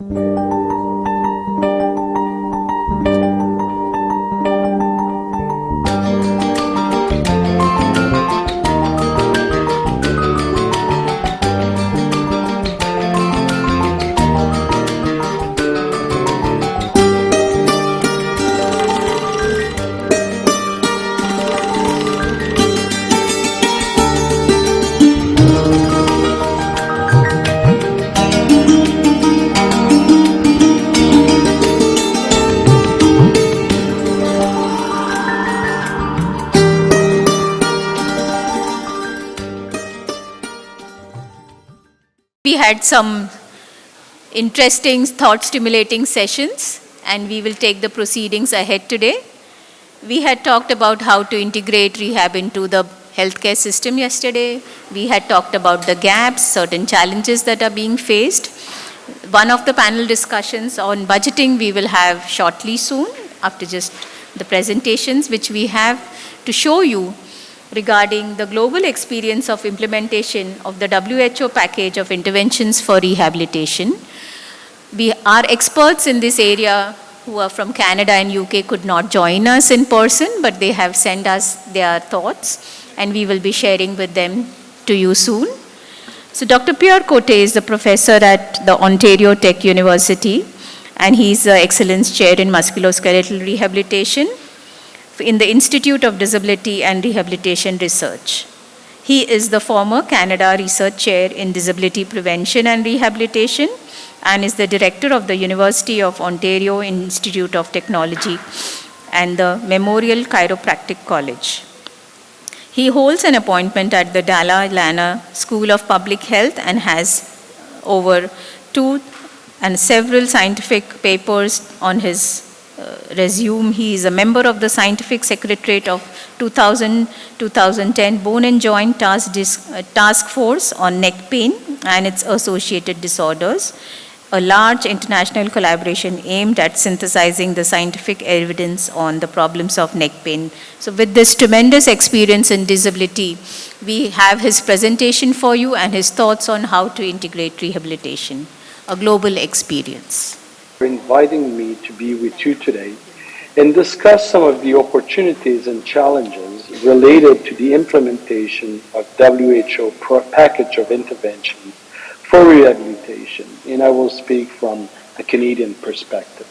We had some interesting, thought-stimulating sessions, and we will take the proceedings ahead today. We had talked about how to integrate rehab into the healthcare system yesterday. We had talked about the gaps, certain challenges that are being faced. One of the panel discussions on budgeting we will have shortly soon, after just the presentations which we have to show you regarding the global experience of implementation of the WHO package of interventions for rehabilitation. Our experts in this area who are from Canada and UK could not join us in person, but they have sent us their thoughts, and we will be sharing with them to you soon. So Dr. Pierre Cote is the professor at the Ontario Tech University, and he's the Excellence Chair in Musculoskeletal Rehabilitation in the Institute of Disability and Rehabilitation Research. He is the former Canada Research Chair in Disability Prevention and Rehabilitation and is the Director of the University of Ontario Institute of Technology and the Memorial Chiropractic College. He holds an appointment at the Dalai Lama School of Public Health and has over 2 and several scientific papers on his resume. He is a member of the Scientific Secretariat of 2000-2010 Bone and Joint Task Force on Neck Pain and its associated disorders, a large international collaboration aimed at synthesizing the scientific evidence on the problems of neck pain. So with this tremendous experience in disability, we have his presentation for you and his thoughts on how to integrate rehabilitation, a global experience. For inviting me to be with you today and discuss some of the opportunities and challenges related to the implementation of WHO package of interventions for rehabilitation, and I will speak from a Canadian perspective.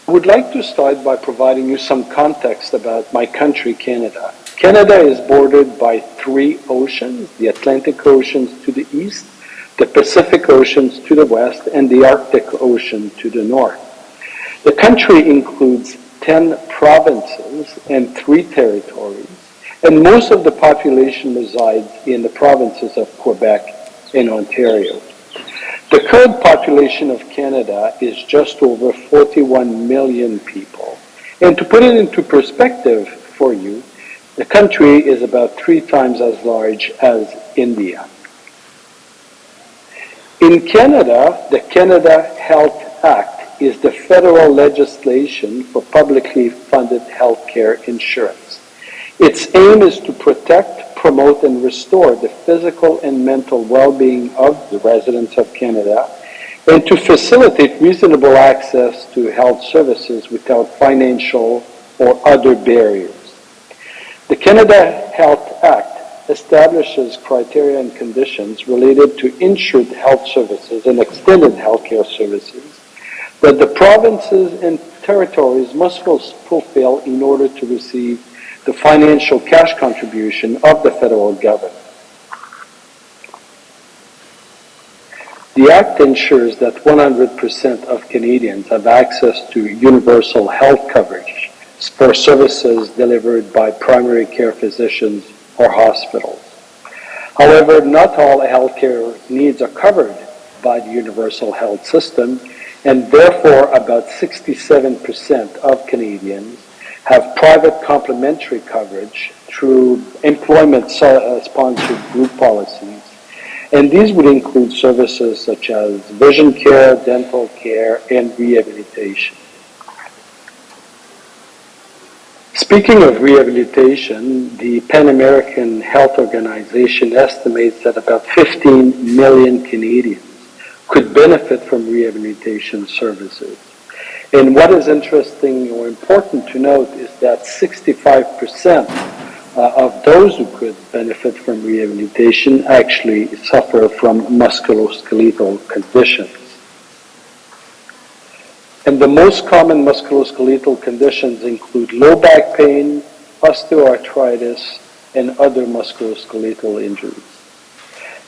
I would like to start by providing you some context about my country, Canada. Canada is bordered by 3 oceans, the Atlantic Ocean to the east, the Pacific Oceans to the west, and the Arctic Ocean to the north. The country includes 10 provinces and 3 territories, and most of the population resides in the provinces of Quebec and Ontario. The current population of Canada is just over 41 million people. And to put it into perspective for you, the country is about 3 times as large as India. In Canada, the Canada Health Act is the federal legislation for publicly funded healthcare insurance. Its aim is to protect, promote, and restore the physical and mental well-being of the residents of Canada and to facilitate reasonable access to health services without financial or other barriers. The Canada Health Act establishes criteria and conditions related to insured health services and extended healthcare services that the provinces and territories must fulfill in order to receive the financial cash contribution of the federal government. The Act ensures that 100% of Canadians have access to universal health coverage for services delivered by primary care physicians or hospitals. However, not all healthcare needs are covered by the universal health system, and therefore about 67% of Canadians have private complementary coverage through employment-sponsored group policies, and these would include services such as vision care, dental care, and rehabilitation. Speaking of rehabilitation, the Pan American Health Organization estimates that about 15 million Canadians could benefit from rehabilitation services. And what is interesting or important to note is that 65% of those who could benefit from rehabilitation actually suffer from musculoskeletal conditions. And the most common musculoskeletal conditions include low back pain, osteoarthritis, and other musculoskeletal injuries.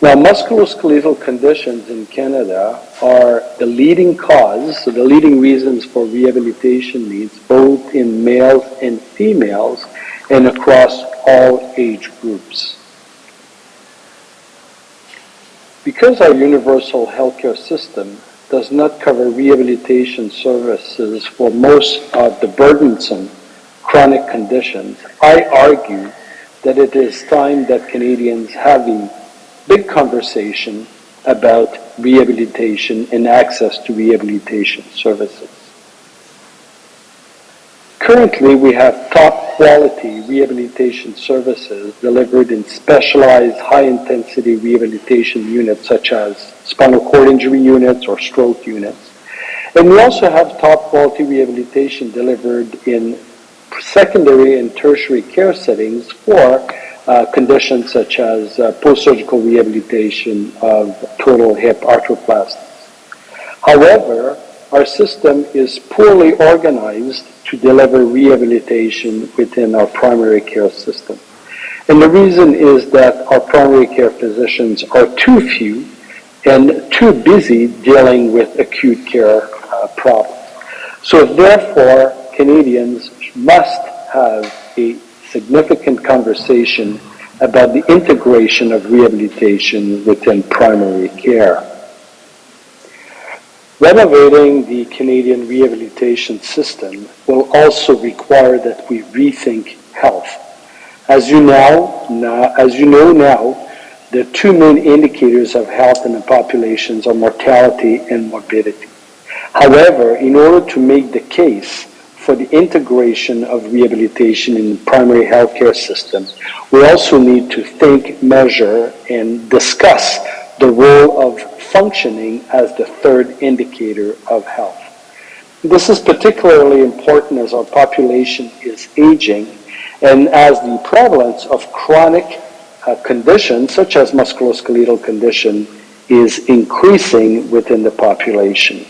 Now, musculoskeletal conditions in Canada are the leading cause, so the leading reasons for rehabilitation needs, both in males and females and across all age groups. Because our universal healthcare system does not cover rehabilitation services for most of the burdensome chronic conditions, I argue that it is time that Canadians have a big conversation about rehabilitation and access to rehabilitation services. Currently, we have top quality rehabilitation services delivered in specialized high-intensity rehabilitation units such as spinal cord injury units or stroke units. And we also have top quality rehabilitation delivered in secondary and tertiary care settings for conditions such as post-surgical rehabilitation of total hip arthroplasty. However, our system is poorly organized to deliver rehabilitation within our primary care system. And the reason is that our primary care physicians are too few and too busy dealing with acute care problems. So therefore, Canadians must have a significant conversation about the integration of rehabilitation within primary care. Renovating the Canadian rehabilitation system will also require that we rethink health. As you know now, the two main indicators of health in the populations are mortality and morbidity. However, in order to make the case for the integration of rehabilitation in the primary healthcare system, we also need to think, measure, and discuss the role of functioning as the third indicator of health. This is particularly important as our population is aging and as the prevalence of chronic conditions such as musculoskeletal condition is increasing within the population.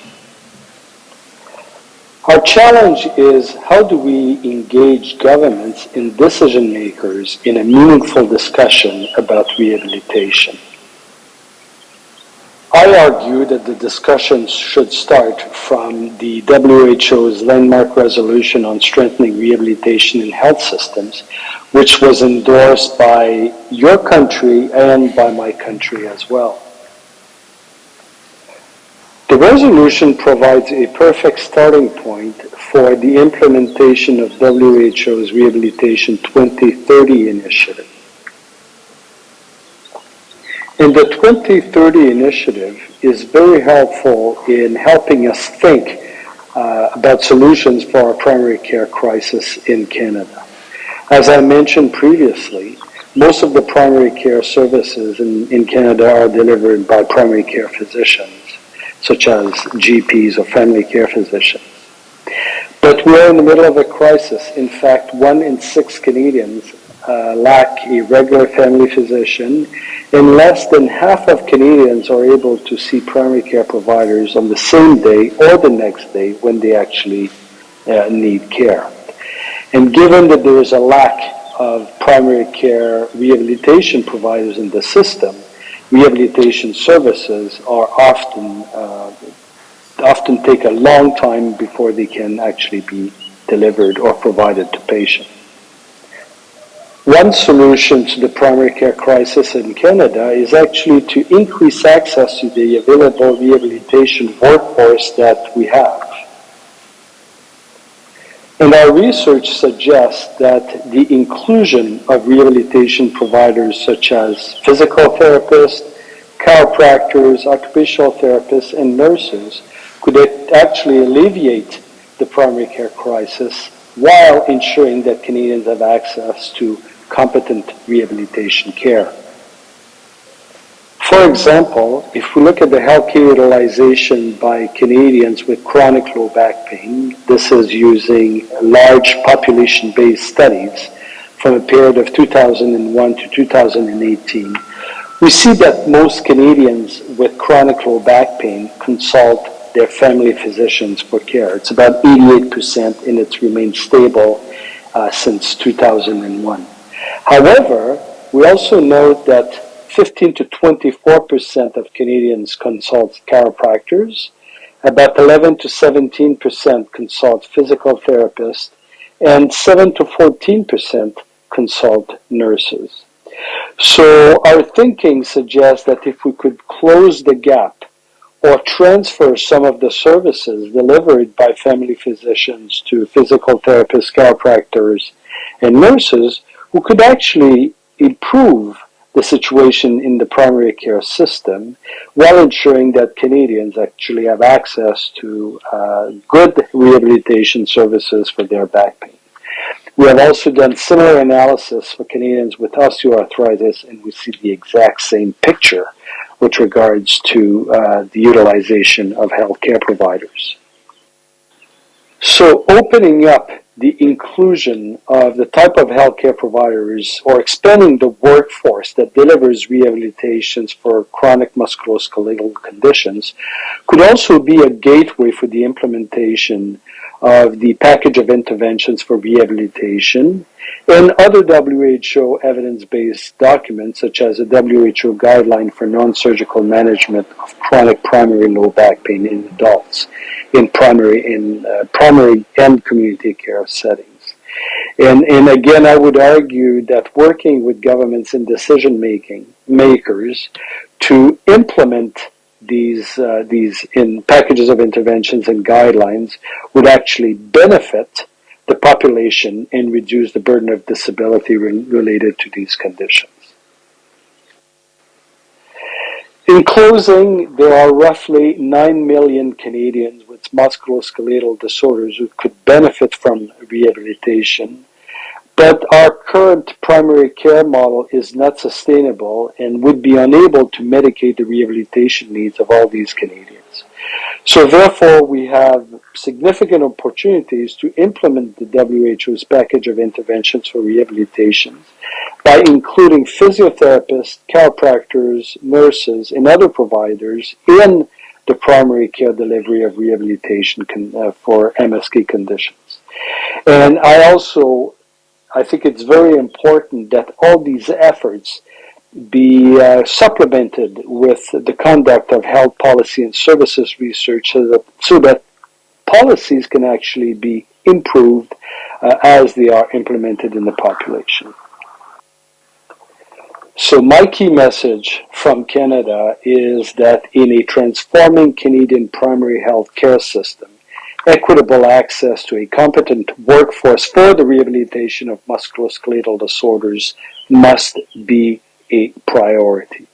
Our challenge is how do we engage governments and decision makers in a meaningful discussion about rehabilitation? I argue that the discussions should start from the WHO's landmark resolution on strengthening rehabilitation in health systems, which was endorsed by your country and by my country as well. The resolution provides a perfect starting point for the implementation of WHO's Rehabilitation 2030 initiative. And the 2030 initiative is very helpful in helping us think about solutions for our primary care crisis in Canada. As I mentioned previously, most of the primary care services in Canada are delivered by primary care physicians, such as GPs or family care physicians. But we're in the middle of a crisis. In fact, 1 in 6 Canadians lack a regular family physician, and less than half of Canadians are able to see primary care providers on the same day or the next day when they actually need care. And given that there is a lack of primary care rehabilitation providers in the system, rehabilitation services are often take a long time before they can actually be delivered or provided to patients. One solution to the primary care crisis in Canada is actually to increase access to the available rehabilitation workforce that we have. And our research suggests that the inclusion of rehabilitation providers such as physical therapists, chiropractors, occupational therapists, and nurses could actually alleviate the primary care crisis while ensuring that Canadians have access to competent rehabilitation care. For example, if we look at the healthcare utilization by Canadians with chronic low back pain, this is using large population-based studies from a period of 2001 to 2018, we see that most Canadians with chronic low back pain consult their family physicians for care. It's about 88%, and it's remained stable since 2001. However, we also note that 15 to 24% of Canadians consult chiropractors, about 11 to 17% consult physical therapists, and 7 to 14% consult nurses. So our thinking suggests that if we could close the gap or transfer some of the services delivered by family physicians to physical therapists, chiropractors, and nurses, we could actually improve the situation in the primary care system while ensuring that Canadians actually have access to good rehabilitation services for their back pain. We have also done similar analysis for Canadians with osteoarthritis, and we see the exact same picture with regards to the utilization of healthcare providers. So opening up the inclusion of the type of healthcare providers or expanding the workforce that delivers rehabilitations for chronic musculoskeletal conditions could also be a gateway for the implementation of the package of interventions for rehabilitation and other WHO evidence-based documents such as the WHO guideline for non-surgical management of chronic primary low back pain in adults in primary and community care settings. And again, I would argue that working with governments and decision makers to implement these in packages of interventions and guidelines would actually benefit the population and reduce the burden of disability related to these conditions. In closing, there are roughly 9 million Canadians with musculoskeletal disorders who could benefit from rehabilitation, but our current primary care model is not sustainable and would be unable to medicate the rehabilitation needs of all these Canadians. So therefore, we have significant opportunities to implement the WHO's package of interventions for rehabilitation by including physiotherapists, chiropractors, nurses, and other providers in the primary care delivery of rehabilitation for MSK conditions. And I think it's very important that all these efforts be supplemented with the conduct of health policy and services research so that policies can actually be improved as they are implemented in the population. So my key message from Canada is that in a transforming Canadian primary health care system, equitable access to a competent workforce for the rehabilitation of musculoskeletal disorders must be a priority.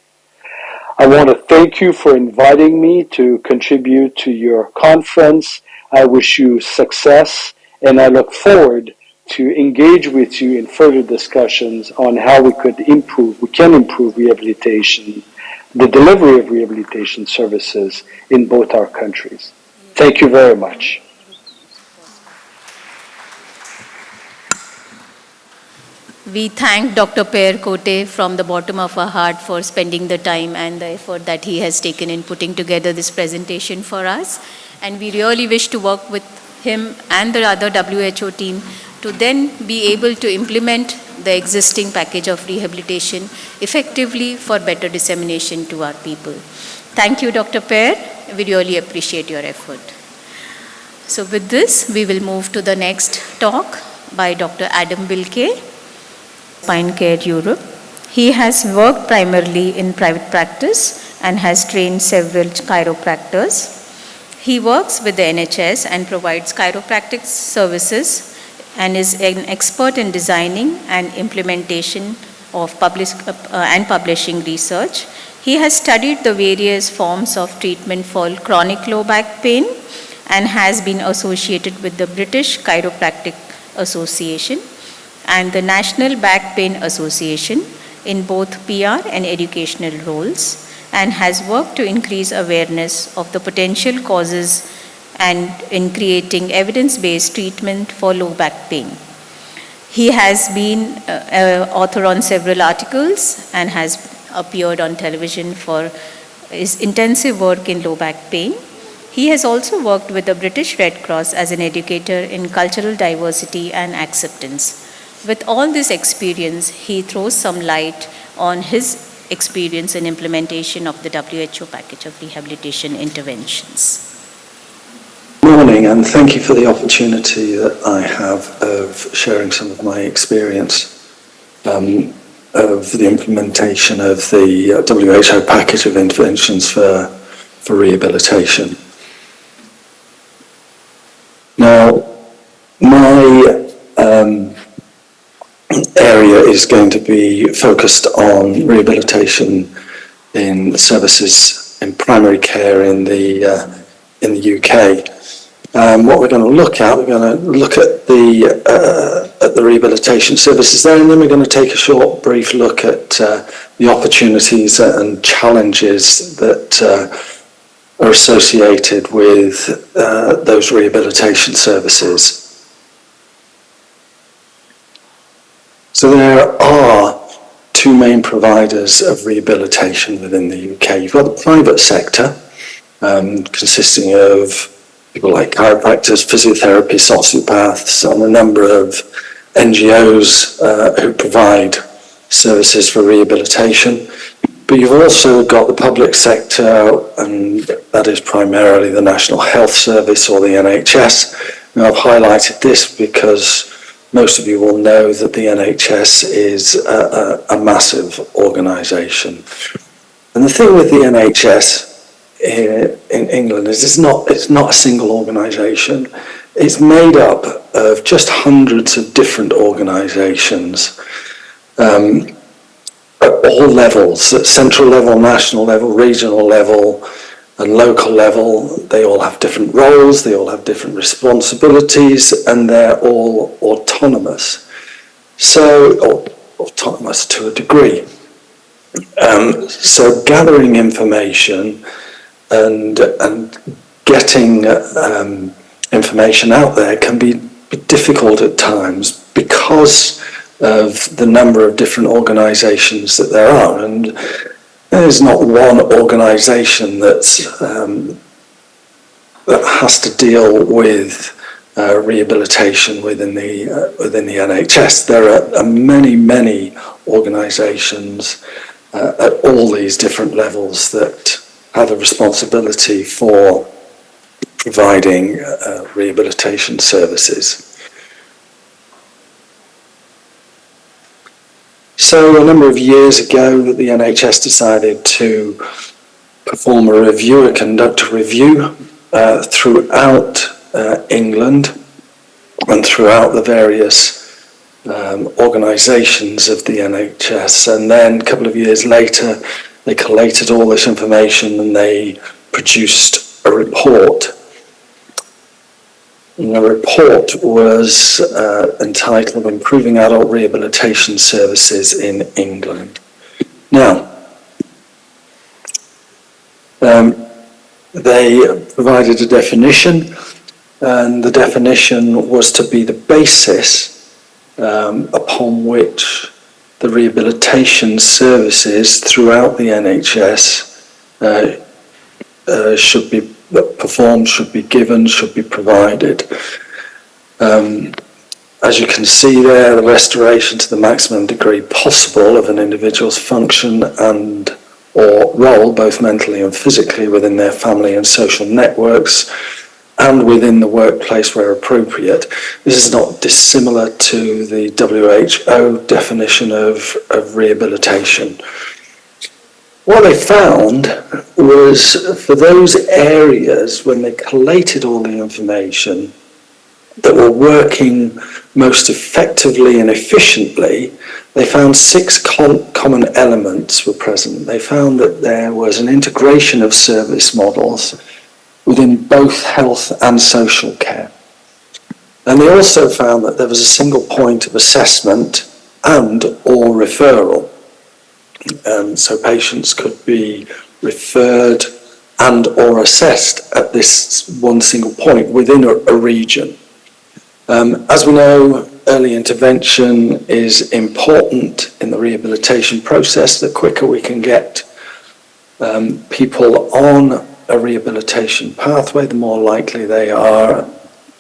I want to thank you for inviting me to contribute to your conference. I wish you success, and I look forward to engage with you in further discussions on how we can improve rehabilitation, the delivery of rehabilitation services in both our countries. Thank you very much. We thank Dr. Per Kote from the bottom of our heart for spending the time and the effort that he has taken in putting together this presentation for us. And we really wish to work with him and the other WHO team to then be able to implement the existing package of rehabilitation effectively for better dissemination to our people. Thank you, Dr. Per. We really appreciate your effort. So with this, we will move to the next talk by Dr. Adam Bilke, Spine Care Europe. He has worked primarily in private practice and has trained several chiropractors. He works with the NHS and provides chiropractic services and is an expert in designing and implementation of publishing research. He has studied the various forms of treatment for chronic low back pain and has been associated with the British Chiropractic Association and the National Back Pain Association in both PR and educational roles, and has worked to increase awareness of the potential causes and in creating evidence-based treatment for low back pain. He has been an author on several articles and has appeared on television for his intensive work in low back pain. He has also worked with the British Red Cross as an educator in cultural diversity and acceptance. With all this experience, he throws some light on his experience in implementation of the WHO package of rehabilitation interventions. Good morning, and thank you for the opportunity that I have of sharing some of my experience of the implementation of the WHO package of interventions for rehabilitation. Now, my area is going to be focused on rehabilitation in services in primary care in the UK. What we're going to look at, we're going to look at the rehabilitation services there, and then we're going to take a short, brief look at the opportunities and challenges that are associated with those rehabilitation services. So there are two main providers of rehabilitation within the UK. You've got the private sector, consisting of people like chiropractors, physiotherapists, osteopaths, and a number of NGOs who provide services for rehabilitation. But you've also got the public sector, and that is primarily the National Health Service or the NHS. Now, I've highlighted this because most of you will know that the NHS is a massive organisation. And the thing with the NHS here in England is it's not a single organisation. It's made up of just hundreds of different organisations at all levels, at central level, national level, regional level, and local level. They all have different roles, they all have different responsibilities, and they're all autonomous. Or autonomous to a degree. So gathering information and getting information out there can be difficult at times because of the number of different organisations that there are, and there's not one organisation that has to deal with rehabilitation within the NHS. There are many organisations at all these different levels that have a responsibility for providing rehabilitation services. So a number of years ago, the NHS decided to perform a review, conduct a review throughout England and throughout the various organisations of the NHS. And then a couple of years later, they collated all this information and they produced a report. And the report was entitled Improving Adult Rehabilitation Services in England. Now, they provided a definition, and the definition was to be the basis upon which the rehabilitation services throughout the NHS should be performed, should be given, should be provided. As you can see there, the restoration to the maximum degree possible of an individual's function and or role, both mentally and physically, within their family and social networks and within the workplace where appropriate. This is not dissimilar to the WHO definition of rehabilitation. What they found was for those areas, when they collated all the information, that were working most effectively and efficiently, they found 6 common elements were present. They found that there was an integration of service models within both health and social care. And they also found that there was a single point of assessment and or referral. So patients could be referred and or assessed at this one single point within a region. As we know, early intervention is important in the rehabilitation process. The quicker we can get people on a rehabilitation pathway, the more likely they are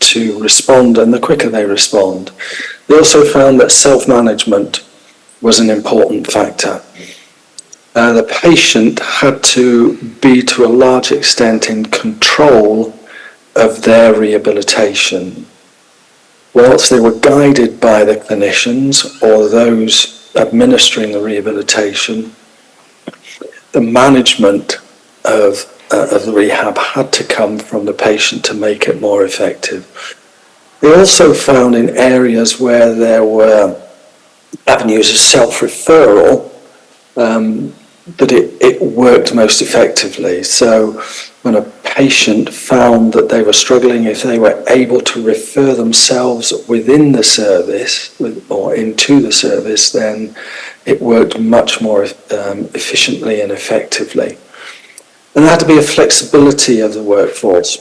to respond, and the quicker they respond. They also found that self-management was an important factor. The patient had to be to a large extent in control of their rehabilitation. Whilst they were guided by the clinicians or those administering the rehabilitation, the management of the rehab had to come from the patient to make it more effective. They also found in areas where there were avenues of self-referral that it worked most effectively. So when a patient found that they were struggling, if they were able to refer themselves within the service or into the service, then it worked much more efficiently and effectively. And there had to be a flexibility of the workforce.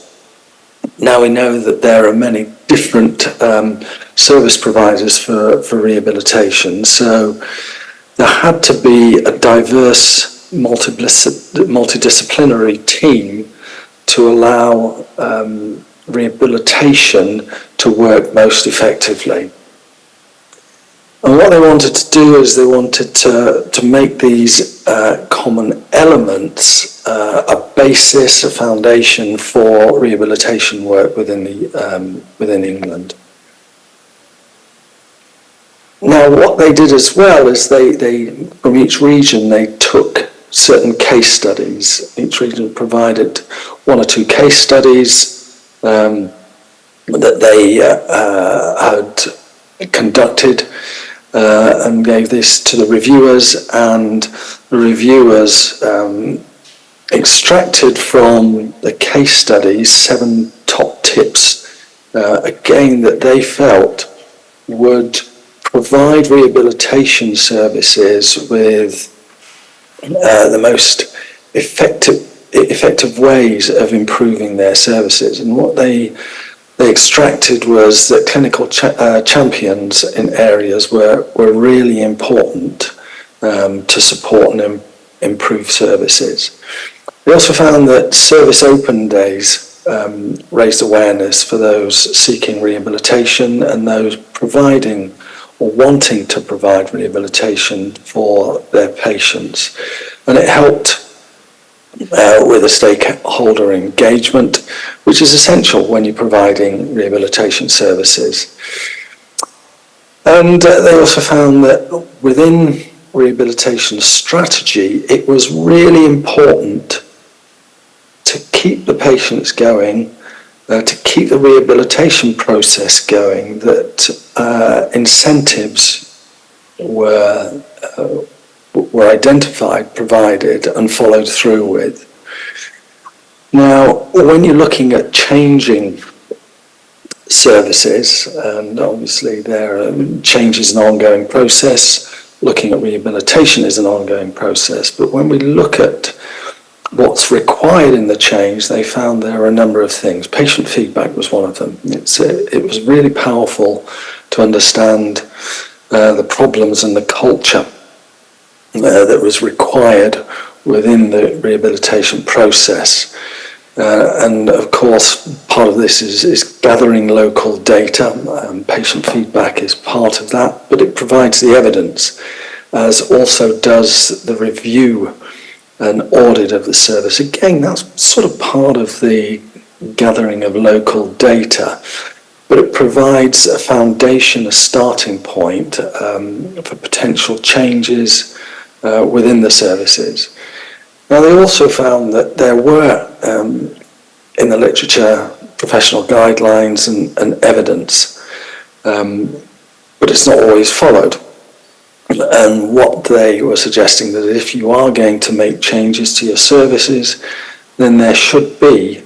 Now we know that there are many different service providers for rehabilitation, so there had to be a diverse, multidisciplinary team to allow rehabilitation to work most effectively. And what they wanted to do is they wanted to make these common elements a basis, a foundation for rehabilitation work within England. Now, what they did as well is they from each region, they took certain case studies. Each region provided one or two case studies that they had conducted and gave this to the reviewers, and the reviewers extracted from the case studies 7 top tips, again, that they felt would provide rehabilitation services with the most effective ways of improving their services. And what they extracted was that clinical champions in areas were really important to support and improve services. We also found that service open days raised awareness for those seeking rehabilitation and those providing or wanting to provide rehabilitation for their patients. And it helped with a stakeholder engagement, which is essential when you're providing rehabilitation services. And they also found that within rehabilitation strategy, it was really important to keep the patients going, to keep the rehabilitation process going, that incentives were identified, provided, and followed through with. Now, when you're looking at changing services, and obviously there are changes in an ongoing process, looking at rehabilitation is an ongoing process, but when we look at what's required in the change, they found there are a number of things. Patient feedback was one of them. It was really powerful to understand the problems and the culture that was required within the rehabilitation process. And of course, part of this is gathering local data. Patient feedback is part of that, but it provides the evidence, as also does the review and audit of the service. Again, that's sort of part of the gathering of local data, but it provides a foundation, a starting point for potential changes within the services. Now, they also found that there were, in the literature, professional guidelines and evidence, but it's not always followed. And what they were suggesting that if you are going to make changes to your services, then there should be,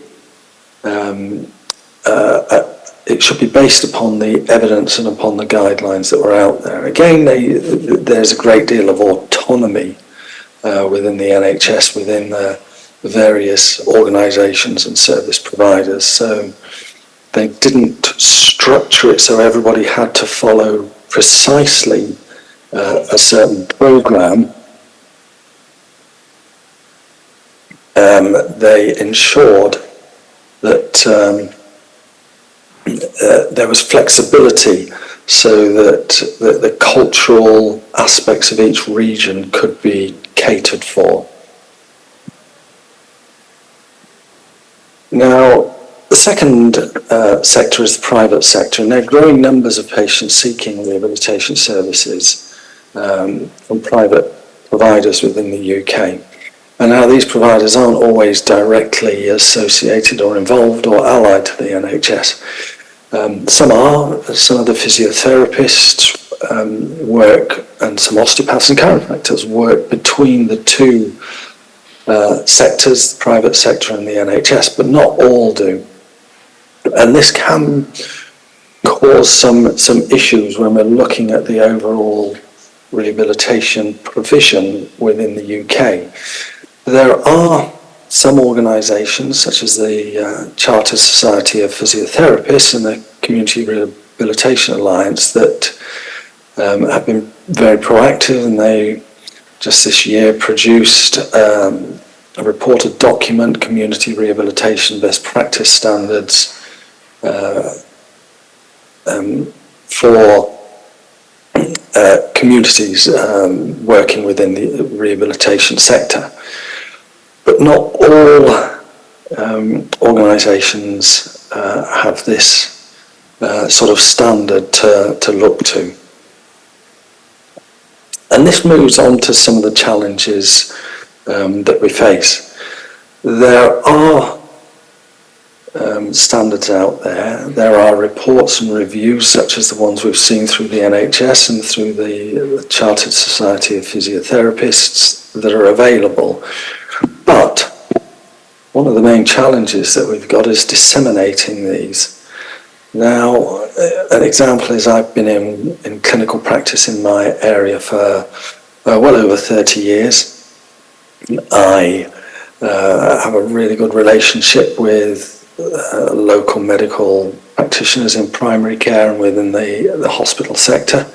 it should be based upon the evidence and upon the guidelines that were out there. Again, there's a great deal of autonomy within the NHS, within the various organisations and service providers. So they didn't structure it so everybody had to follow precisely a certain programme. They ensured that there was flexibility so that the cultural aspects of each region could be catered for. Now, the second sector is the private sector, and there are growing numbers of patients seeking rehabilitation services from private providers within the UK. And now these providers aren't always directly associated or involved or allied to the NHS. Some are. Some of the physiotherapists work, and some osteopaths and chiropractors work between the two sectors, the private sector and the NHS, but not all do. And this can cause some issues when we're looking at the overall rehabilitation provision within the UK. There are some organisations, such as the Chartered Society of Physiotherapists and the Community Rehabilitation Alliance, that have been very proactive, and they just this year produced a reported document, Community Rehabilitation Best Practice Standards, for communities working within the rehabilitation sector. But not all organisations have this sort of standard to look to. And this moves on to some of the challenges that we face. There are standards out there. There are reports and reviews such as the ones we've seen through the NHS and through the Chartered Society of Physiotherapists that are available. But one of the main challenges that we've got is disseminating these. Now, an example is I've been in clinical practice in my area for well over 30 years. I have a really good relationship with local medical practitioners in primary care and within the hospital sector.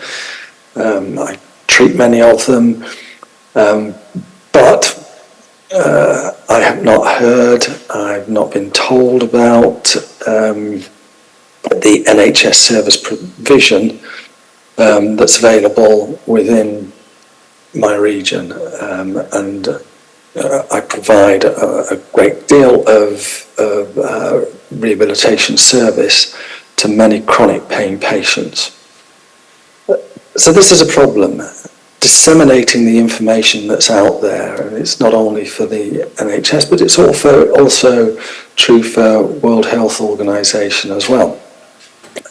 I treat many of them, but I have not heard, I've not been told about the NHS service provision that's available within my region, and I provide a great deal of rehabilitation service to many chronic pain patients. So this is a problem. Disseminating the information that's out there, and it's not only for the NHS, but it's also true for World Health Organization as well.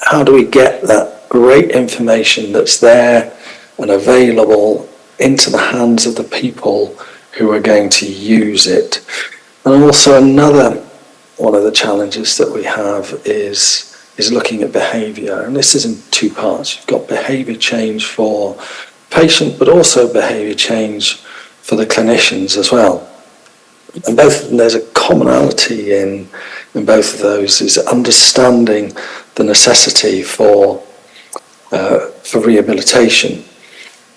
How do we get that great information that's there and available into the hands of the people who are going to use it? And also another one of the challenges that we have is looking at behaviour, and this is in two parts. You've got behaviour change for patient, but also behaviour change for the clinicians as well. And both of them, there's a commonality in both of those, is understanding the necessity for rehabilitation,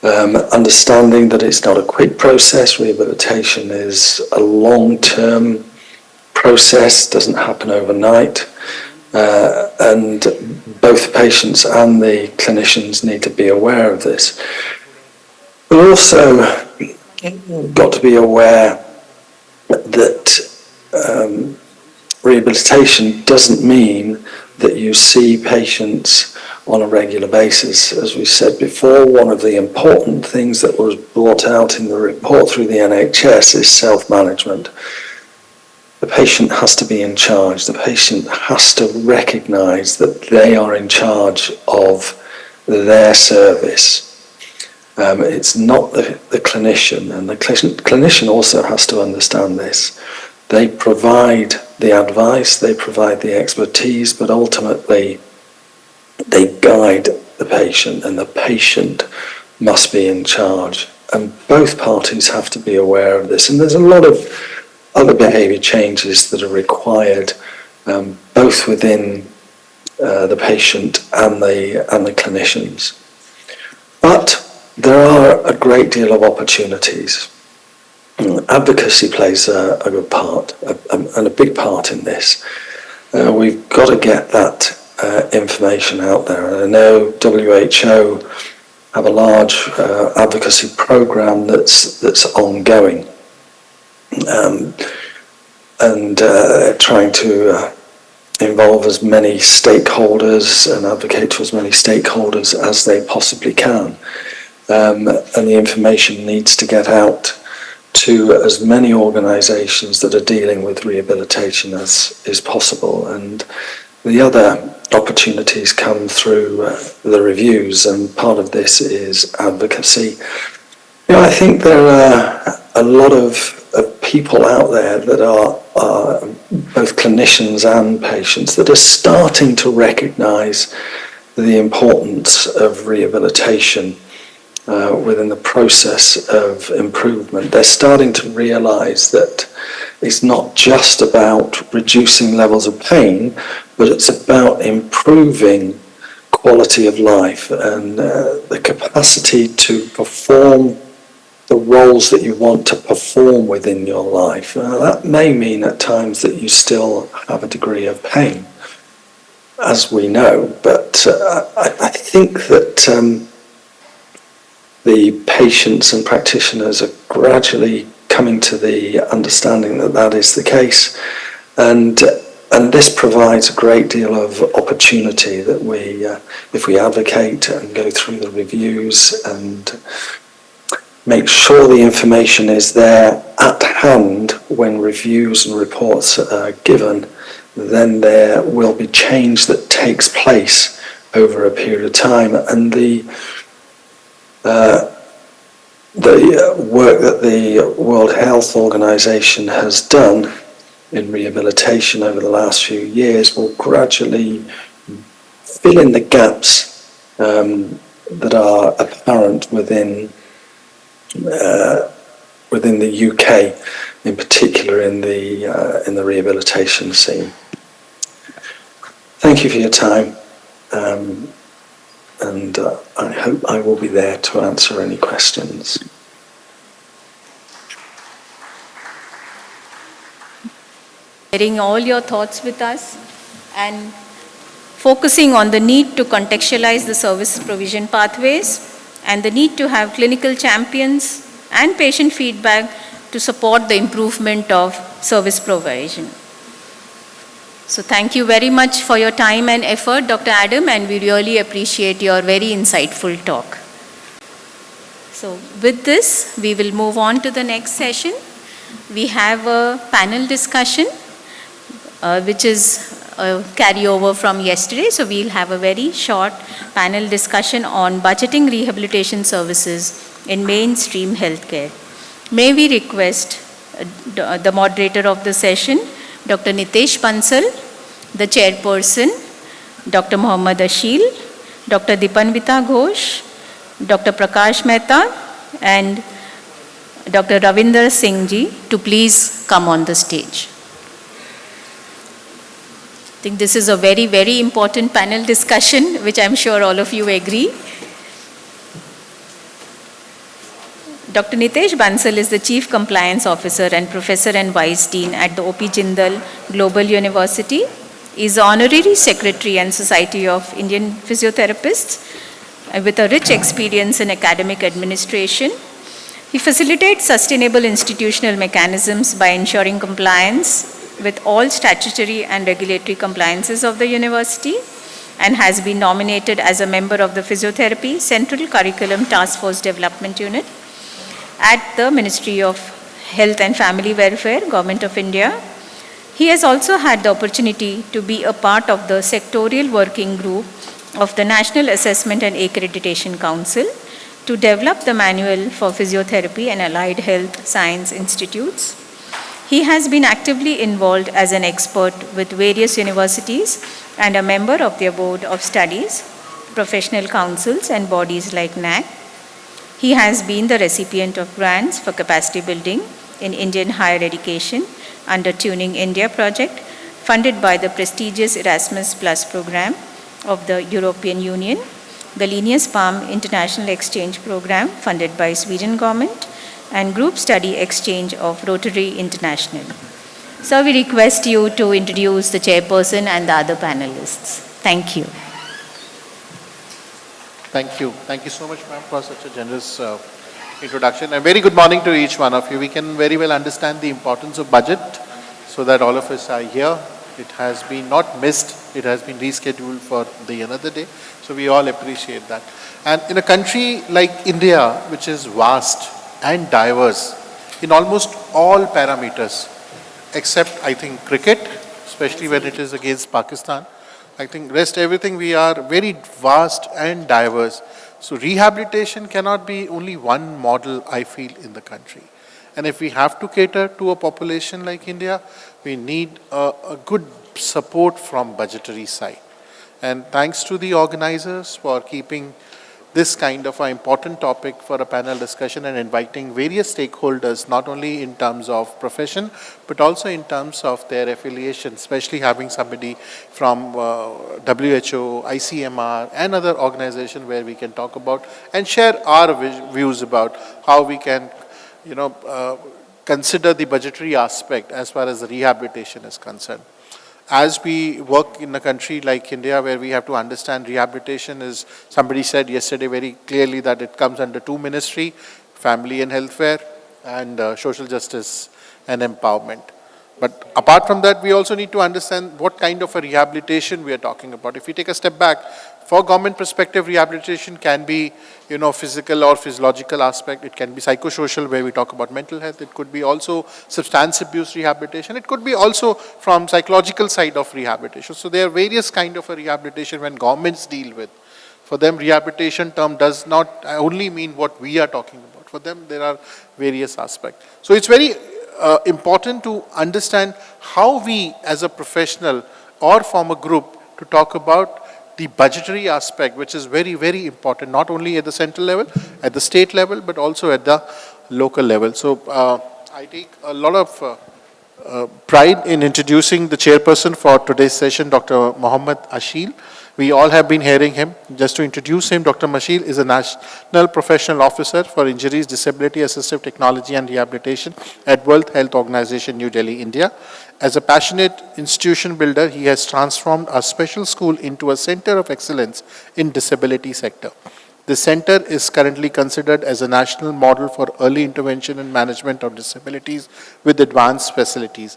understanding that it's not a quick process. Rehabilitation is a long-term process, doesn't happen overnight, and both the patients and the clinicians need to be aware of this. But also got to be aware that rehabilitation doesn't mean that you see patients on a regular basis. As we said before, one of the important things that was brought out in the report through the NHS is self-management. The patient has to be in charge. The patient has to recognise that they are in charge of their service. It's not the clinician, and the clinician also has to understand this. They provide the advice, they provide the expertise, but ultimately they guide the patient, and the patient must be in charge. both parties have to be aware of this. And there's a lot of other behaviour changes that are required, both within the patient and the clinicians. But there are a great deal of opportunities. Advocacy plays a good part, and a big part in this. We've got to get that information out there. And I know WHO have a large advocacy program that's ongoing, and trying to involve as many stakeholders and advocate to as many stakeholders as they possibly can. And the information needs to get out to as many organisations that are dealing with rehabilitation as is possible. And the other opportunities come through the reviews, and part of this is advocacy. You know, I think there are a lot of people out there that are both clinicians and patients that are starting to recognise the importance of rehabilitation within the process of improvement. They're starting to realise that it's not just about reducing levels of pain, but it's about improving quality of life and the capacity to perform the roles that you want to perform within your life. That may mean at times that you still have a degree of pain, as we know, but I think that the patients and practitioners are gradually coming to the understanding that that is the case, and this provides a great deal of opportunity that we, if we advocate and go through the reviews and make sure the information is there at hand when reviews and reports are given, then there will be change that takes place over a period of time. And the work that the World Health Organization has done in rehabilitation over the last few years will gradually fill in the gaps that are apparent within the UK, in particular in the rehabilitation scene. Thank you for your time, and I hope I will be there to answer any questions. Sharing all your thoughts with us and focusing on the need to contextualize the service provision pathways and the need to have clinical champions and patient feedback to support the improvement of service provision. So thank you very much for your time and effort, Dr. Adam, and we really appreciate your very insightful talk. So with this, we will move on to the next session. We have a panel discussion, which is a carryover from yesterday. So we'll have a very short panel discussion on budgeting rehabilitation services in mainstream healthcare. May we request the moderator of the session, Dr. Nitesh Bansal, the chairperson, Dr. Mohammad Ashil, Dr. Dipanvita Ghosh, Dr. Prakash Mehta, and Dr. Ravinder Singh ji to please come on the stage. I think this is a very, very important panel discussion, which I'm sure all of you agree. Dr. Nitesh Bansal is the Chief Compliance Officer and Professor and Vice Dean at the O.P. Jindal Global University. He is Honorary Secretary and Society of Indian Physiotherapists with a rich experience in academic administration. He facilitates sustainable institutional mechanisms by ensuring compliance with all statutory and regulatory compliances of the university, and has been nominated as a member of the Physiotherapy Central Curriculum Task Force Development Unit at the Ministry of Health and Family Welfare, Government of India. He has also had the opportunity to be a part of the sectorial working group of the National Assessment and Accreditation Council to develop the manual for physiotherapy and allied health science institutes. He has been actively involved as an expert with various universities and a member of their board of studies, professional councils and bodies like NAC. He has been the recipient of grants for capacity building in Indian higher education under Tuning India project, funded by the prestigious Erasmus Plus program of the European Union, the Linnaeus Palm International Exchange Program funded by Sweden government, and group study exchange of Rotary International. So we request you to introduce the chairperson and the other panelists. Thank you. Thank you. Thank you so much, ma'am, for such a generous introduction. And very good morning to each one of you. We can very well understand the importance of budget so that all of us are here. It has been not missed. It has been rescheduled for the another day. So we all appreciate that. And in a country like India, which is vast and diverse in almost all parameters, except I think cricket, especially when it is against Pakistan. I think rest everything we are very vast and diverse. So rehabilitation cannot be only one model, I feel, in the country. And if we have to cater to a population like India, we need a good support from budgetary side. And thanks to the organizers for keeping this kind of an important topic for a panel discussion and inviting various stakeholders, not only in terms of profession, but also in terms of their affiliation, especially having somebody from WHO, ICMR, and other organizations where we can talk about and share our views about how we can, consider the budgetary aspect as far as the rehabilitation is concerned. As we work in a country like India, where we have to understand rehabilitation is, somebody said yesterday very clearly that it comes under two ministries, family and welfare, and social justice and empowerment. But apart from that, we also need to understand what kind of a rehabilitation we are talking about. If we take a step back, for government perspective, rehabilitation can be, physical or physiological aspect. It can be psychosocial, where we talk about mental health. It could be also substance abuse rehabilitation. It could be also from psychological side of rehabilitation. So there are various kind of a rehabilitation when governments deal with. For them, rehabilitation term does not only mean what we are talking about. For them, there are various aspects. So it's very important to understand how we as a professional or from a group to talk about the budgetary aspect, which is very, very important, not only at the central level, at the state level, but also at the local level. So I take a lot of pride in introducing the chairperson for today's session, Dr. Mohammed Ashil. We all have been hearing him. Just to introduce him, Dr. Ashil is a National Professional Officer for Injuries, Disability, Assistive Technology and Rehabilitation at World Health Organization, New Delhi, India. As a passionate institution builder, he has transformed our special school into a center of excellence in disability sector. The center is currently considered as a national model for early intervention and management of disabilities with advanced facilities.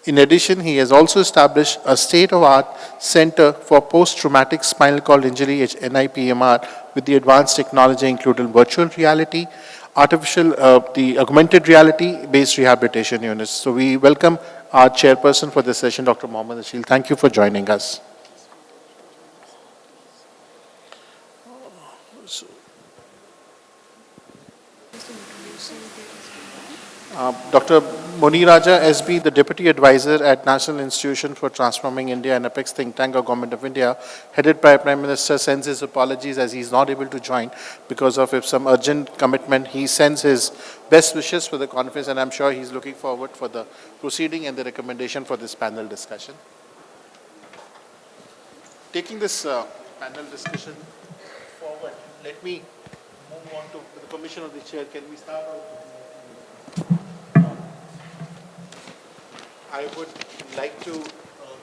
In addition, he has also established a state-of-the-art center for post-traumatic spinal cord injury, NIPMR, with the advanced technology including virtual reality, the augmented reality-based rehabilitation units. So we welcome our chairperson for this session, Dr. Mohammed Ashil. Thank you for joining us. Dr. Moni Raja, SB, the Deputy Advisor at National Institution for Transforming India and Apex Think Tank of Government of India, headed by Prime Minister, sends his apologies as he is not able to join because of some urgent commitment. He sends his best wishes for the conference, and I'm sure he's looking forward for the proceeding and the recommendation for this panel discussion. Taking this panel discussion forward, let me move on to the permission of the chair. Can we start? I would like to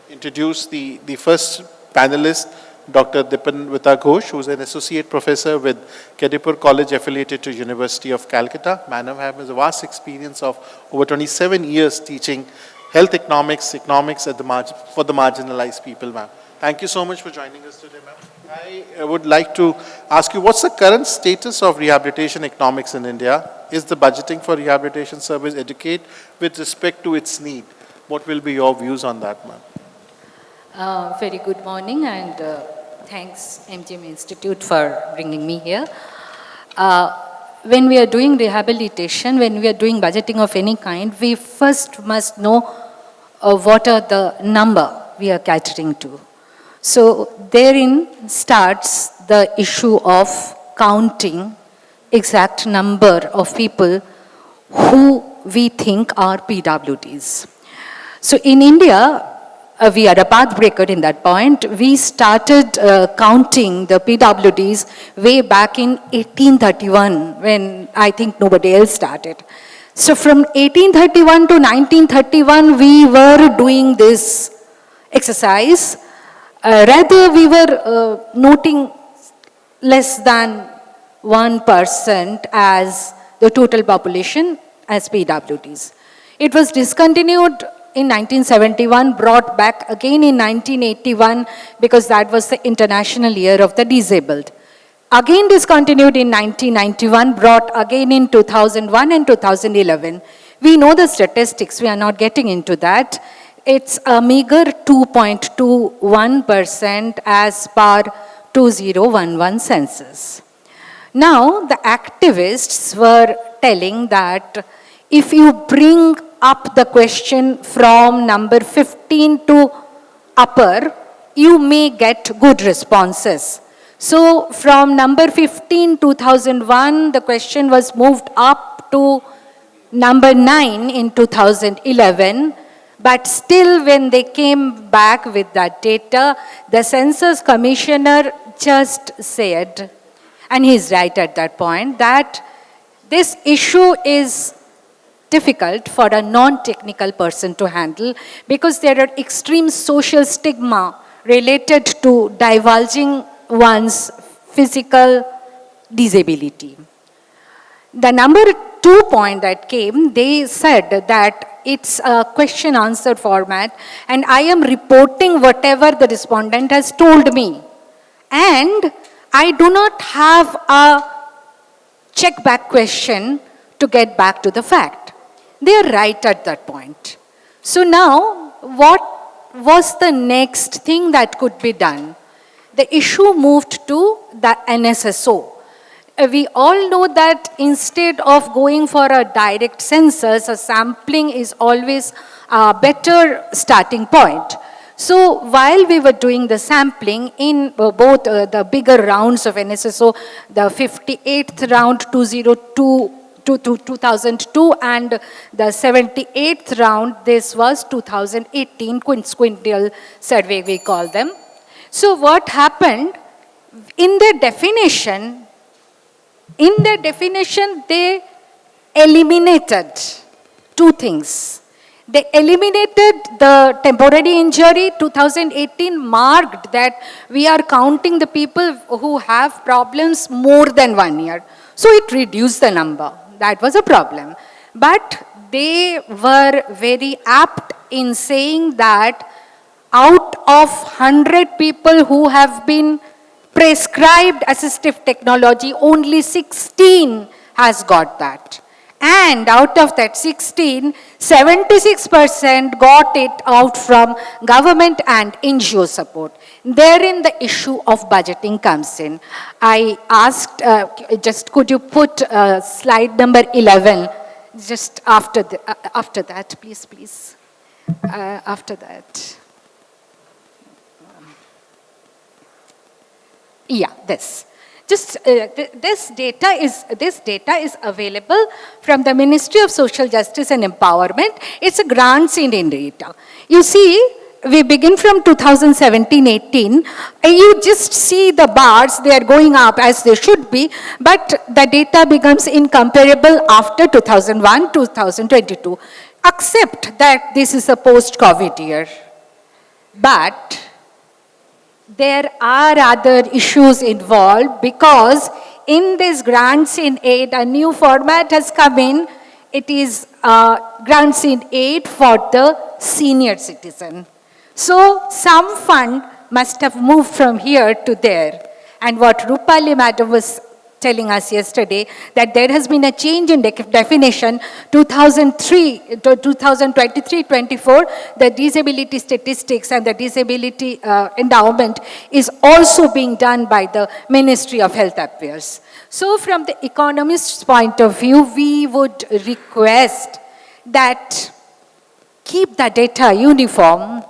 introduce the first panelist, Dr. Dipinvita Ghosh, who is an associate professor with Kadipur College affiliated to University of Calcutta. Madam has a vast experience of over 27 years teaching health economics at the for the marginalized people, ma'am. Thank you so much for joining us today, ma'am. I would like to ask you, what's the current status of rehabilitation economics in India? Is the budgeting for rehabilitation service adequate with respect to its need? What will be your views on that, ma'am? Very good morning, and thanks MGM Institute for bringing me here. When we are doing rehabilitation, when we are doing budgeting of any kind, we first must know what are the number we are catering to. So therein starts the issue of counting exact number of people who we think are PWDs. So in India, we are a path breaker in that point. We started counting the PWDs way back in 1831, when I think nobody else started. So from 1831 to 1931, we were doing this exercise. Rather, we were noting less than 1% as the total population as PWDs. It was discontinued in 1971, brought back again in 1981 because that was the International Year of the Disabled. Again discontinued in 1991, brought again in 2001 and 2011. We know the statistics, we are not getting into that. It's a meager 2.21% as per 2011 census. Now, the activists were telling that if you bring up the question from number 15 to upper, you may get good responses. So from number 15, 2001, the question was moved up to number 9 in 2011. But still, when they came back with that data, the census commissioner just said, and he's right at that point, that this issue is difficult for a non-technical person to handle because there are extreme social stigma related to divulging one's physical disability. The number 2 point that came, they said that it's a question answer format and I am reporting whatever the respondent has told me. And I do not have a check back question to get back to the fact. They are right at that point. So now, what was the next thing that could be done? The issue moved to the NSSO. We all know that instead of going for a direct census, a sampling is always a better starting point. So while we were doing the sampling in both the bigger rounds of NSSO, the 58th round 2002 and the 78th round, this was 2018 quinquennial survey we call them. So what happened, in their definition, they eliminated 2 things. They eliminated the temporary injury. 2018 marked that we are counting the people who have problems more than 1 year. So it reduced the number. That was a problem. But they were very apt in saying that out of 100 people who have been prescribed assistive technology, only 16 has got that. And out of that 16, 76% got it out from government and NGO support. Therein the issue of budgeting comes in. I asked, just could you put slide number 11, just after that, please. After that. Yeah, this. Just this data is available from the Ministry of Social Justice and Empowerment. It's a grants in data. You see, we begin from 2017-18. You just see the bars, they are going up as they should be, but the data becomes incomparable after 2001-2022, except that this is a post-COVID year. But there are other issues involved because in this grants in aid, a new format has come in. It is grants in aid for the senior citizen. So some fund must have moved from here to there. And what Rupali madam was telling us yesterday, that there has been a change in definition. 2003 to 2023-24, the disability statistics and the disability endowment is also being done by the Ministry of Health Affairs. So from the economist's point of view, we would request that keep the data uniform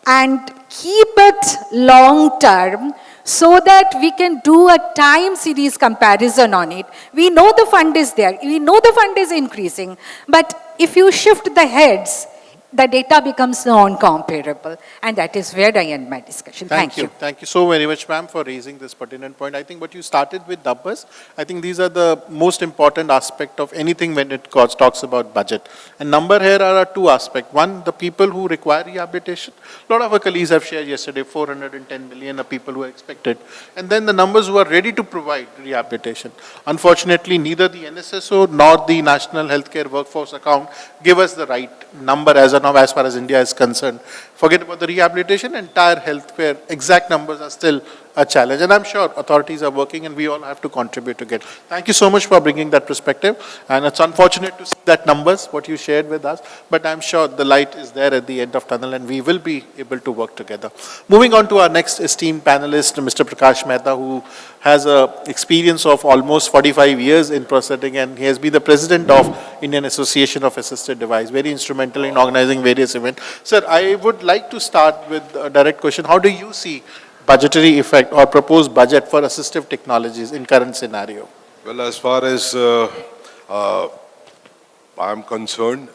and keep it long term, so that we can do a time series comparison on it. We know the fund is there, we know the fund is increasing, but if you shift the heads, the data becomes non-comparable, and that is where I end my discussion. Thank you. Thank you so very much, ma'am, for raising this pertinent point. I think what you started with numbers, I think these are the most important aspect of anything when it talks about budget. And number here are two aspects. One, the people who require rehabilitation. A lot of our colleagues have shared yesterday, 410 million are people who are expected. And then the numbers who are ready to provide rehabilitation. Unfortunately, neither the NSSO nor the National Healthcare Workforce Account give us the right number as of now, as far as India is concerned. Forget about the rehabilitation, entire healthcare, exact numbers are still a challenge. And I'm sure authorities are working and we all have to contribute to get. Thank you so much for bringing that perspective. And it's unfortunate to see that numbers, what you shared with us, but I'm sure the light is there at the end of tunnel and we will be able to work together. Moving on to our next esteemed panelist, Mr. Prakash Mehta, who has an experience of almost 45 years in prosthetic, and he has been the president of Indian Association of Assisted Device, very instrumental in organizing various events. Sir, I would like to start with a direct question. How do you see budgetary effect or proposed budget for assistive technologies in current scenario? Well, as far as I'm concerned,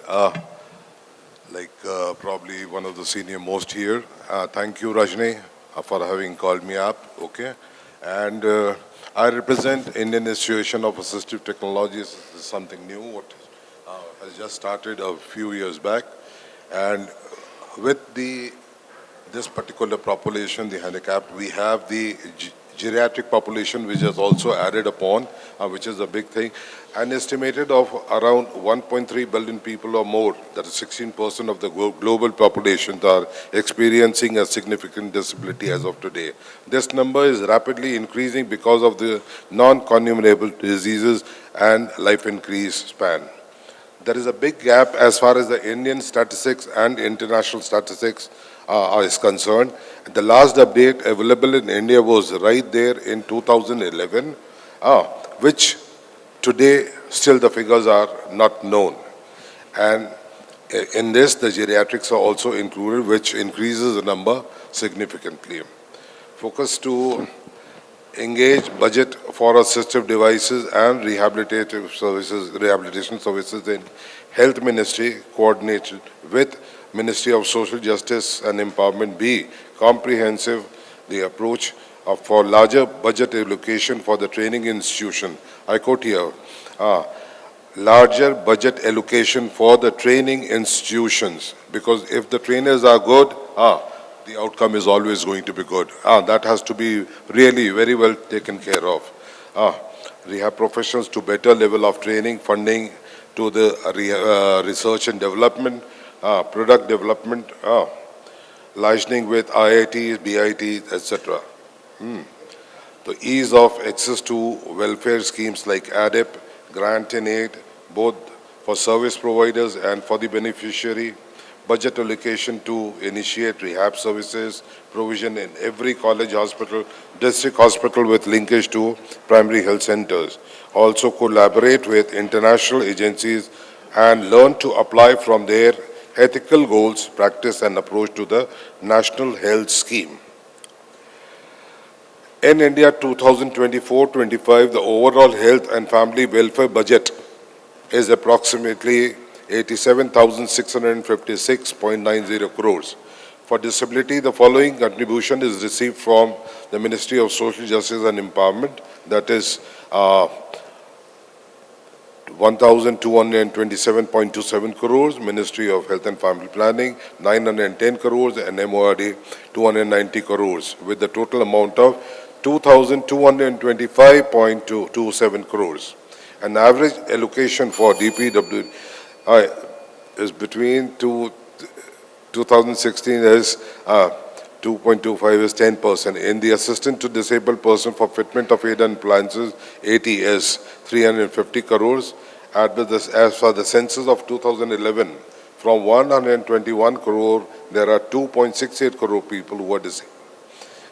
probably one of the senior most here, thank you, Rajni, for having called me up, okay? And I represent Indian Association of Assistive Technologies. This is something new, what has just started a few years back. And with this particular population, the handicapped, we have the geriatric population, which is also added upon, which is a big thing. An estimated of around 1.3 billion people or more, that is 16% of the global population, are experiencing a significant disability as of today. This number is rapidly increasing because of the non-communicable diseases and life increase span. There is a big gap as far as the Indian statistics and international statistics is concerned. The last update available in India was right there in 2011, which today still the figures are not known. And in this, the geriatrics are also included, which increases the number significantly. Focus to engage budget for assistive devices and rehabilitation services in Health Ministry, coordinated with Ministry of Social Justice and Empowerment, be comprehensive the approach for larger budget allocation for the training institution. I quote here, larger budget allocation for the training institutions, because if the trainers are good, the outcome is always going to be good. That has to be really very well taken care of. Rehab professionals to better level of training, funding to the research and development, product development, licensing with IITs, BITs, etc. The ease of access to welfare schemes like ADEP, grant and aid, both for service providers and for the beneficiary, budget allocation to initiate rehab services, provision in every college hospital, district hospital with linkage to primary health centers. Also collaborate with international agencies and learn to apply from their ethical goals, practice and approach to the National Health Scheme. In India 2024-25, the overall health and family welfare budget is approximately 87,656.90 crores. For disability, the following contribution is received from the Ministry of Social Justice and Empowerment, that is 1,227.27 crores, Ministry of Health and Family Planning 910 crores, and MORD 290 crores, with the total amount of 2,225.27 crores. An average allocation for DPW is between 2016 is 2.25 is 10%. In the assistant to disabled person for fitment of aid and appliances, ATS 350 crores. As for the census of 2011, from 121 crore, there are 2.68 crore people who are disabled.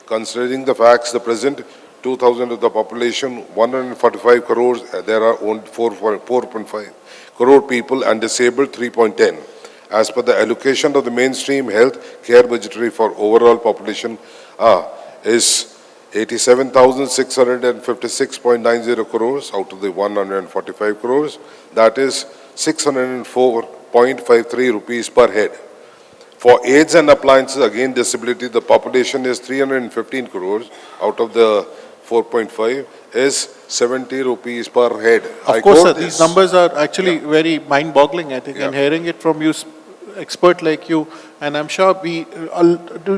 Considering the facts, the present 2,000 of the population, 145 crores, there are only 4.5 crore people and disabled 3.10. As per the allocation of the mainstream health care budgetary for overall population is 87,656.90 crores out of the 145 crores. That is 604.53 rupees per head. For aids and appliances, again disability, the population is 315 crores out of the 4.5 is 70 rupees per head. Of course, sir, these numbers are actually very mind-boggling, I think, and hearing it from you, expert like you, and I'm sure we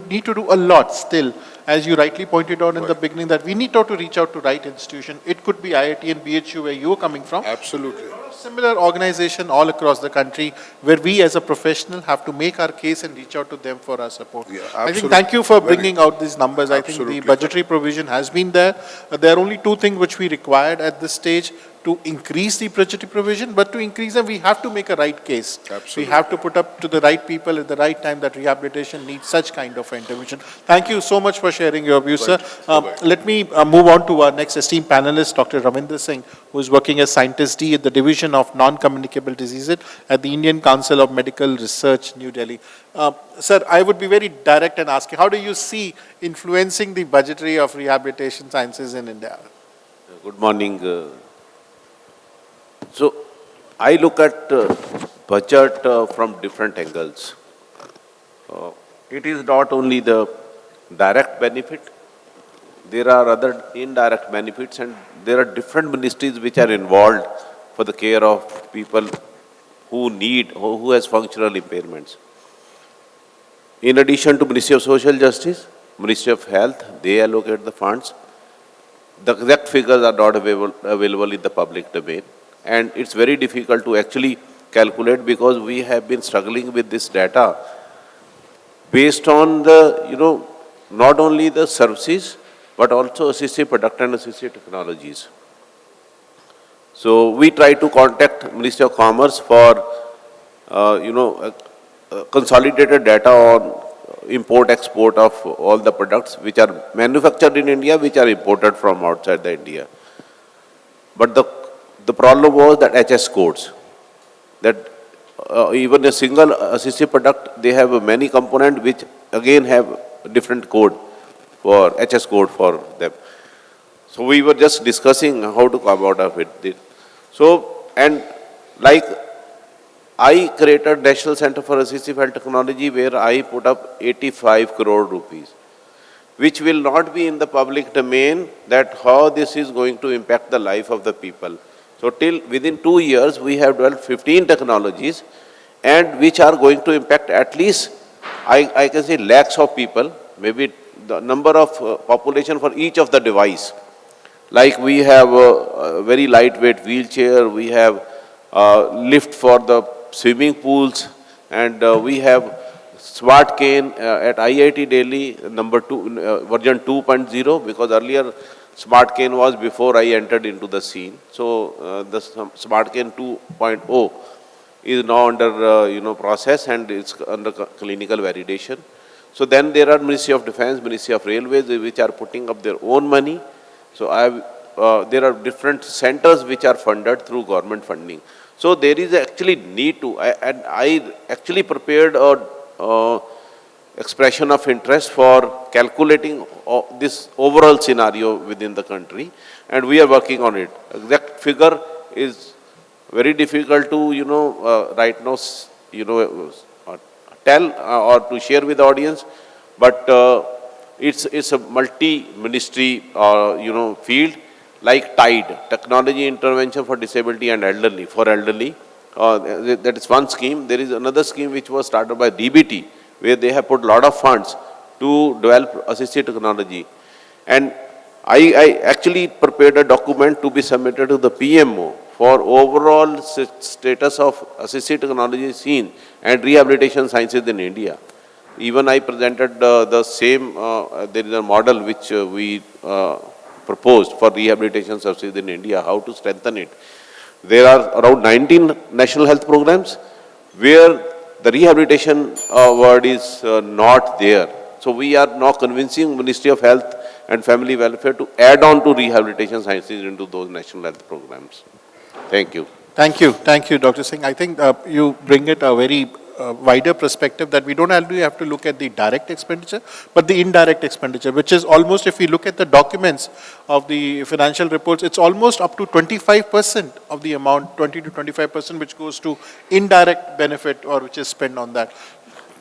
need to do a lot still. As you rightly pointed out in the beginning, that we need to reach out to right institution. It could be IIT and BHU where you are coming from. Absolutely. Similar organization all across the country where we as a professional have to make our case and reach out to them for our support. Yeah, I think thank you for bringing out these numbers. I think the Absolutely. budgetary provision has been there. There are only two things which we required at this stage to increase the budgetary provision, but to increase them, we have to make a right case. Absolutely. We have to put up to the right people at the right time that rehabilitation needs such kind of intervention. Thank you so much for sharing your views, sir. Let me move on to our next esteemed panelist, Dr. Ravindra Singh, who is working as Scientist D at the Division of Non-Communicable Diseases at the Indian Council of Medical Research, New Delhi. Sir, I would be very direct and ask you, how do you see influencing the budgetary of rehabilitation sciences in India? Good morning. So, I look at budget from different angles. It is not only the direct benefit, there are other indirect benefits, and there are different ministries which are involved for the care of people who has functional impairments. In addition to Ministry of Social Justice, Ministry of Health, they allocate the funds. The exact figures are not available in the public domain. And it's very difficult to actually calculate because we have been struggling with this data based on the, not only the services, but also assistive product and assistive technologies. So we try to contact Ministry of Commerce for, consolidated data on import-export of all the products which are manufactured in India, which are imported from outside the India. But the problem was that HS codes, that even a single assistive product, they have many components which again have different code for HS code for them. So we were just discussing how to come out of it. So, and like I created National Center for Assistive Health Technology where I put up 85 crore rupees, which will not be in the public domain, that how this is going to impact the life of the people. So till within 2 years, we have developed 15 technologies and which are going to impact at least, I can say lakhs of people, maybe the number of population for each of the device. Like we have a very lightweight wheelchair, we have lift for the swimming pools, and we have smart cane at IIT Delhi, version 2.0, because earlier smart cane was before I entered into the scene. So the smart cane 2.0 is now under process and it's under clinical validation. So then there are Ministry of Defense, Ministry of Railways, which are putting up their own money. So there are different centers which are funded through government funding. So there is actually need to, and I actually prepared a expression of interest for calculating this overall scenario within the country, and we are working on it. Exact figure is very difficult to right now tell or to share with the audience, but it's a multi-ministry field like TIDE, Technology Intervention for Disability and Elderly, for elderly. That is one scheme. There is another scheme which was started by DBT, where they have put a lot of funds to develop assistive technology. And I actually prepared a document to be submitted to the PMO for overall status of assistive technology scene and rehabilitation sciences in India. Even I presented the same, there is a model which we proposed for rehabilitation services in India, how to strengthen it. There are around 19 national health programs where the rehabilitation word is not there. So we are now convincing Ministry of Health and Family Welfare to add on to rehabilitation sciences into those national health programs. Thank you. Thank you, Dr. Singh. I think you bring it a very wider perspective that we don't only have to look at the direct expenditure, but the indirect expenditure, which is almost, if we look at the documents of the financial reports, it's almost up to 25% of the amount, 20 to 25%, which goes to indirect benefit or which is spent on that.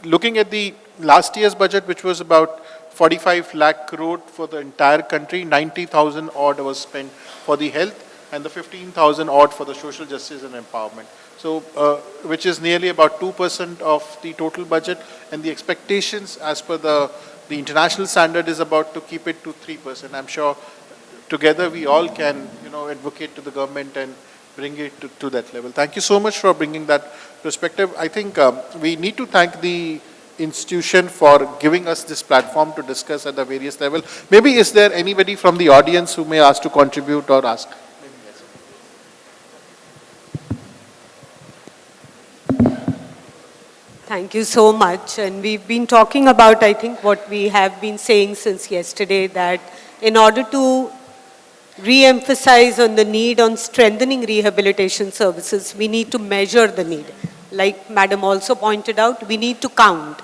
Looking at the last year's budget, which was about 45 lakh crore for the entire country, 90,000 odd was spent for the health and the 15,000 odd for the social justice and empowerment. So, which is nearly about 2% of the total budget, and the expectations as per the international standard is about to keep it to 3%. I'm sure together we all can, advocate to the government and bring it to that level. Thank you so much for bringing that perspective. I think we need to thank the institution for giving us this platform to discuss at the various level. Maybe is there anybody from the audience who may ask to contribute or ask? Thank you so much. And we've been talking about, I think, what we have been saying since yesterday, that in order to re-emphasize on the need on strengthening rehabilitation services, we need to measure the need. Like Madam also pointed out, we need to count.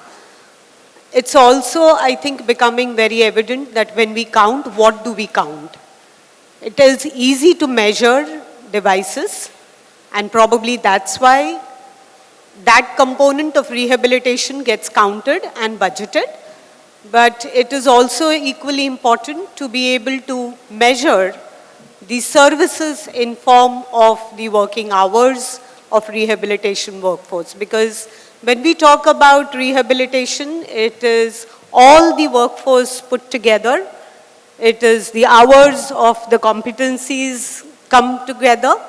It's also, I think, becoming very evident that when we count, what do we count? It is easy to measure devices, and probably that's why that component of rehabilitation gets counted and budgeted. But it is also equally important to be able to measure the services in form of the working hours of rehabilitation workforce. Because when we talk about rehabilitation, it is all the workforce put together. It is the hours of the competencies come together.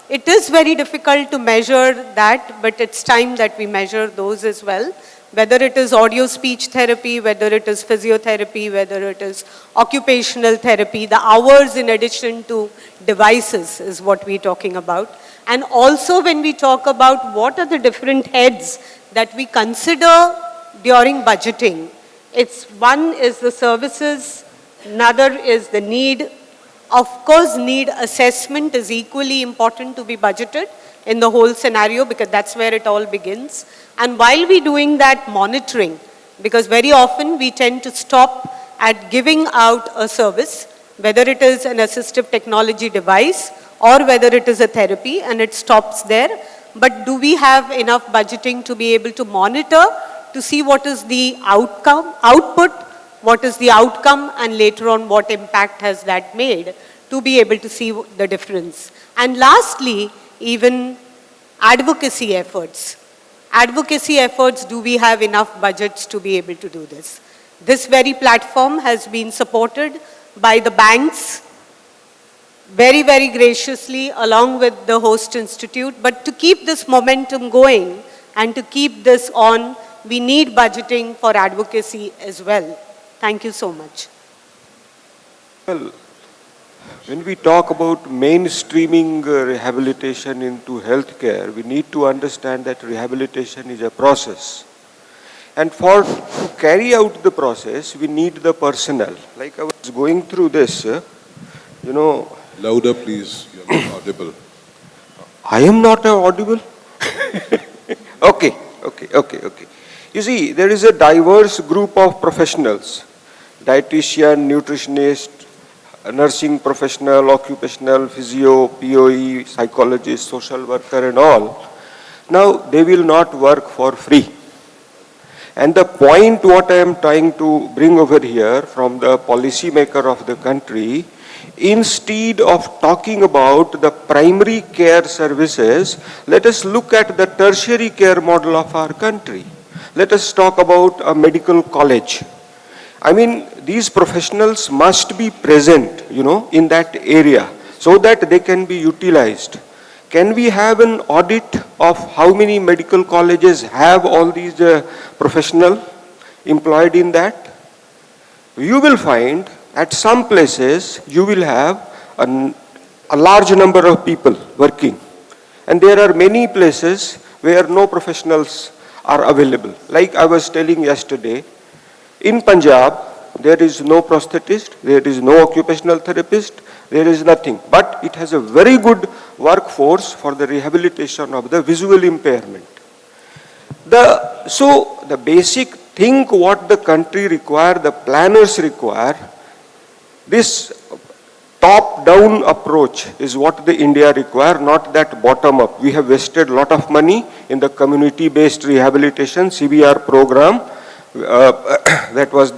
It is very difficult to measure that, but it's time that we measure those as well. Whether it is audio speech therapy, whether it is physiotherapy, whether it is occupational therapy, the hours in addition to devices is what we're talking about. And also when we talk about what are the different heads that we consider during budgeting, it's one is the services, another is the need. Of course, need assessment is equally important to be budgeted in the whole scenario, because that's where it all begins. And while we're doing that monitoring, because very often we tend to stop at giving out a service, whether it is an assistive technology device or whether it is a therapy, and it stops there. But do we have enough budgeting to be able to monitor, to see what is the output, what is the outcome, and later on what impact has that made, to be able to see the difference. And lastly, even advocacy efforts. Advocacy efforts, do we have enough budgets to be able to do this? This very platform has been supported by the banks very, very graciously along with the host institute. But to keep this momentum going and to keep this on, we need budgeting for advocacy as well. Thank you so much. Well, when we talk about mainstreaming rehabilitation into healthcare, we need to understand that rehabilitation is a process. And to carry out the process, we need the personnel. Like I was going through this, Louder, please. You're not audible. I am not audible? Okay. You see, there is a diverse group of professionals. Dietitian, nutritionist, nursing professional, occupational, physio, POE, psychologist, social worker and all. Now, they will not work for free. And the point what I am trying to bring over here from the policy maker of the country, instead of talking about the primary care services, let us look at the tertiary care model of our country. Let us talk about a medical college. I mean, these professionals must be present, in that area so that they can be utilized. Can we have an audit of how many medical colleges have all these professionals employed in that? You will find at some places you will have a large number of people working. And there are many places where no professionals are available. Like I was telling yesterday, in Punjab, there is no prosthetist, there is no occupational therapist, there is nothing. But it has a very good workforce for the rehabilitation of the visual impairment. So the basic thing what the country require, the planners require, this top-down approach is what the India require, not that bottom-up. We have wasted a lot of money in the community-based rehabilitation CBR program. That was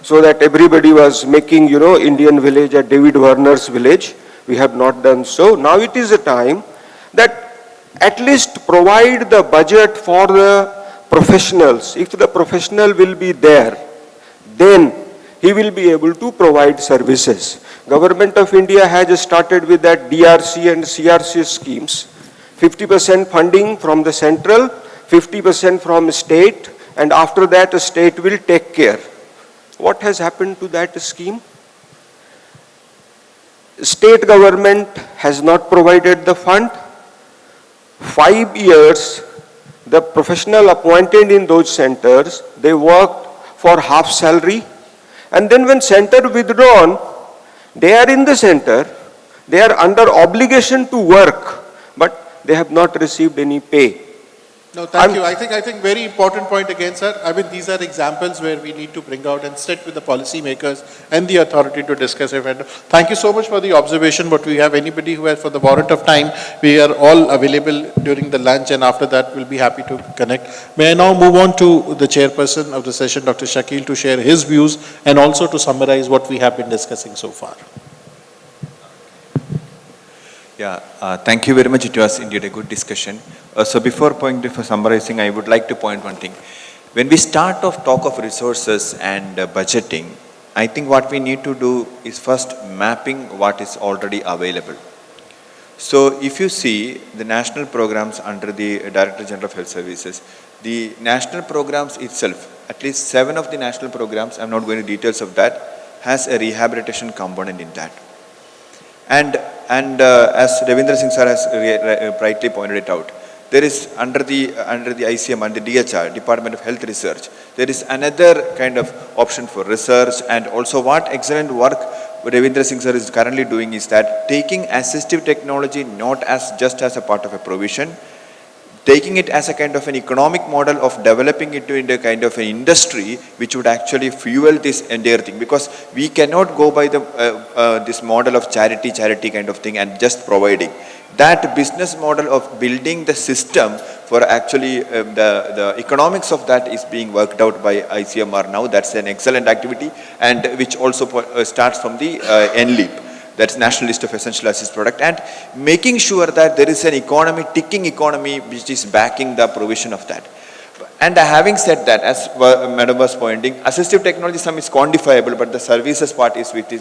so that everybody was making, Indian village a David Warner's village. We have not done so. Now it is a time that at least provide the budget for the professionals. If the professional will be there, then he will be able to provide services. Government of India has started with that DRC and CRC schemes. 50% funding from the central, 50% from state, and after that the state will take care. What has happened to that scheme? State government has not provided the fund. 5 years, the professional appointed in those centers, they worked for half salary. And then when center withdrawn, they are in the center, they are under obligation to work, but they have not received any pay. No, thank you. I think very important point again, sir. I mean, these are examples where we need to bring out and sit with the policymakers and the authority to discuss it. And thank you so much for the observation. But we have anybody who has, for the warrant of time, we are all available during the lunch, and after that we'll be happy to connect. May I now move on to the chairperson of the session, Dr. Shakil, to share his views and also to summarize what we have been discussing so far. Yeah, thank you very much. It was indeed a good discussion. So before summarizing, I would like to point one thing. When we start off talk of resources and budgeting, I think what we need to do is first mapping what is already available. So if you see the national programs under the Director General of Health Services, the national programs itself, at least 7 of the national programs, I'm not going into details of that, has a rehabilitation component in that. And as Ravindra Singh sir has rightly pointed it out, there is under the ICM and the DHR, Department of Health Research, there is another kind of option for research, and also what excellent work Ravindra Singh sir is currently doing is that taking assistive technology not as just as a part of a provision, taking it as a kind of an economic model of developing it into a kind of an industry which would actually fuel this entire thing, because we cannot go by the this model of charity kind of thing and just providing. That business model of building the system for actually the economics of that is being worked out by ICMR now. That's an excellent activity, and which also starts from the NLEAP. That's National List of Essential Assist Product, and making sure that there is an economy, ticking economy, which is backing the provision of that. And having said that, as Madam was pointing, assistive technology some is quantifiable, but the services part is which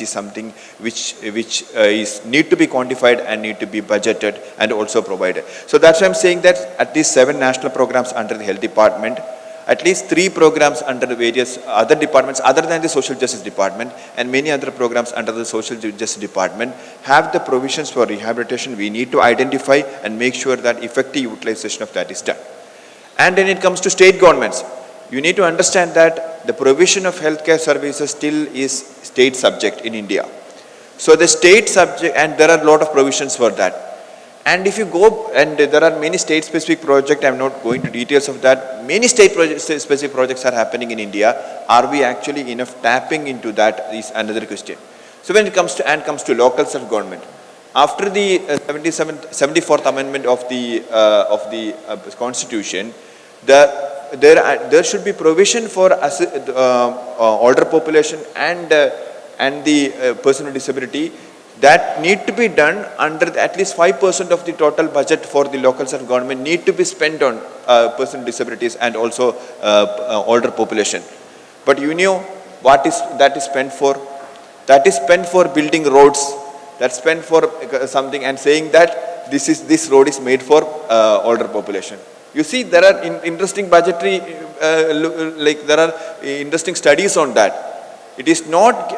is something which is need to be quantified and need to be budgeted and also provided. So that's why I'm saying that at least 7 national programs under the Health Department, at least 3 programs under the various other departments other than the Social Justice Department, and many other programs under the Social Justice Department have the provisions for rehabilitation. We need to identify and make sure that effective utilization of that is done. And when it comes to state governments, you need to understand that the provision of healthcare services still is state subject in India. So the state subject, and there are a lot of provisions for that. And if you go, and there are many state-specific projects, I'm not going to details of that. Many state-specific projects are happening in India. Are we actually enough tapping into that is another question. So when it comes to local self-government, after the 74th Amendment of the Constitution, there should be provision for older population and the person with disability. That need to be done under at least 5% of the total budget for the local self-government need to be spent on person with disabilities and also older population. But you know what is that is spent for? That is spent for building roads. That's spent for something, and saying that this road is made for older population. You see, there are interesting budgetary, there are interesting studies on that. It is not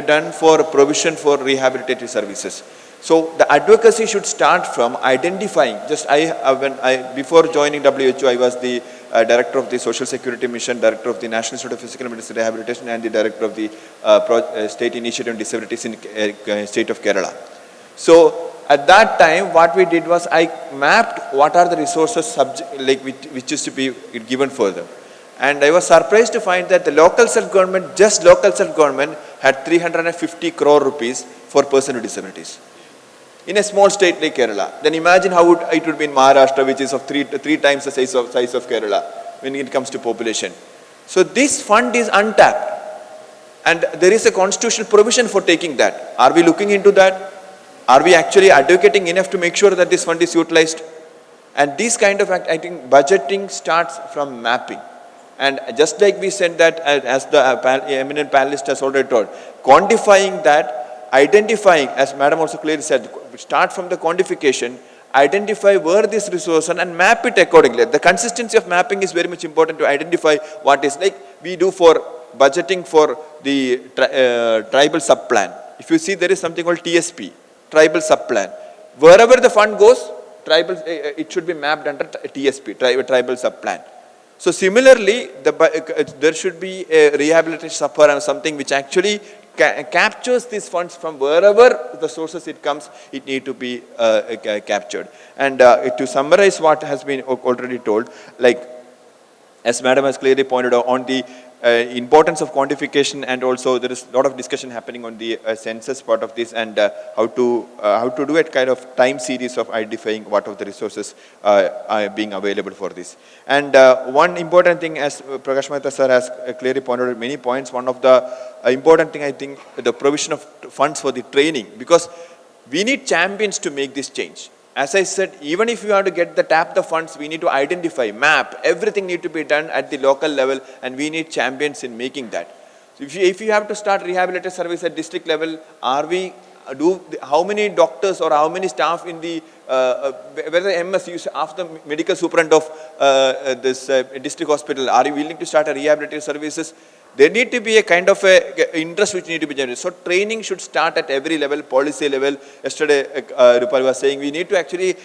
done for provision for rehabilitative services. So the advocacy should start from identifying. Before joining WHO, I was the director of the Social Security Mission, director of the National Institute of Physical Medicine Rehabilitation, and the director of the State Initiative on Disabilities in state of Kerala. So At that time, what we did was I mapped what are the resources which is to be given further. And I was surprised to find that the local self-government, just local self-government, had 350 crore rupees for persons with disabilities. In a small state like Kerala. Then imagine how it would be in Maharashtra, which is of three times the size of Kerala when it comes to population. So this fund is untapped. And there is a constitutional provision for taking that. Are we looking into that? Are we actually advocating enough to make sure that this fund is utilized? And this kind of, I think, budgeting starts from mapping. And just like we said that, as the eminent panelist has already told, quantifying that, identifying, as Madam also clearly said, start from the quantification, identify where this resource and map it accordingly. The consistency of mapping is very much important to identify what is, like we do for budgeting for the tribal sub-plan. If you see, there is something called TSP, tribal sub-plan. Wherever the fund goes, it should be mapped under TSP, tribal sub-plan. So similarly, there should be a rehabilitation sub-plan or something which actually captures these funds from wherever the sources it comes, it need to be captured. And to summarize what has been already told, like as Madam has clearly pointed out on the importance of quantification, and also there is a lot of discussion happening on the census part of this, and how to do a kind of time series of identifying what of the resources are being available for this. And one important thing, as Prakash Mehta sir has clearly pointed out many points, one of the important thing, I think, the provision of funds for the training, because we need champions to make this change. As I said, even if you have to tap the funds, we need to identify, map, everything need to be done at the local level, and we need champions in making that. So if you have to start rehabilitation service at district level, how many doctors or how many staff in the, whether MS, after medical superintendent of this district hospital, are you willing to start a rehabilitation services? There need to be a kind of interest which need to be generated. So training should start at every level, policy level. Yesterday, Rupal was saying we need to actually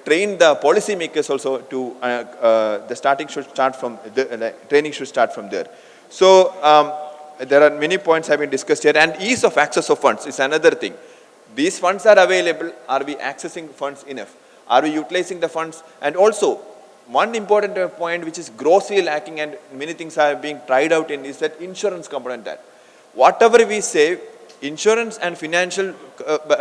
train the policy makers also to, the starting should start from, training should start from there. So there are many points have been discussed here, and ease of access of funds is another thing. These funds are available. Are we accessing funds enough? Are we utilizing the funds? And also, one important point which is grossly lacking, and many things are being tried out in, is that insurance component. That whatever we save, insurance and financial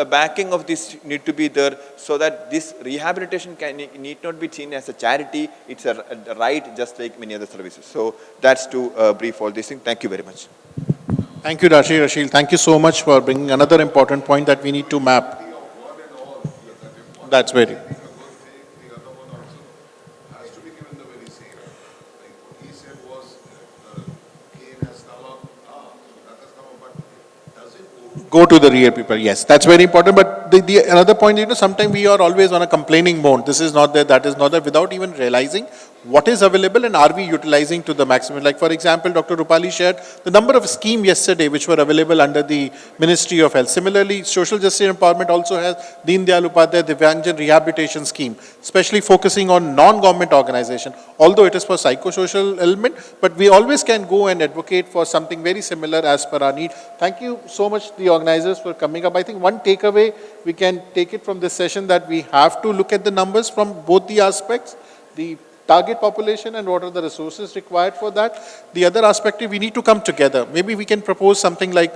backing of this need to be there, so that this rehabilitation need not be seen as a charity. It's a right, just like many other services. So that's to brief all these things. Thank you very much. Thank you, Rashil. Thank you so much for bringing another important point that we need to map. That's very. Go to the real people. Yes, that's very important. But the another point, sometimes we are always on a complaining mode. This is not there, that is not there, without even realizing what is available and are we utilizing to the maximum. Like, for example, Dr. Rupali shared the number of schemes yesterday which were available under the Ministry of Health. Similarly, Social Justice Empowerment also has Deen Dayal Upadhyay Divyangjan Rehabilitation Scheme, especially focusing on non-government organization. Although it is for psychosocial element, but we always can go and advocate for something very similar as per our need. Thank you so much, the organizers, for coming up. I think one takeaway we can take it from this session, that we have to look at the numbers from both the aspects, the target population and what are the resources required for that. The other aspect is we need to come together. Maybe we can propose something like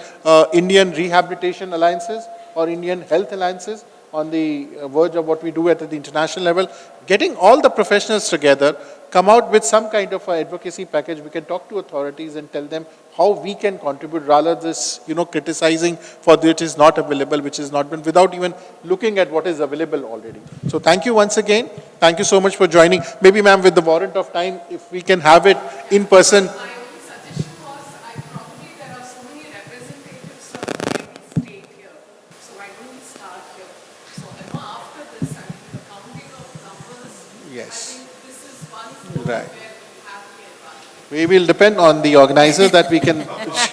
Indian Rehabilitation Alliances or Indian Health Alliances on the verge of what we do at the international level. Getting all the professionals together, come out with some kind of advocacy package. We can talk to authorities and tell them how we can contribute, rather this, criticizing for which is not available, which is not been, without even looking at what is available already. So thank you once again. Thank you so much for joining. Maybe, ma'am, with the warrant of time, if we can have it in person. My only suggestion was, probably there are so many representatives from every state here. So why don't we start here? So after this, the counting of numbers, Yes. I think this is one floor Right. where we have the advantage. We will depend on the organizer that we can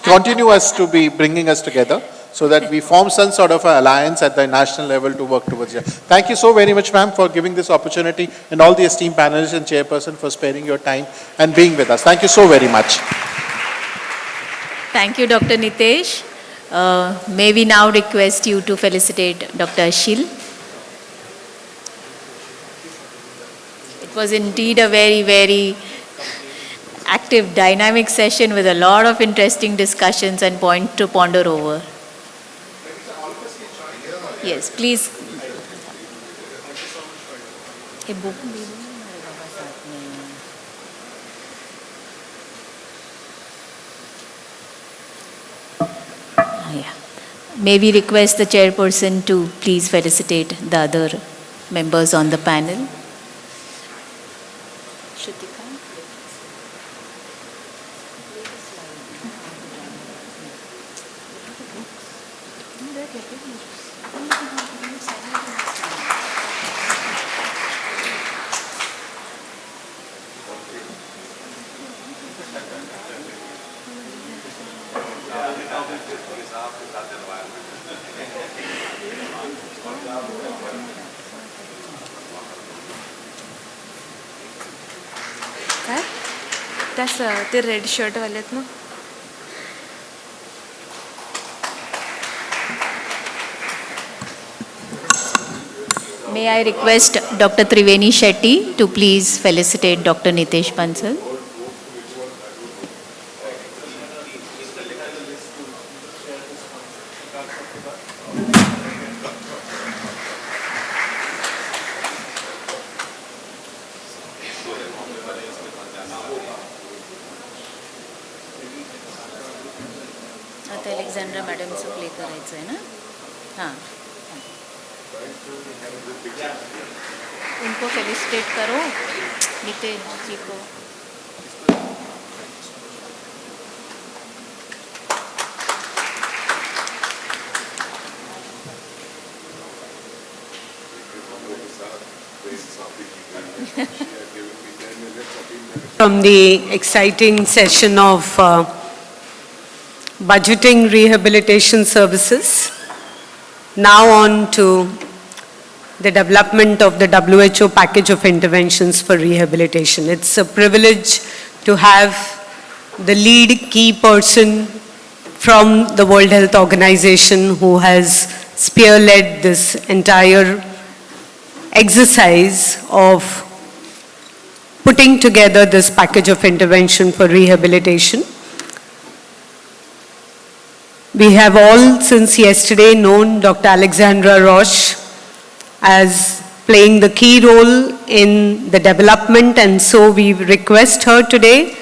continue us to be bringing us together, so that we form some sort of an alliance at the national level to work towards it. Thank you so very much, ma'am, for giving this opportunity, and all the esteemed panelists and chairperson for sparing your time and being with us. Thank you so very much. Thank you, Dr. Nitesh. May we now request you to felicitate Dr. Ashil. was indeed a very, very active, dynamic session with a lot of interesting discussions and point to ponder over. Yes, please. Yeah. May we request the chairperson to please felicitate the other members on the panel. ते red shirt वालेत ना. May I request Dr. Triveni Shetty to please felicitate Dr. Nitesh Bansal. आता Alexandra मॅडमचं play करायचं आहे ना. हां, उनको felicitate करो नितेश जी को. From the exciting session of budgeting rehabilitation services, now on to the development of the WHO package of interventions for rehabilitation. It's a privilege to have the lead key person from the World Health Organization who has spearled this entire exercise of putting together this package of intervention for rehabilitation. We have all since yesterday known Dr. Alexandra Roche as playing the key role in the development, and so we request her today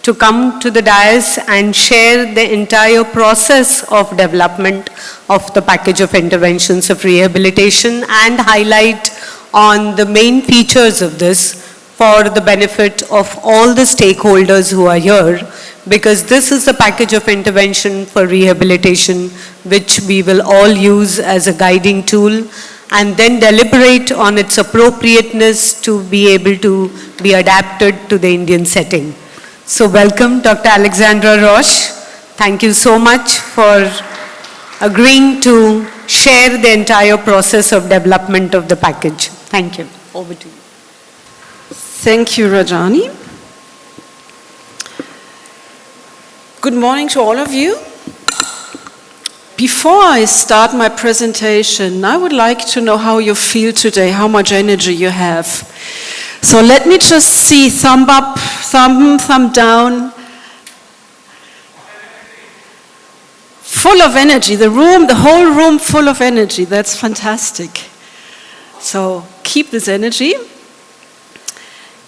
to come to the dais and share the entire process of development of the package of interventions of rehabilitation and highlight on the main features of this for the benefit of all the stakeholders who are here, because this is the package of intervention for rehabilitation which we will all use as a guiding tool and then deliberate on its appropriateness to be able to be adapted to the Indian setting. So welcome Dr. Alexandra Roche. Thank you so much for agreeing to share the entire process of development of the package. Thank you. Over to you. Thank you, Rajani. Good morning to all of you. Before I start my presentation, I would like to know how you feel today, how much energy you have. So let me just see thumb up, thumb down. Full of energy, the whole room full of energy. That's fantastic. So keep this energy.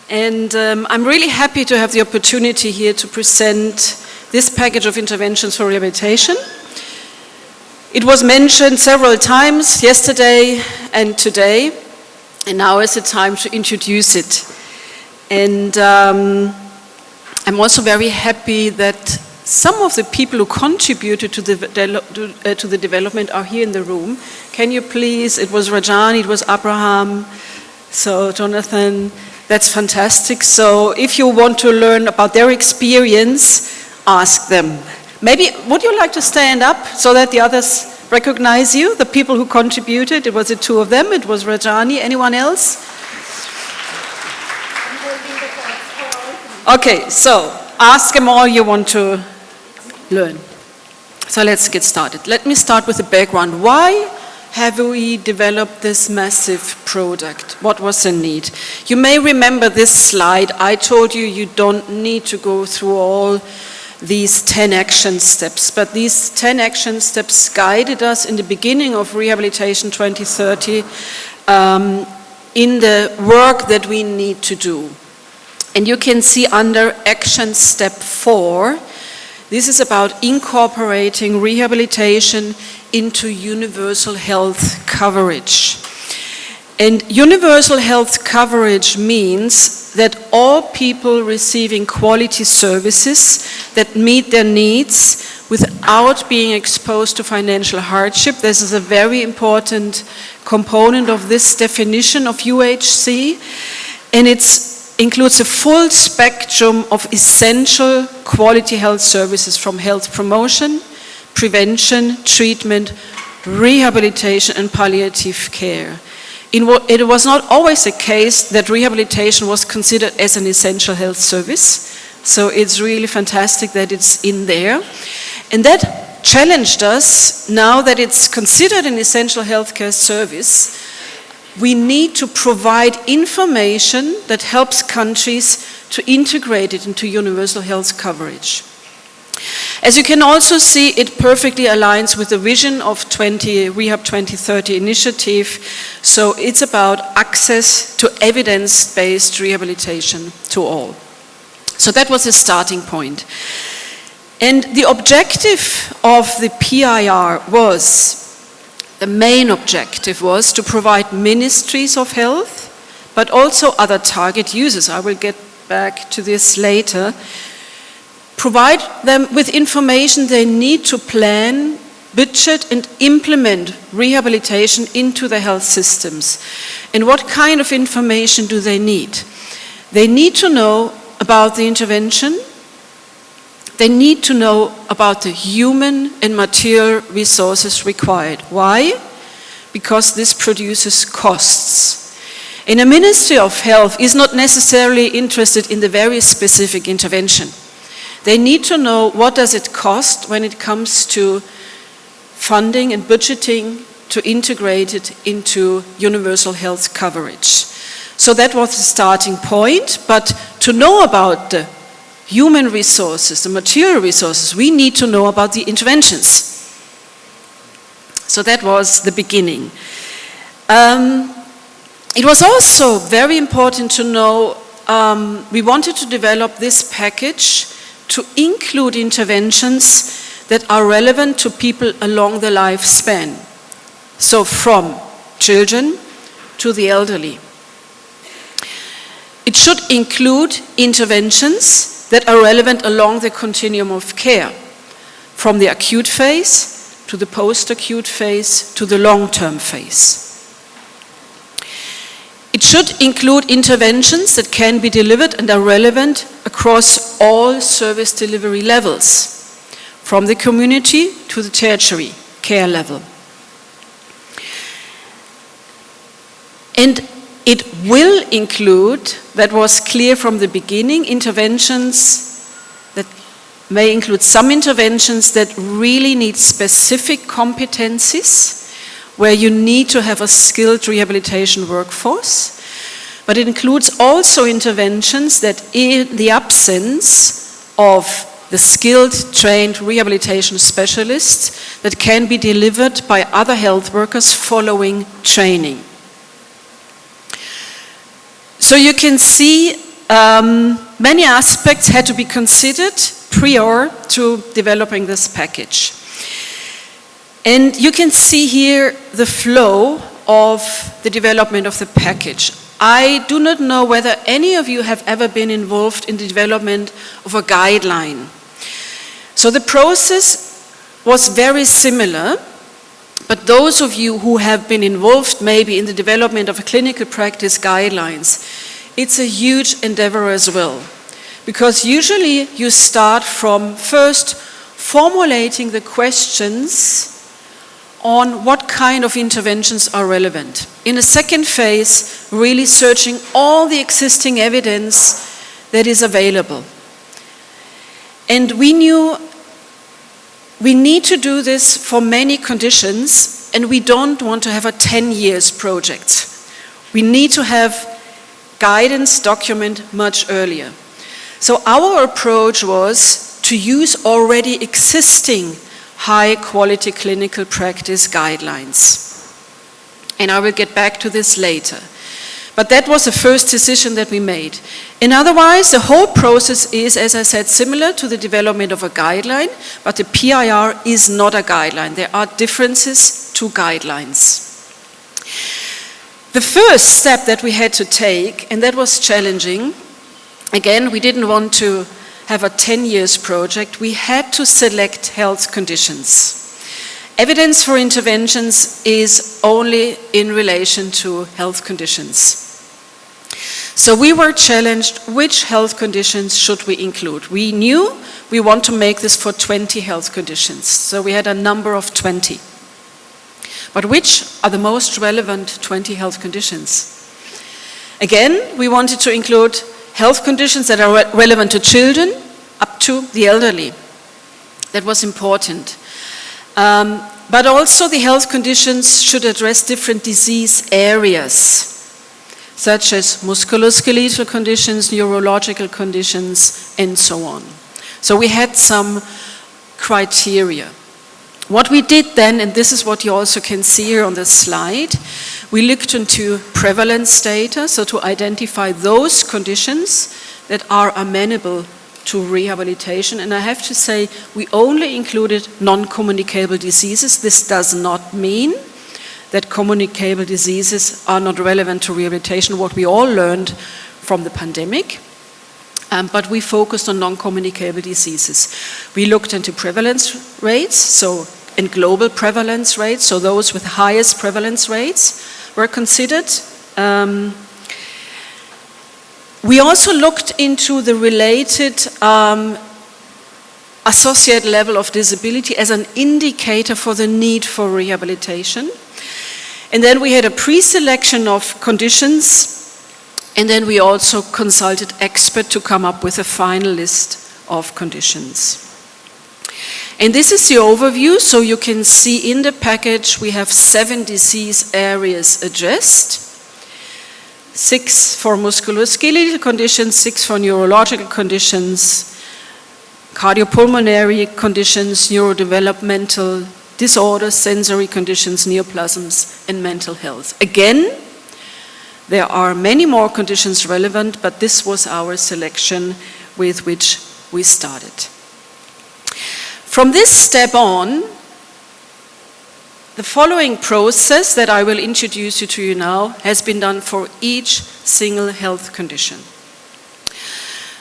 And I'm really happy to have the opportunity here to present this package of interventions for rehabilitation. It was mentioned several times yesterday and today, and now is the time to introduce it. And I'm also very happy that some of the people who contributed to the development are here in the room. Can you please, it was Rajani, it was Abraham, so Jonathan. That's fantastic. So if you want to learn about their experience, ask them. Maybe, would you like to stand up so that the others recognize you, the people who contributed? It was the two of them. It was Rajani. Anyone else? Okay, so ask them all you want to learn. So let's get started. Let me start with the background. Why have we developed this massive product? What was the need? You may remember this slide. I told you you don't need to go through all these 10 action steps, but these 10 action steps guided us in the beginning of Rehabilitation 2030 in the work that we need to do. And you can see under action step 4, this is about incorporating rehabilitation into universal health coverage. And universal health coverage means that all people receiving quality services that meet their needs without being exposed to financial hardship. This is a very important component of this definition of UHC, and it includes a full spectrum of essential quality health services from health promotion, prevention, treatment, rehabilitation, and palliative care. It was not always the case that rehabilitation was considered as an essential health service, so it's really fantastic that it's in there. And that challenged us. Now that it's considered an essential healthcare service, we need to provide information that helps countries to integrate it into universal health coverage. As you can also see, it perfectly aligns with the vision of Rehab 2030 initiative. So it's about access to evidence-based rehabilitation to all. So that was a starting point. And the objective of the PIR the main objective was to provide ministries of health, but also other target users. I will get back to this later. Provide them with information they need to plan, budget, and implement rehabilitation into the health systems. And what kind of information do they need? They need to know about the intervention. They need to know about the human and material resources required. Why? Because this produces costs. And a Ministry of Health is not necessarily interested in the very specific intervention. They need to know what does it cost when it comes to funding and budgeting to integrate it into universal health coverage. So that was the starting point, but to know about the human resources, the material resources, we need to know about the interventions. So that was the beginning. It was also very important to know, we wanted to develop this package to include interventions that are relevant to people along the lifespan. So from children to the elderly. It should include interventions that are relevant along the continuum of care, from the acute phase to the post-acute phase to the long-term phase. It should include interventions that can be delivered and are relevant across all service delivery levels, from the community to the tertiary care level. And it will include, that was clear from the beginning, interventions that may include some interventions that really need specific competencies, where you need to have a skilled rehabilitation workforce. But it includes also interventions that, in the absence of the skilled, trained rehabilitation specialists, that can be delivered by other health workers following training. So you can see many aspects had to be considered prior to developing this package. And you can see here the flow of the development of the package. I do not know whether any of you have ever been involved in the development of a guideline. So the process was very similar, but those of you who have been involved maybe in the development of a clinical practice guidelines, it's a huge endeavor as well. Because usually you start from first formulating the questions on what kind of interventions are relevant. In a second phase, really searching all the existing evidence that is available. And we knew we need to do this for many conditions, and we don't want to have a 10 years project. We need to have guidance document much earlier. So our approach was to use already existing high quality clinical practice guidelines. And I will get back to this later. But that was the first decision that we made. And otherwise, the whole process is, as I said, similar to the development of a guideline, but the PIR is not a guideline. There are differences to guidelines. The first step that we had to take, and that was challenging, again, we didn't want to have a 10 years project, we had to select health conditions. Evidence for interventions is only in relation to health conditions. So we were challenged, which health conditions should we include? We knew we want to make this for 20 health conditions. So we had a number of 20. But which are the most relevant 20 health conditions? Again, we wanted to include health conditions that are relevant to children up to the elderly. That was important. But also the health conditions should address different disease areas, such as musculoskeletal conditions, neurological conditions, and so on. So we had some criteria. What we did then, and this is what you also can see here on the slide, we looked into prevalence data, so to identify those conditions that are amenable to rehabilitation. And I have to say, we only included non-communicable diseases. This does not mean that communicable diseases are not relevant to rehabilitation, what we all learned from the pandemic. But we focused on non-communicable diseases. We looked into prevalence rates, and global prevalence rates, so those with highest prevalence rates were considered. We also looked into the related associated level of disability as an indicator for the need for rehabilitation. And then we had a pre-selection of conditions, and then we also consulted experts to come up with a final list of conditions. And this is the overview, so you can see in the package we have 7 disease areas addressed. 6 for musculoskeletal conditions, 6 for neurological conditions, cardiopulmonary conditions, neurodevelopmental disorders, sensory conditions, neoplasms, and mental health. Again, there are many more conditions relevant, but this was our selection with which we started. From this step on, the following process that I will introduce you to now has been done for each single health condition.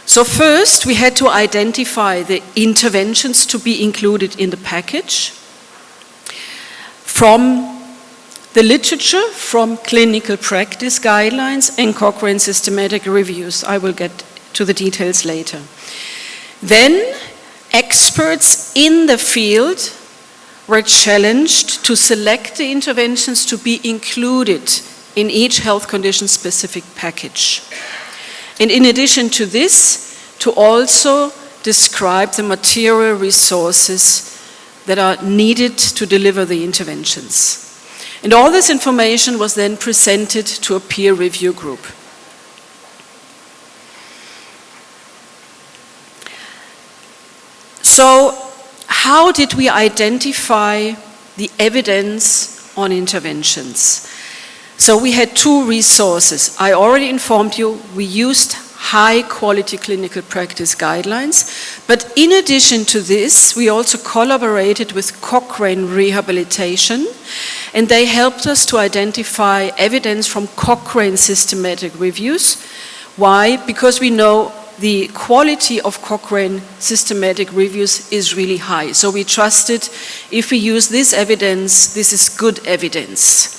So first, we had to identify the interventions to be included in the package from the literature, from clinical practice guidelines and Cochrane systematic reviews. I will get to the details later. Then, experts in the field were challenged to select the interventions to be included in each health condition specific package. And in addition to this, to also describe the material resources that are needed to deliver the interventions. And all this information was then presented to a peer review group. So, how did we identify the evidence on interventions? So we had 2 resources. I already informed you we used high quality clinical practice guidelines, but in addition to this, we also collaborated with Cochrane Rehabilitation, and they helped us to identify evidence from Cochrane systematic reviews. Why? Because we know the quality of Cochrane systematic reviews is really high. So we trusted if we use this evidence, this is good evidence.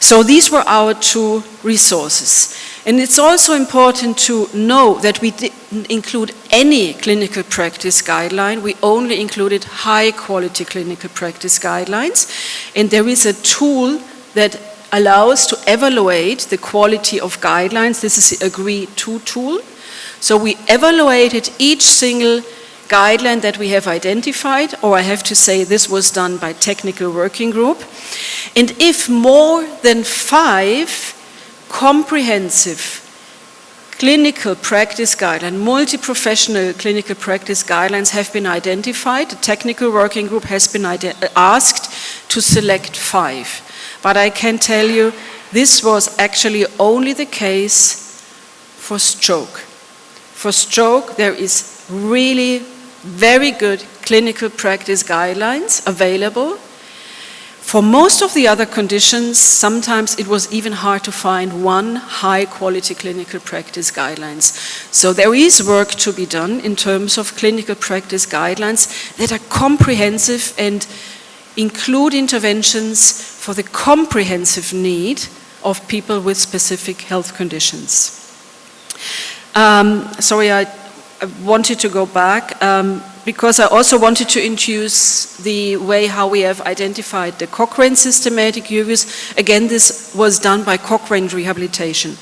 So these were our 2 resources. And it's also important to know that we didn't include any clinical practice guideline. We only included high quality clinical practice guidelines. And there is a tool that allows to evaluate the quality of guidelines. This is the Agree 2 tool. So we evaluated each single guideline that we have identified, or I have to say this was done by technical working group. And if more than 5 comprehensive clinical practice guidelines, multi-professional clinical practice guidelines have been identified, the technical working group has been asked to select 5. But I can tell you, this was actually only the case for stroke. For stroke, there is really very good clinical practice guidelines available. For most of the other conditions, sometimes it was even hard to find one high-quality clinical practice guidelines. So there is work to be done in terms of clinical practice guidelines that are comprehensive and include interventions for the comprehensive need of people with specific health conditions. Sorry, I wanted to go back because I also wanted to introduce the way how we have identified the Cochrane systematic reviews. Again, this was done by Cochrane Rehabilitation.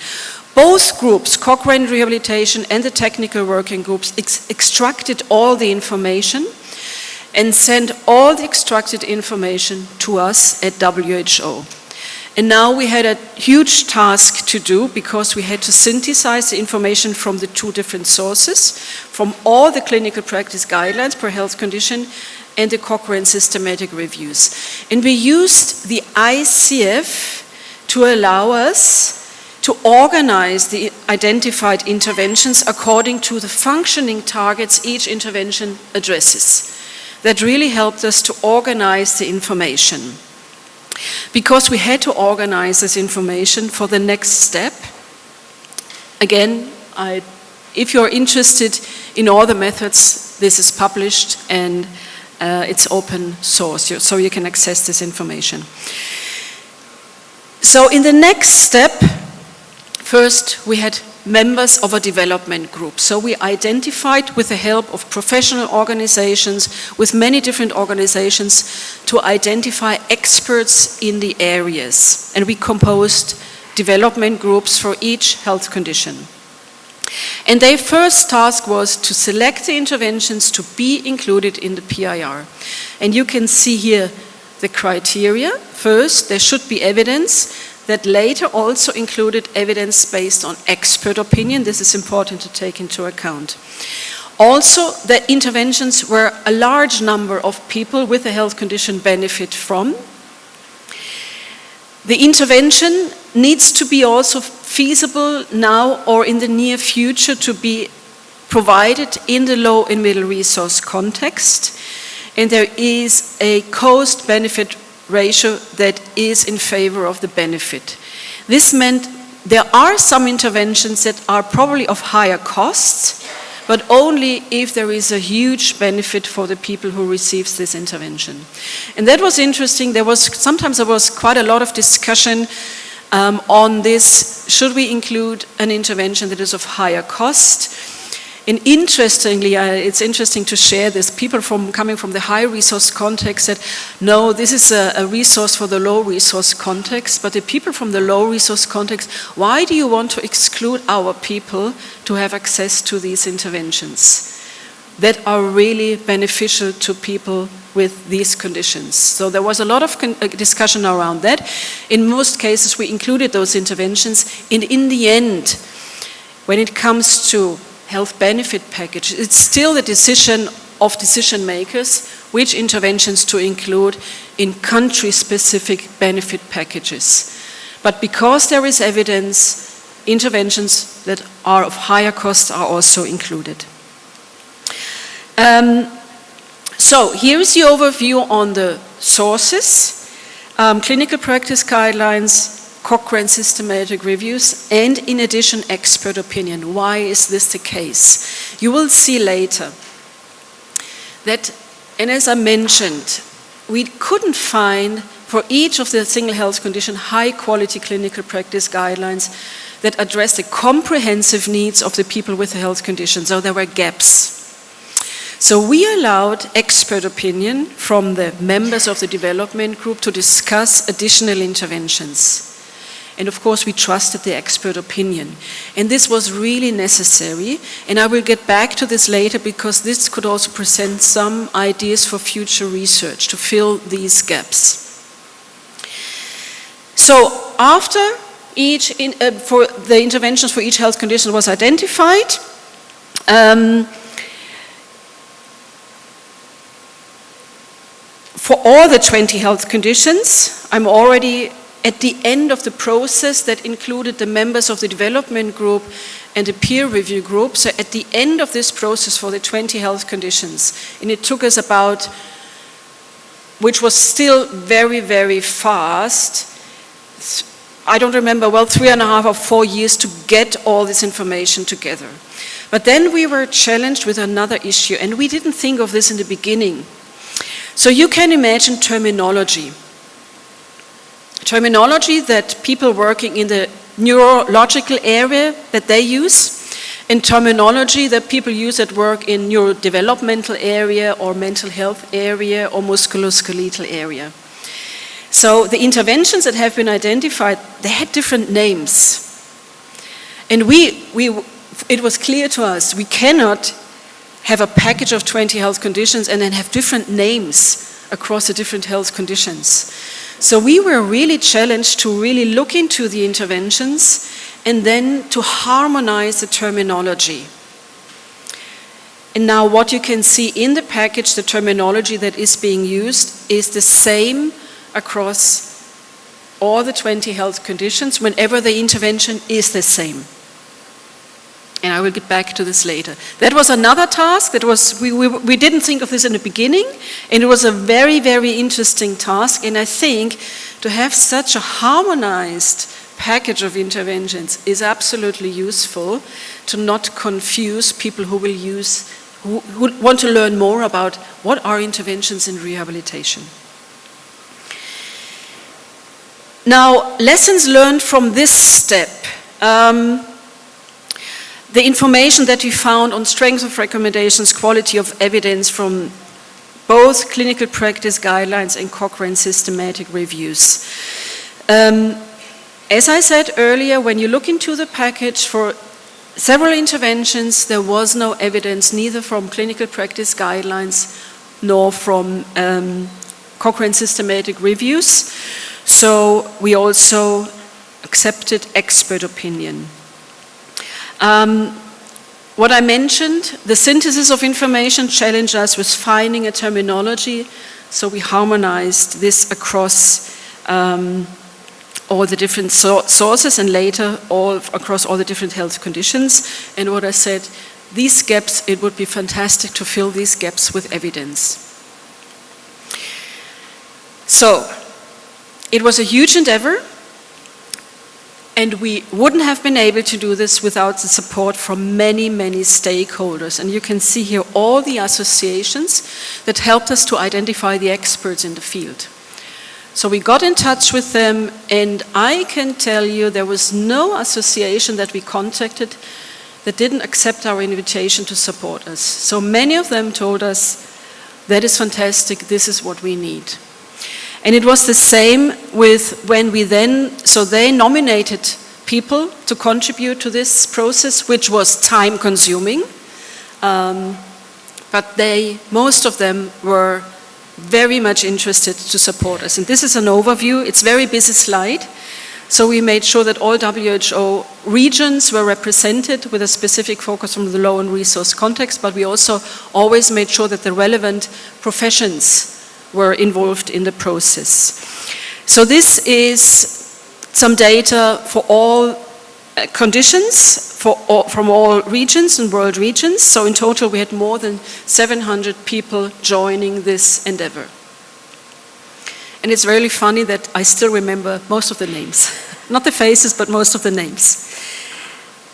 Both groups, Cochrane Rehabilitation and the technical working groups, extracted all the information and sent all the extracted information to us at WHO. And now we had a huge task to do because we had to synthesize the information from the 2 different sources, from all the clinical practice guidelines per health condition and the Cochrane systematic reviews. And we used the ICF to allow us to organize the identified interventions according to the functioning targets each intervention addresses. That really helped us to organize the information. Because we had to organize this information for the next step. Again, if you're interested in all the methods, this is published and it's open source, so you can access this information. So in the next step, first we had members of a development group. So we identified, with the help of professional organizations, with many different organizations, to identify experts in the areas. And we composed development groups for each health condition. And their first task was to select the interventions to be included in the PIR. And you can see here the criteria. First, there should be evidence that later also included evidence based on expert opinion. This is important to take into account. Also, the interventions where a large number of people with a health condition benefit from. The intervention needs to be also feasible now or in the near future to be provided in the low and middle resource context. And there is a cost-benefit ratio that is in favor of the benefit. This meant there are some interventions that are probably of higher costs, but only if there is a huge benefit for the people who receives this intervention. And that was interesting. Sometimes there was quite a lot of discussion on this. Should we include an intervention that is of higher cost? And interestingly, it's interesting to share this, people coming from the high resource context said, no, this is a resource for the low resource context, but the people from the low resource context, why do you want to exclude our people to have access to these interventions that are really beneficial to people with these conditions? So there was a lot of discussion around that. In most cases, we included those interventions, and in the end, when it comes to health benefit package, it's still the decision of decision makers which interventions to include in country-specific benefit packages. But because there is evidence, interventions that are of higher cost are also included. So here's the overview on the sources, clinical practice guidelines, Cochrane systematic reviews, and in addition, expert opinion. Why is this the case? You will see later that, and as I mentioned, we couldn't find for each of the single health condition high quality clinical practice guidelines that address the comprehensive needs of the people with the health condition, so there were gaps. So we allowed expert opinion from the members of the development group to discuss additional interventions. And of course, we trusted the expert opinion. And this was really necessary. And I will get back to this later because this could also present some ideas for future research to fill these gaps. So after for the interventions for each health condition was identified, for all the 20 health conditions, I'm already at the end of the process that included the members of the development group and the peer review group. So at the end of this process for the 20 health conditions, and it took us about, which was still very, very fast, I don't remember, well, 3.5 or 4 years to get all this information together. But then we were challenged with another issue, and we didn't think of this in the beginning. So you can imagine terminology. Terminology that people working in the neurological area that they use, and terminology that people use at work in neurodevelopmental area or mental health area or musculoskeletal area. So the interventions that have been identified, they had different names. And it was clear to us, we cannot have a package of 20 health conditions and then have different names across the different health conditions. So we were really challenged to really look into the interventions and then to harmonize the terminology. And now what you can see in the package, the terminology that is being used is the same across all the 20 health conditions whenever the intervention is the same. And I will get back to this later. That was another task. That was we didn't think of this in the beginning, and it was a very, very interesting task. And I think to have such a harmonized package of interventions is absolutely useful to not confuse people who want to learn more about what are interventions in rehabilitation. Now, lessons learned from this step. The information that we found on strength of recommendations, quality of evidence from both clinical practice guidelines and Cochrane systematic reviews. As I said earlier, when you look into the package for several interventions, there was no evidence neither from clinical practice guidelines nor from Cochrane systematic reviews. So we also accepted expert opinion. What I mentioned, the synthesis of information challenged us with finding a terminology, so we harmonized this across all the different sources and later across all the different health conditions. And what I said, these gaps, it would be fantastic to fill these gaps with evidence. So, it was a huge endeavor. And we wouldn't have been able to do this without the support from many, many stakeholders. And you can see here all the associations that helped us to identify the experts in the field. So we got in touch with them, and I can tell you there was no association that we contacted that didn't accept our invitation to support us. So many of them told us, that is fantastic, this is what we need. And it was the same with when we then, so they nominated people to contribute to this process, which was time consuming. But most of them were very much interested to support us. And this is an overview, it's a very busy slide. So we made sure that all WHO regions were represented with a specific focus on the low and resource context, but we also always made sure that the relevant professions were involved in the process. So this is some data for all conditions from all regions and world regions. So in total we had more than 700 people joining this endeavor. And it's really funny that I still remember most of the names. Not the faces, but most of the names.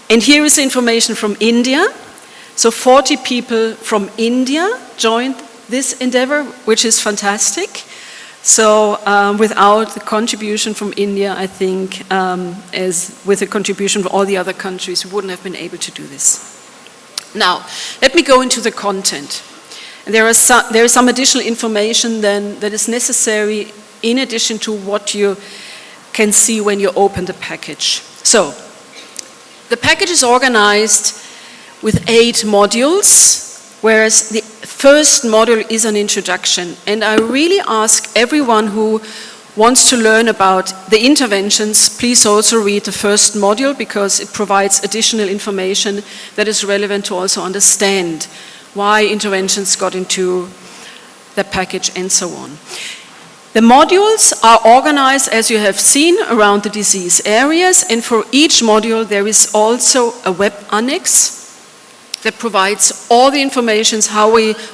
And here is the information from India. So 40 people from India joined this endeavor, which is fantastic. So without the contribution from India, I think, as with the contribution from all the other countries, we wouldn't have been able to do this. Now, let me go into the content. There is some additional information then that is necessary in addition to what you can see when you open the package. So, the package is organized with 8 modules, whereas the first module is an introduction. And I really ask everyone who wants to learn about the interventions, please also read the first module, because it provides additional information that is relevant to also understand why interventions got into the package and so on. The modules are organized, as you have seen, around the disease areas, and for each module there is also a web annex that provides all the information,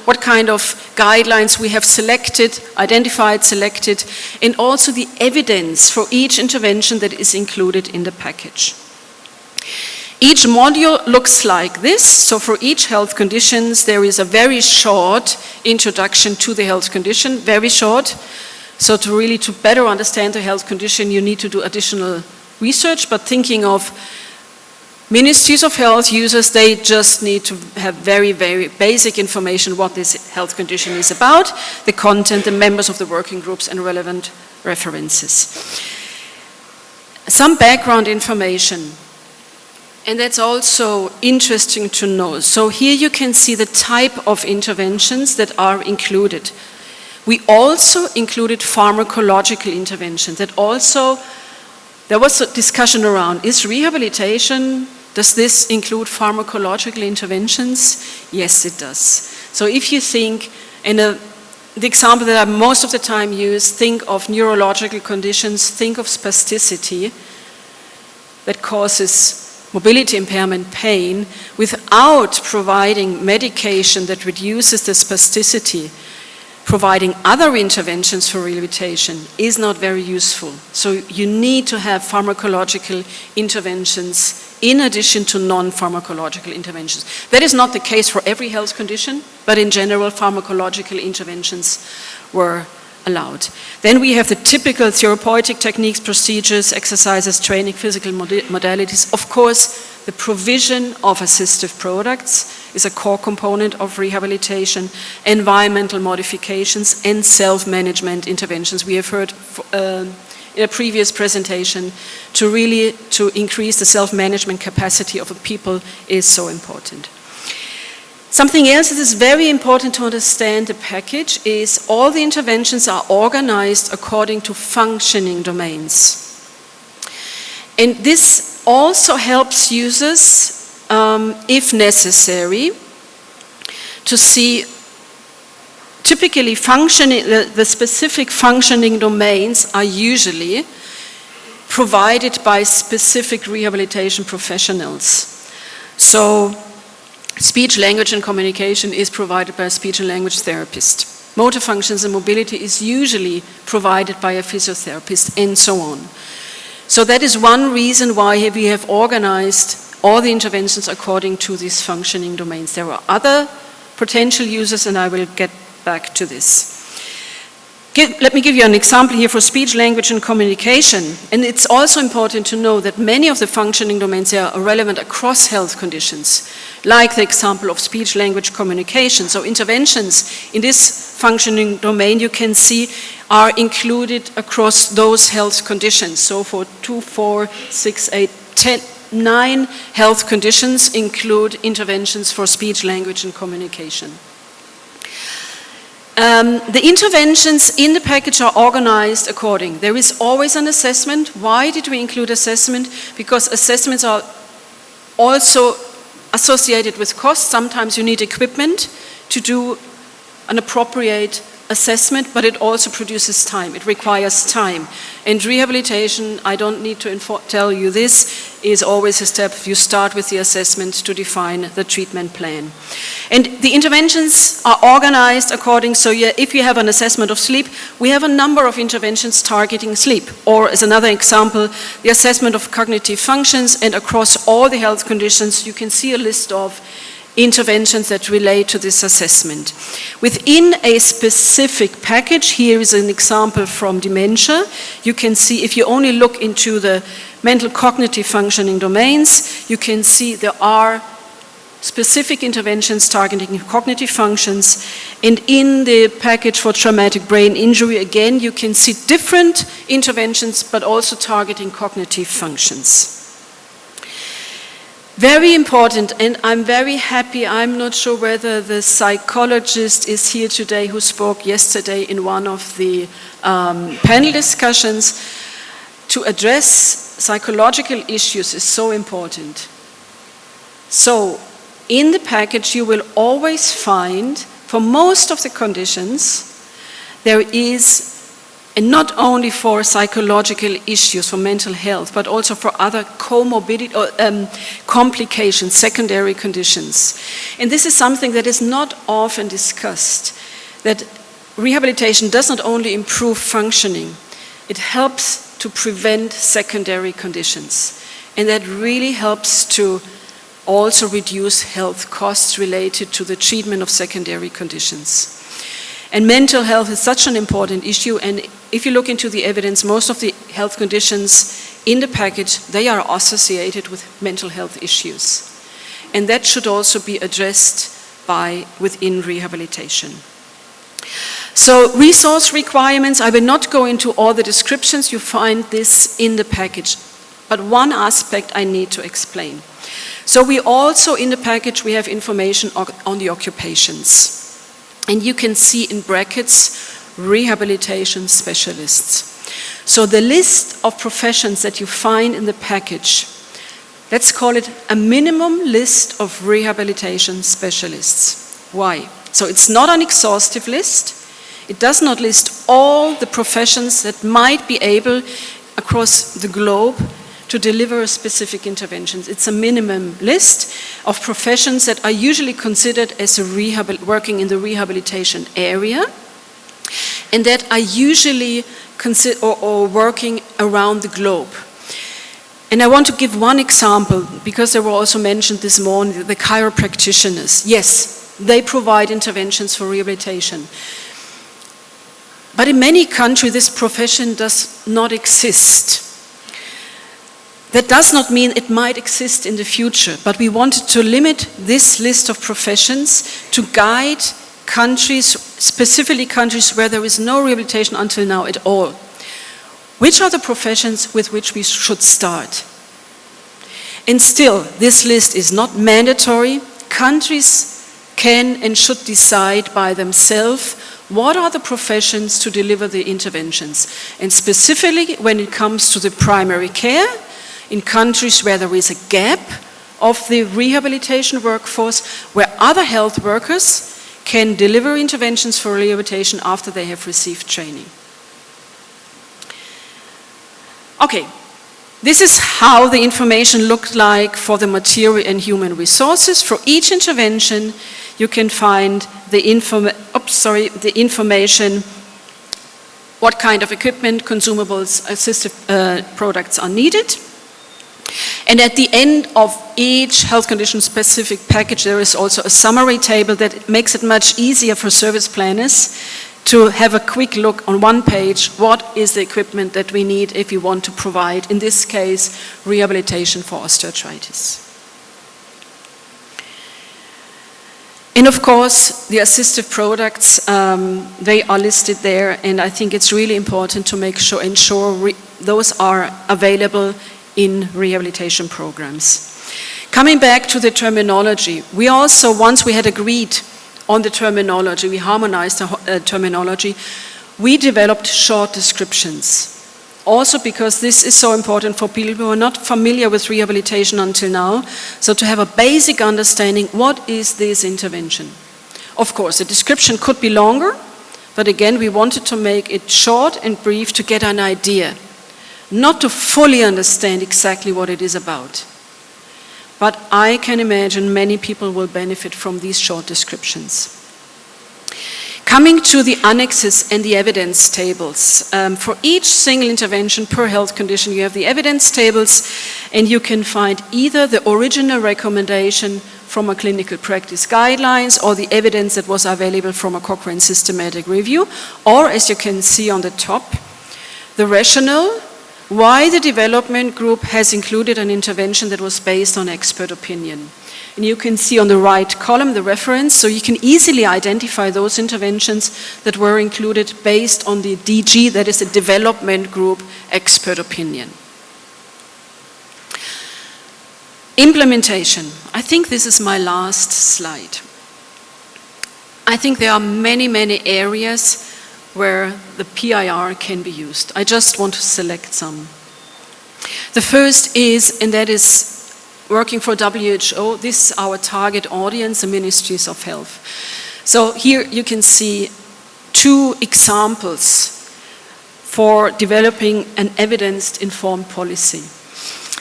what kind of guidelines we have selected, identified, selected, and also the evidence for each intervention that is included in the package. Each module looks like this. So for each health conditions, there is a very short introduction to the health condition, very short. So to better understand the health condition, you need to do additional research, but thinking of ministries of health users, they just need to have very, very basic information what this health condition is about, the content, the members of the working groups, and relevant references. Some background information, and that's also interesting to know. So here you can see the type of interventions that are included. We also included pharmacological interventions. There was a discussion around, is rehabilitation, does this include pharmacological interventions? Yes, it does. So if you think, the example that I most of the time use, think of neurological conditions, think of spasticity that causes mobility impairment, pain, without providing medication that reduces the spasticity. Providing other interventions for rehabilitation is not very useful. So you need to have pharmacological interventions in addition to non-pharmacological interventions. That is not the case for every health condition, but in general, pharmacological interventions were allowed. Then we have the typical therapeutic techniques, procedures, exercises, training, physical modalities. Of course, the provision of assistive products is a core component of rehabilitation, environmental modifications, and self-management interventions. We have heard in a previous presentation to increase the self-management capacity of the people is so important. Something else that is very important to understand the package is all the interventions are organized according to functioning domains. And this also helps users, if necessary, to see typically the specific functioning domains are usually provided by specific rehabilitation professionals. So speech, language, and communication is provided by a speech and language therapist. Motor functions and mobility is usually provided by a physiotherapist, and so on. So that is one reason why we have organized all the interventions according to these functioning domains. There are other potential users, and I will get back to this. Let me give you an example here for speech, language, and communication. And it's also important to know that many of the functioning domains are relevant across health conditions, like the example of speech, language, communication. So interventions in this functioning domain, you can see, are included across those health conditions. So for 2, 4, 6, 8, 10, 9 health conditions include interventions for speech, language, and communication. The interventions in the package are organized according. There is always an assessment. Why did we include assessment? Because assessments are also associated with cost. Sometimes you need equipment to do an appropriate assessment, but it also produces time. It requires time. And rehabilitation, I don't need to tell you this, is always a step. You start with the assessment to define the treatment plan. And the interventions are organized according, so if you have an assessment of sleep, we have a number of interventions targeting sleep. Or as another example, the assessment of cognitive functions, and across all the health conditions, you can see a list of interventions that relate to this assessment. Within a specific package, here is an example from dementia. You can see, if you only look into the mental cognitive functioning domains, you can see there are specific interventions targeting cognitive functions. And in the package for traumatic brain injury, again, you can see different interventions, but also targeting cognitive functions. Very important, and I'm very happy, I'm not sure whether the psychologist is here today who spoke yesterday in one of the panel discussions. To address psychological issues is so important. So, in the package you will always find, for most of the conditions, there is, and not only for psychological issues, for mental health, but also for other comorbidity or complications, secondary conditions. And this is something that is not often discussed, that rehabilitation does not only improve functioning, it helps to prevent secondary conditions. And that really helps to also reduce health costs related to the treatment of secondary conditions. And mental health is such an important issue, and if you look into the evidence, most of the health conditions in the package, they are associated with mental health issues. And that should also be addressed within rehabilitation. So resource requirements, I will not go into all the descriptions, you find this in the package. But one aspect I need to explain. So we also, in the package, we have information on the occupations. And you can see in brackets, rehabilitation specialists. So the list of professions that you find in the package, let's call it a minimum list of rehabilitation specialists. Why? So it's not an exhaustive list. It does not list all the professions that might be able across the globe to deliver specific interventions. It's a minimum list of professions that are usually considered as working in the rehabilitation area, and that are usually or working around the globe. And I want to give one example, because they were also mentioned this morning, the chiropractitioners. Yes, they provide interventions for rehabilitation. But in many countries, this profession does not exist. That does not mean it might exist in the future, but we wanted to limit this list of professions to guide countries, specifically countries where there is no rehabilitation until now at all. Which are the professions with which we should start? And still, this list is not mandatory. Countries can and should decide by themselves what are the professions to deliver the interventions. And specifically when it comes to the primary care, in countries where there is a gap of the rehabilitation workforce, where other health workers can deliver interventions for rehabilitation after they have received training. Okay, this is how the information looked like for the material and human resources. For each intervention, you can find the information, what kind of equipment, consumables, assistive products are needed. And at the end of each health condition specific package, there is also a summary table that makes it much easier for service planners to have a quick look on one page, what is the equipment that we need if we want to provide, in this case, rehabilitation for osteoarthritis. And of course, the assistive products, they are listed there, and I think it's really important to ensure those are available in rehabilitation programs. Coming back to the terminology, we also, once we had agreed on the terminology, we harmonized the terminology, we developed short descriptions. Also because this is so important for people who are not familiar with rehabilitation until now, so to have a basic understanding, what is this intervention? Of course, the description could be longer, but again, we wanted to make it short and brief to get an idea. Not to fully understand exactly what it is about. But I can imagine many people will benefit from these short descriptions. Coming to the annexes and the evidence tables. For each single intervention per health condition, you have the evidence tables, and you can find either the original recommendation from a clinical practice guidelines or the evidence that was available from a Cochrane systematic review, or as you can see on the top, the rationale why the development group has included an intervention that was based on expert opinion. And you can see on the right column the reference, so you can easily identify those interventions that were included based on the DG, that is the development group expert opinion. Implementation. I think this is my last slide. I think there are many, many areas where the PIR can be used. I just want to select some. The first is, and that is working for WHO, this is our target audience, the ministries of health. So here you can see two examples for developing an evidence-informed policy.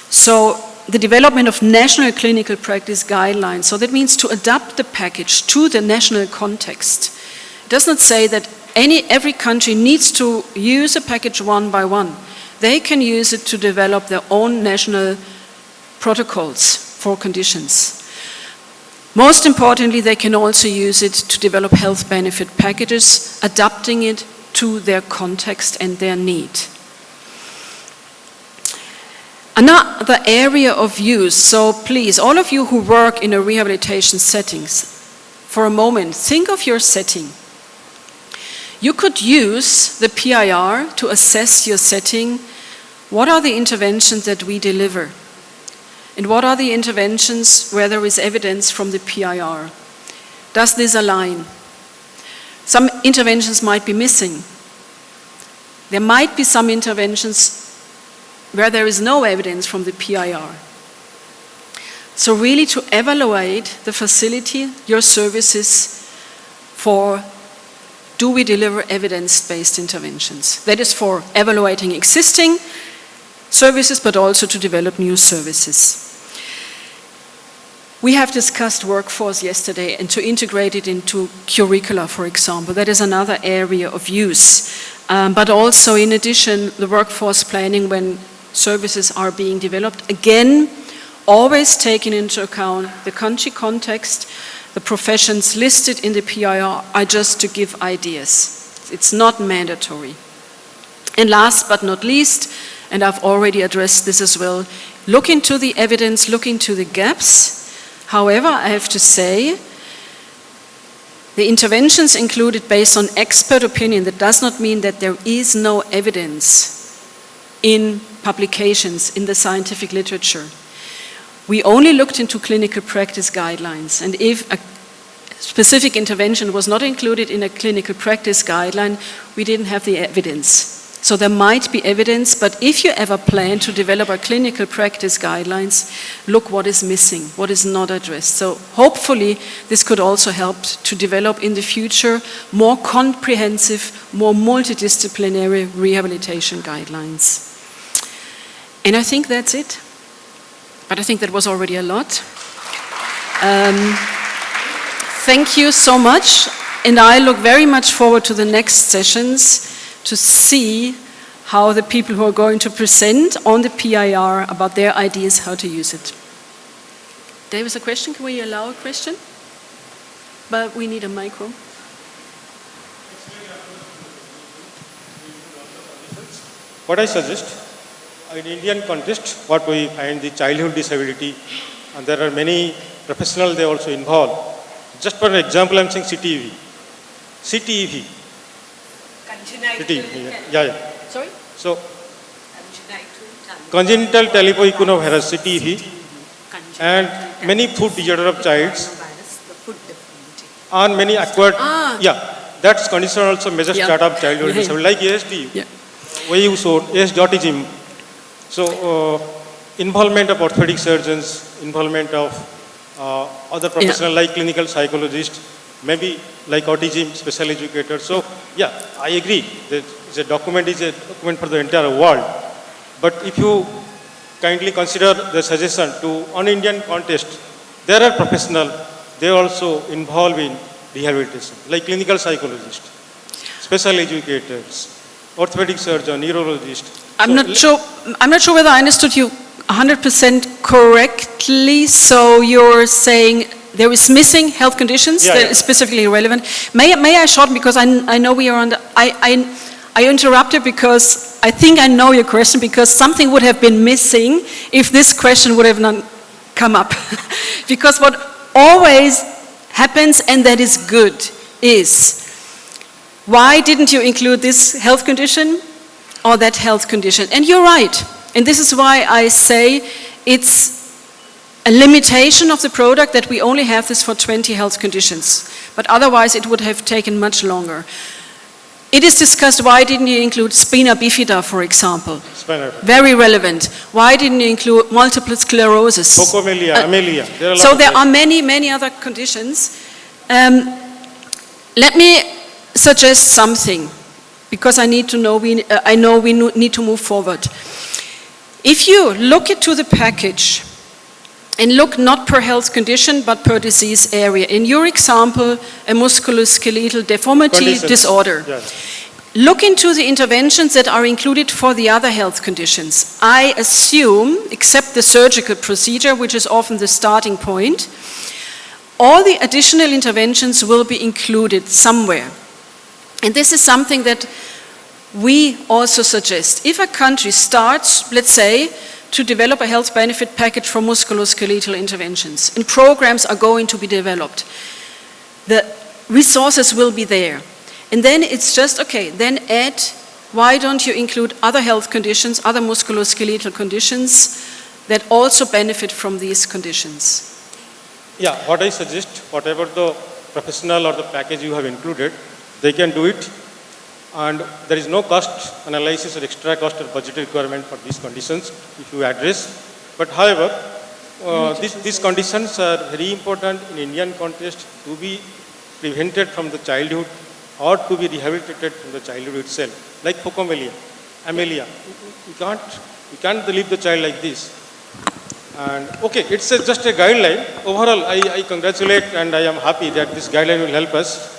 So the development of national clinical practice guidelines. So that means to adapt the package to the national context. It does not say that every country needs to use a package one by one. They can use it to develop their own national protocols for conditions. Most importantly, they can also use it to develop health benefit packages, adapting it to their context and their need. Another area of use, so please, all of you who work in a rehabilitation settings, for a moment, think of your setting. You could use the PIR to assess your setting. What are the interventions that we deliver? And what are the interventions where there is evidence from the PIR? Does this align? Some interventions might be missing. There might be some interventions where there is no evidence from the PIR. So really to evaluate the facility, your services, for do we deliver evidence-based interventions? That is for evaluating existing services, but also to develop new services. We have discussed workforce yesterday and to integrate it into curricula, for example. That is another area of use. But also, in addition, the workforce planning when services are being developed. Again, always taking into account the country context. The professions listed in the PIR are just to give ideas. It's not mandatory. And last but not least, and I've already addressed this as well, look into the evidence, look into the gaps. However, I have to say, the interventions included based on expert opinion, that does not mean that there is no evidence in publications, in the scientific literature. We only looked into clinical practice guidelines, and if a specific intervention was not included in a clinical practice guideline, we didn't have the evidence. So there might be evidence, but if you ever plan to develop a clinical practice guidelines, look what is missing, what is not addressed. So hopefully this could also help to develop in the future more comprehensive, more multidisciplinary rehabilitation guidelines. And I think that's it. But I think that was already a lot. Thank you so much. And I look very much forward to the next sessions to see how the people who are going to present on the PIR about their ideas how to use it. There was a question. Can we allow a question? But we need a micro. What I suggest, in Indian context, what we find the childhood disability, and there are many professionals they also involved. Just for an example, I'm saying CTEV. CTEV. Yeah. Sorry? So, congenital telepoicunovirus, CTEV, and many food disorder of childs, and many acquired, that's condition also major start of childhood disability, like ASD, where you saw AS.IGM. So, involvement of orthopedic surgeons, involvement of other professionals like clinical psychologists, maybe like autism, special educators. So, I agree that the document is a document for the entire world. But if you kindly consider the suggestion to on Indian context, there are professionals, they are also involved in rehabilitation, like clinical psychologists, special educators, orthopedic surgeon, neurologist. I'm not sure whether I understood you 100% correctly. So you're saying there is missing health conditions that is specifically relevant. May I shorten, because I know we are on the, I interrupted because I think I know your question, because something would have been missing if this question would have not come up. Because what always happens, and that is good, is why didn't you include this health condition or that health condition? And you're right. And this is why I say it's a limitation of the product that we only have this for 20 health conditions. But otherwise it would have taken much longer. It is discussed, why didn't you include spina bifida, for example? Very relevant. Why didn't you include multiple sclerosis? Focomelia, amelia. So there are many, many other conditions. Let me suggest something, because I know we need to move forward. If you look into the package and look not per health condition but per disease area, in your example, a musculoskeletal deformity disorder, yes. Look into the interventions that are included for the other health conditions. I assume, except the surgical procedure, which is often the starting point, all the additional interventions will be included somewhere. And this is something that we also suggest. If a country starts, let's say, to develop a health benefit package for musculoskeletal interventions, and programs are going to be developed, the resources will be there. And then it's just, okay, then add, why don't you include other health conditions, other musculoskeletal conditions that also benefit from these conditions? Yeah, what I suggest, whatever the professional or the package you have included, they can do it. And there is no cost analysis or extra cost or budget requirement for these conditions if you address. But however, these conditions are very important in Indian context to be prevented from the childhood or to be rehabilitated from the childhood itself, like focomelia, amelia. You can't leave the child like this. And okay, it's just a guideline. Overall, I congratulate and I am happy that this guideline will help us.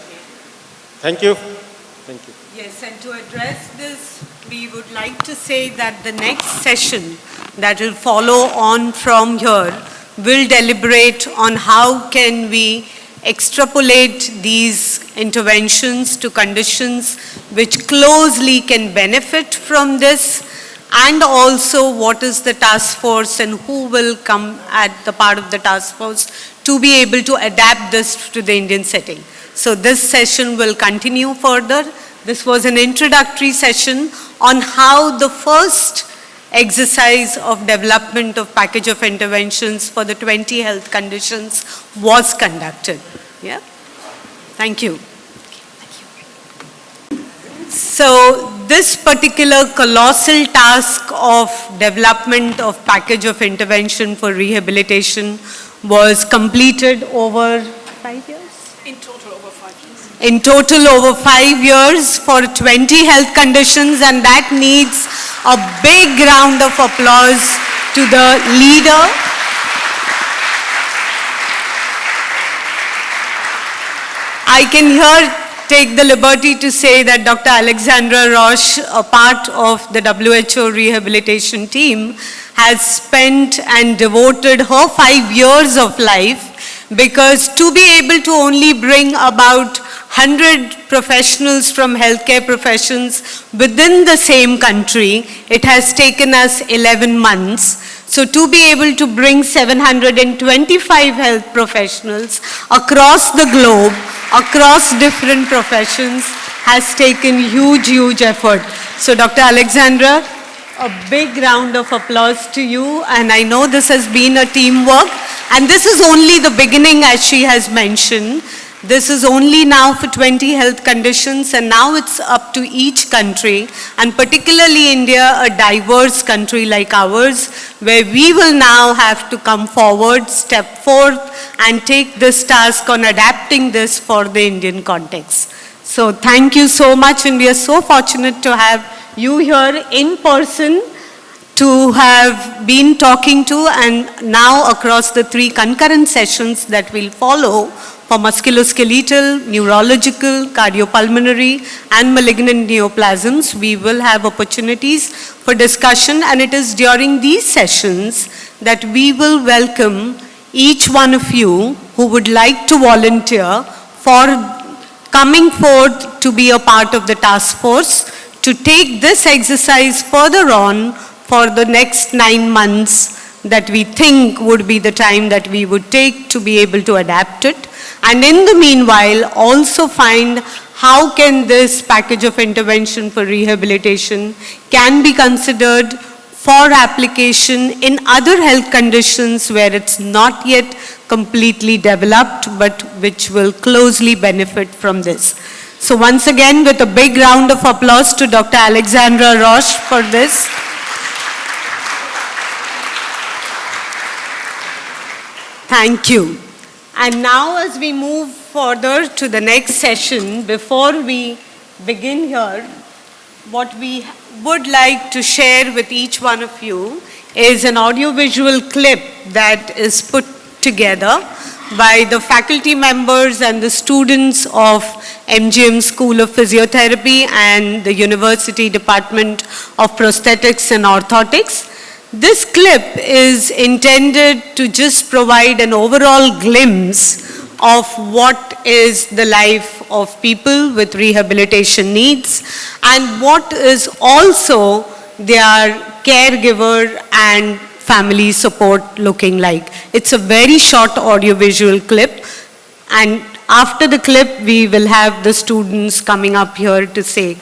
Thank you. Thank you. Yes, and to address this, we would like to say that the next session that will follow on from here will deliberate on how can we extrapolate these interventions to conditions which closely can benefit from this, and also what is the task force and who will come at the part of the task force to be able to adapt this to the Indian setting. So this session will continue further. This was an introductory session on how the first exercise of development of package of interventions for the 20 health conditions was conducted. Yeah? Thank you. So this particular colossal task of development of package of intervention for rehabilitation was completed over 5 years? In total over 5 years. In total over 5 years for 20 health conditions, and that needs a big round of applause to the leader. I can here take the liberty to say that Dr. Alexandra Roche, a part of the WHO rehabilitation team, has spent and devoted her 5 years of life, because to be able to only bring about 100 professionals from healthcare professions within the same country, it has taken us 11 months. So to be able to bring 725 health professionals across the globe, across different professions, has taken huge, huge effort. So Dr. Alexandra, a big round of applause to you. And I know this has been a teamwork. And this is only the beginning, as she has mentioned. This is only now for 20 health conditions, and now it's up to each country, and particularly India, a diverse country like ours, where we will now have to come forward, step forth, and take this task on adapting this for the Indian context. So thank you so much, and we are so fortunate to have you here in person to have been talking to, and now across the 3 concurrent sessions that will follow for musculoskeletal, neurological, cardiopulmonary, and malignant neoplasms, we will have opportunities for discussion, and it is during these sessions that we will welcome each one of you who would like to volunteer for coming forth to be a part of the task force to take this exercise further on for the next 9 months that we think would be the time that we would take to be able to adapt it. And in the meanwhile, also find how can this package of intervention for rehabilitation can be considered for application in other health conditions where it's not yet completely developed, but which will closely benefit from this. So once again, with a big round of applause to Dr. Alexandra Roche for this. Thank you. And now as we move further to the next session, before we begin here, what we would like to share with each one of you is an audiovisual clip that is put together by the faculty members and the students of MGM School of Physiotherapy and the University Department of Prosthetics and Orthotics. This clip is intended to just provide an overall glimpse of what is the life of people with rehabilitation needs and what is also their caregiver and family support looking like. It's a very short audiovisual clip, and after the clip we will have the students coming up here to say.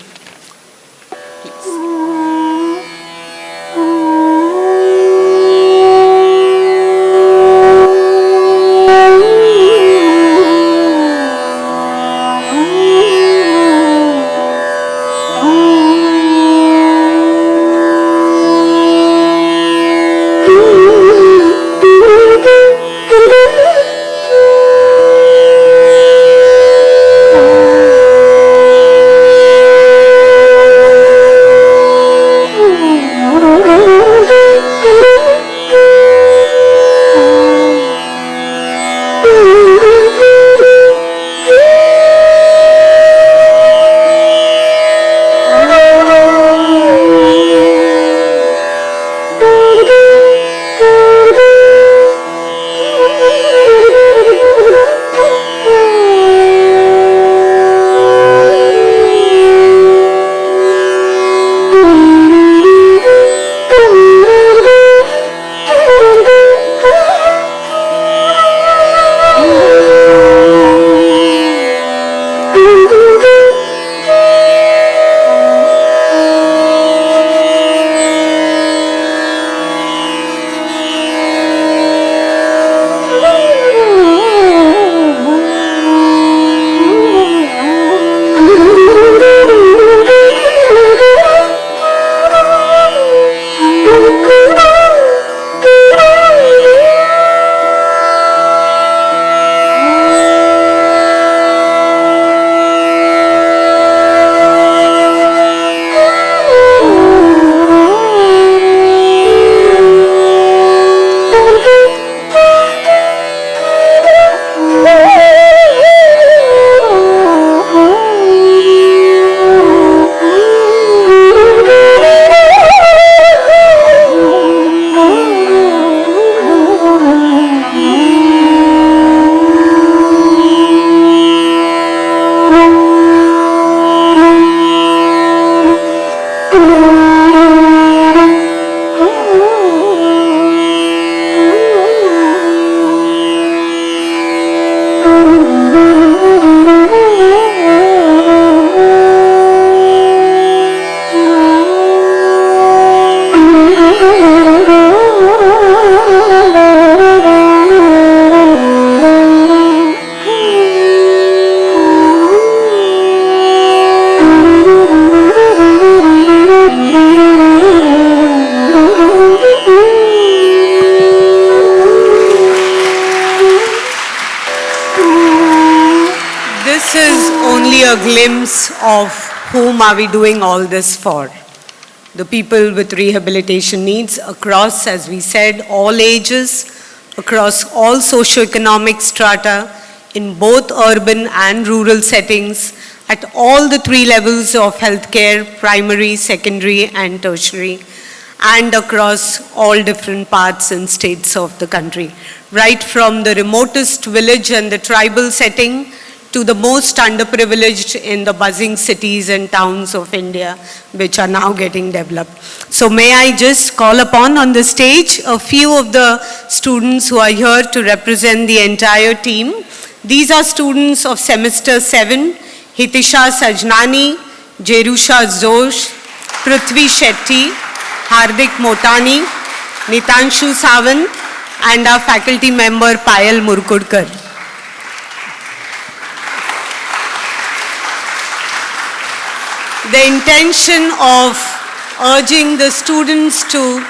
A glimpse of whom are we doing all this for. The people with rehabilitation needs across, as we said, all ages, across all socioeconomic strata, in both urban and rural settings, at all the 3 levels of healthcare, primary, secondary, and tertiary, and across all different parts and states of the country. Right from the remotest village and the tribal setting to the most underprivileged in the buzzing cities and towns of India, which are now getting developed. So may I just call upon on the stage a few of the students who are here to represent the entire team. These are students of semester 7, Hitisha Sajnani, Jerusha Zosh, Prithvi Shetty, Hardik Motani, Nitanshu Sawant, and our faculty member Payal Murkudkar. The intention of urging the students to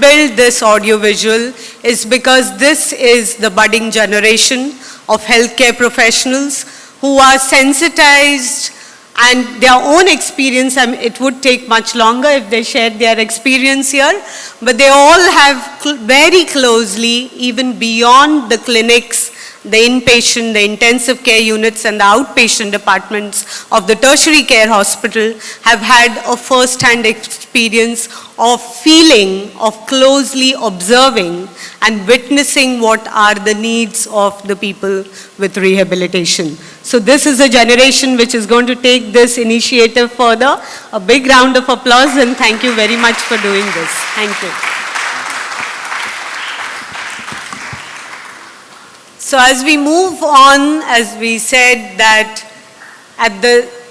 build this audiovisual is because this is the budding generation of healthcare professionals who are sensitized and their own experience. It would take much longer if they shared their experience here, but they all have very closely, even beyond the clinics, the inpatient, the intensive care units and the outpatient departments of the tertiary care hospital, have had a first-hand experience of feeling, of closely observing and witnessing what are the needs of the people with rehabilitation. So this is a generation which is going to take this initiative further. A big round of applause and thank you very much for doing this. Thank you. So as we move on, as we said that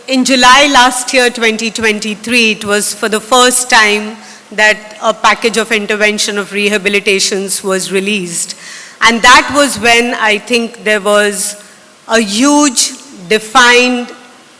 in July last year, 2023, it was for the first time that a package of intervention of rehabilitations was released. And that was when I think there was a huge, defined,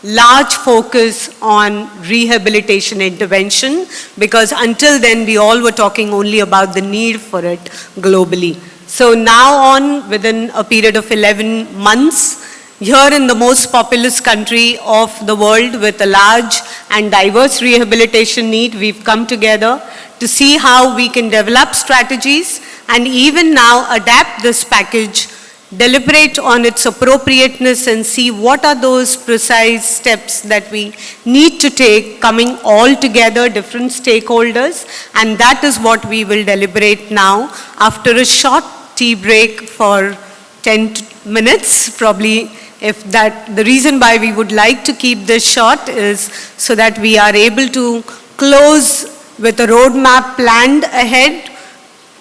large focus on rehabilitation intervention, because until then we all were talking only about the need for it globally. So now on, within a period of 11 months, here in the most populous country of the world with a large and diverse rehabilitation need, we've come together to see how we can develop strategies and even now adapt this package, deliberate on its appropriateness and see what are those precise steps that we need to take, coming all together, different stakeholders, and that is what we will deliberate now after a short tea break for 10 minutes, probably. If that, the reason why we would like to keep this short is so that we are able to close with a roadmap planned ahead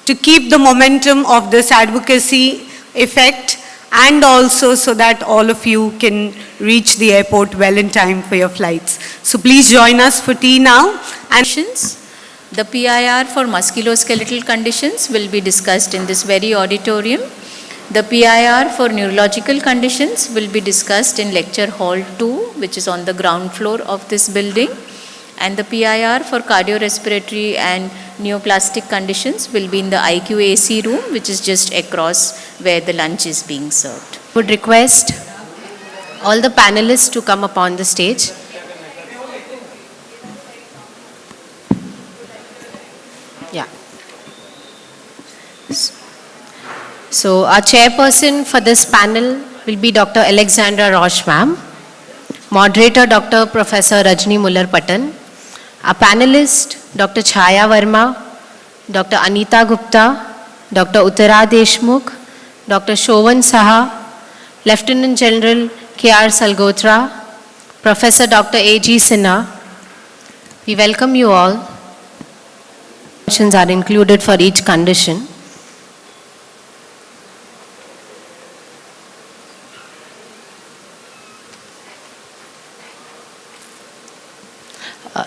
to keep the momentum of this advocacy effect, and also so that all of you can reach the airport well in time for your flights. So please join us for tea now. And the PIR for musculoskeletal conditions will be discussed in this very auditorium. The PIR for neurological conditions will be discussed in lecture hall 2, which is on the ground floor of this building. And the PIR for cardiorespiratory and neoplastic conditions will be in the IQAC room, which is just across where the lunch is being served. Would request all the panelists to come upon the stage. Yeah. So our chairperson for this panel will be Dr. Alexandra Roche ma'am. Moderator Dr. Professor Rajni Muller-Patan. Our panelist Dr. Chaya Verma, Dr. Anita Gupta, Dr. Uttara Deshmukh, Dr. Shovan Saha, Lieutenant General K.R. Salgotra, Professor Dr. A.G. Sinha. We welcome you all. Questions are included for each condition.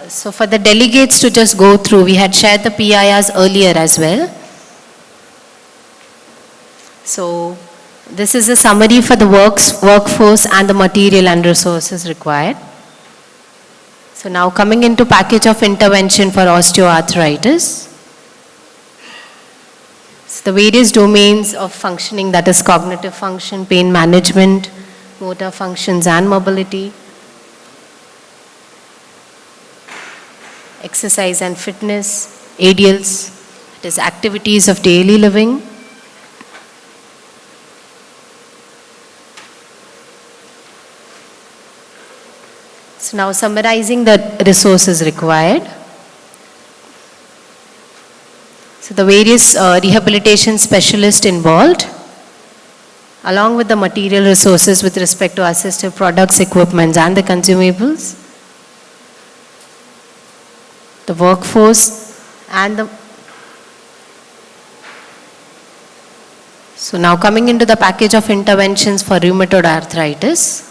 So for the delegates to just go through, we had shared the PIRs earlier as well. So this is a summary for the workforce and the material and resources required. So now coming into package of intervention for osteoarthritis. So the various domains of functioning, that is cognitive function, pain management, motor functions and mobility, exercise and fitness, ADLs, it is activities of daily living. So now summarizing the resources required. So the various rehabilitation specialists involved. along with the material resources with respect to assistive products, equipments, and the consumables, the workforce, and the... So now coming into the package of interventions for rheumatoid arthritis.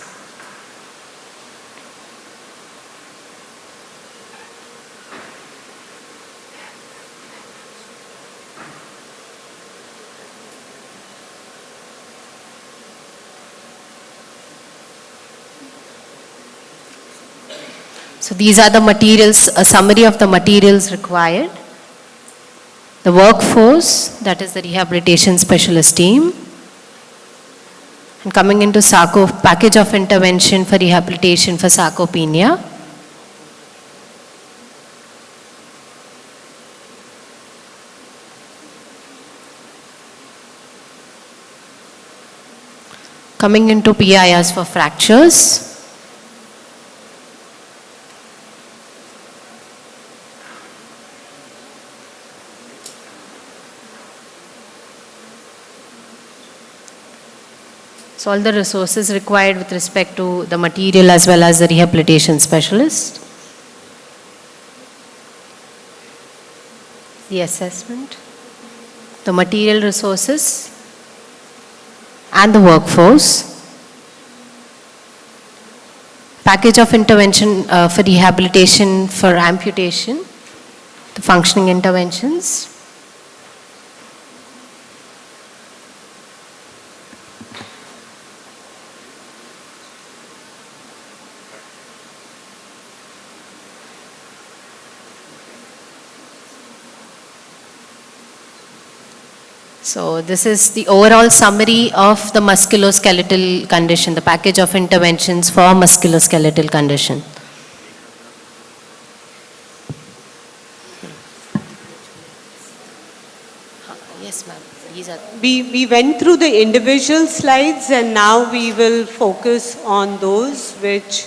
So these are the materials, a summary of the materials required. The workforce, that is the rehabilitation specialist team. And coming into package of intervention for rehabilitation for sarcopenia. Coming into PIRs for fractures. So all the resources required with respect to the material as well as the rehabilitation specialist. The assessment, the material resources, and the workforce. Package of intervention for rehabilitation for amputation, the functioning interventions. So this is the overall summary of the musculoskeletal condition, the package of interventions for musculoskeletal condition. Yes, ma'am. We went through the individual slides and now we will focus on those which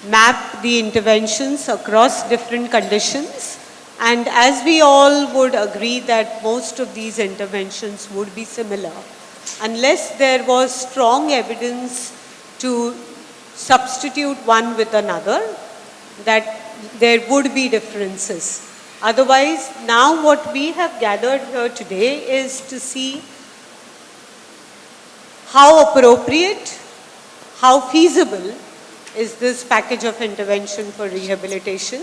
map the interventions across different conditions. And as we all would agree that most of these interventions would be similar, unless there was strong evidence to substitute one with another, that there would be differences. Otherwise, now what we have gathered here today is to see how appropriate, how feasible is this package of intervention for rehabilitation,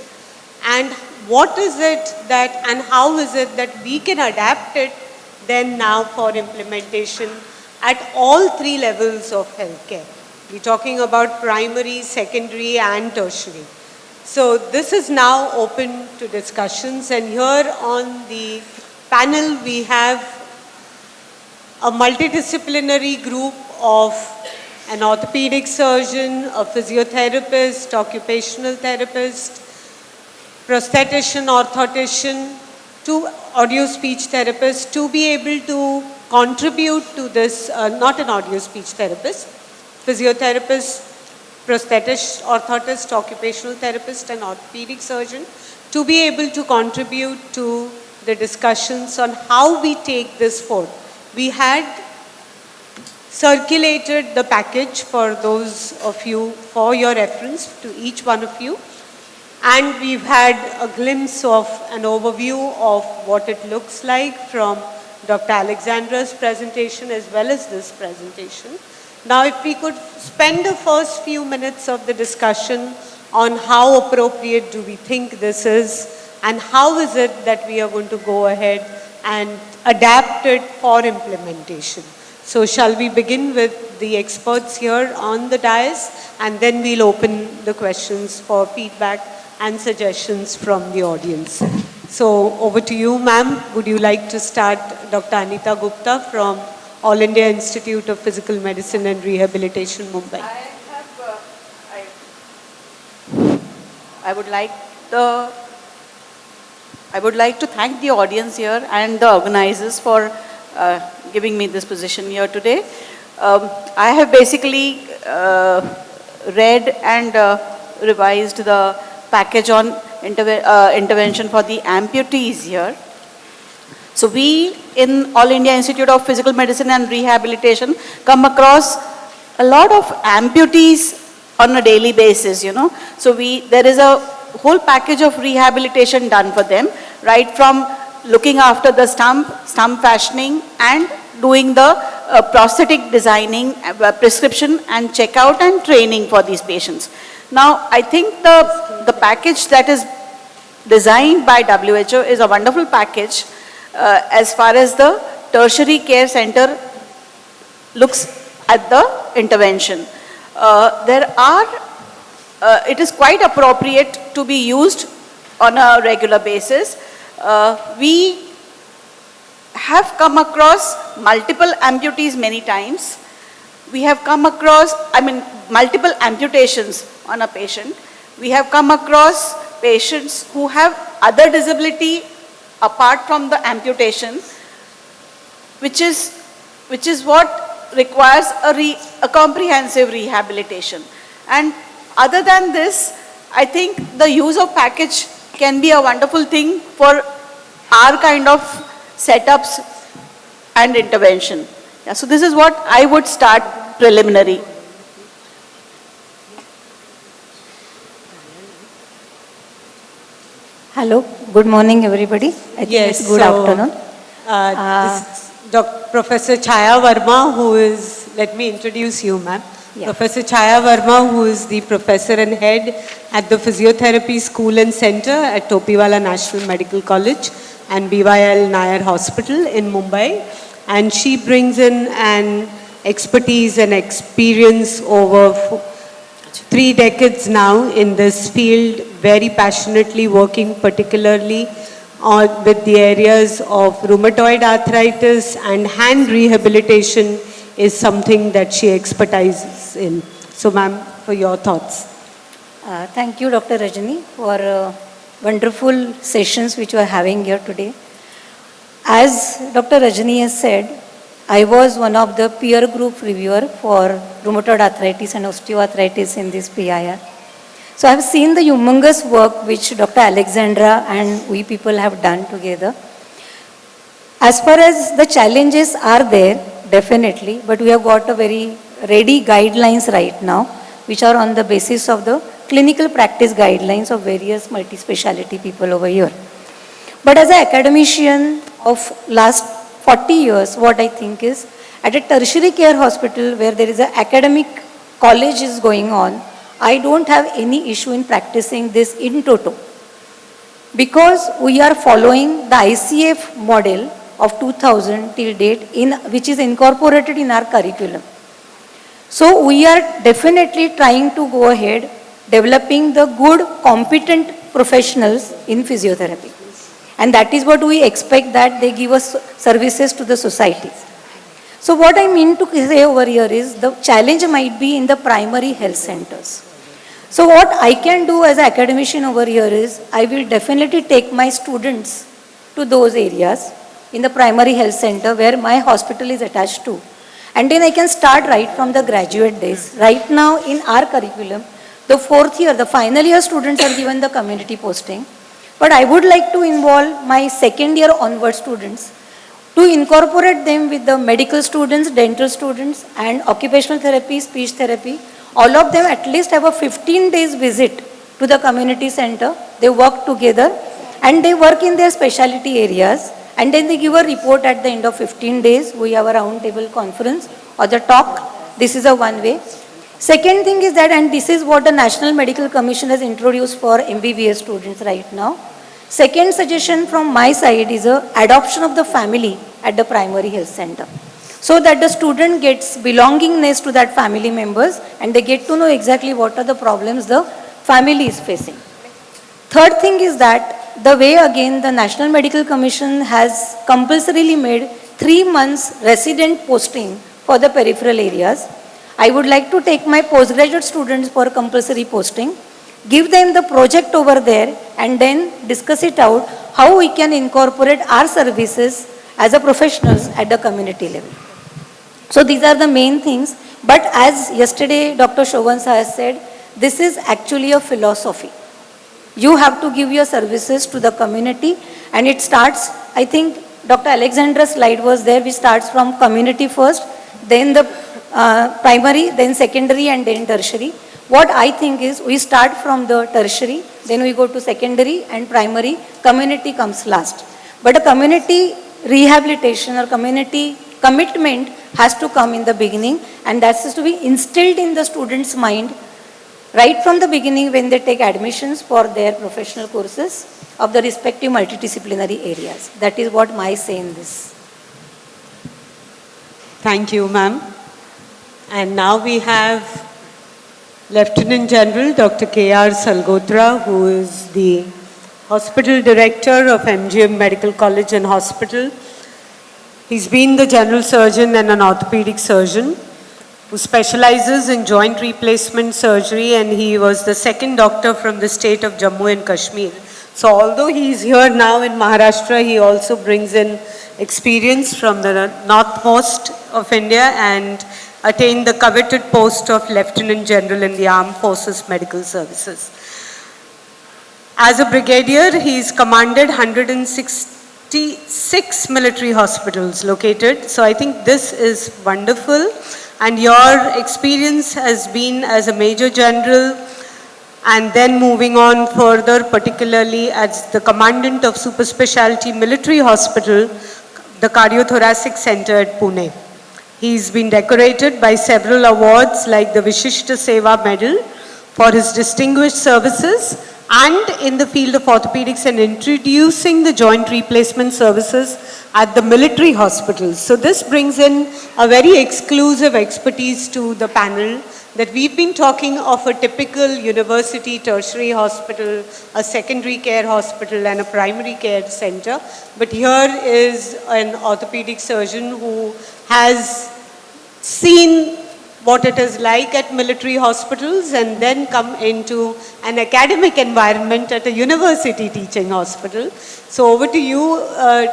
and what is it that, and how is it that we can adapt it then now for implementation at all three levels of healthcare. We're talking about primary, secondary, and tertiary. So this is now open to discussions, and here on the panel we have a multidisciplinary group of an orthopedic surgeon, a physiotherapist, occupational therapist, prosthetician, orthotician, two audio speech therapists to be able to contribute to this, not an audio speech therapist, physiotherapist, prosthetist, orthotist, occupational therapist, and orthopedic surgeon to be able to contribute to the discussions on how we take this forward. We had circulated the package for those of you, for your reference to each one of you. And we've had a glimpse of an overview of what it looks like from Dr. Alexandra's presentation as well as this presentation. Now, if we could spend the first few minutes of the discussion on how appropriate do we think this is, and how is it that we are going to go ahead and adapt it for implementation. So shall we begin with the experts here on the dais, and then we'll open the questions for feedback and suggestions from the audience. So over to you, ma'am. Would you like to start? Dr. Anita Gupta from All India Institute of Physical Medicine and Rehabilitation, Mumbai. I would like to thank the audience here and the organizers for giving me this position here today. I have basically read and revised the package on intervention for the amputees here. So we in All India Institute of Physical Medicine and Rehabilitation come across a lot of amputees on a daily basis, you know. So there is a whole package of rehabilitation done for them, right from looking after the stump fashioning and doing the prosthetic designing, prescription and checkout and training for these patients. Now, I think the package that is designed by WHO is a wonderful package as far as the tertiary care center looks at the intervention. It is quite appropriate to be used on a regular basis. We have come across multiple amputees many times. We have come across, multiple amputations on a patient. We have come across patients who have other disability apart from the amputation, which is what requires a comprehensive rehabilitation. And other than this, I think the use of package can be a wonderful thing for our kind of setups and intervention. Yeah, so this is what I would start preliminary. Hello, good morning everybody. I think Yes, it's good afternoon. This is Professor Chaya Verma, who is, let me introduce you, ma'am. Yeah. Professor Chaya Verma, who is the professor and head at the Physiotherapy School and Center at Topiwala National Medical College and BYL Nair Hospital in Mumbai. And she brings in an expertise and experience over 3 decades now in this field, very passionately working particularly with the areas of rheumatoid arthritis and hand rehabilitation is something that she expertises in. So ma'am, for your thoughts. Thank you, Dr. Rajani, for wonderful sessions which we are having here today. As Dr. Rajani has said, I was one of the peer group reviewer for rheumatoid arthritis and osteoarthritis in this PIR. So I have seen the humongous work which Dr. Alexandra and we people have done together. As far as the challenges are there, definitely, but we have got a very ready guidelines right now, which are on the basis of the clinical practice guidelines of various multi-speciality people over here. But as an academician of last 40 years, what I think is, at a tertiary care hospital where there is an academic college is going on, I don't have any issue in practicing this in toto. Because we are following the ICF model of 2000 till date, which is incorporated in our curriculum. So we are definitely trying to go ahead developing the good, competent professionals in physiotherapy. And that is what we expect, that they give us services to the society. So what I mean to say over here is the challenge might be in the primary health centers. So what I can do as an academician over here is I will definitely take my students to those areas in the primary health center where my hospital is attached to. And then I can start right from the graduate days. Right now in our curriculum, the 4th year, the final year students are given the community posting. But I would like to involve my 2nd year onward students to incorporate them with the medical students, dental students and occupational therapy, speech therapy. All of them at least have a 15 days visit to the community center. They work together and they work in their specialty areas and then they give a report at the end of 15 days. We have a round table conference or the talk. This is a one way. Second thing is that, and this is what the National Medical Commission has introduced for MBBS students right now. Second suggestion from my side is a adoption of the family at the primary health center, so that the student gets belongingness to that family members and they get to know exactly what are the problems the family is facing. Third thing is that the way again the National Medical Commission has compulsorily made 3 months resident posting for the peripheral areas. I would like to take my postgraduate students for compulsory posting, give them the project over there and then discuss it out how we can incorporate our services as a professionals at the community level. So these are the main things. But as yesterday Dr. Shovansa has said, this is actually a philosophy. You have to give your services to the community and it starts, I think, Dr. Alexandra's slide was there, which starts from community first, then the primary, then secondary, and then tertiary. What I think is we start from the tertiary, then we go to secondary and primary, community comes last. But a community rehabilitation or community commitment has to come in the beginning, and that has to be instilled in the student's mind right from the beginning when they take admissions for their professional courses of the respective multidisciplinary areas. That is what my say in this. Thank you, ma'am. And now we have Lieutenant General Dr. K.R. Salgotra, who is the Hospital Director of MGM Medical College and Hospital. He's been the General Surgeon and an orthopedic surgeon who specializes in joint replacement surgery, and he was the second doctor from the state of Jammu and Kashmir. So although he is here now in Maharashtra, he also brings in experience from the northmost of India and attained the coveted post of Lieutenant General in the Armed Forces Medical Services. As a brigadier, he is commanded 166 military hospitals located. So I think this is wonderful. And your experience has been as a Major General and then moving on further, particularly as the Commandant of Super Specialty Military Hospital, the Cardiothoracic Center at Pune. He's been decorated by several awards like the Vishishta Seva Medal for his distinguished services and in the field of orthopedics and introducing the joint replacement services at the military hospitals. So this brings in a very exclusive expertise to the panel, that we've been talking of a typical university tertiary hospital, a secondary care hospital and a primary care center. But here is an orthopedic surgeon who has seen what it is like at military hospitals and then come into an academic environment at a university teaching hospital. So over to you,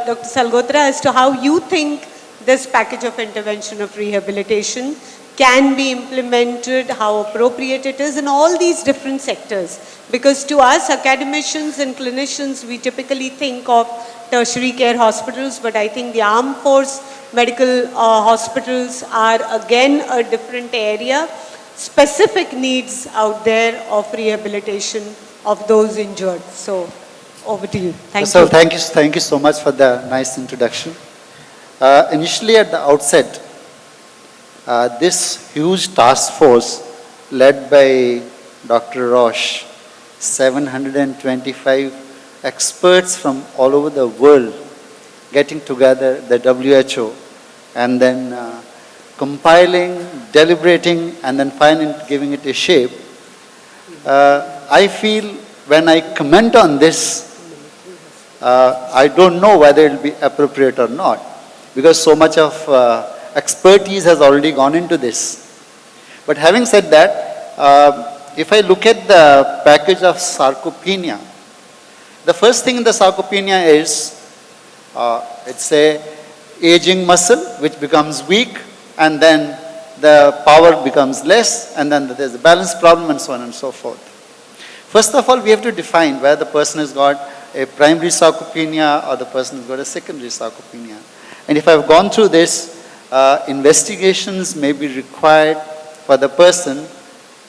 Dr. Salgotra, as to how you think this package of intervention of rehabilitation can be implemented, how appropriate it is in all these different sectors. Because to us, academicians and clinicians, we typically think of tertiary care hospitals, but I think the armed force medical hospitals are again a different area, specific needs out there of rehabilitation of those injured. So over to you. Thank you. Thank you so much for the nice introduction. Initially at the outset, this huge task force led by Dr. Roche, 725 experts from all over the world getting together, the WHO, and then compiling, deliberating, and then finally giving it a shape. I feel when I comment on this, I don't know whether it will be appropriate or not, because so much of expertise has already gone into this. But having said that, if I look at the package of sarcopenia, the first thing in the sarcopenia is, it's a aging muscle which becomes weak, and then the power becomes less, and then there's a balance problem and so on and so forth. First of all, we have to define whether the person has got a primary sarcopenia or the person has got a secondary sarcopenia. And if I've gone through this, investigations may be required for the person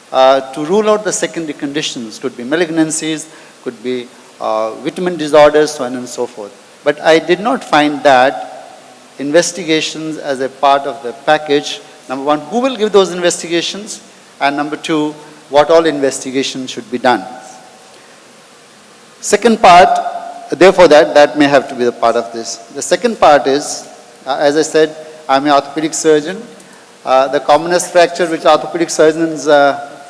to rule out the secondary conditions. Could be malignancies, could be vitamin disorders, so on and so forth. But I did not find that investigations as a part of the package. Number one, who will give those investigations? And number two, what all investigations should be done. Second part, therefore that may have to be the part of this. The second part is, as I said, I'm an orthopedic surgeon. The commonest fracture which orthopedic surgeons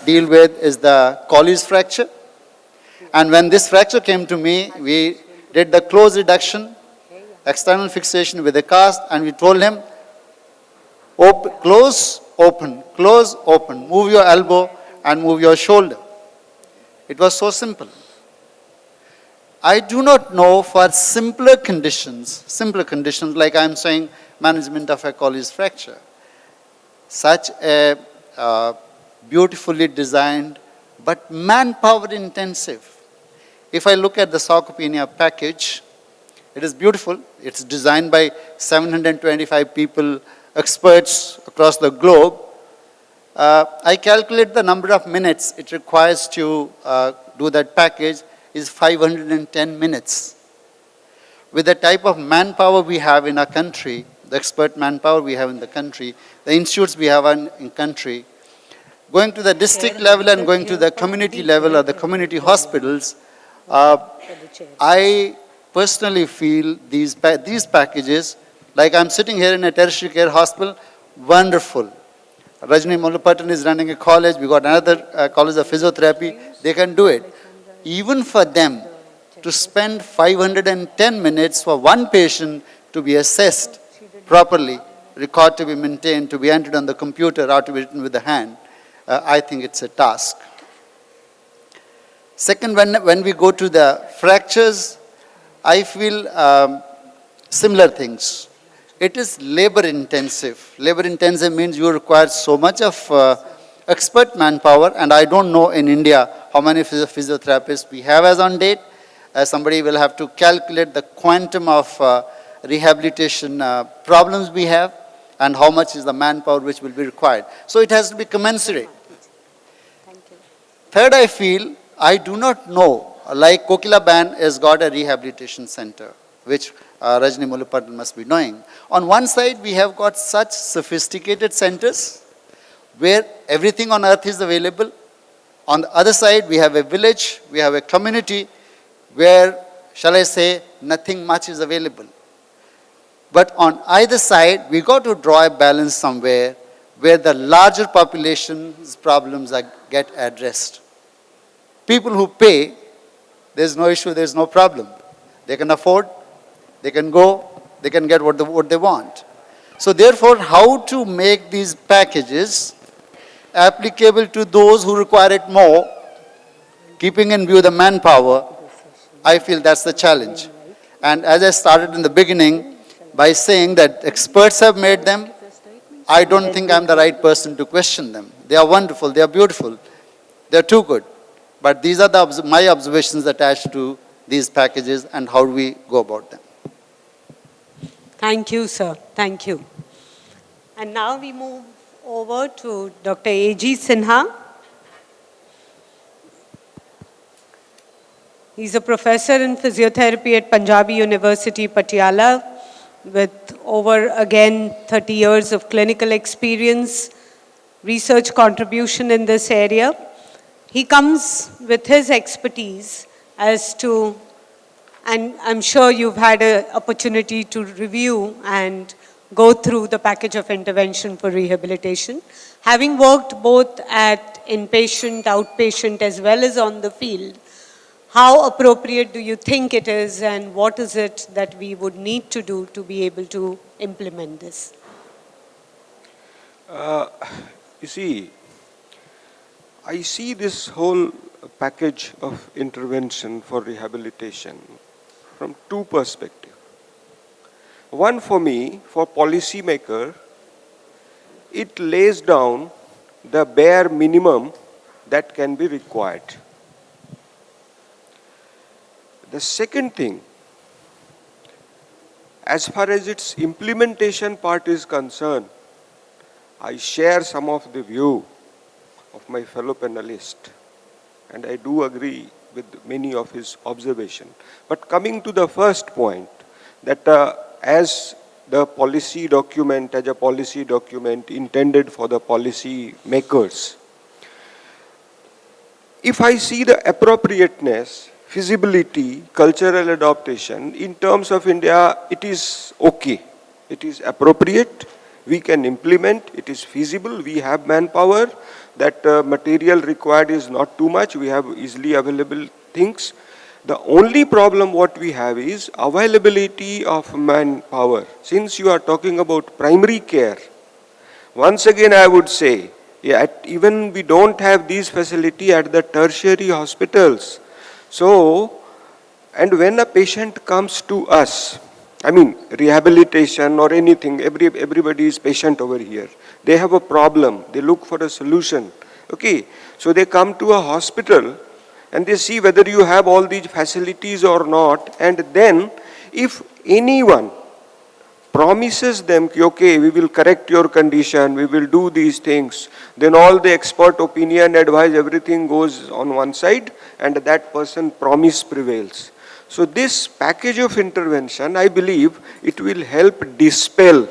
deal with is the Colles fracture. And when this fracture came to me, we did the close reduction, external fixation with a cast, and we told him, close, open, move your elbow and move your shoulder. It was so simple. I do not know for simpler conditions like I'm saying management of a Colles fracture, such a beautifully designed but manpower intensive. If I look at the sarcopenia package, It is beautiful. It's designed by 725 people, experts across the globe. I calculate the number of minutes it requires to do that package is 510 minutes. With the type of manpower we have in our country, the expert manpower we have in the country, the institutes we have in country, going to the district level and going to the community level or the community hospitals, I personally feel these packages, like I'm sitting here in a tertiary care hospital, wonderful. Rajni Mulapatan is running a college, we got another college of physiotherapy, they can do it. Even for them to spend 510 minutes for one patient to be assessed properly, record to be maintained, to be entered on the computer or to be written with the hand, I think it's a task. Second, when we go to the fractures, I feel similar things. It is labor intensive. Labor intensive means you require so much of expert manpower, and I don't know in India how many physiotherapists we have as on date. Somebody will have to calculate the quantum of rehabilitation problems we have and how much is the manpower which will be required. So it has to be commensurate. Third, I feel, I do not know, like Kokila Ban has got a rehabilitation center, which Rajni Mulapatan must be knowing. On one side, we have got such sophisticated centers where everything on earth is available. On the other side, we have a village, we have a community where, shall I say, nothing much is available. But on either side, we got to draw a balance somewhere where the larger population's problems get addressed. People who pay, there's no issue, there's no problem. They can afford, they can go, they can get what they want. So therefore, how to make these packages applicable to those who require it more, keeping in view the manpower, I feel that's the challenge. And as I started in the beginning by saying that experts have made them, I don't think I'm the right person to question them. They are wonderful, they are beautiful, they are too good. But these are my observations attached to these packages and how do we go about them. Thank you, sir. Thank you. And now we move over to Dr. A.G. Sinha. He's a professor in physiotherapy at Punjabi University, Patiala, with over, again, 30 years of clinical experience, research contribution in this area. He comes with his expertise as to, and I'm sure you've had an opportunity to review and go through the package of intervention for rehabilitation. Having worked both at inpatient, outpatient, as well as on the field, how appropriate do you think it is, and what is it that we would need to do to be able to implement this? You see, I see this whole package of intervention for rehabilitation from two perspectives. One, for me, for policymaker, it lays down the bare minimum that can be required. The second thing, as far as its implementation part is concerned, I share some of the view of my fellow panelist, and I do agree with many of his observations. But coming to the first point, that as the policy document, as a policy document intended for the policy makers, if I see the appropriateness, feasibility, cultural adaptation, in terms of India, it is okay. It is appropriate, we can implement, it is feasible, we have manpower, that material required is not too much, we have easily available things. The only problem what we have is availability of manpower. Since you are talking about primary care, once again I would say, even we don't have these facility at the tertiary hospitals. So, and when a patient comes to us, I mean rehabilitation or anything, everybody is patient over here. They have a problem, they look for a solution. Okay, so they come to a hospital and they see whether you have all these facilities or not, and then If anyone promises them, okay, we will correct your condition, we will do these things, then all the expert opinion, advice, everything goes on one side and that person promise prevails. So this package of intervention, I believe it will help dispel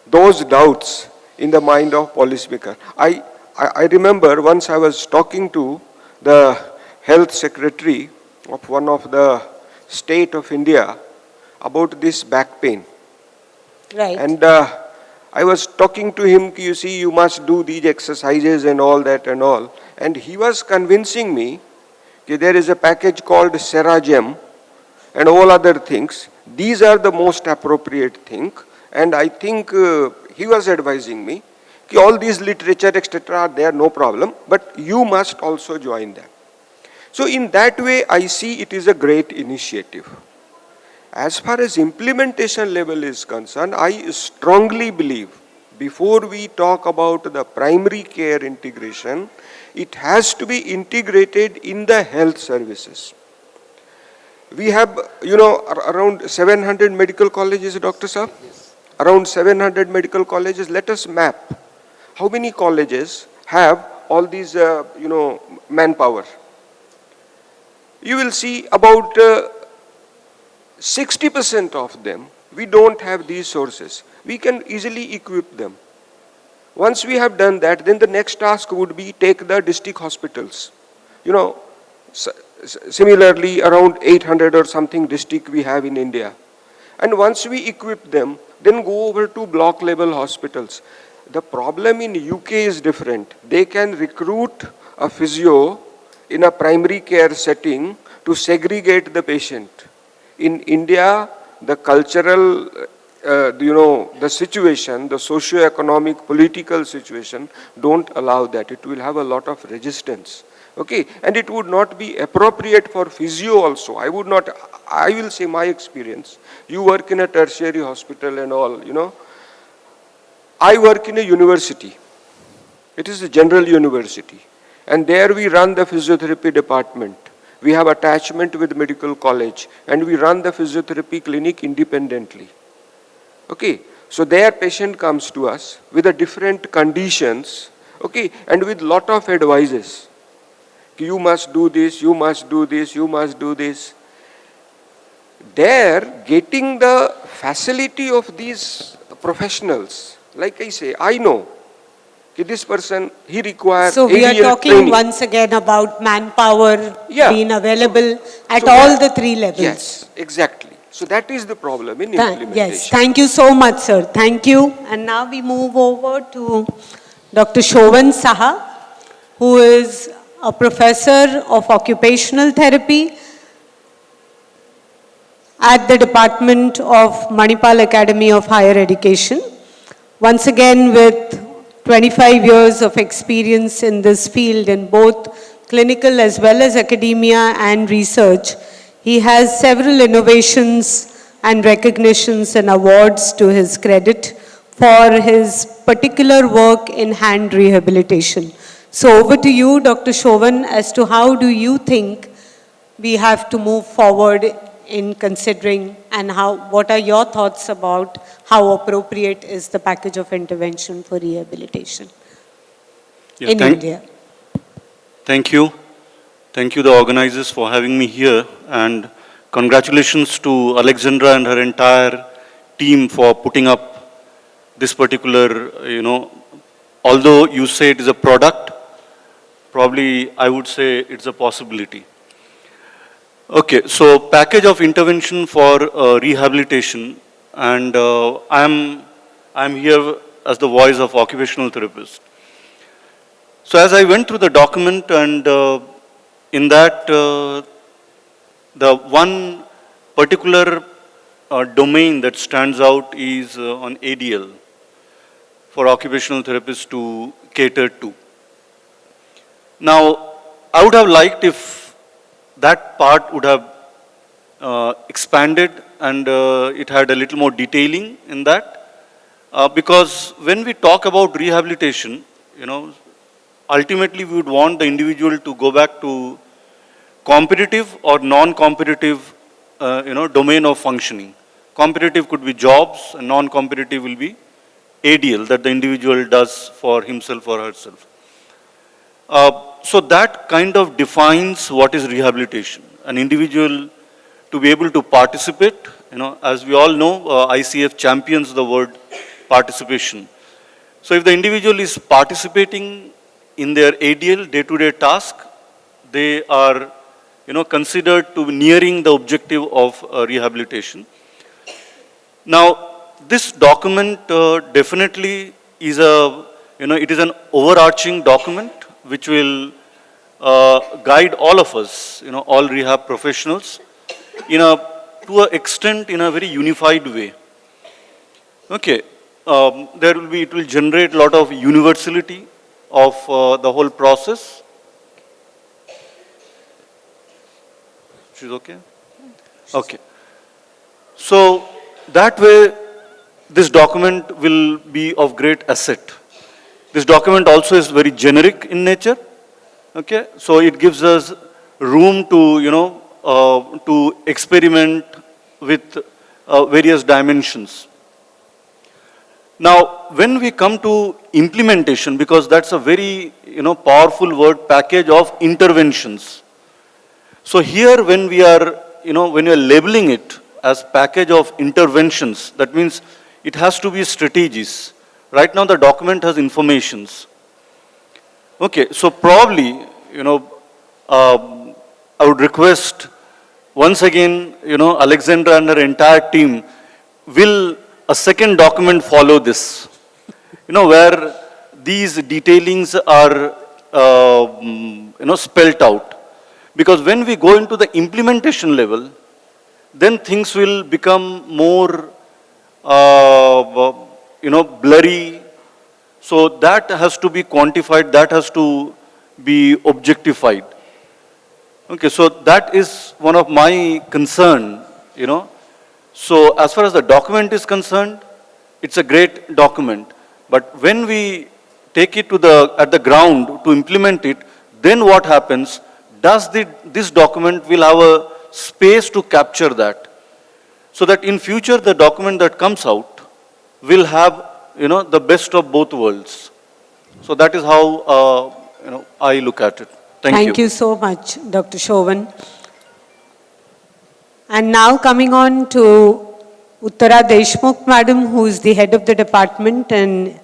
those doubts in the mind of policymaker. I remember once I was talking to the health secretary of one of the state of India about this back pain. Right. And I was talking to him, you see, you must do these exercises and all that and all. And he was convincing me that there is a package called Seragem and all other things. These are the most appropriate thing. And I think he was advising me, all these literature, etc. are there, no problem, but you must also join them. So in that way, I see it is a great initiative. As far as implementation level is concerned, I strongly believe before we talk about the primary care integration, it has to be integrated in the health services. We have, around 700 medical colleges, Dr. Saab? Yes. Around 700 medical colleges. Let us map how many colleges have all these, manpower. You will see about 60% of them, we don't have these sources. We can easily equip them. Once we have done that, then the next task would be take the district hospitals. Similarly, around 800 or something district we have in India. And once we equip them, then go over to block level hospitals. The problem in UK is different. They can recruit a physio in a primary care setting to segregate the patient. In India, the cultural, the situation, the socio-economic, political situation don't allow that. It will have a lot of resistance. Okay, and it would not be appropriate for physio also. I will say my experience. You work in a tertiary hospital and all, I work in a university. It is a general university. And there we run the physiotherapy department. We have attachment with medical college and we run the physiotherapy clinic independently. Okay, so their patient comes to us with a different conditions, okay, and with lot of advices. You must do this, you must do this, you must do this. There, getting the facility of these professionals, like I say, I know this person, he requires So we are talking training. once again about manpower being available at all the three levels. Yes, exactly. So that is the problem in implementation. Yes, thank you so much, sir. Thank you. And now we move over to Dr. Shovan Saha, who is a professor of occupational therapy at the Department of Manipal Academy of Higher Education. Once again, with 25 years of experience in this field in both clinical as well as academia and research, he has several innovations and recognitions and awards to his credit for his particular work in hand rehabilitation. So over to you, Dr. Shovan, as to how do you think we have to move forward in considering and what are your thoughts about how appropriate is the package of intervention for rehabilitation in India? Thank you. Thank you, the organizers, for having me here, and congratulations to Alexandra and her entire team for putting up this particular, although you say it is a product, probably I would say it's a possibility. Okay, so package of intervention for rehabilitation, and I'm here as the voice of occupational therapist. So as I went through the document, and in that the one particular domain that stands out is on ADL for occupational therapists to cater to. Now, I would have liked if that part would have expanded and it had a little more detailing in that. Because when we talk about rehabilitation, ultimately we would want the individual to go back to competitive or non-competitive domain of functioning. Competitive could be jobs, and non-competitive will be ADL, that the individual does for himself or herself. So that kind of defines what is rehabilitation. An individual to be able to participate, as we all know, ICF champions the word participation. So if the individual is participating in their ADL, day-to-day task, they are, considered to be nearing the objective of rehabilitation. Now, this document definitely is it is an overarching document which will guide all of us, all rehab professionals, to an extent in a very unified way. Okay, it will generate a lot of universality of the whole process. She's okay? Okay. So that way, this document will be of great asset. This document also is very generic in nature. Okay, so it gives us room to, to experiment with various dimensions. Now, when we come to implementation, because that's a very, powerful word, package of interventions. So here, when we are, when we are labeling it as package of interventions, that means it has to be strategies. Right now, the document has informations. Okay, so probably, I would request once again, Alexandra and her entire team, will a second document follow this? Where these detailings are, spelt out. Because when we go into the implementation level, then things will become more, blurry. So that has to be quantified, that has to be objectified. Okay, so that is one of my concern, So as far as the document is concerned, it's a great document. But when we take it to at the ground to implement it, then what happens? Does this document will have a space to capture that? So that in future, the document that comes out will have, the best of both worlds. So that is how, I look at it. Thank you so much, Dr. Chauvin. And now coming on to Uttara Deshmukh, Madam, who is the head of the department and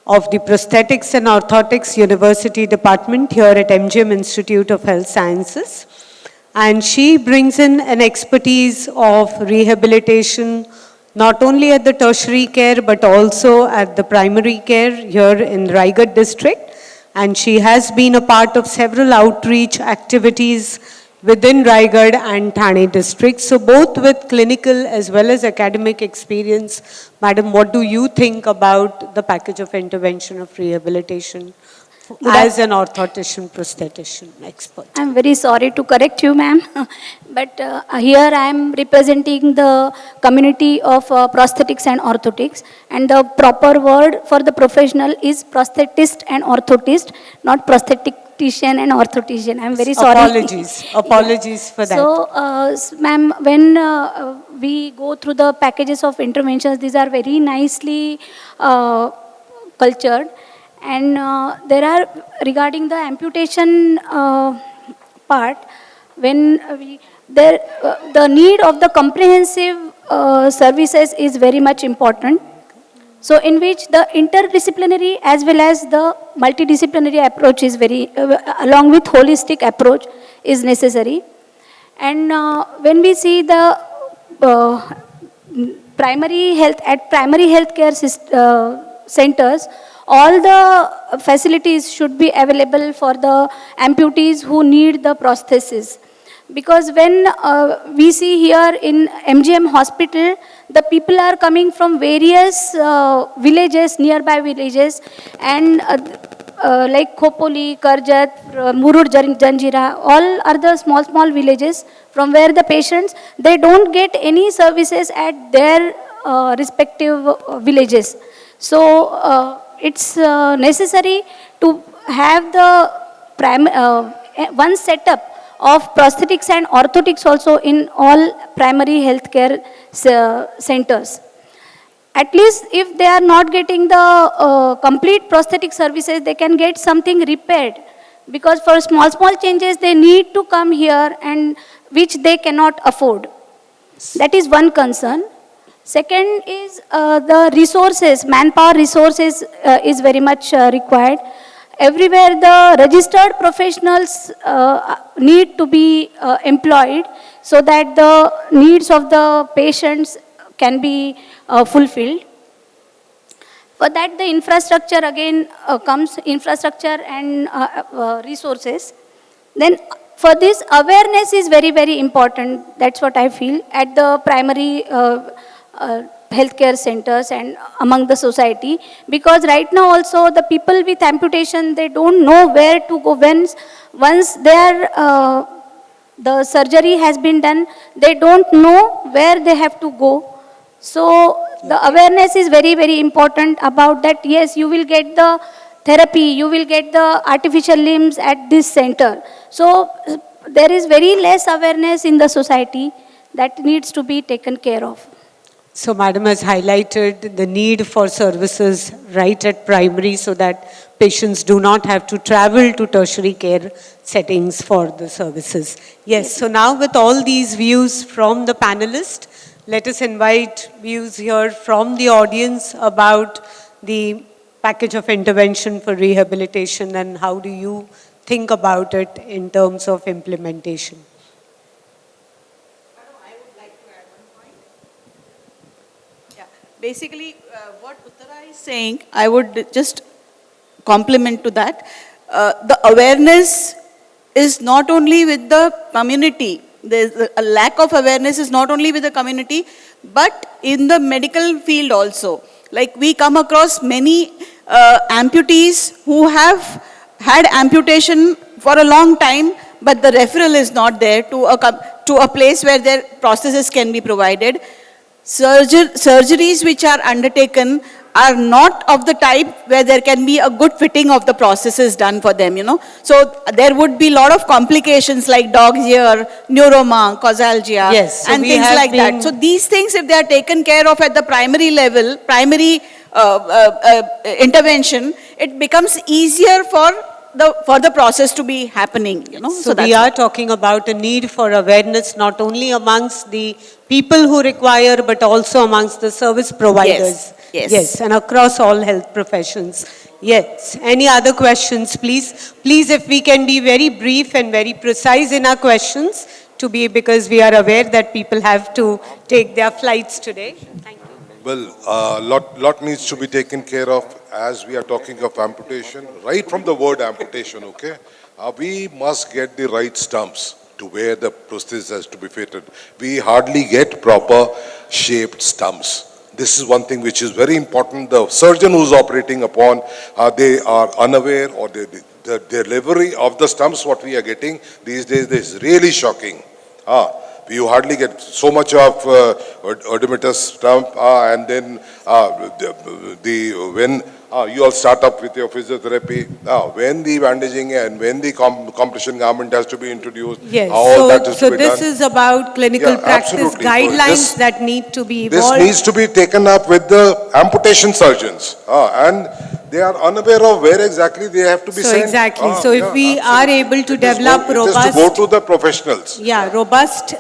of the Prosthetics and Orthotics University Department here at MGM Institute of Health Sciences. And she brings in an expertise of rehabilitation, not only at the tertiary care, but also at the primary care here in Raigad district. And she has been a part of several outreach activities within Raigad and Thane districts. So both with clinical as well as academic experience, Madam, what do you think about the package of intervention of rehabilitation as an orthotician, prosthetician expert? I'm very sorry to correct you, ma'am, but here I am representing the community of prosthetics and orthotics, and the proper word for the professional is prosthetist and orthotist, not prosthetician and orthotician. I'm very sorry. Apologies for that. So, ma'am, when we go through the packages of interventions, these are very nicely cultured. And there are, regarding the amputation part, when the need of the comprehensive services is very much important. So in which the interdisciplinary as well as the multidisciplinary approach is very, along with holistic approach is necessary. And when we see the primary health care centers, all the facilities should be available for the amputees who need the prosthesis. Because when we see here in MGM hospital, the people are coming from various villages, nearby villages, and like Khopoli, Karjat, Murud, Janjira, all are the small villages from where the patients, they don't get any services at their respective villages. So it's necessary to have the one setup of prosthetics and orthotics also in all primary healthcare centers. At least if they are not getting the complete prosthetic services, they can get something repaired. Because for small changes, they need to come here, and which they cannot afford. That is one concern. Second is the resources, manpower resources is very much required. Everywhere the registered professionals need to be employed so that the needs of the patients can be fulfilled. For that, the infrastructure again comes, infrastructure and resources. Then for this, awareness is very, very important. That's what I feel at the primary healthcare centers and among the society. Because right now also the people with amputation, they don't know where to go. Once the surgery has been done, they don't know where they have to go. So the awareness is very, very important about that. Yes, you will get the therapy, you will get the artificial limbs at this center. So there is very less awareness in the society that needs to be taken care of. So Madam has highlighted the need for services right at primary so that patients do not have to travel to tertiary care settings for the services. Yes, so now with all these views from the panelists, let us invite views here from the audience about the package of intervention for rehabilitation and how do you think about it in terms of implementation. Basically, what Uttara is saying, I would just complement to that. The awareness is not only with the community. There's a lack of awareness is not only with the community, but in the medical field also. Like we come across many amputees who have had amputation for a long time, but the referral is not there to a place where their prostheses can be provided. Surgeries which are undertaken are not of the type where there can be a good fitting of the processes done for them, you know. So there would be a lot of complications like dog's ear, neuroma, causalgia, yes, so and things like that. So these things, if they are taken care of at the primary level, primary intervention, it becomes easier for the process to be happening, you know. So we are talking about a need for awareness not only amongst the people who require, but also amongst the service providers. Yes, and across all health professions. Yes. Any other questions, please? Please, if we can be very brief and very precise in our questions, because we are aware that people have to take their flights today. Thank you. Well, lot needs to be taken care of as we are talking of amputation. Right from the word amputation, okay? We must get the right stumps to where the prosthesis has to be fitted. We hardly get proper shaped stumps. This is one thing which is very important. The surgeon who's operating upon, they are unaware, or the delivery of the stumps what we are getting these days is really shocking. You hardly get so much of odometer stump, and then when you all start up with your physiotherapy, when the bandaging and when the compression garment has to be introduced, yes. all that is to be done. So this is about clinical practice guidelines that need to be evolved. This needs to be taken up with the amputation surgeons, and they are unaware of where exactly they have to be sent. Exactly. So if we are able to develop robust... It is to go to the professionals. Yeah, robust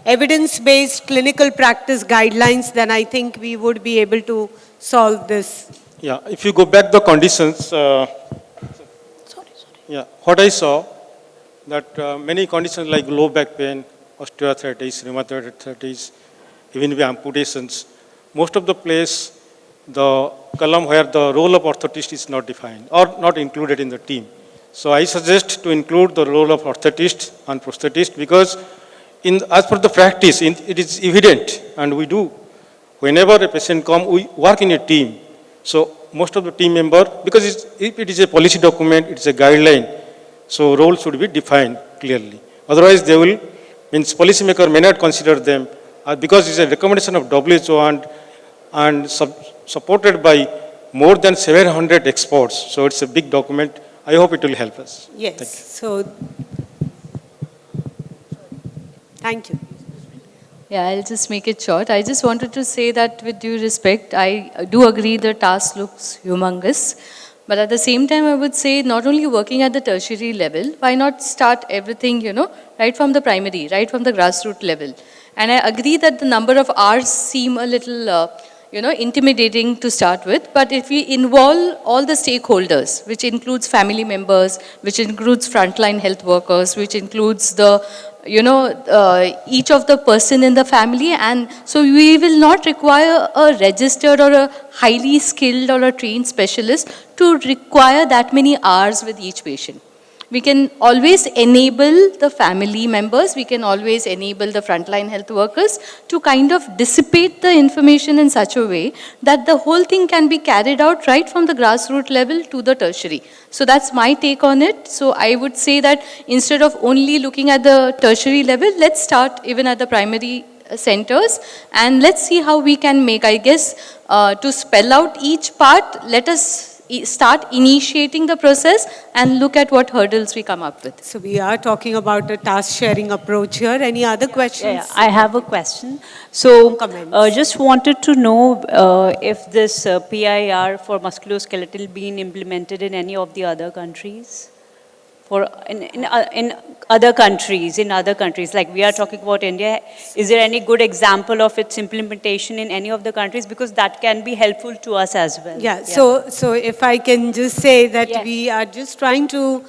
evidence-based clinical practice guidelines, then I think we would be able to solve this. Yeah, if you go back the conditions, yeah, what I saw, that many conditions like low back pain, osteoarthritis, rheumatoid arthritis, even with amputations, most of the place, the column where the role of orthotist is not defined or not included in the team. So I suggest to include the role of orthotist and prosthetist, because as per the practice, it is evident, and we do. Whenever a patient comes, we work in a team. So most of the team member, because if it is a policy document, it's a guideline, so roles should be defined clearly. Otherwise, they will, policymaker may not consider them, because it's a recommendation of WHO and supported by more than 700 experts. So it's a big document. I hope it will help us. Yes. So Thank you. Yeah, I'll just make it short. I just wanted to say that with due respect, I do agree the task looks humongous. But at the same time, I would say not only working at the tertiary level, why not start everything, right from the primary, right from the grassroots level. And I agree that the number of hours seem a little, intimidating to start with. But if we involve all the stakeholders, which includes family members, which includes frontline health workers, which includes the each of the person in the family, and so we will not require a registered or a highly skilled or a trained specialist to require that many hours with each patient. We can always enable the family members, we can always enable the frontline health workers to kind of dissipate the information in such a way that the whole thing can be carried out right from the grassroots level to the tertiary. So that's my take on it. So I would say that instead of only looking at the tertiary level, let's start even at the primary centers and let's see how we can make, I guess, to spell out each part, let us start initiating the process and look at what hurdles we come up with. So we are talking about a task sharing approach here. Any other questions? Yeah, I have a question. So just wanted to know if this PIR for musculoskeletal being implemented in any of the other countries? For in other countries, like we are talking about India, is there any good example of its implementation in any of the countries? Because that can be helpful to us as well. Yeah. So if I can just say that we are just trying to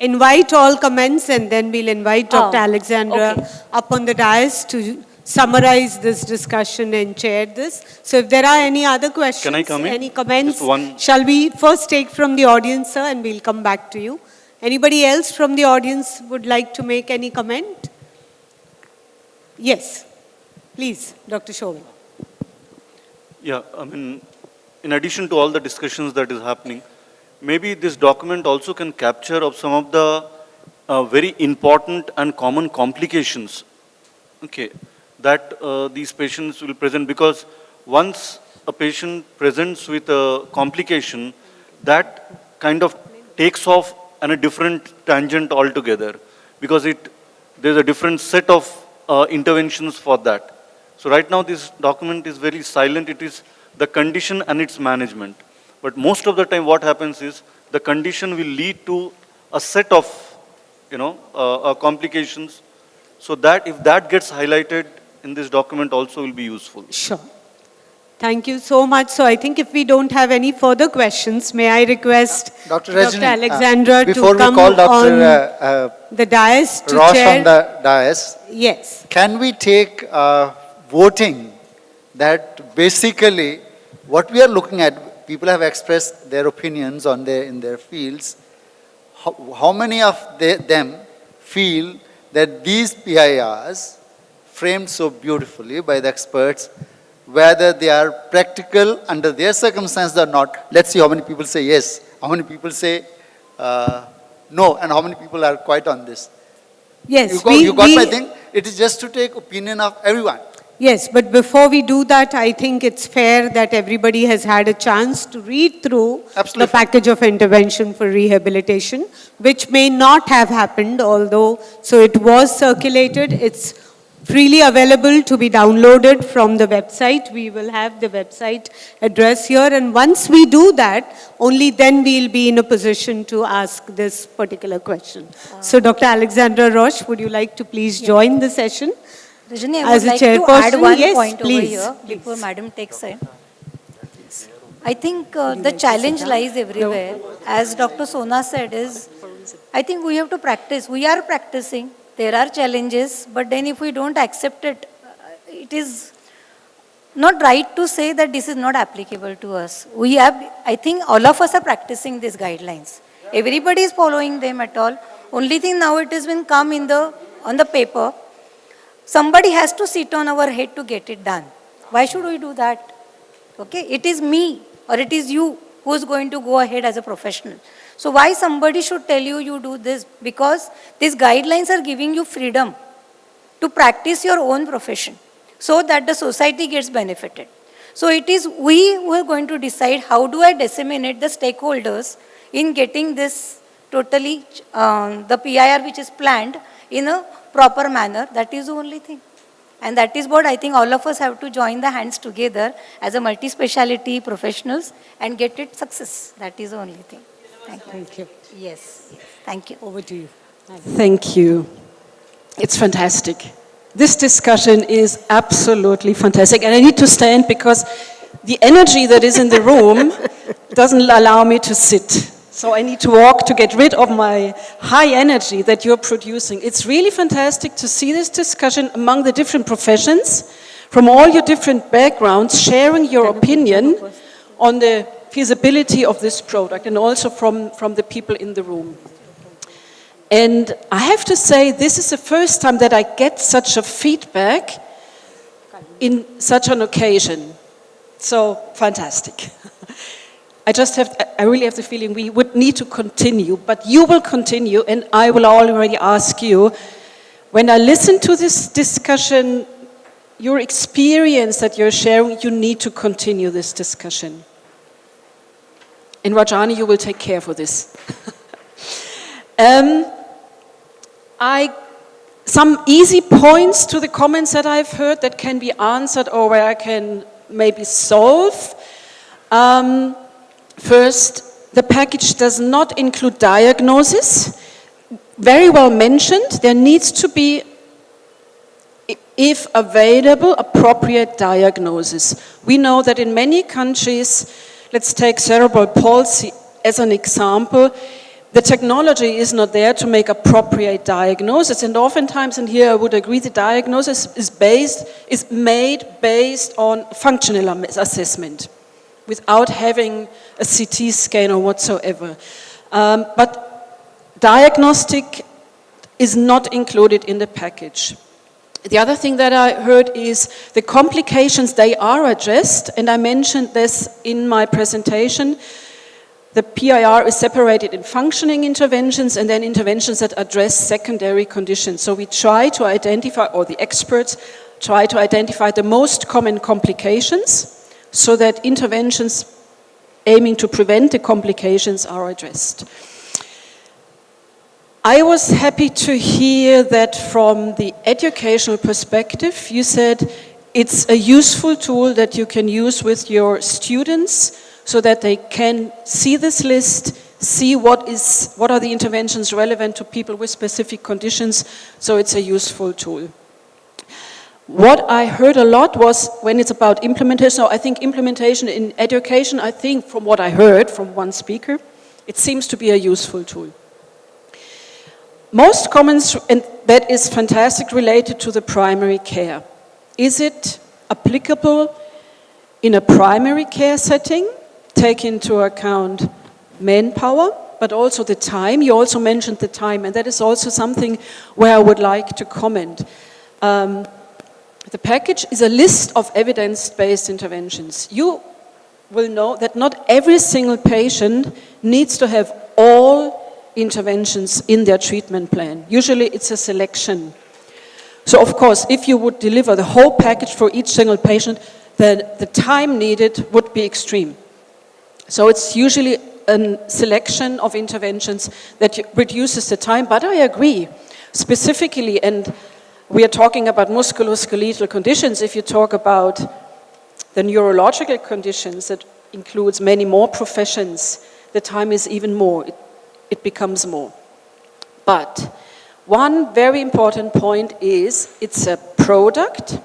invite all comments and then we'll invite Dr. Alexandra up on the dais to summarize this discussion and chair this. So if there are any other questions, Can I come in? any comments, Just one. shall we first take from the audience, sir, and we'll come back to you. Anybody else from the audience would like to make any comment? Yes, please, Dr. Chauvin. Yeah, I mean, in addition to all the discussions that is happening, maybe this document also can capture of some of the very important and common complications, that these patients will present, because once a patient presents with a complication, that kind of takes off on a different tangent altogether, because there's a different set of interventions for that. So right now this document is very silent. It is the condition and its management. But most of the time what happens is the condition will lead to a set of complications. So that if that gets highlighted in this document also will be useful. Sure. Thank you so much. So I think if we don't have any further questions, may I request Dr. Alexandra to before come we call on the dais to Roche chair. on the dais. Yes. Can we take voting that basically what we are looking at, people have expressed their opinions on in their fields. How many of them feel that these PIRs, framed so beautifully by the experts, whether they are practical under their circumstances or not? Let's see how many people say yes, how many people say no, and how many people are quite on this. Yes, you got my thing? It is just to take opinion of everyone. Yes, but before we do that, I think it's fair that everybody has had a chance to read through the package of intervention for rehabilitation, which may not have happened, although, so it was circulated. It's freely available to be downloaded from the website. We will have the website address here, and once we do that, only then we'll be in a position to ask this particular question. So Dr. Alexandra Roche, would you like to please join the session? Rajani, I As would a like to add chairperson, one yes, point please, over here before Madam takes it. I think the challenge lies everywhere. As Dr. Sona said, I think we have to practice. We are practicing. There are challenges, but then if we don't accept it, it is not right to say that this is not applicable to us. I think all of us are practicing these guidelines. Everybody is following them at all. Only thing now it has been come on the paper. Somebody has to sit on our head to get it done. Why should we do that? Okay, it is me or it is you who is going to go ahead as a professional. So why somebody should tell you do this? Because these guidelines are giving you freedom to practice your own profession so that the society gets benefited. So it is we who are going to decide how do I disseminate the stakeholders in getting this totally, the PIR which is planned in a proper manner. That is the only thing. And that is what I think all of us have to join the hands together as a multi-speciality professionals and get it success. That is the only thing. Thank you. Yes. Thank you. Over to you. Thank you. It's fantastic. This discussion is absolutely fantastic. And I need to stand because the energy that is in the room doesn't allow me to sit. So I need to walk to get rid of my high energy that you're producing. It's really fantastic to see this discussion among the different professions, from all your different backgrounds, sharing your opinion on the feasibility of this product, and also from the people in the room. And I have to say, this is the first time that I get such a feedback in such an occasion. So, fantastic. I really have the feeling we would need to continue, but you will continue, and I will already ask you, when I listen to this discussion, your experience that you're sharing, you need to continue this discussion. And Rajani, you will take care for this. Some easy points to the comments that I've heard that can be answered or where I can maybe solve. First, the package does not include diagnosis. Very well mentioned. There needs to be, if available, appropriate diagnosis. We know that in many countries, let's take cerebral palsy as an example, the technology is not there to make appropriate diagnosis, and oftentimes, and here I would agree, the diagnosis is made based on functional assessment, without having a CT scan or whatsoever. But diagnostic is not included in the package. The other thing that I heard is the complications, they are addressed, and I mentioned this in my presentation. The PIR is separated in functioning interventions and then interventions that address secondary conditions. So we try to identify, or the experts try to identify the most common complications so that interventions aiming to prevent the complications are addressed. I was happy to hear that from the educational perspective, you said it's a useful tool that you can use with your students so that they can see this list, see what are the interventions relevant to people with specific conditions, so it's a useful tool. What I heard a lot was when it's about implementation, so I think implementation in education, I think from what I heard from one speaker, it seems to be a useful tool. Most comments, and that is fantastic, related to the primary care. Is it applicable in a primary care setting? Take into account manpower, but also the time. You also mentioned the time, and that is also something where I would like to comment. The package is a list of evidence-based interventions. You will know that not every single patient needs to have all interventions in their treatment plan. Usually it's a selection. So of course, if you would deliver the whole package for each single patient, then the time needed would be extreme. So it's usually a selection of interventions that reduces the time, but I agree, specifically, and we are talking about musculoskeletal conditions. If you talk about the neurological conditions, that includes many more professions, the time is even more, it becomes more. But one very important point is it's a product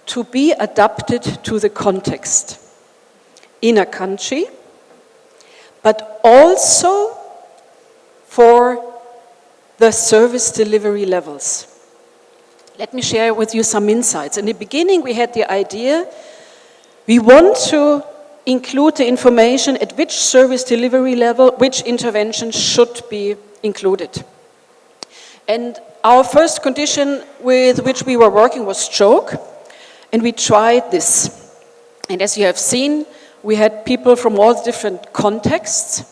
to be adapted to the context in a country, but also for the service delivery levels. Let me share with you some insights. In the beginning, we had the idea, we want to include the information at which service delivery level, which interventions should be included. And our first condition with which we were working was stroke, and we tried this. And as you have seen, we had people from all different contexts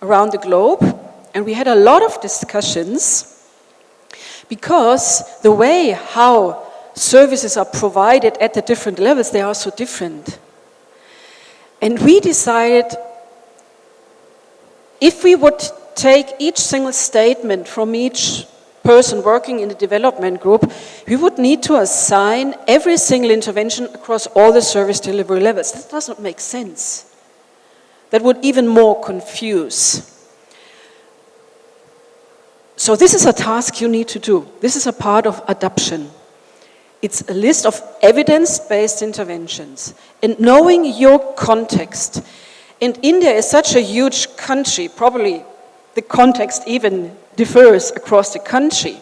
around the globe, and we had a lot of discussions because the way how services are provided at the different levels, they are so different. And we decided if we would take each single statement from each person working in the development group, we would need to assign every single intervention across all the service delivery levels. That does not make sense. That would even more confuse. So this is a task you need to do. This is a part of adoption. It's a list of evidence-based interventions. And knowing your context. And India is such a huge country, probably the context even differs across the country.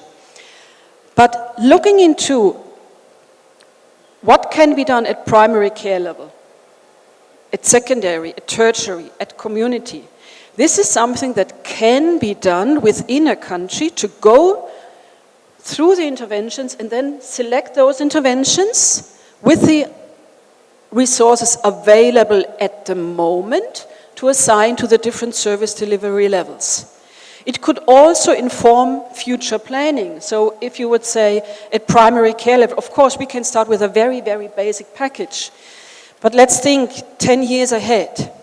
But looking into what can be done at primary care level, at secondary, at tertiary, at community, this is something that can be done within a country to go through the interventions and then select those interventions with the resources available at the moment to assign to the different service delivery levels. It could also inform future planning. So if you would say at primary care level, of course we can start with a very, very basic package. But let's think 10 years ahead.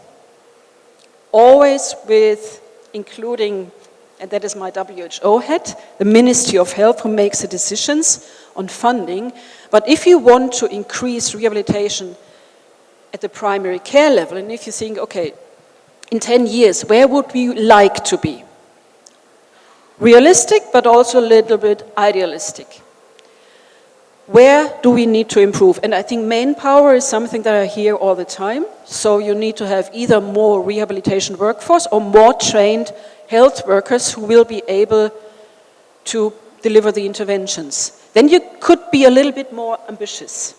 Always with including, and that is my WHO head, the Ministry of Health who makes the decisions on funding. But if you want to increase rehabilitation at the primary care level, and if you think, okay, in 10 years, where would we like to be? Realistic, but also a little bit idealistic. Where do we need to improve? And I think manpower is something that I hear all the time. So you need to have either more rehabilitation workforce or more trained health workers who will be able to deliver the interventions. Then you could be a little bit more ambitious.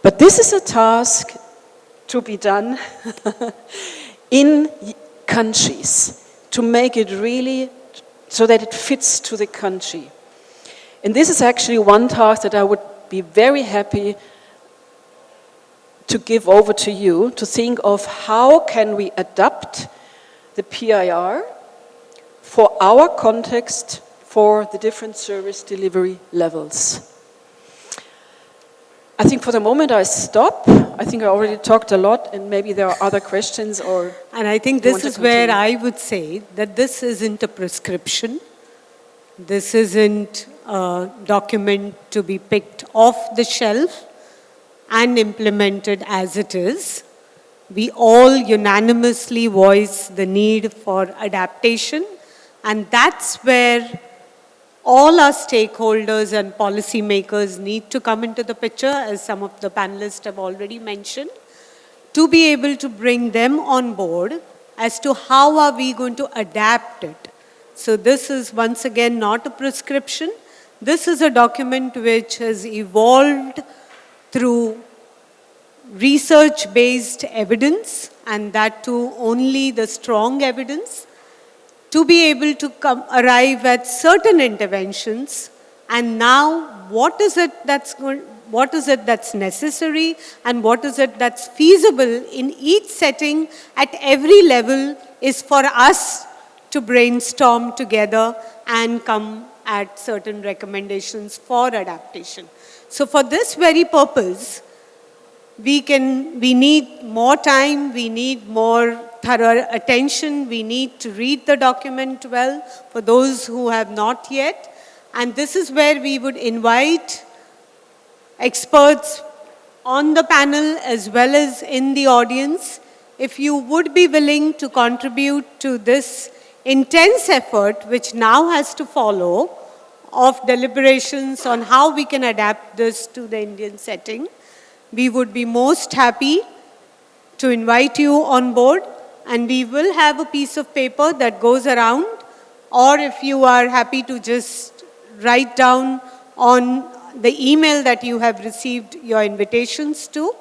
But this is a task to be done in countries to make it really so that it fits to the country. And this is actually one task that I would be very happy to give over to you, to think of how can we adapt the PIR for our context, for the different service delivery levels. I think for the moment I stop. I think I already talked a lot and maybe there are other questions or... And I think this is where I would say that this isn't a prescription. This isn't a document to be picked off the shelf and implemented as it is. We all unanimously voice the need for adaptation, and that's where all our stakeholders and policymakers need to come into the picture, as some of the panelists have already mentioned, to be able to bring them on board as to how are we going to adapt it. So this is once again not a prescription. This is a document which has evolved through research-based evidence, and that too only the strong evidence, to be able to arrive at certain interventions. And now what is it that's necessary and what is it that's feasible in each setting at every level is for us to brainstorm together and come at certain recommendations for adaptation. So for this very purpose, we need more time, we need more thorough attention, we need to read the document well for those who have not yet. And this is where we would invite experts on the panel as well as in the audience, if you would be willing to contribute to this intense effort which now has to follow of deliberations on how we can adapt this to the Indian setting. We would be most happy to invite you on board, and we will have a piece of paper that goes around, or if you are happy to just write down on the email that you have received your invitations to,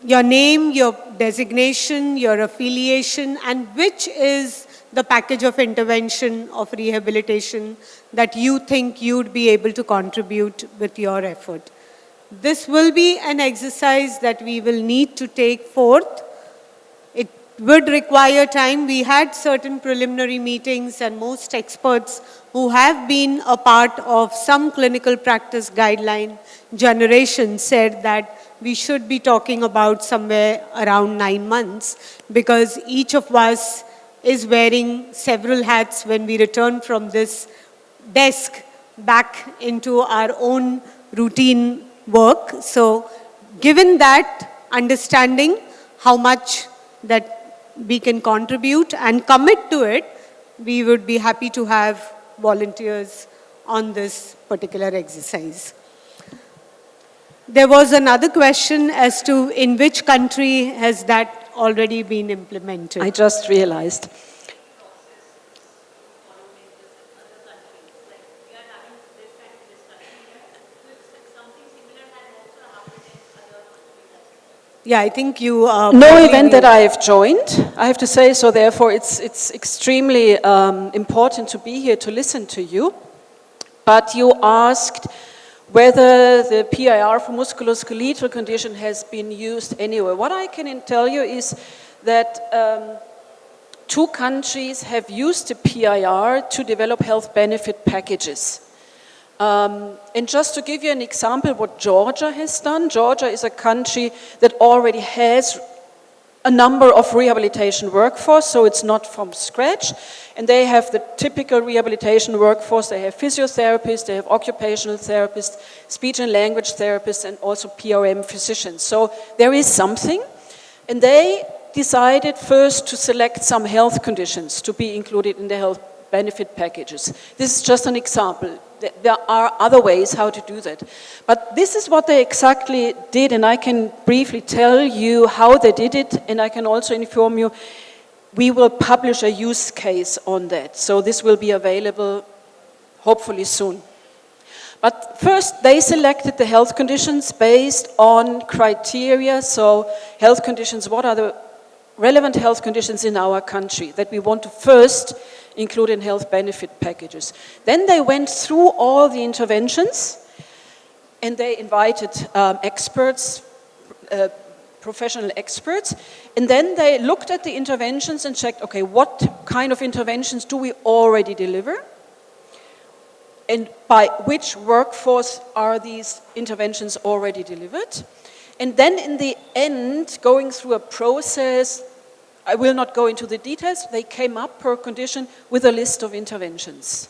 your name, your designation, your affiliation, and which is the package of intervention of rehabilitation that you think you'd be able to contribute with your effort. This will be an exercise that we will need to take forth. It would require time. We had certain preliminary meetings, and most experts who have been a part of some clinical practice guideline generation said that we should be talking about somewhere around 9 months, because each of us is wearing several hats when we return from this desk back into our own routine work. So given that understanding, how much that we can contribute and commit to it, we would be happy to have volunteers on this particular exercise. There was another question as to in which country has that already been implemented. I just realized. Yeah, I think you... no event that I have joined, I have to say, so therefore it's extremely important to be here to listen to you. But you asked whether the PIR for musculoskeletal condition has been used anywhere. What I can tell you is that 2 countries have used the PIR to develop health benefit packages. And just to give you an example what Georgia has done, Georgia is a country that already has a number of rehabilitation workforce, so it's not from scratch. And they have the typical rehabilitation workforce. They have physiotherapists, they have occupational therapists, speech and language therapists, and also PRM physicians. So there is something. And they decided first to select some health conditions to be included in the health benefit packages. This is just an example. There are other ways how to do that. But this is what they exactly did, and I can briefly tell you how they did it, and I can also inform you we will publish a use case on that. So this will be available hopefully soon. But first, they selected the health conditions based on criteria. So health conditions, what are the relevant health conditions in our country that we want to first include in health benefit packages. Then they went through all the interventions and they invited experts, professional experts, and then they looked at the interventions and checked, okay, what kind of interventions do we already deliver? And by which workforce are these interventions already delivered? And then in the end, going through a process, I will not go into the details, they came up per condition with a list of interventions,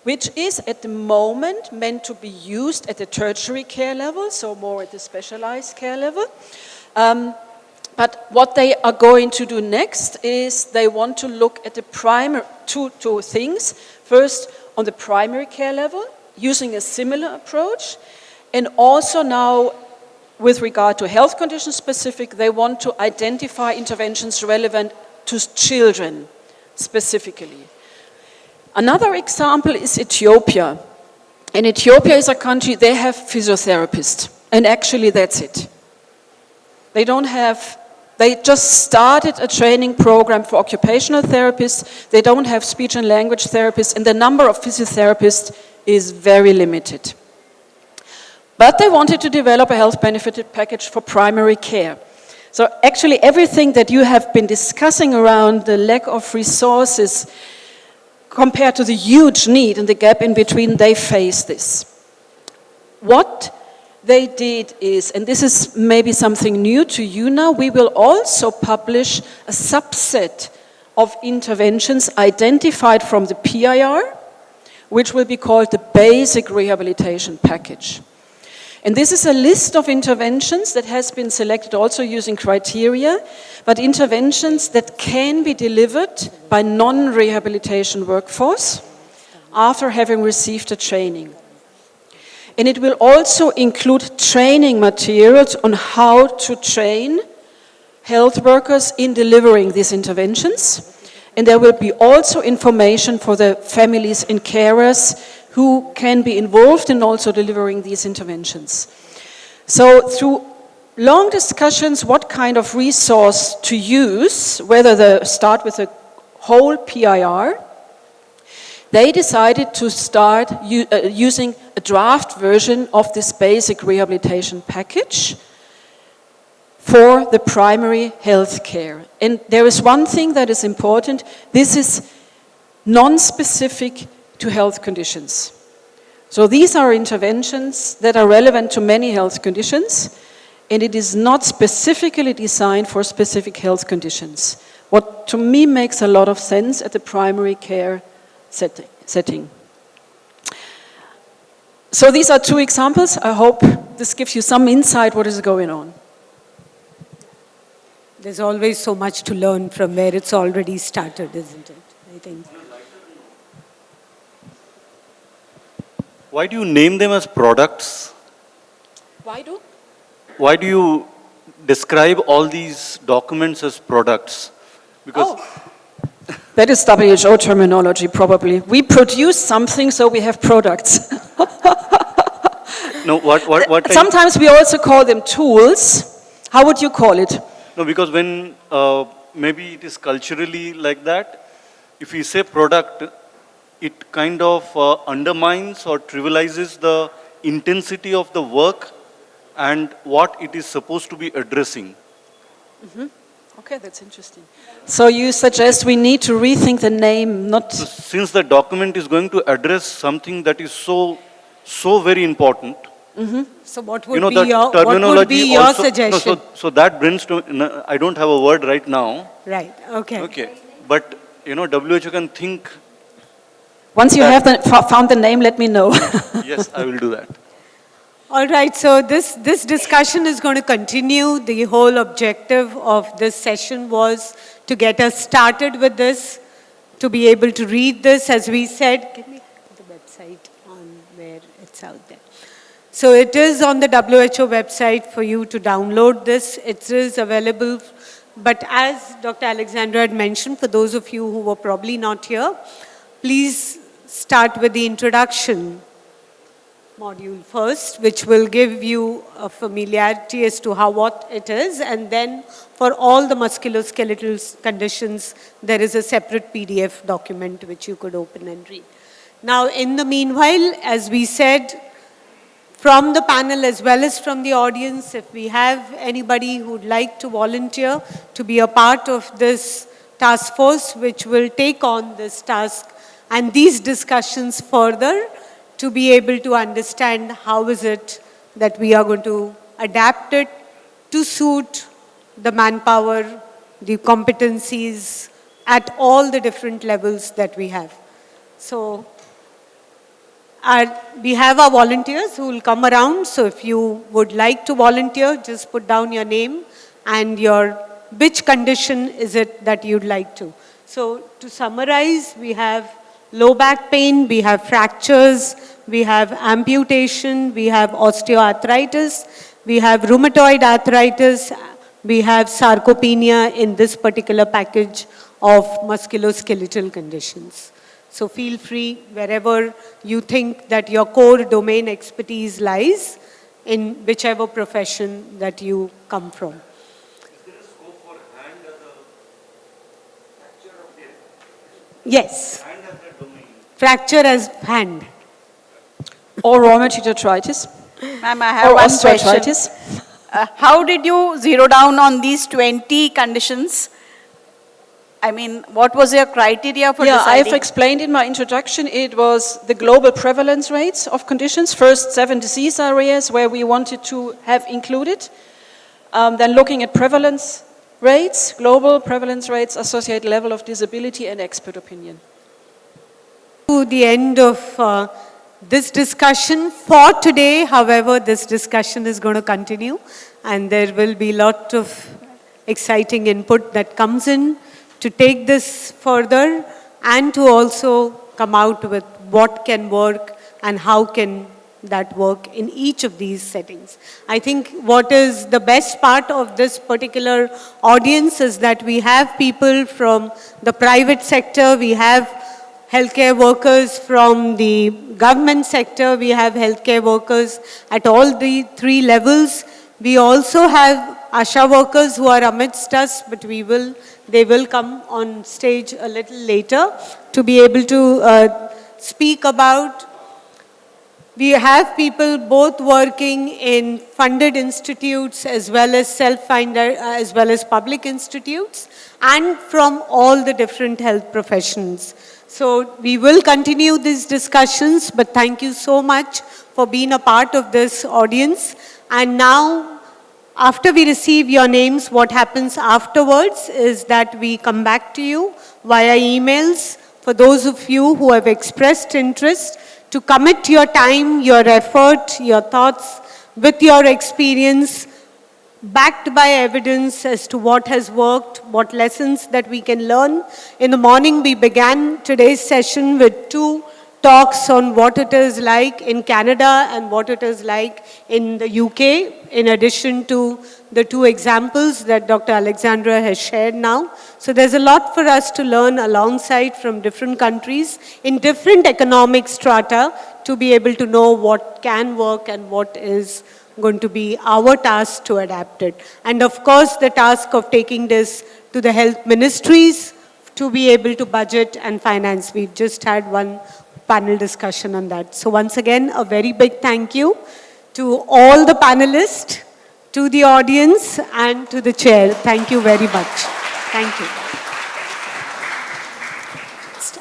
which is at the moment meant to be used at the tertiary care level, so more at the specialized care level. But what they are going to do next is they want to look at the primary, two things. First, on the primary care level, using a similar approach, and also now with regard to health condition specific, they want to identify interventions relevant to children specifically. Another example is Ethiopia. And Ethiopia is a country, they have physiotherapists, and actually that's it. They just started a training program for occupational therapists, they don't have speech and language therapists, and the number of physiotherapists is very limited. But they wanted to develop a health benefit package for primary care. So actually everything that you have been discussing around the lack of resources compared to the huge need and the gap in between, they face this. What they did is, and this is maybe something new to you now, we will also publish a subset of interventions identified from the PIR, which will be called the Basic Rehabilitation Package. And this is a list of interventions that has been selected also using criteria, but interventions that can be delivered by non-rehabilitation workforce after having received a training. And it will also include training materials on how to train health workers in delivering these interventions. And there will be also information for the families and carers who can be involved in also delivering these interventions. So through long discussions what kind of resource to use, whether to start with a whole PIR, they decided to start using a draft version of this basic rehabilitation package for the primary health care. And there is one thing that is important, this is non-specific to health conditions. So these are interventions that are relevant to many health conditions, and it is not specifically designed for specific health conditions. What to me makes a lot of sense at the primary care setting. So these are two examples. I hope this gives you some insight what is going on. There's always so much to learn from where it's already started, isn't it? I think. Why do you name them as products? Why do you describe all these documents as products? Because That is WHO terminology, probably. We produce something, so we have products. no, what Sometimes we also call them tools. How would you call it? No, because when maybe it is culturally like that, if we say product, it kind of undermines or trivializes the intensity of the work and what it is supposed to be addressing. Okay, that's interesting. So you suggest we need to rethink the name, not... Since the document is going to address something that is so very important. So what would be your suggestion? So that brings to, I don't have a word right now. Right, okay. Okay, but WHO can think. Once you have found the name, let me know. Yes, I will do that. All right, so this discussion is going to continue. The whole objective of this session was to get us started with this, to be able to read this, as we said. Can we have the website on where it's out there? So it is on the WHO website for you to download this. It is available, but as Dr. Alexandra had mentioned, for those of you who were probably not here, please start with the introduction module first, which will give you a familiarity as to what it is, and then for all the musculoskeletal conditions, there is a separate PDF document which you could open and read. Now, in the meanwhile, as we said, from the panel as well as from the audience, if we have anybody who would like to volunteer to be a part of this task force, which will take on this task and these discussions further, to be able to understand how is it that we are going to adapt it to suit the manpower, the competencies at all the different levels that we have. So we have our volunteers who will come around. So if you would like to volunteer, just put down your name and which condition is it that you'd like to. So to summarize, we have low back pain, we have fractures, we have amputation, we have osteoarthritis, we have rheumatoid arthritis, we have sarcopenia in this particular package of musculoskeletal conditions. So feel free wherever you think that your core domain expertise lies, in whichever profession that you come from. Is there a scope for hand as a fracture of the Yes. hand as a domain? Fracture as hand. Or rheumatoid arthritis. Ma'am, I have one question. How did you zero down on these 20 conditions? I mean, what was your criteria for deciding? I've explained in my introduction, it was the global prevalence rates of conditions. First, 7 disease areas where we wanted to have included. Then looking at prevalence rates, global prevalence rates, associated level of disability, and expert opinion. To the end of this discussion for today, however, this discussion is going to continue and there will be a lot of exciting input that comes in to take this further and to also come out with what can work and how can that work in each of these settings. I think what is the best part of this particular audience is that we have people from the private sector, we have healthcare workers from the government sector, we have healthcare workers at all the 3 levels. We also have ASHA workers who are amidst us, but they will come on stage a little later to be able to speak about. We have people both working in funded institutes as well as self-funded, as well as public institutes, and from all the different health professions. So we will continue these discussions, but thank you so much for being a part of this audience. And now, after we receive your names, what happens afterwards is that we come back to you via emails for those of you who have expressed interest to commit your time, your effort, your thoughts with your experience, backed by evidence as to what has worked, what lessons that we can learn. In the morning, we began today's session with 2 talks on what it is like in Canada and what it is like in the UK, in addition to the 2 examples that Dr. Alexandra has shared now. So there's a lot for us to learn alongside from different countries in different economic strata to be able to know what can work and what is going to be our task to adapt it. And of course, the task of taking this to the health ministries to be able to budget and finance. We've just had one panel discussion on that. So once again, a very big thank you to all the panelists, to the audience, and to the chair. Thank you very much. Thank you.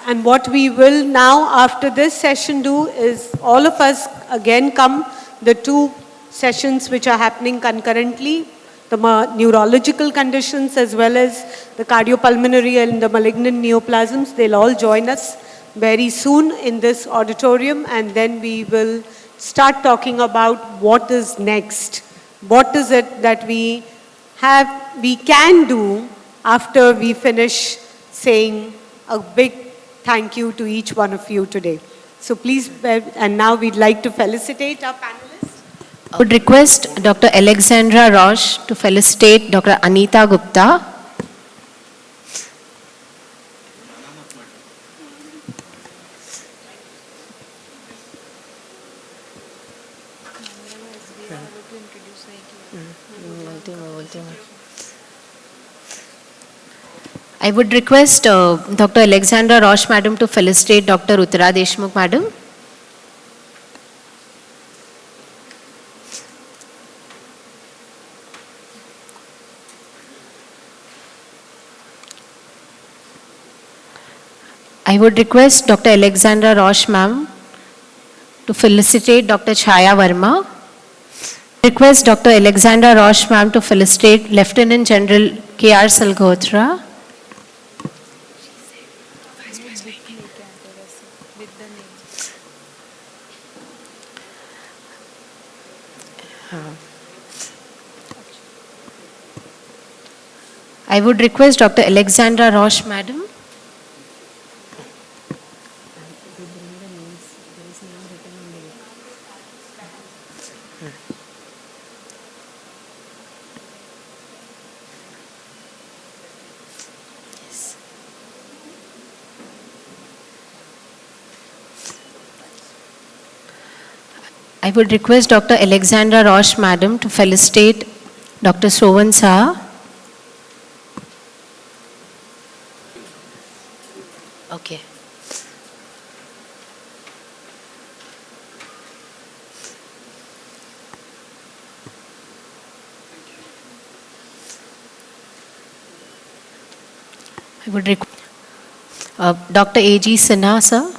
And what we will now, after this session, do is all of us again come, the 2 sessions which are happening concurrently, the neurological conditions as well as the cardiopulmonary and the malignant neoplasms, they'll all join us very soon in this auditorium, and then we will start talking about what is next. What is it that we can do after we finish saying a big thank you to each one of you today. So please, and now we'd like to felicitate our panelists. I would request Dr. Alexandra Roche to felicitate Dr. Anita Gupta. I would request Dr. Alexandra Roche Madam to felicitate Dr. Uttara Deshmukh Madam. I would request Dr. Alexandra Roche Ma'am to felicitate Dr. Chaya Verma. Request Dr. Alexandra Roche Ma'am to felicitate Lieutenant General K.R. Salgotra. I would request Dr. Alexandra Roche Madam. I would request Dr. Alexandra Roche Madam to felicitate Dr. Sovan Saha. Okay. I would request Dr. A.G. Sinha, sir.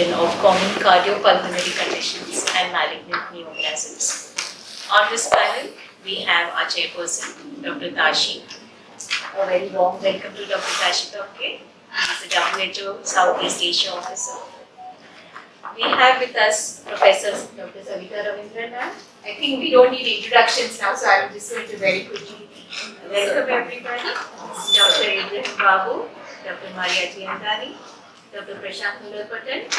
Of common cardiopulmonary conditions and malignant neoplasms. On this panel, we have our chairperson, Dr. Tashi. A very warm welcome to Dr. Tashi Topke. He is a WHO Southeast Asia officer. We have with us Professor Dr. Savita Ravindran. I think we don't need introductions now, so I'm just going to very quickly welcome everybody. Dr. Ibrahim Babu, Dr. Maria Giandani, Dr. Prashant Muller-Patan.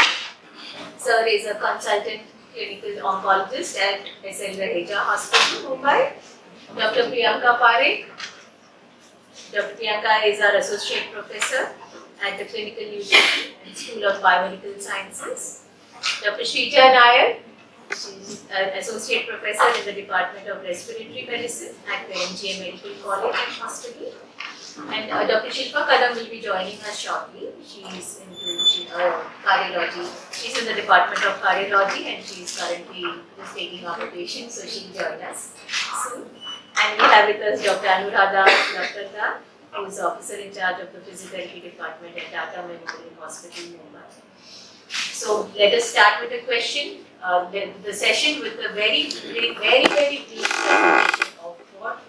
Sir is a consultant clinical oncologist at SL Raheja Hospital, Mumbai. Dr. Priyanka Parekh. Dr. Priyanka is our associate professor at the Clinical Nutrition and School of Biomedical Sciences. Dr. Shrija Nair. She is an associate professor in the Department of Respiratory Medicine at the MGM Medical College and Hospital. And Dr. Shilpa Kadam will be joining us shortly. She is into cardiology. She's in the Department of Cardiology and she is currently just taking up a patient, so she'll join us soon. And we have with us Dr. Anuradha Lakkarda, who is officer in charge of the physiotherapy department at Tata Memorial Hospital, Mumbai. So let us start with a question. The session with a very brief presentation of what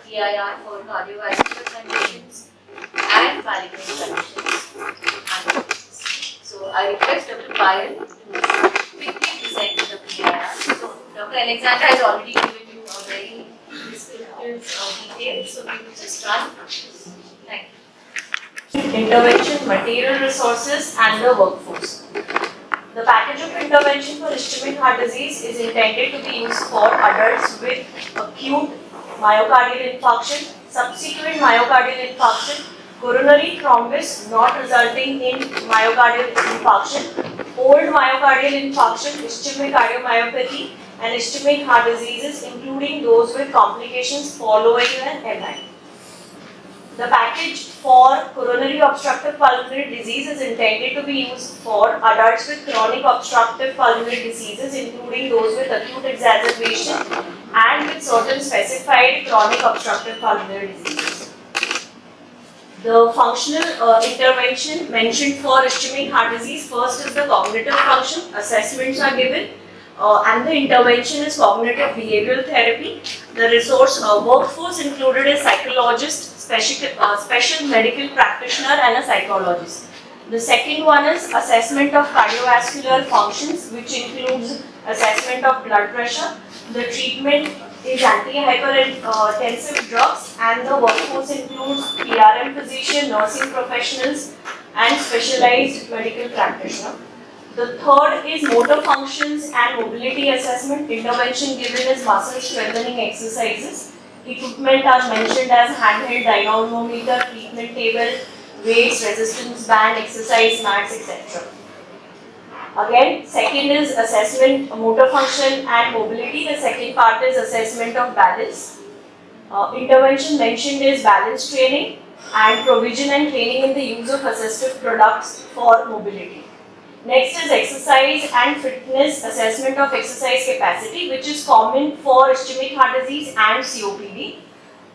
PIR for cardiovascular conditions and palliative conditions. So I request Dr. Payal to quickly present the PIR. So Dr. Alexandra has already given you a very descriptive details, so we will just run. Thank you. Intervention, material resources and the workforce. The package of intervention for ischemic heart disease is intended to be used for adults with acute myocardial infarction, subsequent myocardial infarction, coronary thrombus not resulting in myocardial infarction, old myocardial infarction, ischemic cardiomyopathy, and ischemic heart diseases, including those with complications following an MI. The package for coronary obstructive pulmonary disease is intended to be used for adults with chronic obstructive pulmonary diseases, including those with acute exacerbation and with certain specified chronic obstructive pulmonary diseases. The functional intervention mentioned for ischemic heart disease, first is the cognitive function. Assessments are given and the intervention is cognitive behavioral therapy. The resource workforce included is psychologist, special medical practitioner and a psychologist. The second one is assessment of cardiovascular functions, which includes assessment of blood pressure. The treatment is anti-hypertensive drugs and the workforce includes PRM physician, nursing professionals and specialized medical practitioner. The third is motor functions and mobility assessment. Intervention given is muscle strengthening exercises. Equipment are mentioned as handheld dynamometer, treatment table, weights, resistance band, exercise mats, etc. Again, second is assessment, motor function and mobility. The second part is assessment of balance. Intervention mentioned is balance training and provision and training in the use of assistive products for mobility. Next is exercise and fitness assessment of exercise capacity, which is common for ischemic heart disease and COPD.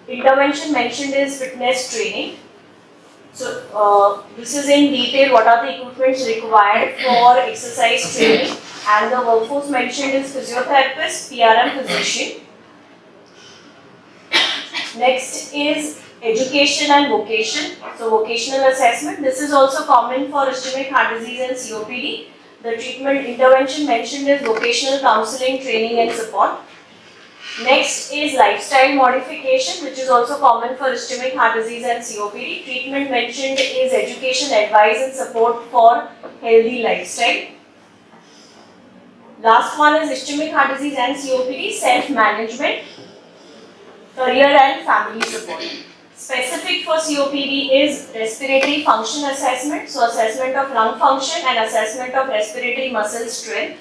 Intervention mentioned is fitness training. So this is in detail what are the equipments required for exercise training, and the workforce mentioned is physiotherapist, PRM physician. Next is education and vocation. So vocational assessment, this is also common for ischemic heart disease and COPD. The treatment intervention mentioned is vocational counseling, training and support. Next is lifestyle modification, which is also common for ischemic heart disease and COPD. Treatment mentioned is education, advice and support for healthy lifestyle. Last one is ischemic heart disease and COPD, self-management, career and family support. Specific for COPD is respiratory function assessment, so assessment of lung function and assessment of respiratory muscle strength.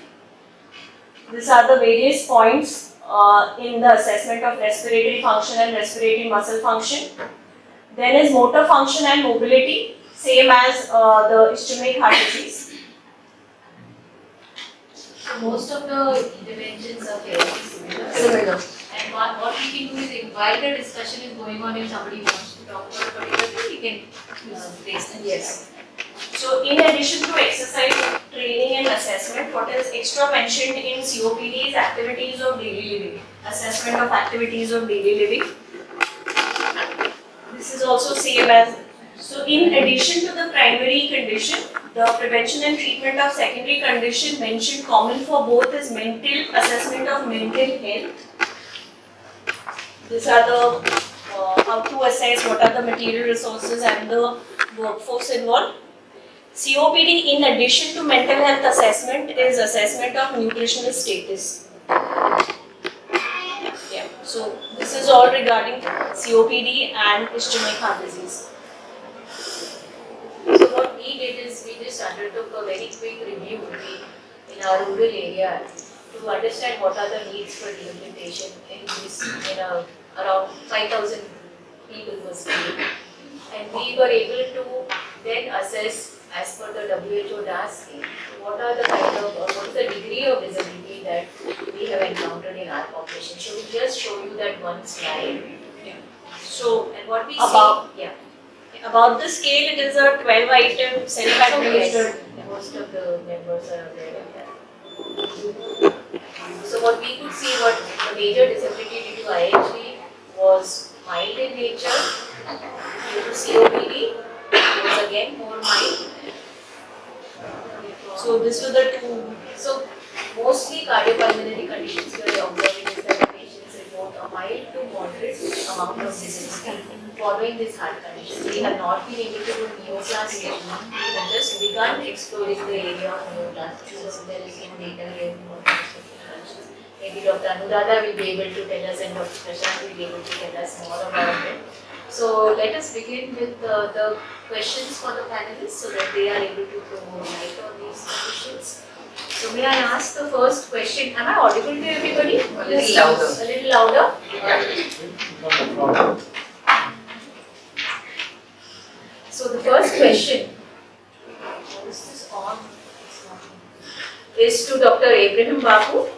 These are the various points in the assessment of respiratory function and respiratory muscle function. Then is motor function and mobility, same as the ischemic heart disease. So most of the interventions are fairly similar. And what we can do is, while the discussion is going on, if somebody wants to talk about a particular thing, we can raise them. Yes. So in addition to exercise training and assessment, what is extra mentioned in COPD is activities of daily living. Assessment of activities of daily living. This is also same as. So in addition to the primary condition, the prevention and treatment of secondary condition mentioned common for both is mental assessment of mental health. These are the how to assess what are the material resources and the workforce involved. COPD, in addition to mental health assessment, is assessment of nutritional status. Yeah, so this is all regarding COPD and ischemic heart disease. So what we did is we just undertook a very quick review in our rural area to understand what are the needs for rehabilitation in around 5,000 people per state. And we were able to then assess, as per the WHO DAS scale, what are the kind of, or what is the degree of disability that we have encountered in our population. So we just show you that one slide. So, And what we about, see, yeah. about the scale, it is a 12-item self-administered. Yes, most of the members are aware of that. So what we could see, what the major disability due to IHD was mild in nature, due to COPD, was again more mild. So this was the two. So mostly cardiopulmonary conditions we are observing is that the patients report a mild to moderate amount of disability following this heart condition. We have not been able to do neoplasty. We have just begun exploring the area of neoplasty. So there is no data here. Maybe Dr. Anuradha will be able to tell us and Dr. Prashant will be able to tell us more about it. So let us begin with the questions for the panelists so that they are able to throw more light on these questions. So may I ask the first question? Am I audible to everybody? A little louder. A little louder? So the first question, is this on? Is to Dr. Abraham Babu.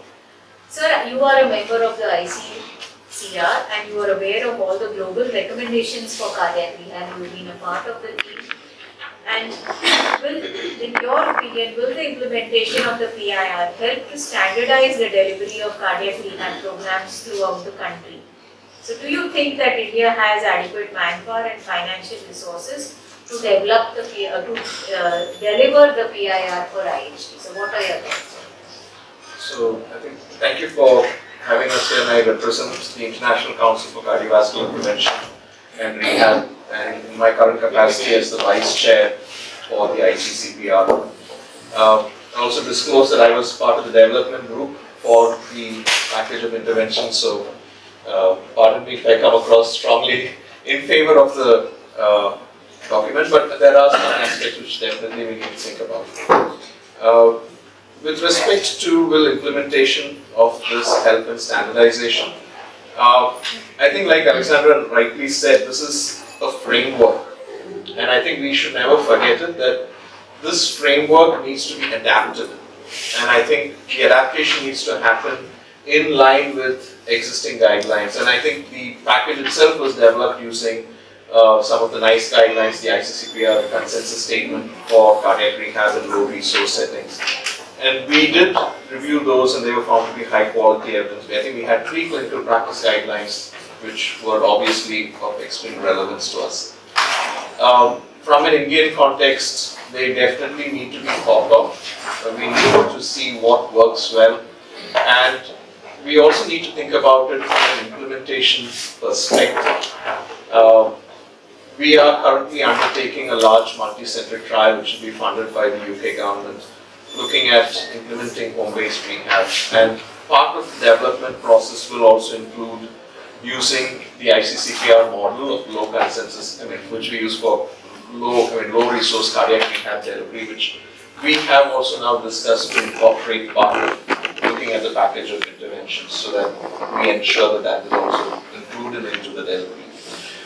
Sir, you are a member of the ICCR and you are aware of all the global recommendations for cardiac rehab. You have been a part of the team. And in your opinion, will the implementation of the PIR help to standardize the delivery of cardiac rehab programs throughout the country? So do you think that India has adequate manpower and financial resources to develop deliver the PIR for IHD? So what are your thoughts? So I think, thank you for having us here. I represent the International Council for Cardiovascular Prevention and Rehab, and in my current capacity as the Vice Chair for the ICCPR. I also disclosed that I was part of the development group for the package of interventions, so pardon me if I come across strongly in favor of the document, but there are some aspects which definitely we need to think about. With respect to will implementation of this help in standardization, I think like Alexandra rightly said, this is a framework, and I think we should never forget it that this framework needs to be adapted, and I think the adaptation needs to happen in line with existing guidelines, and I think the package itself was developed using some of the NICE guidelines, the ICCPR consensus statement for cardiac rehab in low resource settings. And we did review those and they were found to be high quality evidence. I think we had 3 clinical practice guidelines which were obviously of extreme relevance to us. From an Indian context, they definitely need to be thought of. We need to see what works well, and we also need to think about it from an implementation perspective. We are currently undertaking a large multi-centric trial which will be funded by the UK government, looking at implementing home-based rehab, and part of the development process will also include using the ICCPR model of low consensus, which we use for low resource cardiac rehab delivery, which we have also now discussed to incorporate part of looking at the package of interventions so that we ensure that that is also included into the delivery.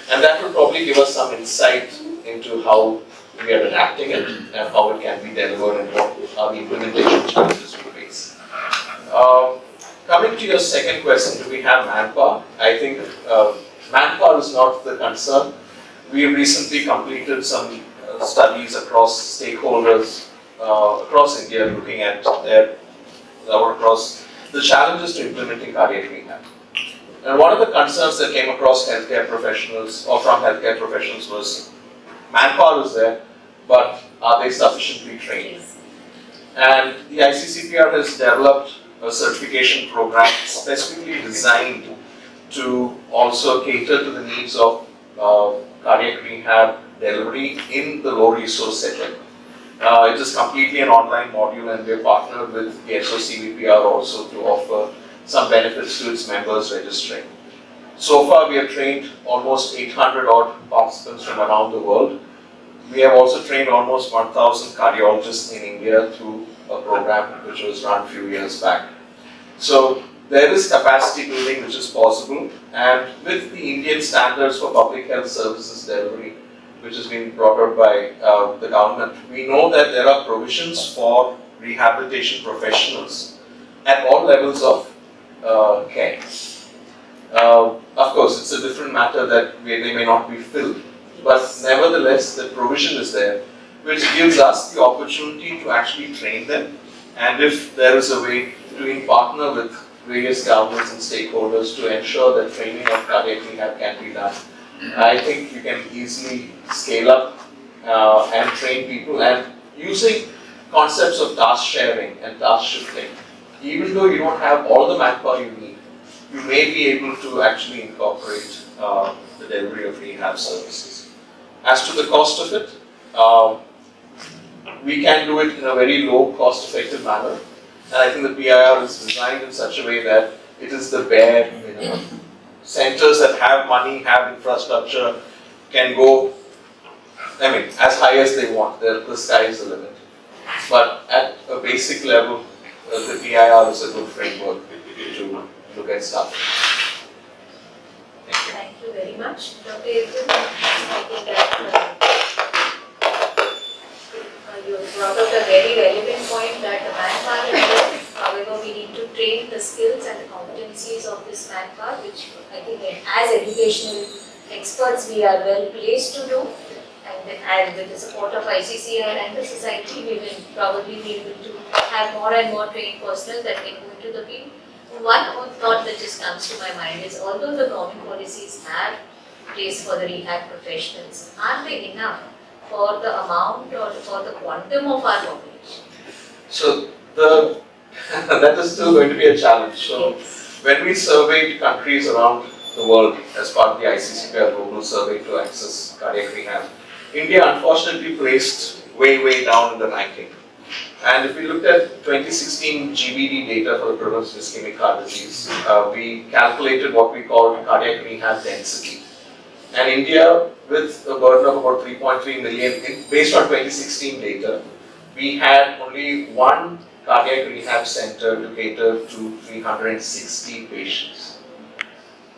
And that will probably give us some insight into how we are adapting it and how it can be delivered and what are the implementation challenges we face. Coming to your second question, do we have manpower? I think manpower is not the concern. We recently completed some studies across stakeholders across India looking at across the challenges to implementing cardiac rehab. And one of the concerns that came across healthcare professionals or from healthcare professionals was manpower is there, but are they sufficiently trained? And the ICCPR has developed a certification program specifically designed to also cater to the needs of cardiac rehab delivery in the low resource setting. It is completely an online module, and we are partnered with the SOCVPR also to offer some benefits to its members registering. So far, we have trained almost 800 odd participants from around the world. We have also trained almost 1,000 cardiologists in India through a program which was run a few years back. So there is capacity building which is possible, and with the Indian standards for public health services delivery, which has been brought out by the government, we know that there are provisions for rehabilitation professionals at all levels of care. Of course, it's a different matter that they may not be filled, but nevertheless, the provision is there, which gives us the opportunity to actually train them. And if there is a way to partner with various governments and stakeholders to ensure that training of cardiac rehab can be done, I think you can easily scale up and train people, and using concepts of task sharing and task shifting. Even though you don't have all the manpower you need, you may be able to actually incorporate the delivery of rehab services. As to the cost of it, we can do it in a very low cost effective manner. And I think the PIR is designed in such a way that it is the bare minimum. Centers that have money, have infrastructure, can go, as high as they want. The sky is the limit. But at a basic level, the PIR is a good framework to look at stuff. Thank you very much. Dr. April, I think that you brought up a very relevant point that the manpower is there. However, we need to train the skills and the competencies of this manpower, which I think as educational experts we are well placed to do. And with the support of ICCR and the society, we will probably be able to have more and more trained personnel that can go into the field. One thought that just comes to my mind is, although the government policies have place for the rehab professionals, are they enough for the amount or for the quantum of our population? So that is still going to be a challenge. So when we surveyed countries around the world as part of the ICCPR Global Survey to access cardiac rehab, India unfortunately placed way down in the ranking. And if we looked at 2016 GBD data for the prevalence of ischemic heart disease, we calculated what we call cardiac rehab density. And India, with a burden of about 3.3 million, based on 2016 data, we had only one cardiac rehab center to cater to 360 patients,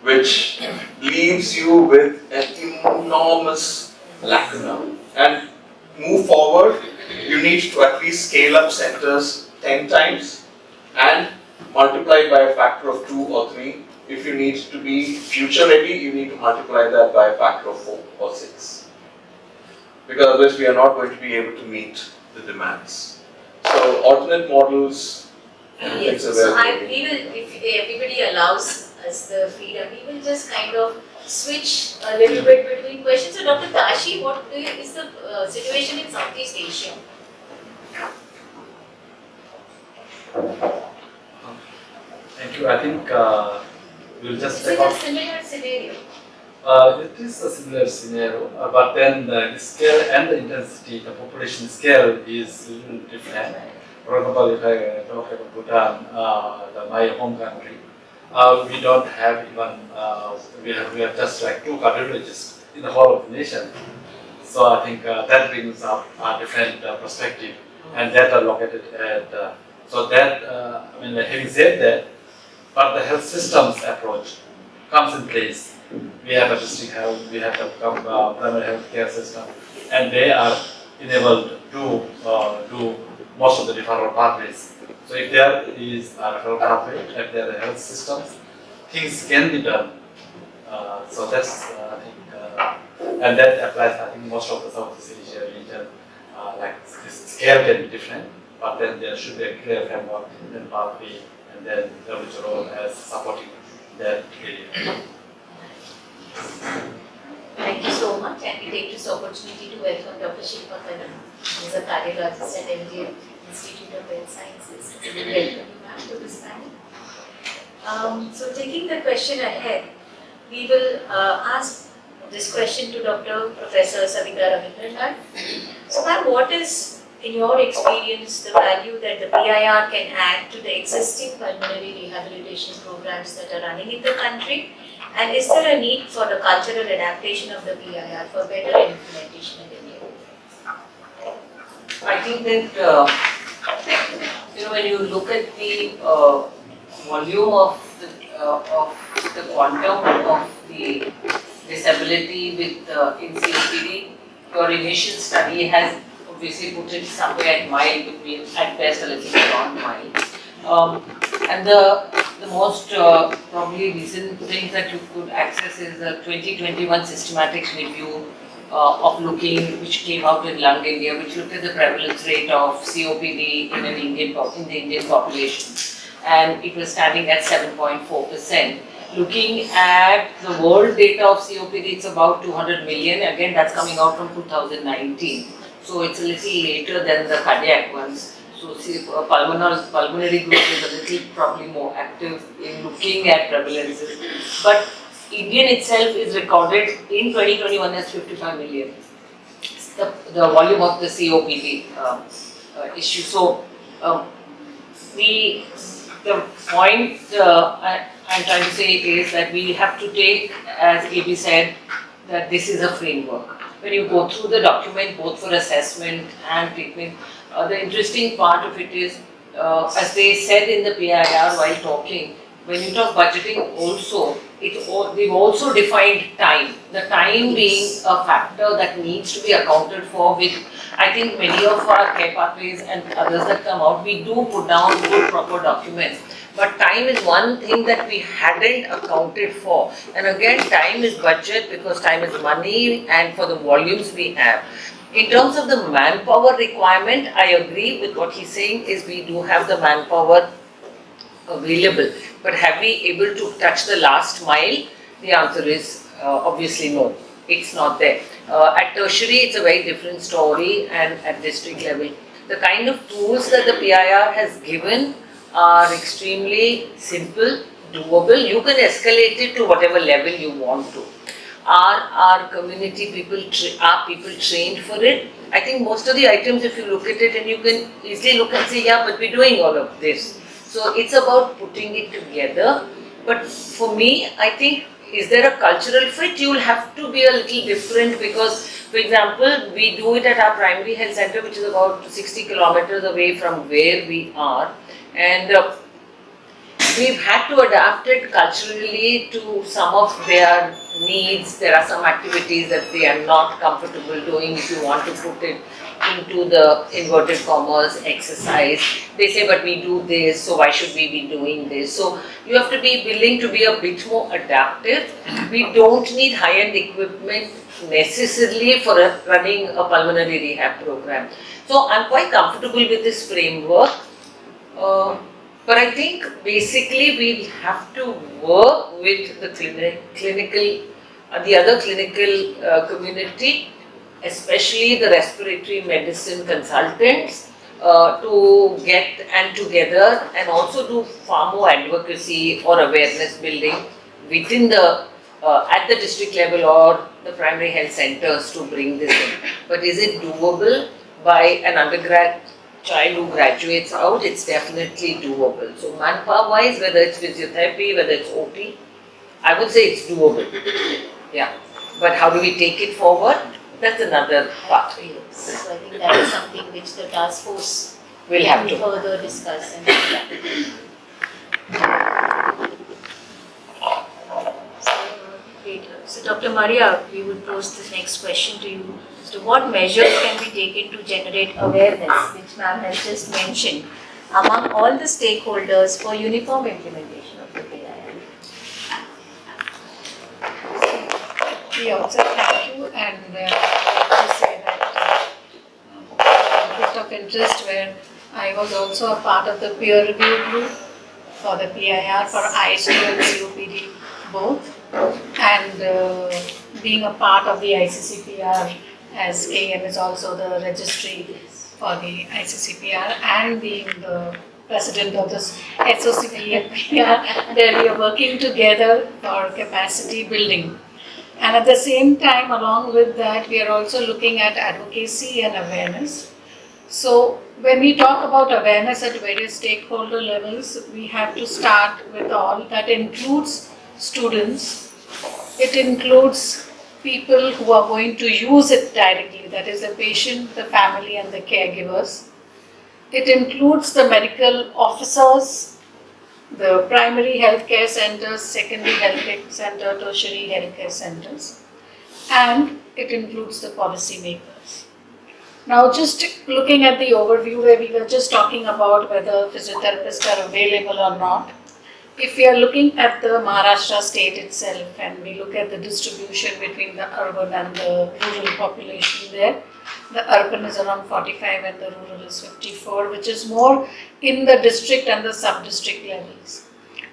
which leaves you with an enormous lacuna. And move forward, you need to at least scale up centers 10 times and multiply by a factor of 2 or 3. If you need to be future ready, you need to multiply that by a factor of 4 or 6. Because otherwise we are not going to be able to meet the demands. So alternate models and Yes, things so available. we will, if everybody allows us the freedom, we will just kind of switch a little bit between questions. So Dr. Tashi, what is the situation in Southeast Asia? Thank you. I think we'll just Is it a similar scenario? It is a similar scenario, but then the scale and the intensity, the population scale is a little different. For example, if I talk about Bhutan, my home country, we don't have even, we have just like 2 cardiologists in the whole of the nation. So I think that brings up a different perspective, and that are located at, so that, having said that, but the health systems approach comes in place. We have a district health, we have the primary health care system, and they are enabled to do most of the referral pathways. So if there is a referral pathway, if there are health systems, things can be done. So that's, I think, and that applies, I think, most of the Southeast Asia region. Like this scale can be different, but then there should be a clear framework and pathway, and then WHO role as supporting that area. Thank you so much, and we take this opportunity to welcome Dr. Shilpa Karan, who is a cardiologist at MGM Institute of Health Sciences. We welcome you, ma'am, to this panel. So taking the question ahead, we will ask this question to Dr. Professor Savita Ravindran. So ma'am, what is, in your experience, the value that the PIR can add to the existing pulmonary rehabilitation programs that are running in the country? And is there a need for the cultural adaptation of the PIR for better implementation in India? I think that when you look at the volume of the quantum of the disability with in COPD, your initial study has obviously put it somewhere at mile between, at best, a little beyond mile. And the most probably recent things that you could access is the 2021 systematic review of looking, which came out in Lung India, which looked at the prevalence rate of COPD in the Indian population, and it was standing at 7.4%. Looking at the world data of COPD, it's about 200 million. Again, that's coming out from 2019. So it's a little later than the cardiac ones. So pulmonary group is a little probably more active in looking at prevalences. But Indian itself is recorded in 2021 as 55 million. It's the volume of the COPD issue. So the point I'm trying to say is that we have to take, as AB said, that this is a framework. When you go through the document, both for assessment and treatment, the interesting part of it is, as they said in the PIR while talking, when you talk budgeting also, they've also defined time. The time being a factor that needs to be accounted for with, I think many of our care pathways and others that come out, we do put down good proper documents. But time is one thing that we hadn't accounted for. And again, time is budget because time is money and for the volumes we have. In terms of the manpower requirement, I agree with what he's saying is we do have the manpower available. But have we able to touch the last mile? The answer is obviously no. It's not there. At tertiary, it's a very different story, and at district level. The kind of tools that the PIR has given are extremely simple, doable. You can escalate it to whatever level you want to. Are our community people, are people trained for it? I think most of the items, if you look at it, and you can easily look and say, yeah, but we're doing all of this. So it's about putting it together. But for me, I think, is there a cultural fit? You will have to be a little different because, for example, we do it at our primary health center, which is about 60 kilometers away from where we are. And we've had to adapt it culturally to some of their needs. There are some activities that they are not comfortable doing if you want to put it into the inverted commas exercise. They say, but we do this, so why should we be doing this? So you have to be willing to be a bit more adaptive. We don't need high-end equipment necessarily for running a pulmonary rehab program. So I'm quite comfortable with this framework. But I think basically we have to work with the the other clinical community, especially the respiratory medicine consultants, to get together and also do far more advocacy or awareness building within the at the district level or the primary health centers to bring this in. But is it doable by an undergrad child who graduates out? It's definitely doable. So manpower wise, whether it's physiotherapy, whether it's OT, I would say it's doable. Yeah. But how do we take it forward? That's another part. So I think that is something which the task force will have to further discuss. And so Dr. Maria, we would pose this next question to you. So what measures can be taken to generate awareness, which ma'am has just mentioned, among all the stakeholders for uniform implementation of the PIR? We also thank you, and to say that conflict of interest where I was also a part of the peer review group for the PIR for ISO and COPD both, and being a part of the ICCPR, as KM is also the registry for the ICCPR, and being the president of the SOCPR, where we are working together for capacity building. And at the same time, along with that, we are also looking at advocacy and awareness. So when we talk about awareness at various stakeholder levels, we have to start with all. That includes students. It includes people who are going to use it directly, that is the patient, the family and the caregivers. It includes the medical officers, the primary healthcare centers, secondary healthcare center, tertiary healthcare centers. and it includes the policymakers. Now, just looking at the overview where we were just talking about whether physiotherapists are available or not. If we are looking at the Maharashtra state itself and we look at the distribution between the urban and the rural population there, the urban is around 45 and the rural is 54, which is more in the district and the sub-district levels.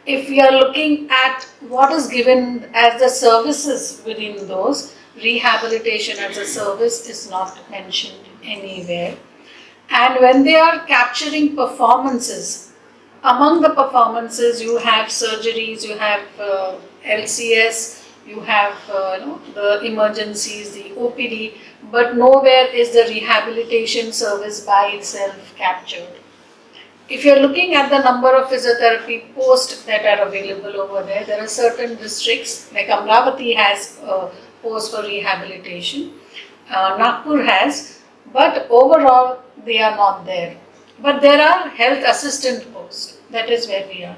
If we are looking at what is given as the services within those, rehabilitation as a service is not mentioned anywhere. And when they are capturing performances, among the performances you have surgeries, you have LCS, you have the emergencies, the OPD, but nowhere is the rehabilitation service by itself captured. If you're looking at the number of physiotherapy posts that are available over there, there are certain districts, like Amravati has posts for rehabilitation, Nagpur has, but overall they are not there. But there are health assistant posts, that is where we are.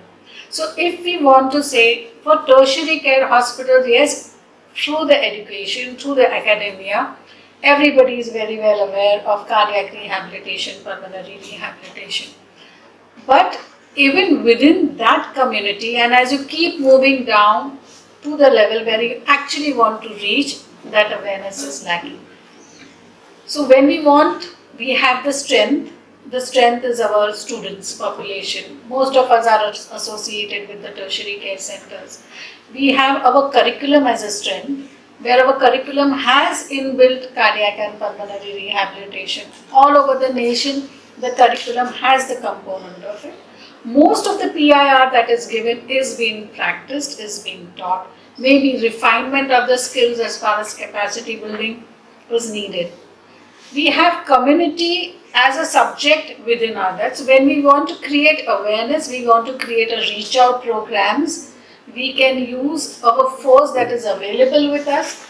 So if we want to say, for tertiary care hospitals, yes, through the education, through the academia, everybody is very well aware of cardiac rehabilitation, pulmonary rehabilitation. But even within that community, and as you keep moving down to the level where you actually want to reach, that awareness is lacking. So when we have the strength is our students' population. Most of us are associated with the tertiary care centers. We have our curriculum as a strength, where our curriculum has inbuilt cardiac and pulmonary rehabilitation. All over the nation, the curriculum has the component of it. Most of the PIR that is given is being practiced, is being taught. Maybe refinement of the skills as far as capacity building is needed. We have community as a subject within our that. So when we want to create awareness, we want to create a reach out programs, we can use our force that is available with us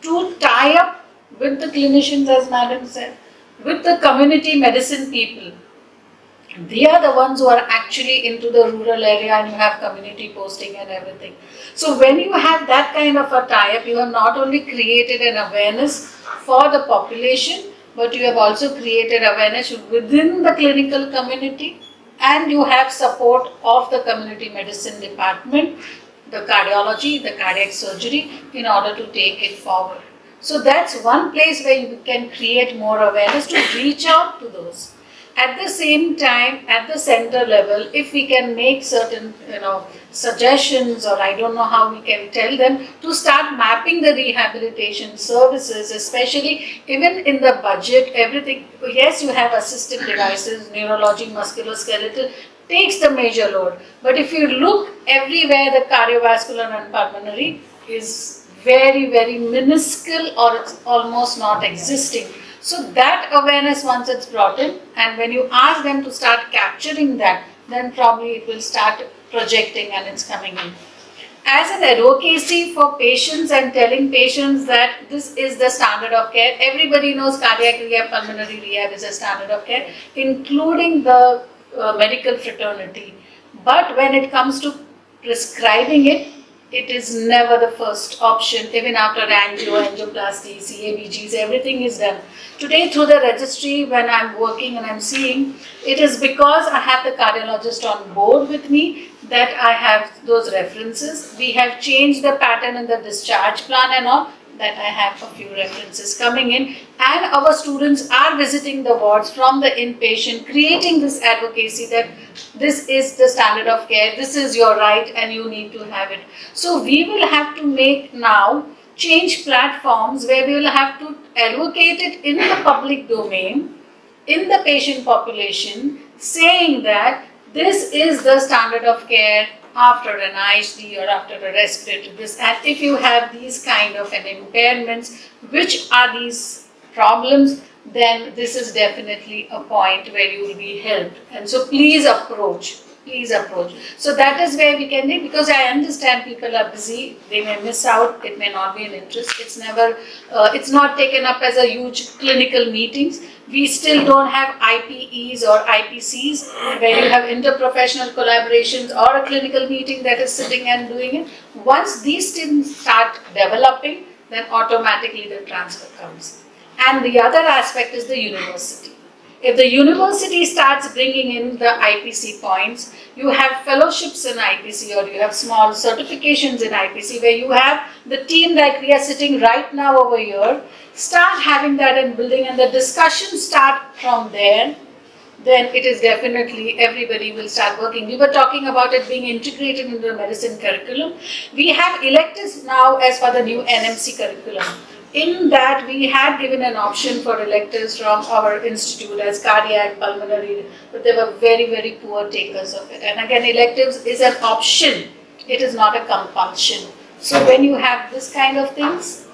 to tie up with the clinicians, as Madam said, with the community medicine people. They are the ones who are actually into the rural area and you have community posting and everything. So when you have that kind of a tie-up, you have not only created an awareness for the population, but you have also created awareness within the clinical community, and you have support of the community medicine department, the cardiology, the cardiac surgery, in order to take it forward. So that's one place where you can create more awareness to reach out to those. At the same time, at the center level, if we can make certain suggestions, or I don't know how we can tell them to start mapping the rehabilitation services, especially even in the budget, everything. Yes, you have assistive devices, neurology, musculoskeletal takes the major load. But if you look everywhere, the cardiovascular and pulmonary is very, very minuscule, or it's almost not existing. So that awareness, once it's brought in, and when you ask them to start capturing that, then probably it will start projecting and it's coming in. As an advocacy for patients and telling patients that this is the standard of care, everybody knows cardiac rehab, pulmonary rehab is a standard of care, including the medical fraternity. But when it comes to prescribing it, it is never the first option. Even after angio, angioplasty, CABGs, everything is done. Today, through the registry, when I'm working and I'm seeing, it is because I have the cardiologist on board with me that I have those references. We have changed the pattern in the discharge plan and all, that I have a few references coming in, and our students are visiting the wards from the inpatient, creating this advocacy that this is the standard of care, this is your right and you need to have it. So we will have to make now change platforms where we will have to advocate it in the public domain, in the patient population, saying that this is the standard of care after an IHD or after a respiratory, this, and if you have these kind of impairments, which are these problems, then this is definitely a point where you will be helped. And so please approach. So that is where we can do, because I understand people are busy, they may miss out, it may not be an interest, it's never, it's not taken up as a huge clinical meetings. We still don't have IPEs or IPCs where you have interprofessional collaborations or a clinical meeting that is sitting and doing it. Once these things start developing, then automatically the transfer comes. And the other aspect is the university. If the university starts bringing in the IPC points, you have fellowships in IPC or you have small certifications in IPC where you have the team that we are sitting right now over here, start having that and building, and the discussions start from there, then it is definitely everybody will start working. We were talking about it being integrated into the medicine curriculum. We have electives now as for the new NMC curriculum. In that, we had given an option for electives from our institute as cardiac, pulmonary, but they were very, very poor takers of it. And again, electives is an option. It is not a compulsion. So when you have this kind of things,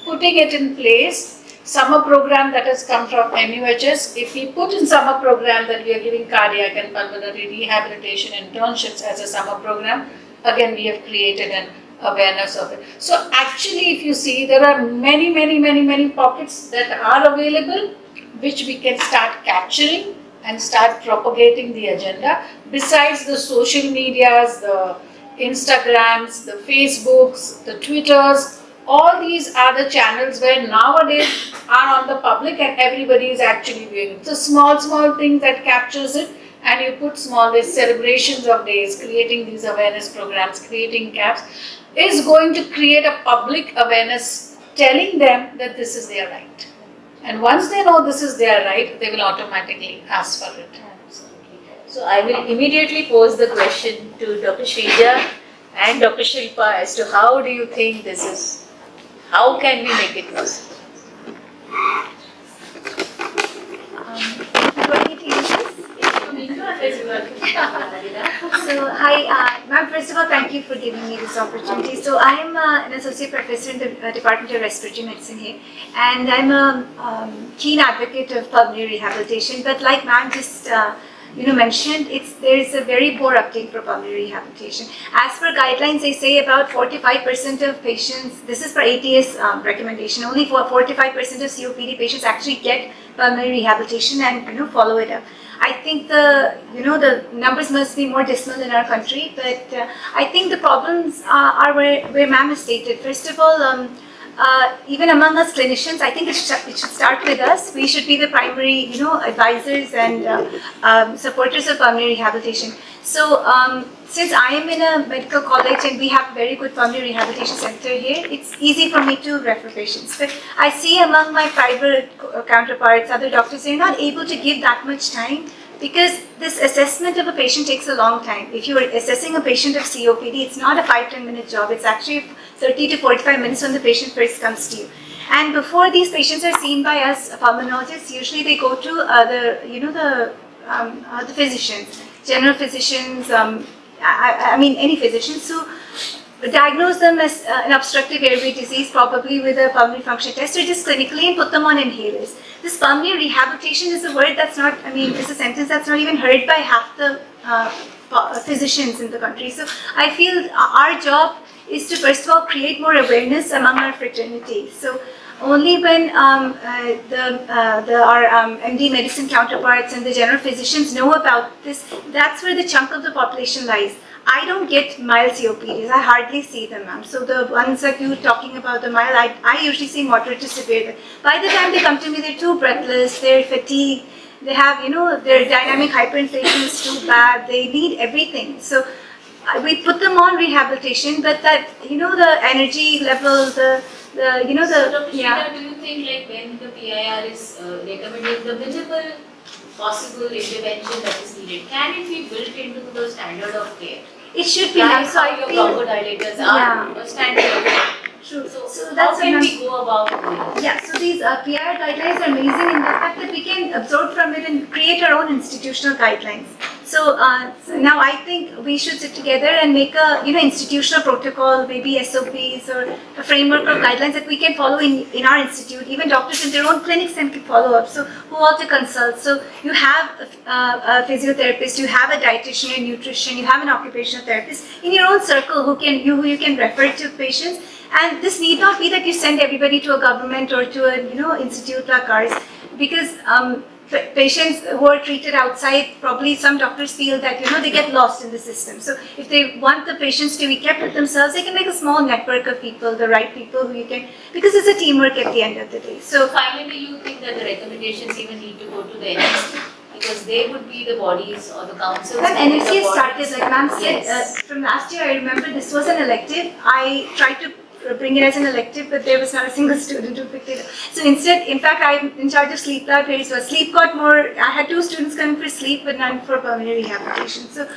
putting it in place, summer program that has come from MUHS, if we put in summer program that we are giving cardiac and pulmonary rehabilitation internships as a summer program, again we have created an awareness of it. So actually if you see, there are many pockets that are available which we can start capturing and start propagating the agenda. Besides the social medias, the Instagrams, the Facebooks, the Twitters, all these are the channels where nowadays are on the public and everybody is actually viewing it. So small thing that captures it, and you put small celebrations of days, creating these awareness programs, creating caps, is going to create a public awareness telling them that this is their right. And once they know this is their right, they will automatically ask for it. So I will immediately pose the question to Dr. Shrija and Dr. Shilpa as to how do you think this is, how can we make it possible? So, hi, ma'am, first of all, thank you for giving me this opportunity. So, I am an associate professor in the Department of Respiratory Medicine here, and I'm a keen advocate of pulmonary rehabilitation. But like ma'am just mentioned, there is a very poor uptake for pulmonary rehabilitation. As per guidelines, they say about 45% of patients, this is for ATS recommendation, only for 45% of COPD patients actually get pulmonary rehabilitation and follow it up. I think the numbers must be more dismal in our country, but I think the problems are where ma'am has stated. First of all, even among us clinicians, I think it should start with us. We should be the primary, advisors and supporters of pulmonary rehabilitation. So, since I am in a medical college and we have a very good pulmonary rehabilitation center here, it's easy for me to refer patients. But I see among my private counterparts, other doctors, they're not able to give that much time because this assessment of a patient takes a long time. If you're assessing a patient of COPD, it's not a 5-10 minute job. It's actually 30 to 45 minutes when the patient first comes to you. And before these patients are seen by us pulmonologists, usually they go to the physicians, general physicians, any physicians who diagnose them as an obstructive airway disease, probably with a pulmonary function test, or just clinically and put them on inhalers. This pulmonary rehabilitation is a word that's not, it's a sentence that's not even heard by half the physicians in the country. So I feel our job is to first of all create more awareness among our fraternity. So only when our MD medicine counterparts and the general physicians know about this, that's where the chunk of the population lies. I don't get mild COPDs, I hardly see them, ma'am. So the ones that you were talking about, the mild, I usually see moderate to severe. By the time they come to me, they're too breathless, they're fatigued, they have, their dynamic hyperinflation is too bad, they need everything. So we put them on rehabilitation, but that, the energy level, So Dr. Shrija, do you think like when the PIR is recommending the minimal possible intervention that is needed, can it be built into the standard of care? It should be. Like So how your bronchodilators are a standard of care. True. So how can we go about it? Yeah, so these PIR guidelines are amazing in the fact that we can absorb from it and create our own institutional guidelines. So now I think we should sit together and make a institutional protocol, maybe SOPs or a framework of guidelines that we can follow in our institute. Even doctors in their own clinics can follow up. So who all to consult? So you have a physiotherapist, you have a dietitian and nutrition, you have an occupational therapist in your own circle who you can refer to patients. And this need not be that you send everybody to a government or to a institute like ours, because patients who are treated outside, probably some doctors feel that, they get lost in the system. So if they want the patients to be kept with themselves, they can make a small network of people, the right people who you can, because it's a teamwork at the end of the day. So finally, you think that the recommendations even need to go to the NITI? Because they would be the bodies or the councils. When NITI started, like ma'am said, from last year, I remember this was an elective. I tried to bring it as an elective, but there was not a single student who picked it up. So instead, in fact, I'm in charge of sleep lab here. So sleep got more, I had 2 students coming for sleep, but none for pulmonary rehabilitation. So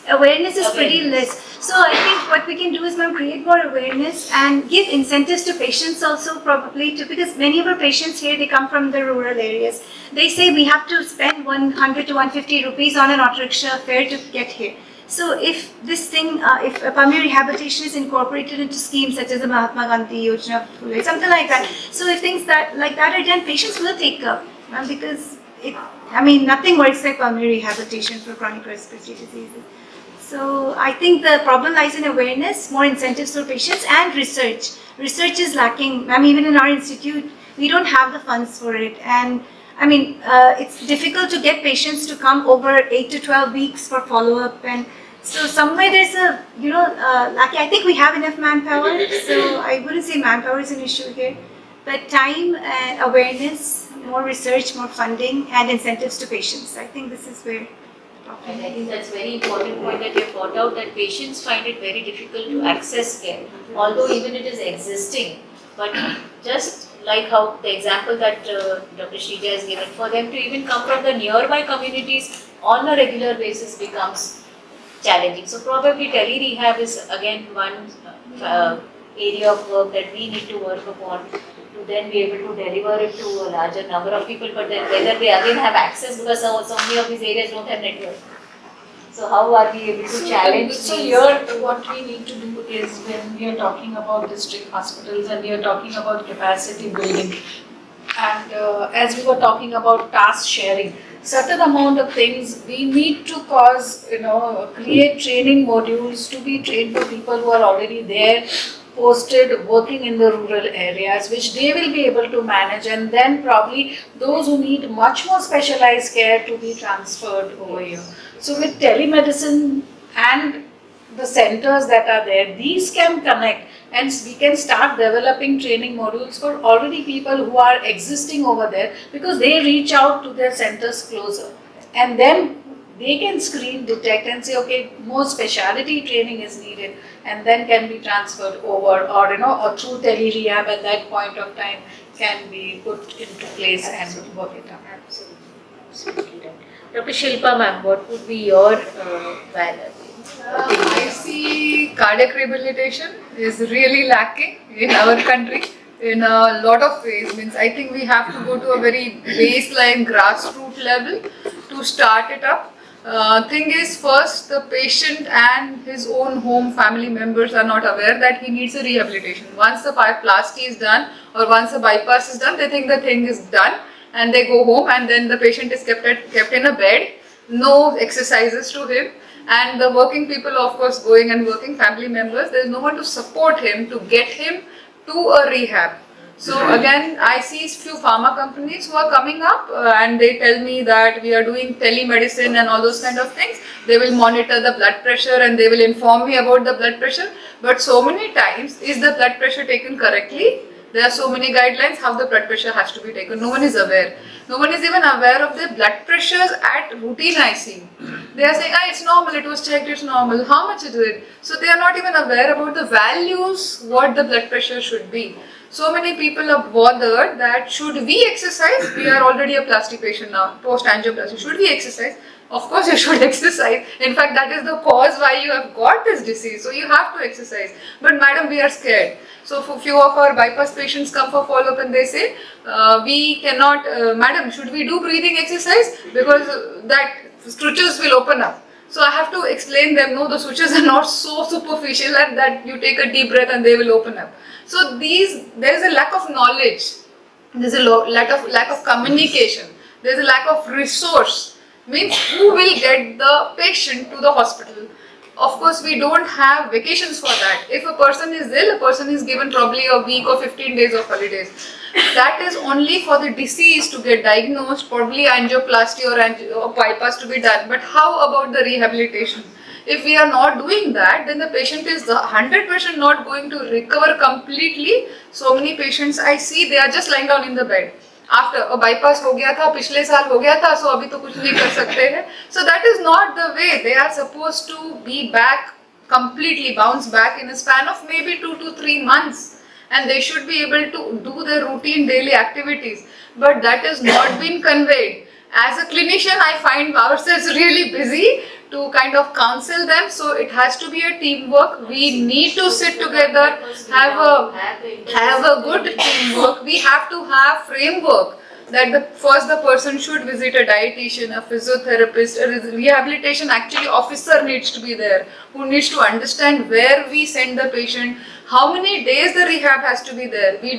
awareness is pretty less. So I think what we can do is, ma'am, create more awareness and give incentives to patients also, probably, because many of our patients here, they come from the rural areas. They say we have to spend 100 to 150 rupees on an auto rickshaw fare to get here. So if this thing, if pulmonary rehabilitation is incorporated into schemes such as the Mahatma Gandhi Yojana, something like that. So if things like that are done, patients will take up, because nothing works like pulmonary rehabilitation for chronic respiratory diseases. So I think the problem lies in awareness, more incentives for patients, and research. Research is lacking. Even in our institute, we don't have the funds for it. And it's difficult to get patients to come over 8 to 12 weeks for follow-up, and so somewhere there's a, I think we have enough manpower, so I wouldn't say manpower is an issue here, but time and awareness, more research, more funding, and incentives to patients. I think this is where. And I think that's a very important point that you have brought out, that patients find it very difficult to access care, although even it is existing, but just like how the example that Dr. Shrija has given, for them to even come from the nearby communities on a regular basis becomes challenging. So probably tele-rehab is again one area of work that we need to work upon to then be able to deliver it to a larger number of people, but then whether they again have access, because so many of these areas don't have network. So how are we able to challenge So these? here what we need to do is, when we are talking about district hospitals and we are talking about capacity building, and as we were talking about task sharing, certain amount of things we need to create training modules to be trained for people who are already there, posted, working in the rural areas, which they will be able to manage, and then probably those who need much more specialized care to be transferred over here. So with telemedicine and the centers that are there, these can connect, and we can start developing training modules for already people who are existing over there, because they reach out to their centers closer, and then they can screen, detect, and say, okay, more speciality training is needed, and then can be transferred over, or through tele-rehab at that point of time can be put into place and work it out. Absolutely right. Dr. Shilpa ma'am, what would be your value? I see cardiac rehabilitation is really lacking in our country in a lot of ways. I think we have to go to a very baseline grassroots level to start it up. Thing is, first, the patient and his own home family members are not aware that he needs a rehabilitation. Once the plasty is done or once the bypass is done, they think the thing is done and they go home, and then the patient is kept in a bed, no exercises to him, and the working people, of course, going and working family members, there is no one to support him, to get him to a rehab. So again, I see few pharma companies who are coming up and they tell me that we are doing telemedicine and all those kind of things. They will monitor the blood pressure and they will inform me about the blood pressure. But so many times, is the blood pressure taken correctly? There are so many guidelines how the blood pressure has to be taken. No one is aware. No one is even aware of the blood pressures at routine ICU. They are saying, it's normal, it was checked, it's normal. How much is it? So they are not even aware about the values, what the blood pressure should be. So many people are bothered that should we exercise? We are already a plastic patient now, post-angioplasty. Should we exercise? Of course you should exercise. In fact, that is the cause why you have got this disease. So you have to exercise. But madam, we are scared. So for few of our bypass patients come for follow-up and they say, we cannot, madam, should we do breathing exercise? Because that structures will open up. So I have to explain them, no, the switches are not so superficial and that you take a deep breath and they will open up. So there is a lack of knowledge, there is a lack of communication, there is a lack of resource. Means who will get the patient to the hospital? of course, we don't have vacations for that. If a person is ill, a person is given probably a week or 15 days of holidays. That is only for the disease to get diagnosed, probably angioplasty or bypass to be done. But how about the rehabilitation? If we are not doing that, then the patient is 100% not going to recover completely. So many patients I see, they are just lying down in the bed. After a bypass हो गया था, पिछले साल हो गया था, so अभी तो कुछ नहीं कर सकते हैं. So that is not the way. They are supposed to be back completely, bounce back in a span of maybe 2 to 3 months. And they should be able to do their routine daily activities. But that is not been conveyed. As a clinician, I find ourselves really busy to kind of counsel them. So it has to be a teamwork. We need to sit together, have a good teamwork. We have to have framework that first the person should visit a dietitian, a physiotherapist, a rehabilitation actually officer needs to be there, who needs to understand where we send the patient, how many days the rehab has to be there. We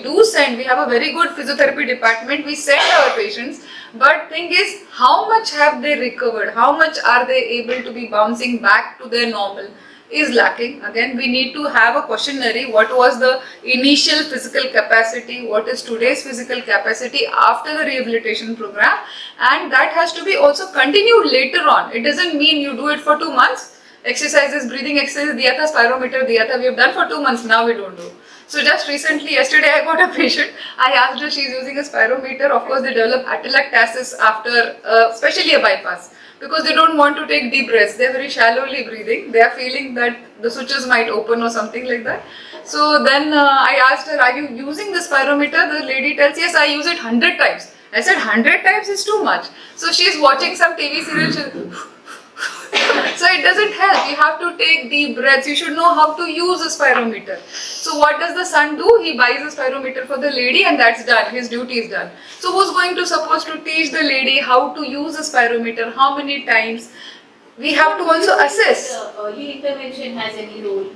have a very good physiotherapy department, we send our patients, but thing is, how much have they recovered? How much are they able to be bouncing back to their normal? Is lacking. Again, we need to have a questionnaire. What was the initial physical capacity? What is today's physical capacity after the rehabilitation program? And that has to be also continued later on. It doesn't mean you do it for 2 months. Exercises, breathing exercises, diya tha, spirometer diya tha, we have done for 2 months, now we don't do. So just recently, yesterday I got a patient, I asked her, she's using a spirometer. Of course, they develop atelectasis after, especially a bypass. Because they don't want to take deep breaths, they are very shallowly breathing, they are feeling that the switches might open or something like that. So then I asked her, are you using the spirometer? The lady tells, yes, I use it 100 times. I said, 100 times is too much. So she's watching some TV serial. So it doesn't help, you have to take deep breaths, you should know how to use a spirometer. So what does the son do? He buys a spirometer for the lady and that's done, his duty is done. So who's going to supposed to teach the lady how to use a spirometer, how many times? We have to also assess. Early intervention has any role?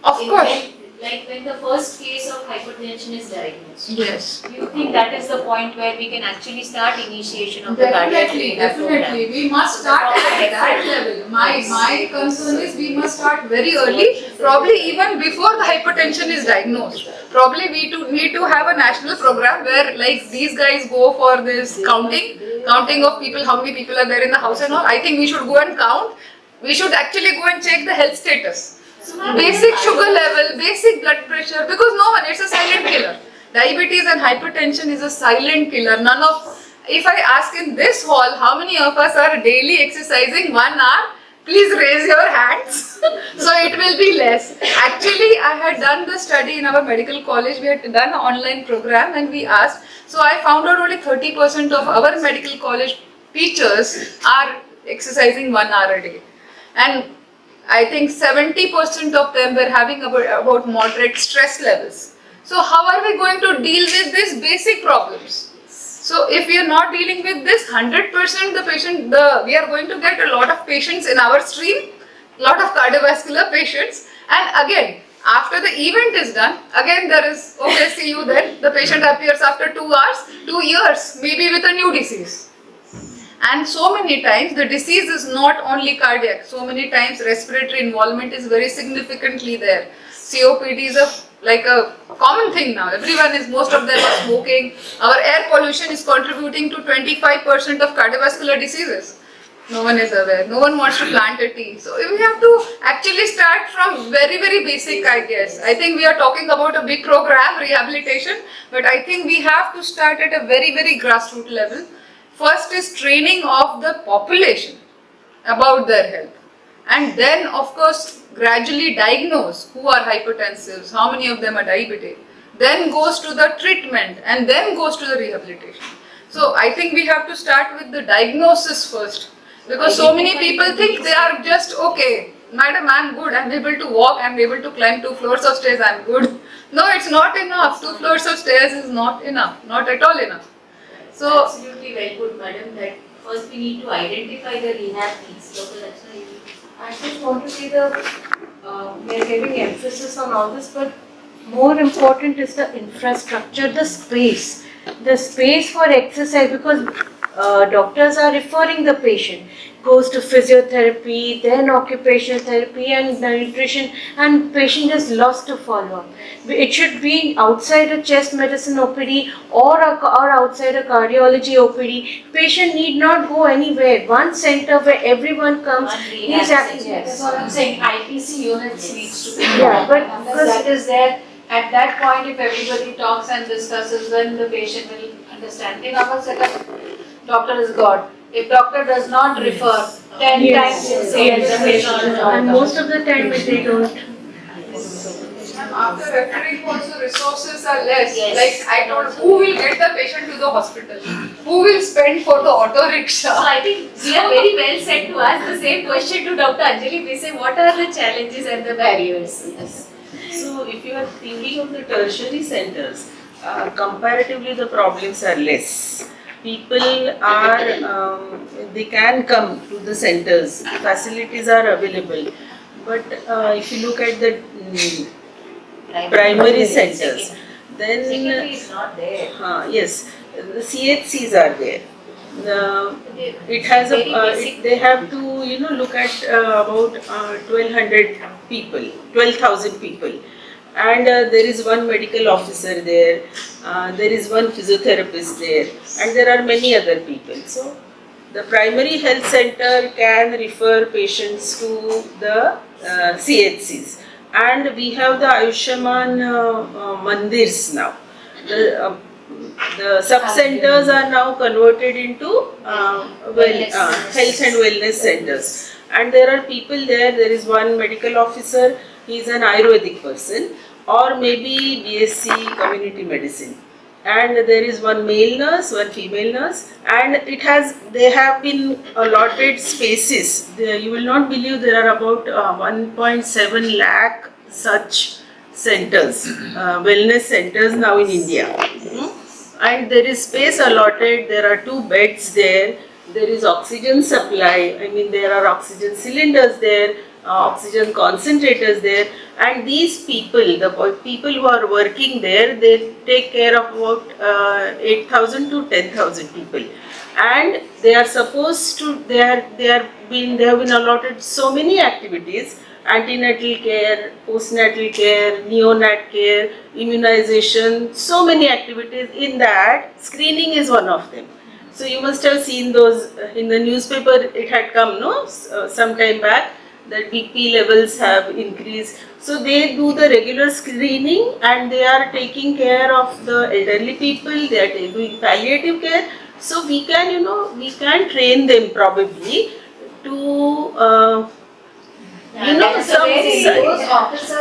Of course. Like when the first case of hypertension is diagnosed. Yes. Do you think that is the point where we can actually start initiation of the cardiac rehab program? Definitely. We must start at that level. My concern is we must start very early, probably even before the hypertension is diagnosed. Probably we need to have a national program where like these guys go for this counting of people, how many people are there in the house and all. I think we should go and count. We should actually go and check the health status. Basic sugar level, basic blood pressure, because no one, it's a silent killer. Diabetes and hypertension is a silent killer. If I ask in this hall, how many of us are daily exercising 1 hour? Please raise your hands. So it will be less. Actually, I had done the study in our medical college. We had done an online program and we asked. So I found out only 30% of our medical college teachers are exercising 1 hour a day. And I think 70% of them were having about moderate stress levels. So how are we going to deal with these basic problems? So if we are not dealing with this, 100% we are going to get a lot of patients in our stream, lot of cardiovascular patients, and again, after the event is done, again there is, okay, see you then, the patient appears after 2 hours, 2 years, maybe with a new disease. And so many times the disease is not only cardiac, so many times respiratory involvement is very significantly there. COPD is like a common thing now, most of them are smoking. Our air pollution is contributing to 25% of cardiovascular diseases. No one is aware, no one wants to plant a tree. So we have to actually start from very, very basic, I guess. I think we are talking about a big program, rehabilitation, but I think we have to start at a very, very grassroots level. First is training of the population about their health, and then of course gradually diagnose who are hypertensives, how many of them are diabetic, then goes to the treatment and then goes to the rehabilitation. So I think we have to start with the diagnosis first, because so many people think they are just okay, madam, I'm good, I'm able to walk, I'm able to climb 2 floors of stairs, I'm good. No, it's not enough. 2 floors of stairs is not enough, not at all enough. So, absolutely well put, madam, that first we need to identify the rehab needs. I just want to say we are giving emphasis on all this, but more important is the infrastructure, the space for exercise, because doctors are referring the patient, goes to physiotherapy, then occupational therapy and nutrition, and patient is lost to follow up. It should be outside a chest medicine OPD or outside a cardiology OPD. Patient need not go anywhere. One center where everyone comes. That's what I'm saying. IPC units needs to be. Yeah, but because that is there. At that point, if everybody talks and discusses, then the patient will understand. In our setup, doctor is God. If doctor does not refer, 10 times he'll say the patient. And most of the time they don't. After referring also resources are less. Like I told, who will get the patient to the hospital? Who will spend for the auto rickshaw? So I think we are very well set to ask the same question to Dr. Anjali. We say, what are the challenges and the barriers? Yes. So if you are thinking of the tertiary centers, comparatively the problems are less. People are, they can come to the centers, facilities are available. But if you look at the primary centers, then Secondary is not there. yes, the CHCs are there. It has a, they have to look at about 1200 people, 12,000 people, and there is one medical officer there, there is one physiotherapist there, and there are many other people. So the primary health center can refer patients to the CHCs, and we have the Ayushman Mandirs now. The sub-centers are now converted into health and wellness centers. And there are people there, there is one medical officer, he is an Ayurvedic person, or maybe BSc Community Medicine. And there is one male nurse, one female nurse, and they have been allotted spaces. You will not believe there are about 1.7 lakh such centers, wellness centers now in India. And there is space allotted, there are 2 beds there, there is oxygen supply, I mean there are oxygen cylinders there, oxygen concentrators there, and these people, the people who are working there, they take care of about 8,000 to 10,000 people. And they are supposed to, they have been allotted so many activities: antenatal care, postnatal care, neonat care, immunization, so many activities. In that, screening is one of them. So you must have seen those in the newspaper, it had come, no, some time back, that BP levels have increased. So they do the regular screening and they are taking care of the elderly people, they are doing palliative care. So we can, we can train them probably to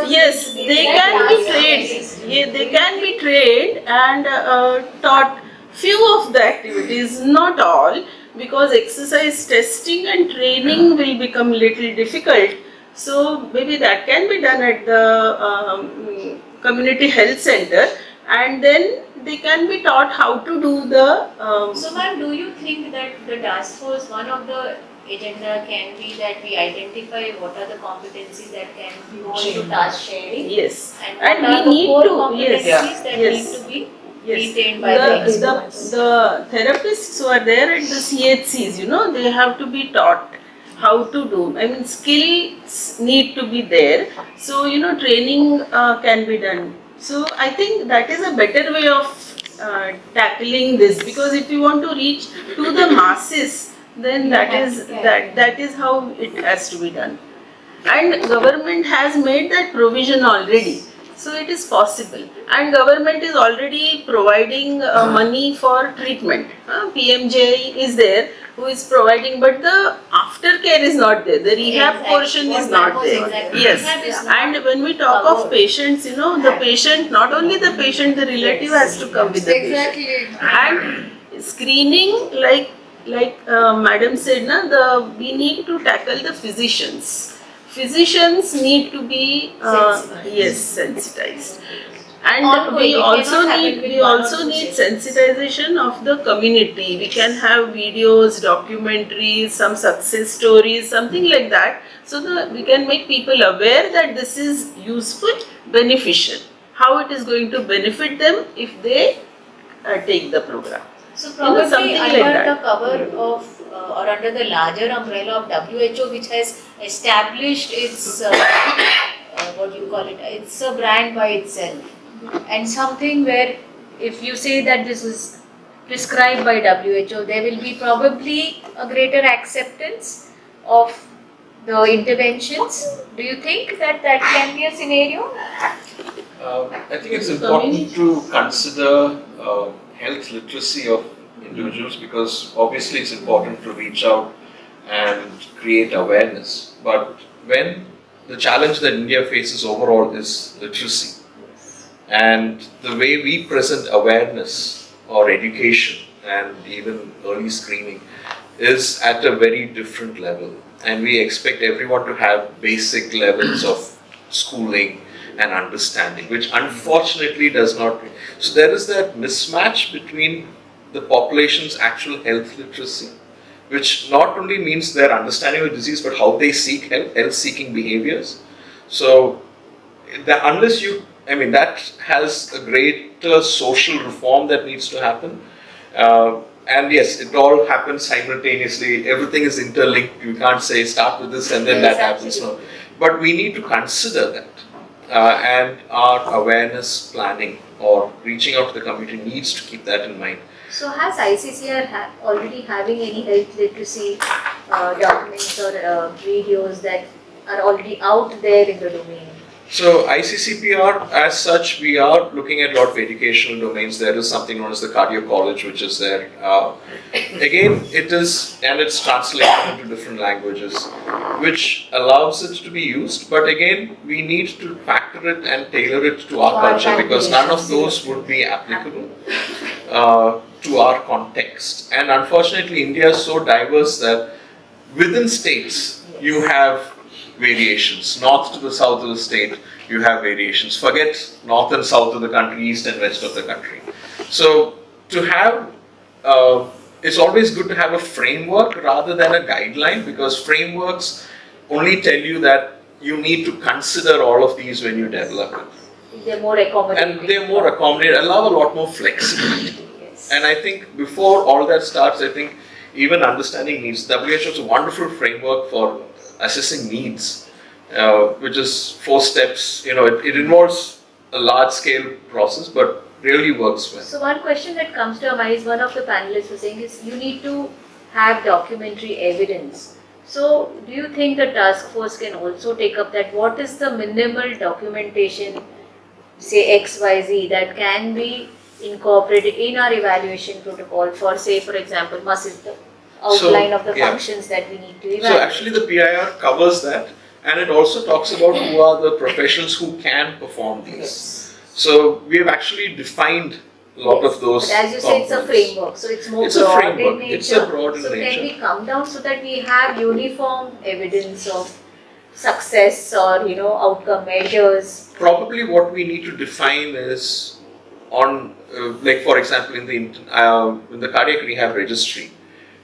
yes, they can be trained. Yeah, they can be trained and taught few of the activities, not all, because exercise testing and training will become little difficult. So maybe that can be done at the community health center, and then they can be taught how to do the. So ma'am, do you think that the task force, one of the agenda can be that we identify what are the competencies that can go into task sharing? Yes, And what are the core competencies that need to be retained by the experts? The therapists who are there at the CHCs, they have to be taught how to do. I mean, skills need to be there. So, training can be done. So, I think that is a better way of tackling this, because if you want to reach to the masses, then that is how it has to be done. And government has made that provision already. So it is possible, and government is already providing money for treatment. PMJ is there who is providing, but the aftercare is not there. The rehab portion is not there. Yes, and when we talk of patients, the patient, not only the patient, the relative has to come with the patient. And screening, like Madam said, we need to tackle the physicians. Physicians need to be sensitized, and we also need sensitization of the community. We can have videos, documentaries, some success stories, something like that, so that we can make people aware that this is useful, beneficial, how it is going to benefit them if they take the program. So probably something like under that. the cover of or under the larger umbrella of WHO, which has established its what do you call it? It's a brand by itself, and something where if you say that this is prescribed by WHO, there will be probably a greater acceptance of the interventions. Do you think that that can be a scenario? I think it's important to consider health literacy of individuals, because obviously it's important to reach out and create awareness. But when the challenge that India faces overall is literacy, and the way we present awareness or education and even early screening is at a very different level, and we expect everyone to have basic levels of schooling and understanding, which unfortunately does not. So there is that mismatch between the population's actual health literacy, which not only means their understanding of disease, but how they seek help, health-seeking behaviors. So unless you, that has a greater social reform that needs to happen. And yes, it all happens simultaneously. Everything is interlinked. You can't say start with this and then that happens. No. But we need to consider that. And our awareness planning or reaching out to the community needs to keep that in mind. So has ICCR already having any health literacy documents or videos that are already out there in the domain? So ICCPR, as such, we are looking at a lot of educational domains. There is something known as the Cardio College, which is there. Again, it's translated into different languages, which allows it to be used. But again, we need to factor it and tailor it to our culture, because none of those would be applicable to our context. And unfortunately, India is so diverse that within states, you have variations. North to the south of the state, you have variations. Forget north and south of the country, east and west of the country. So to have, it's always good to have a framework rather than a guideline, because frameworks only tell you that you need to consider all of these when you develop it. They're more accommodating. And they're more accommodating, allow a lot more flexibility. Yes. And I think before all that starts, I think even understanding needs. WHO is a wonderful framework for assessing needs, which is 4 steps. It involves a large-scale process, but really works well. So one question that comes to our mind is, one of the panelists was saying, is you need to have documentary evidence. So do you think the task force can also take up that? What is the minimal documentation, say XYZ, that can be incorporated in our evaluation protocol for, say, for example, muscle outline of the functions that we need to evaluate? So actually the PIR covers that, and it also talks about who are the professionals who can perform these. Yes. So we have actually defined a lot of those. But as you say, it's a framework, so it's more broad in nature. It's a broad in so nature. Can we come down so that we have uniform evidence of success or outcome measures? Probably what we need to define is on, like for example, in the cardiac rehab registry,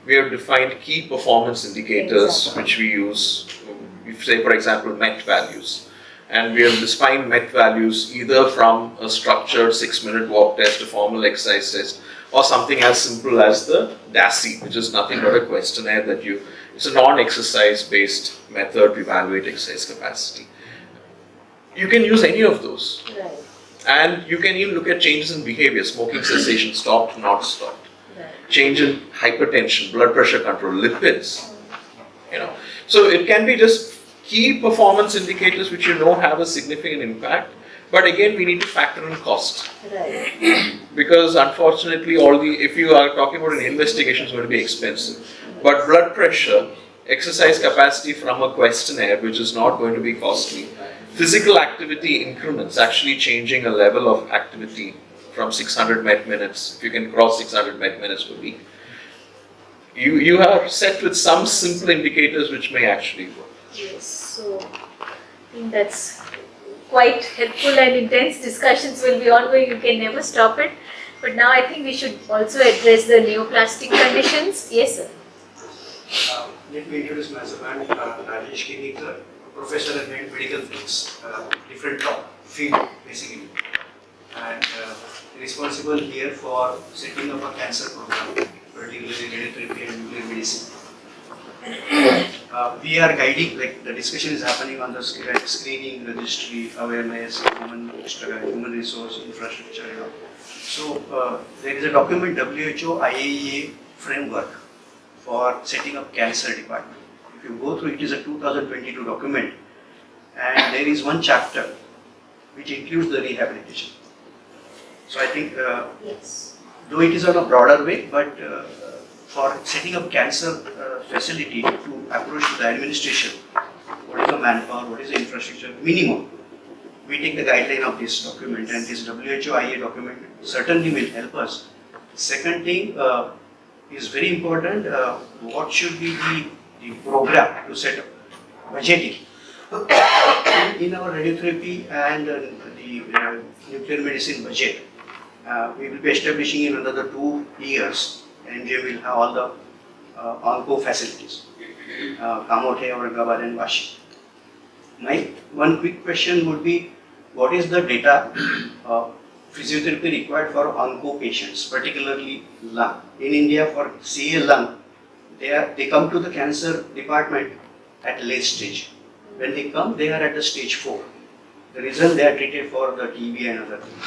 we have defined key performance indicators which we use. Say for example MET values, and we have defined MET values either from a structured 6-minute walk test, a formal exercise test, or something as simple as the DASI, which is nothing but a questionnaire that it's a non-exercise based method to evaluate exercise capacity. You can use any of those. Right. And you can even look at changes in behavior, smoking cessation, stopped, not stopped. Right. Change in hypertension, blood pressure control, lipids. So it can be just key performance indicators which have a significant impact. But again, we need to factor in cost. Right. Because unfortunately, if you are talking about an investigation, it's going to be expensive. But blood pressure, exercise capacity from a questionnaire, which is not going to be costly. Physical activity increments, actually changing a level of activity from 600 MET minutes, if you can cross 600 MET minutes per week. You are set with some simple indicators which may actually work. Yes, so I think that's quite helpful, and intense discussions will be ongoing. You can never stop it. But now I think we should also address the neoplastic conditions. Yes, sir. Let me introduce myself. I am Rajesh Kinikar, professor at medical physics, different field basically. and responsible here for setting up a cancer program, particularly radiotherapy and nuclear medicine. We are guiding, like the discussion is happening on the screening, registry, awareness, human resource, infrastructure, you know. So there is a document, WHO IAEA framework for setting up cancer department. If you go through, it is a 2022 document, and there is one chapter which includes the rehabilitation. So I think, though it is on a broader way, but for setting up cancer facility to approach to the administration, what is the manpower, what is the infrastructure, minimum. We take the guideline of this document, and this WHO IA document certainly will help us. Second thing is very important, what should be the program to set up, budgeting. In our radiotherapy and the nuclear medicine budget, we will be establishing in another 2 years, and we will have all the onco facilities, Kamothe, Aayog and Vashi. My one quick question would be, what is the data physiotherapy required for onco patients, particularly lung? In India, for CA lung, they come to the cancer department at late stage. When they come, they are at the stage 4. The reason they are treated for the TB and other things.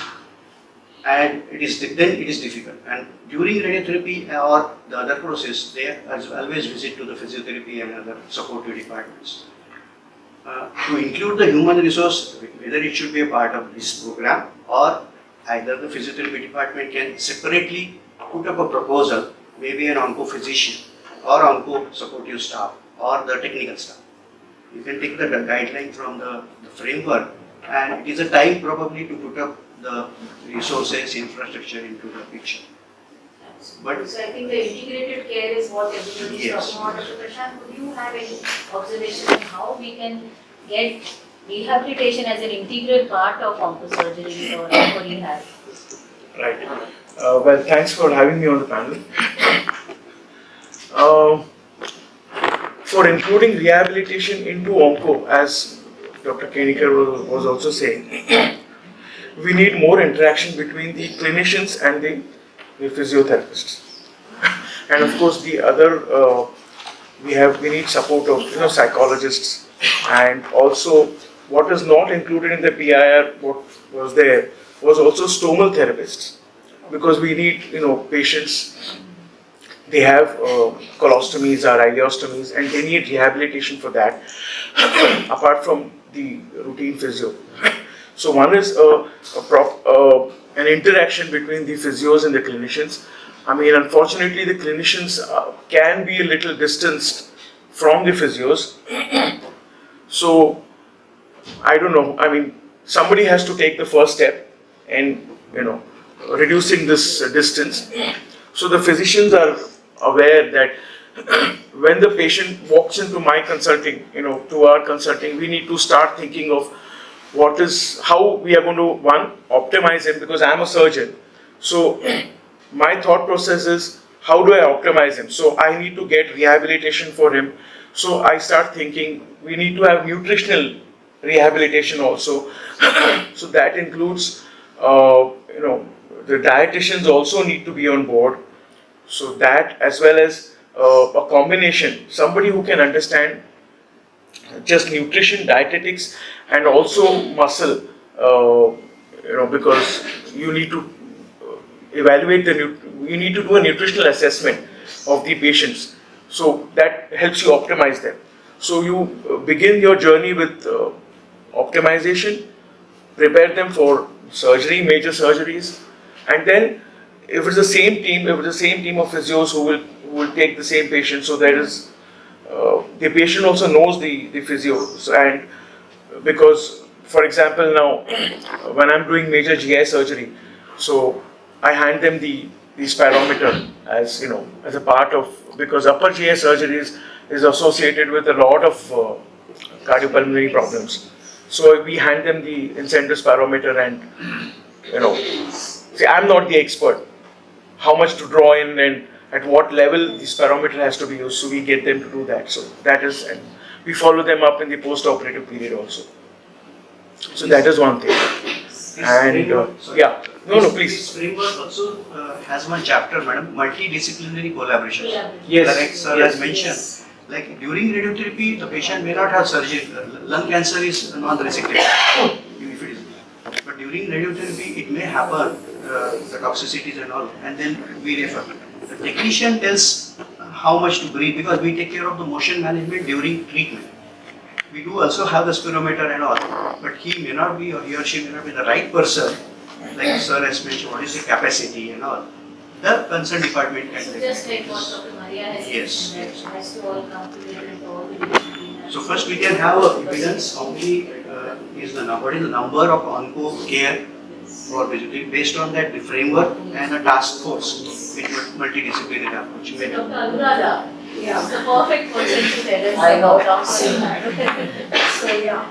And it is difficult. And during radiotherapy or the other process, they always visit to the physiotherapy and other supportive departments. To include the human resource, whether it should be a part of this program, or either the physiotherapy department can separately put up a proposal, maybe an onco physician or onco supportive staff or the technical staff. You can take the guideline from the framework, and it is a time probably to put up the resources, infrastructure into the picture. But so I think the integrated care is what everybody is talking about. Dr. Prashant, would you have any observation on how we can get rehabilitation as an integral part of oncosurgery or rehab? Right. Well, thanks for having me on the panel. For including rehabilitation into onco, as Dr. Kenikar was also saying, we need more interaction between the clinicians and the physiotherapists. And of course, the other, we need support of psychologists, and also what is not included in the PIR, what was there, was also stomal therapists, because we need patients. They have colostomies or ileostomies, and they need rehabilitation for that, apart from the routine physio. So one is an interaction between the physios and the clinicians. I mean, unfortunately, the clinicians can be a little distanced from the physios. So, I don't know, I mean, somebody has to take the first step in, reducing this distance. So the physicians are aware that when the patient walks into my consulting, to our consulting, we need to start thinking of how we are going to, one, optimize him, because I am a surgeon. So my thought process is, how do I optimize him? So I need to get rehabilitation for him. So I start thinking, we need to have nutritional rehabilitation also. So that includes, the dietitians also need to be on board. So that, as well as a combination, somebody who can understand just nutrition, dietetics, and also muscle, because you need to evaluate you need to do a nutritional assessment of the patients. So that helps you optimize them. So you begin your journey with optimization, prepare them for surgery, major surgeries, and then if it's the same team, of physios who will take the same patient, so there is the patient also knows the physio, and because, for example, now when I'm doing major GI surgery, so I hand them the spirometer as as a part of, because upper GI surgeries is associated with a lot of cardiopulmonary problems. So we hand them the incenter spirometer, and see, I'm not the expert how much to draw in and at what level the spirometer has to be used, so we get them to do that. So that is, and we follow them up in the post-operative period also. So that is one thing. And yeah, no, please. This framework also has one chapter, madam, multidisciplinary collaboration. Yes. Correct, sir has mentioned. Like during radiotherapy, the patient may not have surgery. Lung cancer is non-resectable. If it is, but during radiotherapy, it may happen, the toxicities and all, and then we refer. The technician tells how much to breathe because we take care of the motion management during treatment. We do also have the spirometer and all, but he may not be, or he or she may not be the right person, like sir has mentioned, what is the capacity and all. The concerned department can take. Just like what Dr. Maria has Yes. mentioned, that has to all come together into all the disciplines. So first we can have evidence how many is the number, what is the number of onco care for visiting. Based on that, the framework and a task force with multidisciplinary approach. Dr. Anuradha is the perfect person to tell us I know. about onco. So yeah,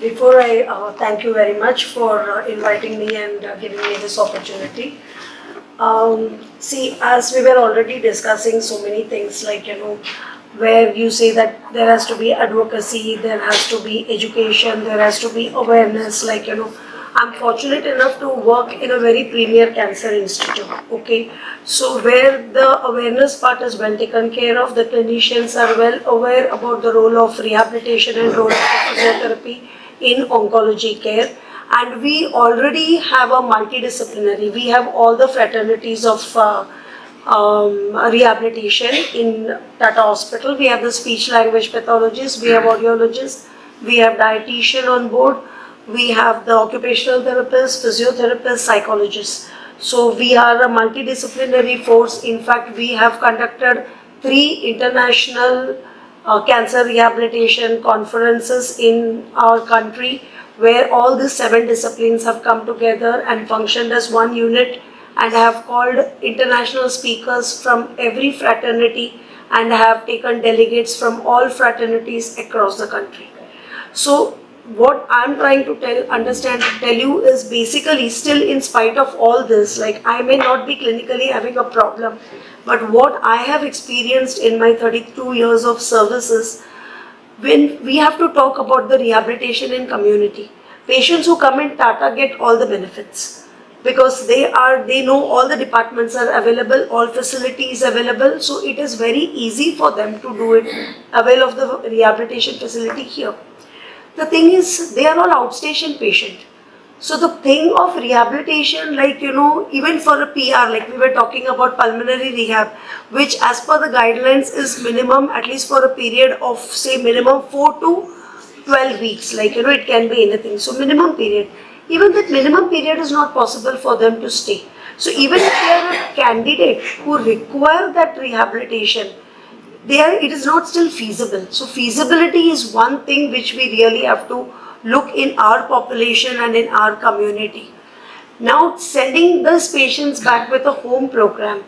before I thank you very much for inviting me and giving me this opportunity. See, as we were already discussing so many things, like, where you say that there has to be advocacy, there has to be education, there has to be awareness, like, I'm fortunate enough to work in a very premier cancer institute, okay? So where the awareness part is well taken care of, the clinicians are well aware about the role of rehabilitation and role of physiotherapy in oncology care. And we already have a multidisciplinary, we have all the fraternities of rehabilitation in Tata Hospital. We have the speech language pathologists, we have audiologists, we have dietitian on board, we have the occupational therapists, physiotherapists, psychologists. So we are a multidisciplinary force. In fact, we have conducted 3 international cancer rehabilitation conferences in our country, where all these 7 disciplines have come together and functioned as one unit, and have called international speakers from every fraternity and have taken delegates from all fraternities across the country. So what I'm trying to tell you is basically, still in spite of all this, like, I may not be clinically having a problem, but what I have experienced in my 32 years of services, when we have to talk about the rehabilitation in community, patients who come in Tata get all the benefits because they know all the departments are available, all facilities available, so it is very easy for them to do it, avail of the rehabilitation facility here. The thing is, they are all outstation patient. So the thing of rehabilitation, like, even for a PR, like we were talking about pulmonary rehab, which as per the guidelines is minimum, at least for a period of, say, minimum 4 to 12 weeks, like, it can be anything. So minimum period. Even that minimum period is not possible for them to stay. So even if they are a candidate who require that rehabilitation, it is not still feasible. So feasibility is one thing which we really have to look in our population and in our community. Now, sending these patients back with a home program,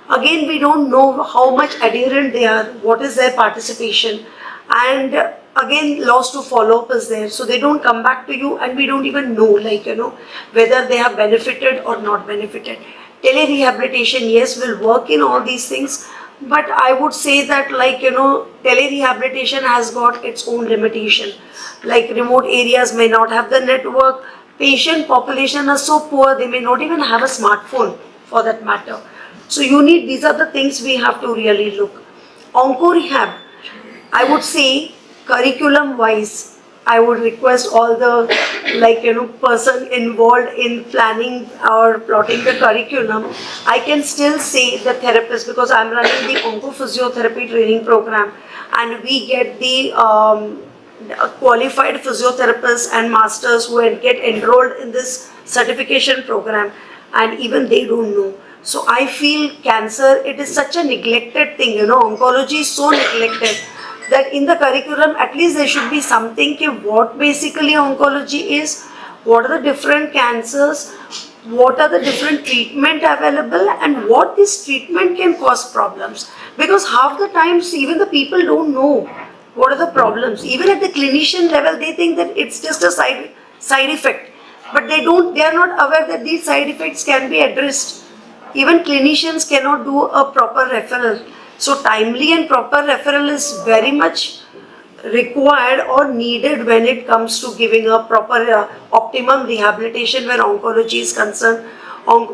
again, we don't know how much adherent they are, what is their participation, and again, loss to follow-up is there. So they don't come back to you, and we don't even know, like, whether they have benefited or not benefited. Tele-rehabilitation, yes, will work in all these things, but I would say that, like, tele-rehabilitation has got its own limitation. Like, remote areas may not have the network, patient population are so poor, they may not even have a smartphone for that matter. So these are the things we have to really look. Onco rehab, I would say, curriculum wise, I would request all the, like, person involved in planning or plotting the curriculum. I can still say the therapist, because I'm running the oncophysiotherapy training program, and we get the qualified physiotherapists and masters who get enrolled in this certification program, and even they don't know. So I feel cancer, it is such a neglected thing, oncology is so neglected, that in the curriculum, at least there should be something, what basically oncology is, what are the different cancers, what are the different treatment available, and what this treatment can cause problems. Because half the times, even the people don't know what are the problems. Even at the clinician level, they think that it's just a side effect, but they are not aware that these side effects can be addressed. Even clinicians cannot do a proper referral. So timely and proper referral is very much required or needed when it comes to giving a proper optimum rehabilitation where oncology is concerned,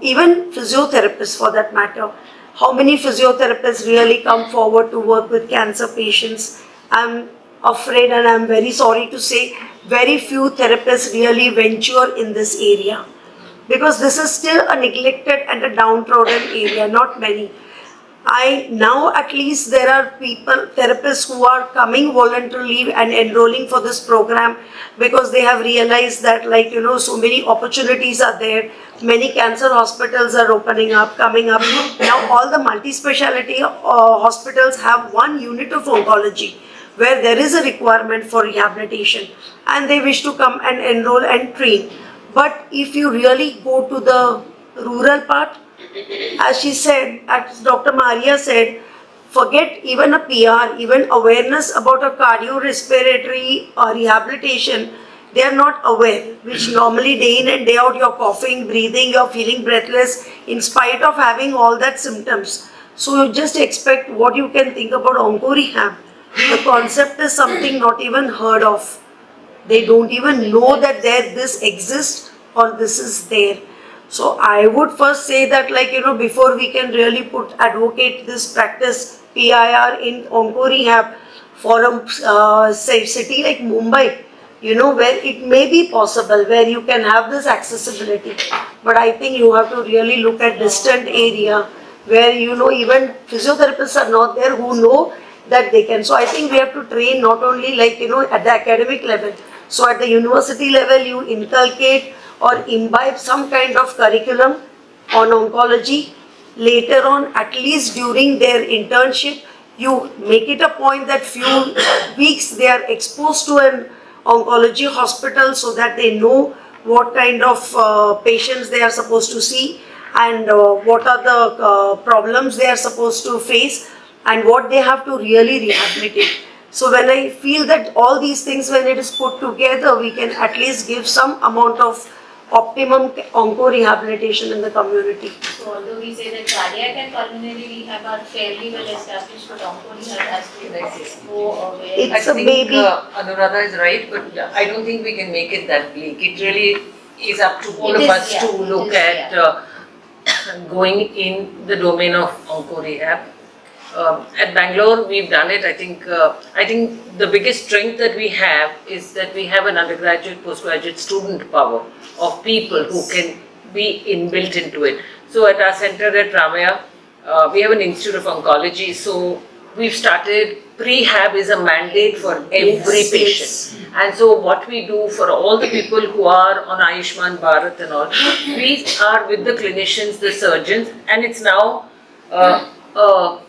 even physiotherapists for that matter. How many physiotherapists really come forward to work with cancer patients? I'm afraid, and I'm very sorry to say, very few therapists really venture in this area, because this is still a neglected and a downtrodden area, not many. Now at least there are therapists who are coming voluntarily and enrolling for this program, because they have realized that, so many opportunities are there. Many cancer hospitals are opening up, coming up. Now all the multi-speciality hospitals have one unit of oncology where there is a requirement for rehabilitation, and they wish to come and enroll and train. But if you really go to the rural part, as she said, as Dr. Maria said, forget even a PR, even awareness about a cardiorespiratory rehabilitation, they are not aware, which normally day in and day out you're coughing, breathing, you're feeling breathless in spite of having all that symptoms. So you just expect what you can think about onco rehab. The concept is something not even heard of. They don't even know that this exists or this is there. So I would first say that, before we can really advocate this practice PIR in onco rehab for a city like Mumbai, where it may be possible, where you can have this accessibility. But I think you have to really look at distant area where, even physiotherapists are not there who know that they can. So I think we have to train not only at the academic level. So at the university level, you inculcate or imbibe some kind of curriculum on oncology. Later on, at least during their internship, you make it a point that few weeks they are exposed to an oncology hospital, so that they know what kind of patients they are supposed to see, and what are the problems they are supposed to face, and what they have to really rehabilitate. So when I feel that all these things, when it is put together, we can at least give some amount of optimum onco rehabilitation in the community. So although we say that cardiac and pulmonary rehab are fairly well established, but onco rehab has to go away. It's I a think baby. Anuradha is right, but I don't think we can make it that bleak. It really is up to all of us to look at going in the domain of onco rehab. At Bangalore, we've done it. I think the biggest strength that we have is that we have an undergraduate, postgraduate student power of people who can be inbuilt into it. So at our center at Ramaya, we have an Institute of Oncology. So we've started prehab is a mandate for every patient. And so what we do for all the people who are on Ayushman Bharat and all, we are with the clinicians, the surgeons, and it's now a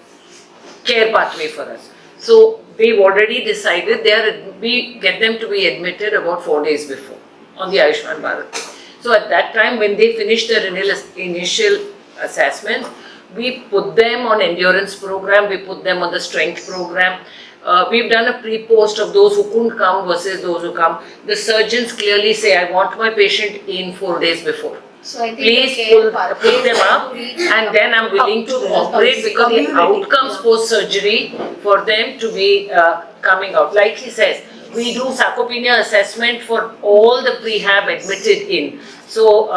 care pathway for us. So we've already decided we get them to be admitted about 4 days before on the Ayushman Bharat. So at that time, when they finish their initial assessment, we put them on endurance program, we put them on the strength program. We've done a pre-post of those who couldn't come versus those who come. The surgeons clearly say, I want my patient in 4 days before. So I think please put them up, and then I'm willing to operate, because the outcomes post-surgery for them to be coming out. Like he says, we do sarcopenia assessment for all the prehab admitted in. So,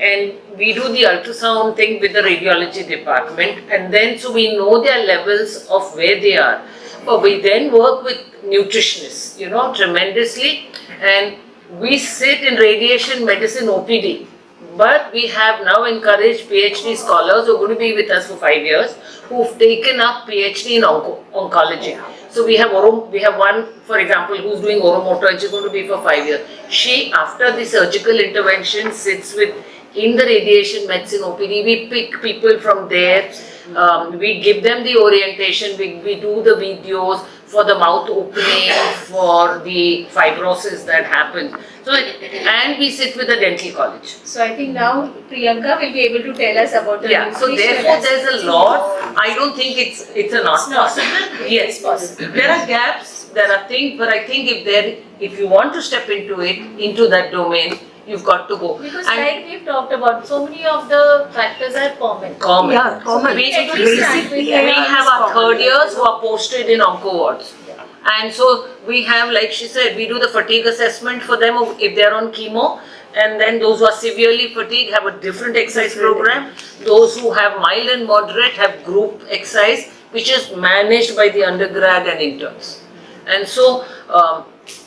and we do the ultrasound thing with the radiology department, and then so we know their levels of where they are. But we then work with nutritionists, tremendously, and we sit in radiation medicine OPD. But we have now encouraged PhD scholars who are going to be with us for 5 years, who've taken up PhD in oncology. So we have one, for example, who's doing oromotor, and she's going to be for 5 years. She, after the surgical intervention, sits in the radiation medicine OPD. We pick people from there. We give them the orientation. We do the videos for the mouth opening, for the fibrosis that happens. So, and we sit with the dental college. So I think now Priyanka will be able to tell us about the So therefore there's a lot. I don't think it's a not possible. Yes, possible. There are gaps, there are things, but I think if you want to step into that domain, you've got to go. Because like we've talked about, so many of the factors are common. Yeah, common. We have our third years who are posted in onco wards. And so we have, like she said, we do the fatigue assessment for them if they are on chemo, and then those who are severely fatigued have a different exercise program. Those who have mild and moderate have group exercise, which is managed by the undergrad and interns. And so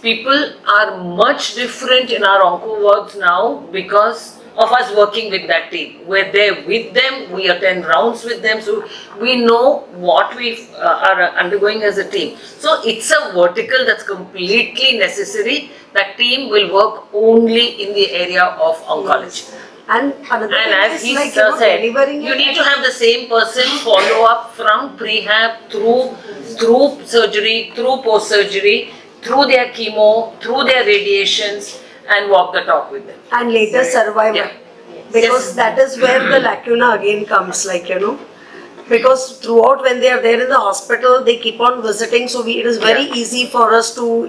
people are much different in our onco wards now because of us working with that team. We're there with them, we attend rounds with them, so we know what we are undergoing as a team. So it's a vertical that's completely necessary. That team will work only in the area of oncology. And as he like, said, delivering you need to have the same person follow up from prehab through surgery, through post-surgery, through their chemo, through their radiations, and walk the talk with them. And later survival. Yeah. Because that is where the lacuna again comes, like, because throughout when they are there in the hospital, they keep on visiting, so it is very easy for us to,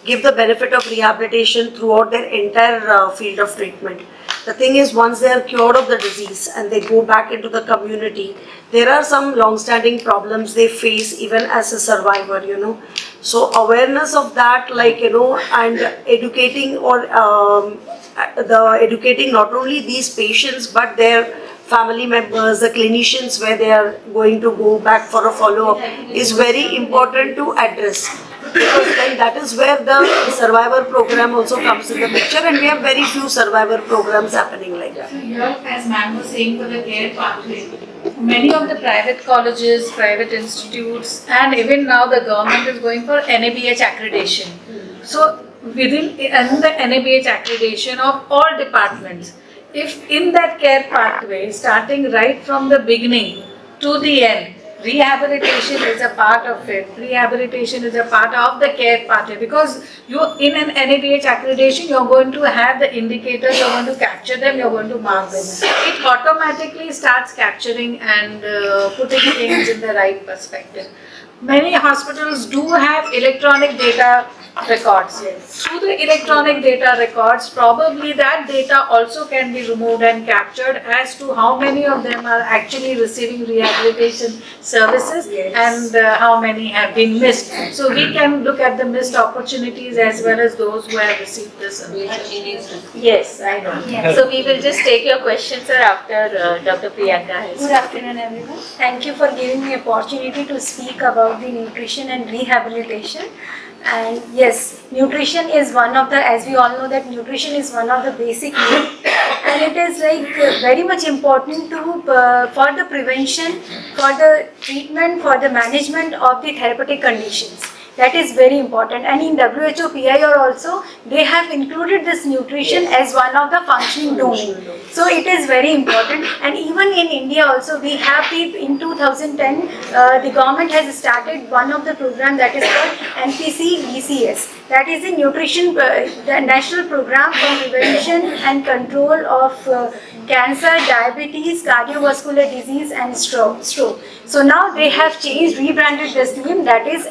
give the benefit of rehabilitation throughout their entire field of treatment. The thing is, once they are cured of the disease and they go back into the community, there are some long-standing problems they face even as a survivor, So awareness of that, like, and educating educating not only these patients but their family members, the clinicians where they are going to go back for a follow-up is very important to address. Because then that is where the survivor program also comes in the picture, and we have very few survivor programs happening like that. So here, as ma'am was saying, for the care pathway, many of the private colleges, private institutes, and even now the government is going for NABH accreditation. So within the NABH accreditation of all departments, if in that care pathway, starting right from the beginning to the end, rehabilitation is a part of it. Rehabilitation is a part of the care pathway, because you in an NABH accreditation, you're going to have the indicators, you're going to capture them, you're going to mark them. It automatically starts capturing and putting things in the right perspective. Many hospitals do have electronic data records. Through the electronic data records, probably that data also can be removed and captured as to how many of them are actually receiving rehabilitation services and how many have been missed. So we can look at the missed opportunities as well as those who have received the services. Yes, I know. Yes. So we will just take your questions, sir, after Dr. Priyanka has. Good afternoon, everyone. Thank you for giving me opportunity to speak about the nutrition and rehabilitation. And yes, nutrition is one of the, as we all know that nutrition is one of the basic needs, and it is like very much important to for the prevention, for the treatment, for the management of the therapeutic conditions. That is very important, and in WHO PIR also they have included this nutrition as one of the functioning domain. So it is very important, and even in India also we have in 2010 the government has started one of the program that is called NPC DCS. That is the nutrition, the national program for prevention and control of cancer, diabetes, cardiovascular disease and stroke. So now they have changed, rebranded this name, that is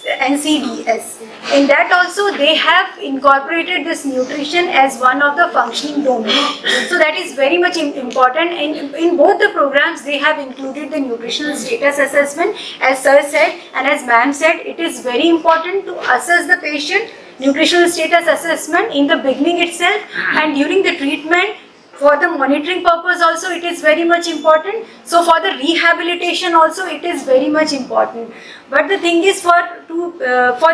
NCDS. In that also they have incorporated this nutrition as one of the functioning domains. So that is very much important. In both the programs they have included the nutritional status assessment, as sir said and as ma'am said. It is very important to assess the patient nutritional status assessment in the beginning itself, and during the treatment. For the monitoring purpose also it is very much important. So for the rehabilitation also it is very much important. But the thing is, for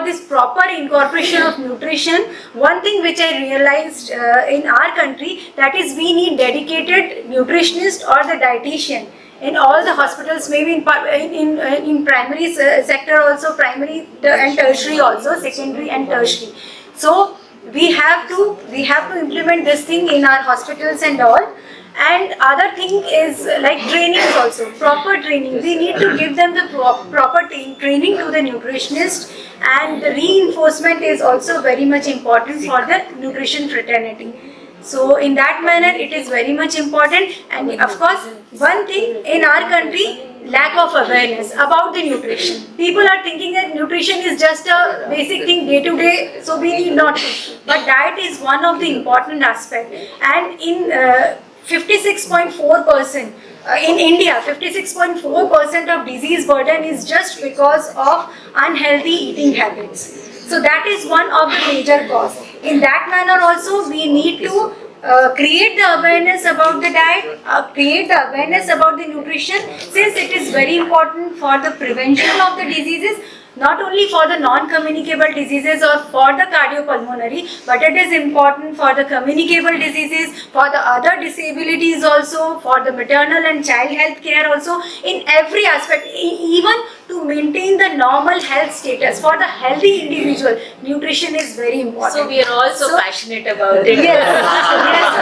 this proper incorporation of nutrition, one thing which I realized in our country, that is we need dedicated nutritionist or the dietitian in all the hospitals, maybe in primary sector also, primary and tertiary also, secondary and tertiary. So we have to implement this thing in our hospitals and all. And other thing is like trainings also, proper training. We need to give them the proper training to the nutritionist, and the reinforcement is also very much important for the nutrition fraternity. So in that manner it is very much important. And of course one thing in our country, lack of awareness about the nutrition. People are thinking that nutrition is just a basic thing day to day, so we need not. But diet is one of the important aspects. And in 56.4% in India, 56.4% of disease burden is just because of unhealthy eating habits. So that is one of the major cause. In that manner also, we need to create the awareness about the diet, create the awareness about the nutrition, since it is very important for the prevention of the diseases, not only for the non-communicable diseases or for the cardiopulmonary, but it is important for the communicable diseases, for the other disabilities also, for the maternal and child health care also, in every aspect, even to maintain the normal health status for the healthy individual. Nutrition is very important. So we are all so passionate about it. Yes. Yes.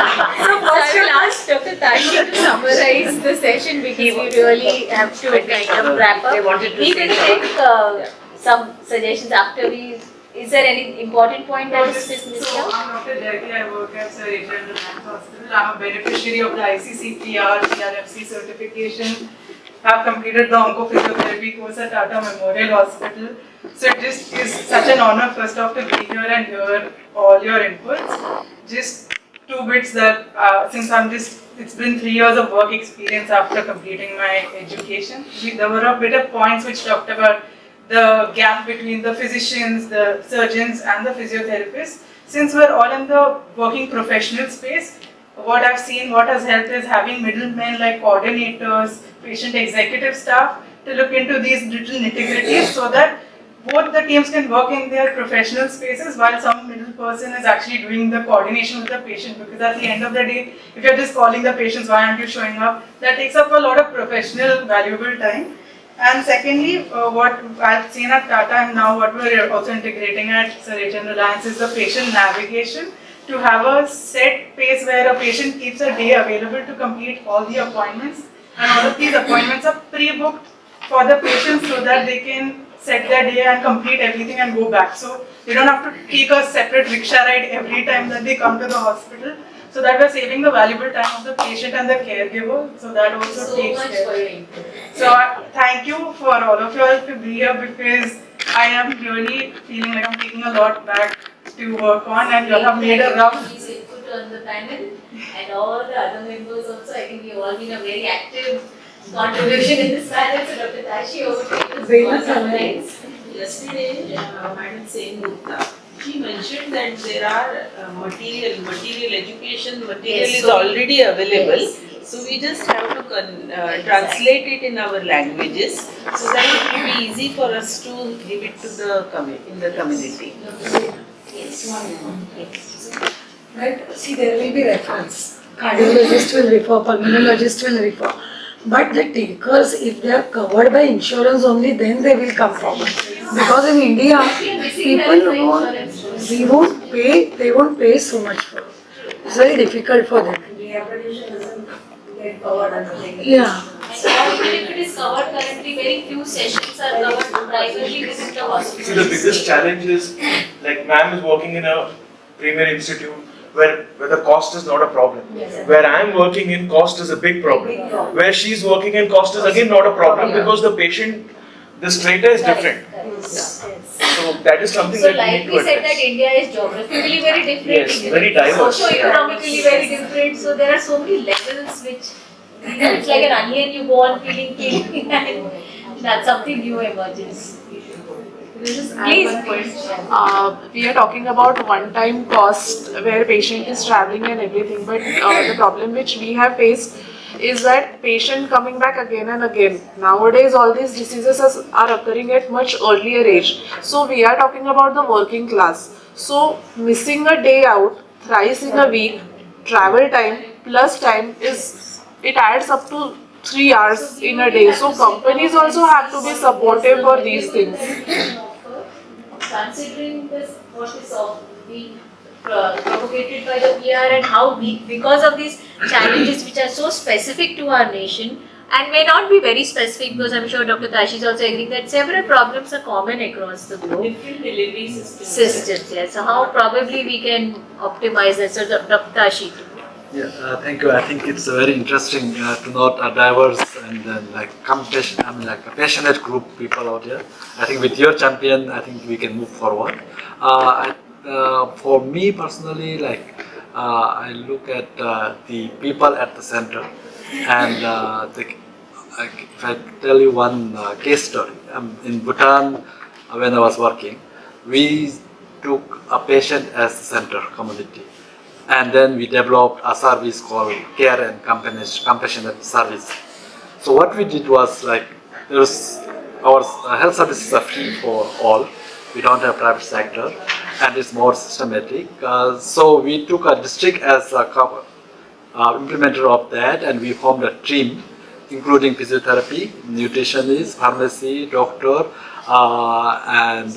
So first I will ask Dr. Tashi to summarize the session because we really have to kind of wrap up. We will take some suggestions after we. Is there any important point that is missed? So I'm Dr. Jayati. I work at Sir H.N. Hospital. I'm a beneficiary of the ICCPR CRFC certification. Have completed the oncophysiotherapy course at Tata Memorial Hospital. So it just is such an honor first off to be here and hear all your inputs. Just two bits that since it's been 3 years of work experience after completing my education. There were a bit of points which talked about the gap between the physicians, the surgeons and the physiotherapists. Since we're all in the working professional space, what I've seen, what has helped is having middlemen like coordinators, patient executive staff to look into these little nitty-gritties so that both the teams can work in their professional spaces while some middle person is actually doing the coordination with the patient, because at the end of the day, if you're just calling the patients, why aren't you showing up, that takes up a lot of professional valuable time. And secondly, what I've seen at Tata and now what we're also integrating at Sir H.N. Reliance is the patient navigation, to have a set pace where a patient keeps a day available to complete all the appointments, and all of these appointments are pre-booked for the patients so that they can set their day and complete everything and go back. So they don't have to take a separate rickshaw ride every time that they come to the hospital. So that we're saving the valuable time of the patient and the caregiver. So that also takes much care. for your input. So thank you for all of you all to be here, because I am really feeling like I'm taking a lot back to work on, and you all have made a rough. Please input on the panel and all the other members also. I think we've all been a very active contribution in this panel. So Dr. Tashi, over to you. Yesterday, Madam Sen Gupta, she mentioned that there are material education material is already available. Yes. So we just have to translate it in our languages so that it will be easy for us to give it to the community. Yes. Right? See, there will be reference. Cardiologist will refer, pulmonologist will refer. But the takers, if they are covered by insurance only, then they will come forward. Because in India, people they won't pay so much for it. It's very difficult for them. Rehabilitation doesn't get covered under the Yeah. So even if it is covered currently, very few sessions are covered privately within the hospital. See, the biggest challenge is, like ma'am is working in a premier institute where the cost is not a problem. Yes. Where I am working in, cost is a big problem. Where she's working in, cost is again not a problem because the patient, the strata is different. So that is something So that we like need to we said address. that India is geographically very different. Yes, very diverse. Socio-economically very different. So there are so many levels which, it's like an onion, you go on peeling and that's something new emerges. Please. We are talking about one-time cost where patient is traveling and everything, but the problem which we have faced is that patient coming back again and again. Nowadays, all these diseases are occurring at much earlier age. So we are talking about the working class. So missing a day out thrice in a week, travel time plus time it adds up to 3 hours in a day. So companies also have to be supportive for these things. Considering this, what is being propagated by the PR and how we, because of these challenges which are so specific to our nation and may not be very specific, because I'm sure Dr. Tashi is also agreeing that several problems are common across the globe. Different delivery systems. Yes. So how probably we can optimize that. So Dr. Tashi. Yeah, thank you. I think it's very interesting to note a diverse and passionate group of people out here. I think with your champion, I think we can move forward. For me personally, I look at the people at the center. And if I tell you one case story, in Bhutan, when I was working, we took a patient as center community, and then we developed a service called care and compassionate service. So what we did was like, our health services are free for all. We don't have private sector, and it's more systematic. So we took a district as a implementer of that, and we formed a team, including physiotherapy, nutritionist, pharmacy, doctor, and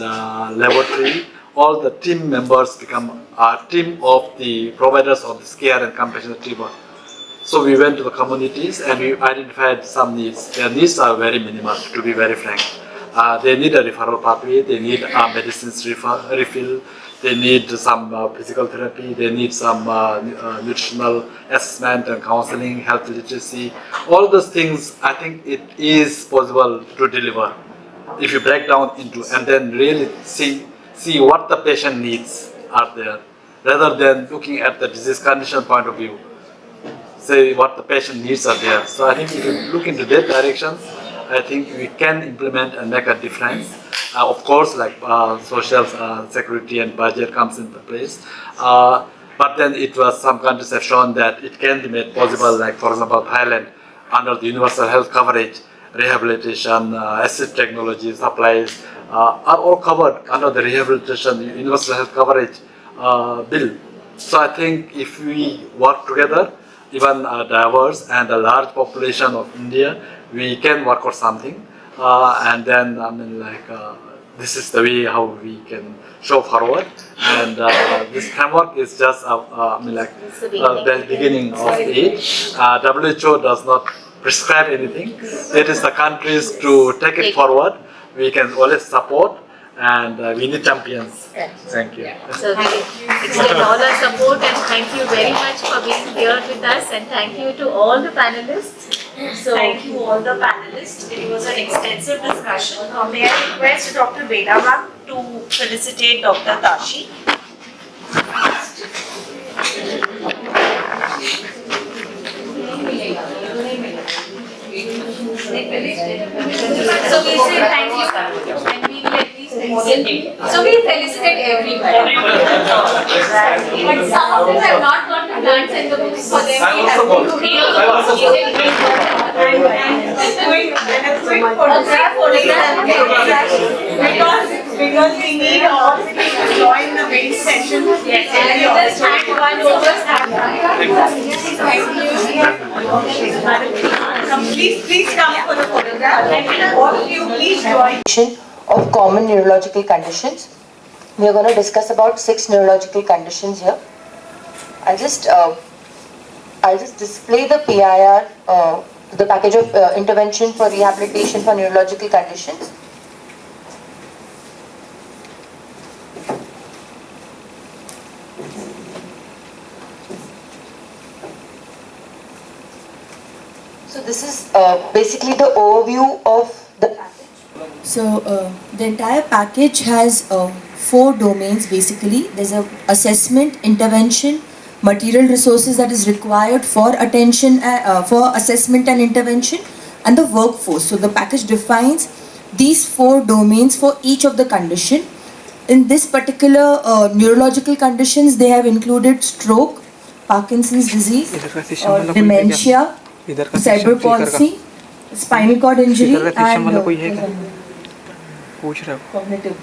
laboratory. All the team members become a team of the providers of this care and compassionate treatment. So we went to the communities and we identified some needs. Their needs are very minimal, to be very frank. They need a referral pathway, they need a medicines refill, they need some physical therapy, they need some nutritional assessment and counseling, health literacy. All those things, I think it is possible to deliver if you break down into and then really see what the patient needs are there, rather than looking at the disease condition point of view. Say what the patient needs are there. So I think if you look into that direction, I think we can implement and make a difference. Of course, like social security and budget comes into place. But then it was, some countries have shown that it can be made possible, like for example Thailand, under the universal health coverage, rehabilitation, assist technology, supplies, are all covered under the rehabilitation universal health coverage bill. So I think if we work together, even diverse and a large population of India, we can work on something. And then, I mean, like, this is the way how we can show forward. And this framework is just, I mean, like, the beginning of it. WHO does not prescribe anything. It is the countries to take it forward. We can always support, and we need champions. Thank you. So we extend all our support and thank you very much for being here with us, and thank you to all the panelists. So Thank you all the panelists. It was an extensive discussion. May I request Dr. Beda ma'am to felicitate Dr. Tashi. So we say thank you, and we will at least so we felicitate everybody. But some of them have not gone to plants and the books for them. We have to because we need all of you to join the main session. Yes, and just hand one over. Please come for the photograph. All of you, please join. Of common neurological conditions. We are going to discuss about 6 neurological conditions here. I'll just display the PIR, the package of intervention for rehabilitation for neurological conditions. So this is basically the overview of the package. So the entire package has 4 domains basically. There's a assessment, intervention, material resources that is required for attention, for assessment and intervention, and the workforce. So the package defines these 4 domains for each of the condition. In this particular neurological conditions, they have included stroke, Parkinson's disease, dementia, cerebral palsy, spinal cord injury, and cognitive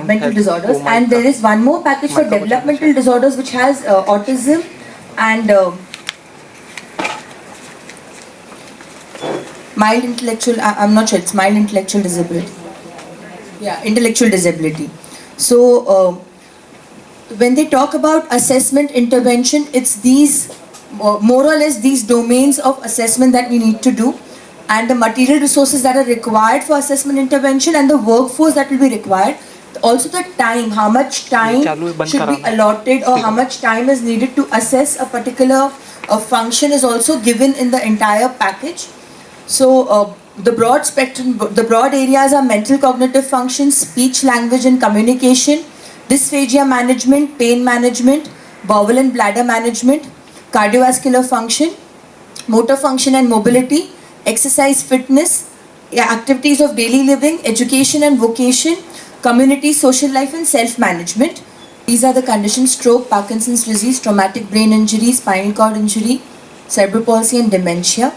mental disorders. And there is one more package for developmental disorders which has autism and mild intellectual, I'm not sure, it's mild intellectual disability. Yeah, intellectual disability. So when they talk about assessment intervention, it's these more or less these domains of assessment that we need to do, and the material resources that are required for assessment intervention, and the workforce that will be required. Also the time, how much time should be allotted or how much time is needed to assess a particular function is also given in the entire package. So the broad spectrum, the broad areas are mental cognitive functions, speech, language and communication, dysphagia management, pain management, bowel and bladder management, cardiovascular function, motor function and mobility, exercise fitness, activities of daily living, education and vocation, community, social life and self-management. These are the conditions: stroke, Parkinson's disease, traumatic brain injury, spinal cord injury, cerebral palsy and dementia.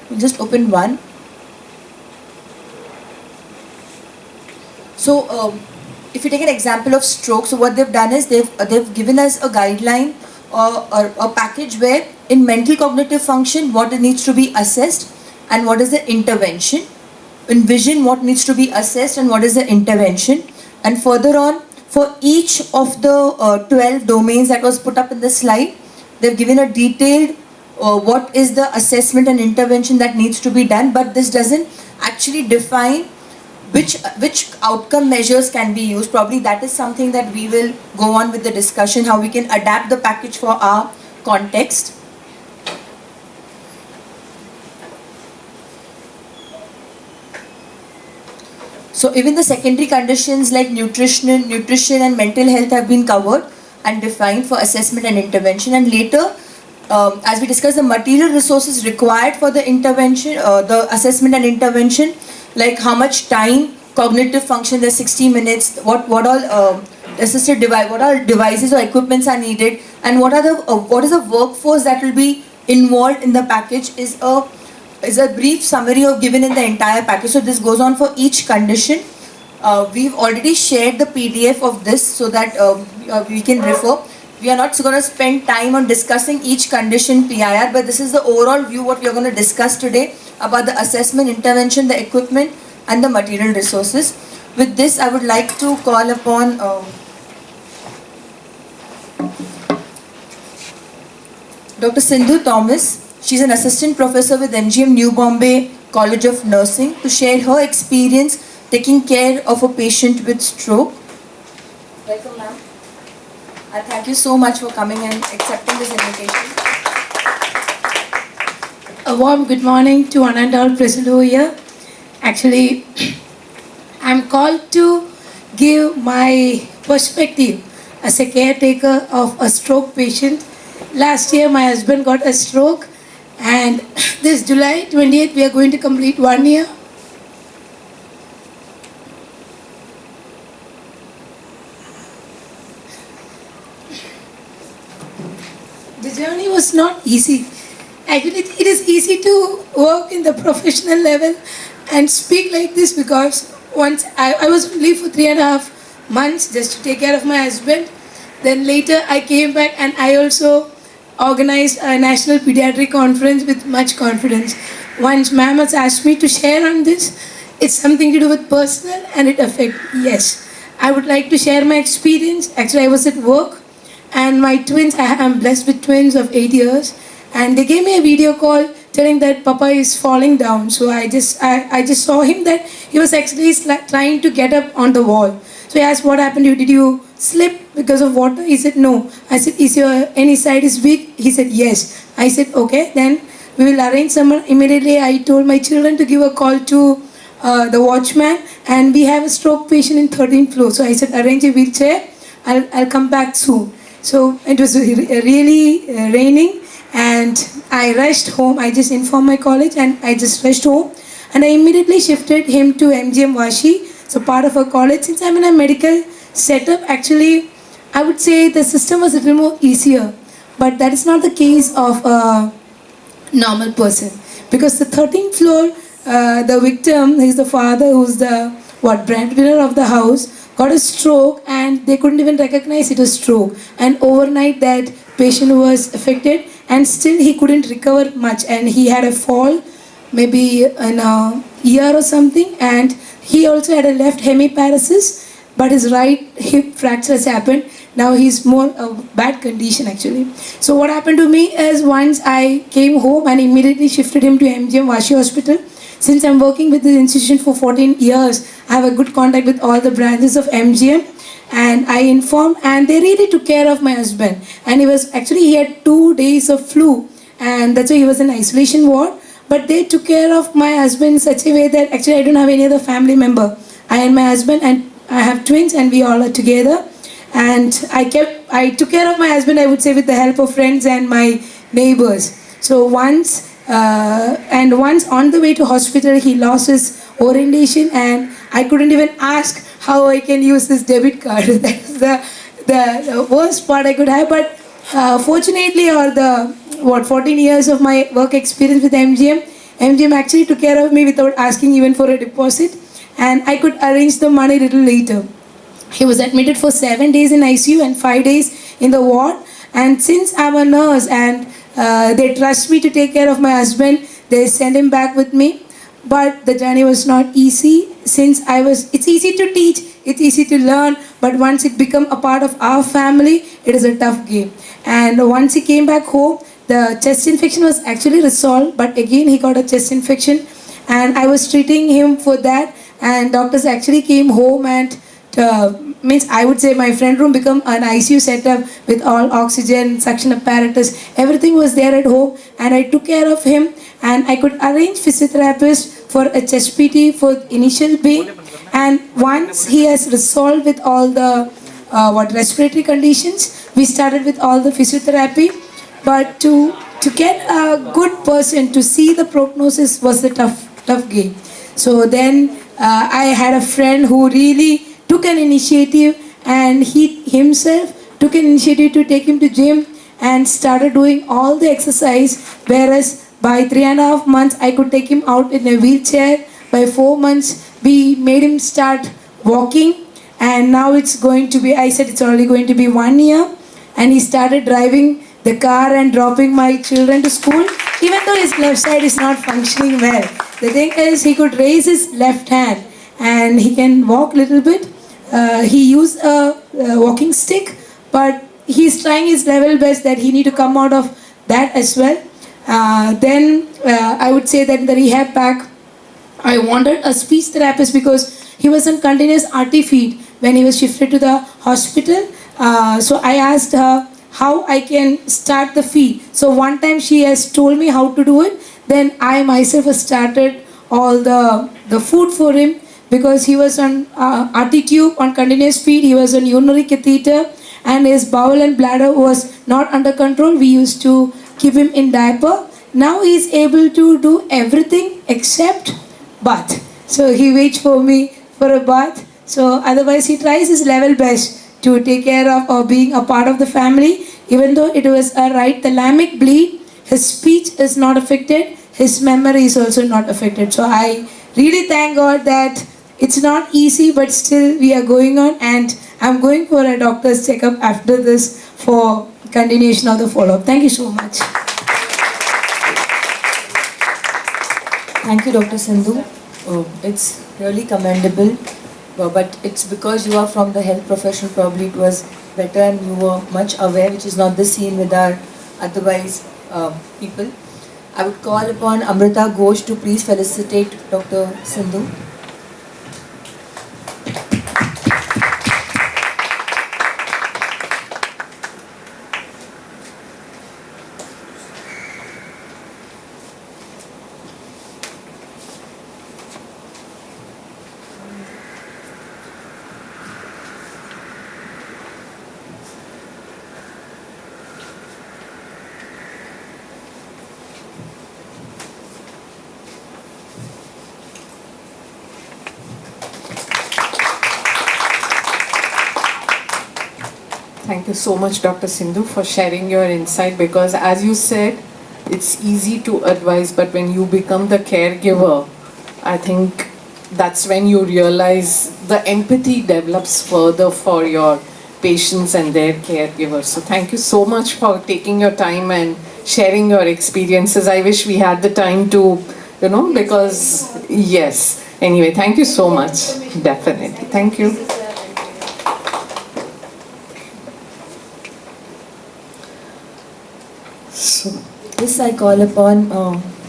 We'll just open one. So if you take an example of stroke, so what they've done is they've given us a guideline or a package where in mental cognitive function what needs to be assessed and what is the intervention. In vision, what needs to be assessed and what is the intervention. And further on, for each of the 12 domains that was put up in the slide, they've given a detailed what is the assessment and intervention that needs to be done, but this doesn't actually define which outcome measures can be used. Probably that is something that we will go on with the discussion, how we can adapt the package for our context. So even the secondary conditions like nutrition and mental health have been covered and defined for assessment and intervention. And later, as we discussed, the material resources required for the intervention, the assessment and intervention, like how much time, cognitive function, there's 60 minutes, what all assisted device, what all devices or equipments are needed, and what is the workforce that will be involved in the package is a brief summary of given in the entire package. So this goes on for each condition. We've already shared the PDF of this so that we can refer. We are not going to spend time on discussing each condition PIR, but this is the overall view what we are going to discuss today about the assessment, intervention, the equipment and the material resources. With this, I would like to call upon Dr. Sindhu Thomas. She's an assistant professor with MGM New Bombay College of Nursing to share her experience taking care of a patient with stroke. Welcome, ma'am. And thank you so much for coming and accepting this invitation. A warm good morning to one and all present over here. Actually, I'm called to give my perspective as a caretaker of a stroke patient. Last year, my husband got a stroke, and this July 28th, we are going to complete 1 year. The journey was not easy. Actually, it is easy to work in the professional level and speak like this because once I was on leave for 3.5 months just to take care of my husband. Then later I came back and I also organized a national pediatric conference with much confidence. Once ma'am has asked me to share on this, it's something to do with personal and it affects, yes. I would like to share my experience. Actually, I was at work and my twins, I am blessed with twins of 8 years, and they gave me a video call telling that Papa is falling down. So I just saw him that he was actually trying to get up on the wall. So I asked, what happened to you? Did you slip because of water? He said, no. I said, is your any side is weak? He said, yes. I said, okay, then we will arrange someone. Immediately I told my children to give a call to the watchman, and we have a stroke patient in 13th floor. So I said, arrange a wheelchair. I'll come back soon. So it was really raining, and I rushed home. I just informed my college and I just rushed home, and I immediately shifted him to MGM Vashi, so part of a college. Since I'm in a medical setup, actually I would say the system was a little more easier, but that is not the case of a normal person, because the 13th floor, the victim, is the father who's the breadwinner of the house, got a stroke and they couldn't even recognize it as stroke, and overnight that patient was affected and still he couldn't recover much, and he had a fall maybe in a year or something, and he also had a left hemiparesis, but his right hip fracture has happened. Now he's more bad condition actually. So what happened to me is, once I came home and immediately shifted him to MGM Vashi Hospital. Since I'm working with this institution for 14 years, I have a good contact with all the branches of MGM, and I informed, and they really took care of my husband. And he had 2 days of flu, and that's why he was in isolation ward. But they took care of my husband in such a way that actually I don't have any other family member. I and my husband, and I have twins, and we all are together. and I took care of my husband, I would say, with the help of friends and my neighbors. So once on the way to hospital, he lost his orientation, and I couldn't even ask how I can use this debit card. That's the worst part I could have. But fortunately, 14 years of my work experience with MGM actually took care of me without asking even for a deposit, and I could arrange the money a little later. He was admitted for 7 days in ICU and 5 days in the ward. And since I'm a nurse and they trust me to take care of my husband, they send him back with me. But the journey was not easy, since it's easy to teach, it's easy to learn, but once it become a part of our family, it is a tough game. And once he came back home, the chest infection was actually resolved, but again he got a chest infection, and I was treating him for that, and doctors actually came home, and I would say my friend room become an ICU setup with all oxygen, suction apparatus, everything was there at home, and I took care of him, and I could arrange physiotherapist for a chest PT for initial pain, and once he has resolved with all the respiratory conditions, we started with all the physiotherapy. But to get a good person to see the prognosis was a tough game. So then I had a friend who really took an initiative, and he himself took an initiative to take him to gym and started doing all the exercise, whereas by 3.5 months I could take him out in a wheelchair. By 4 months we made him start walking, and now it's already going to be 1 year, and he started driving the car and dropping my children to school, even though his left side is not functioning well. The thing is, he could raise his left hand and he can walk a little bit. He used a walking stick, but he's trying his level best that he need to come out of that as well. Then I would say that in the rehab pack, I wanted a speech therapist because he was on continuous RT feed when he was shifted to the hospital. So I asked her how I can start the feed. So one time she has told me how to do it. Then I myself have started all the food for him, because he was on RT tube on continuous feed, he was on urinary catheter, and his bowel and bladder was not under control. We used to keep him in diaper. Now he is able to do everything except bath. So he waits for me for a bath. So otherwise he tries his level best to take care of or being a part of the family. Even though it was a right thalamic bleed, his speech is not affected, his memory is also not affected. So I really thank God that it's not easy, but still we are going on, and I'm going for a doctor's checkup after this for continuation of the follow-up. Thank you so much. Thank you, Dr. Sindhu. It's really commendable, but it's because you are from the health profession, probably it was better and you were much aware, which is not the scene with our otherwise people. I would call upon Amrita Ghosh to please felicitate Dr. Sindhu. Thank you so much, Dr. Sindhu, for sharing your insight, because as you said, it's easy to advise, but when you become the caregiver, I think that's when you realize the empathy develops further for your patients and their caregivers. So thank you so much for taking your time and sharing your experiences. I wish we had the time to, because yes. Anyway, thank you so much. Definitely. Thank you. This I call upon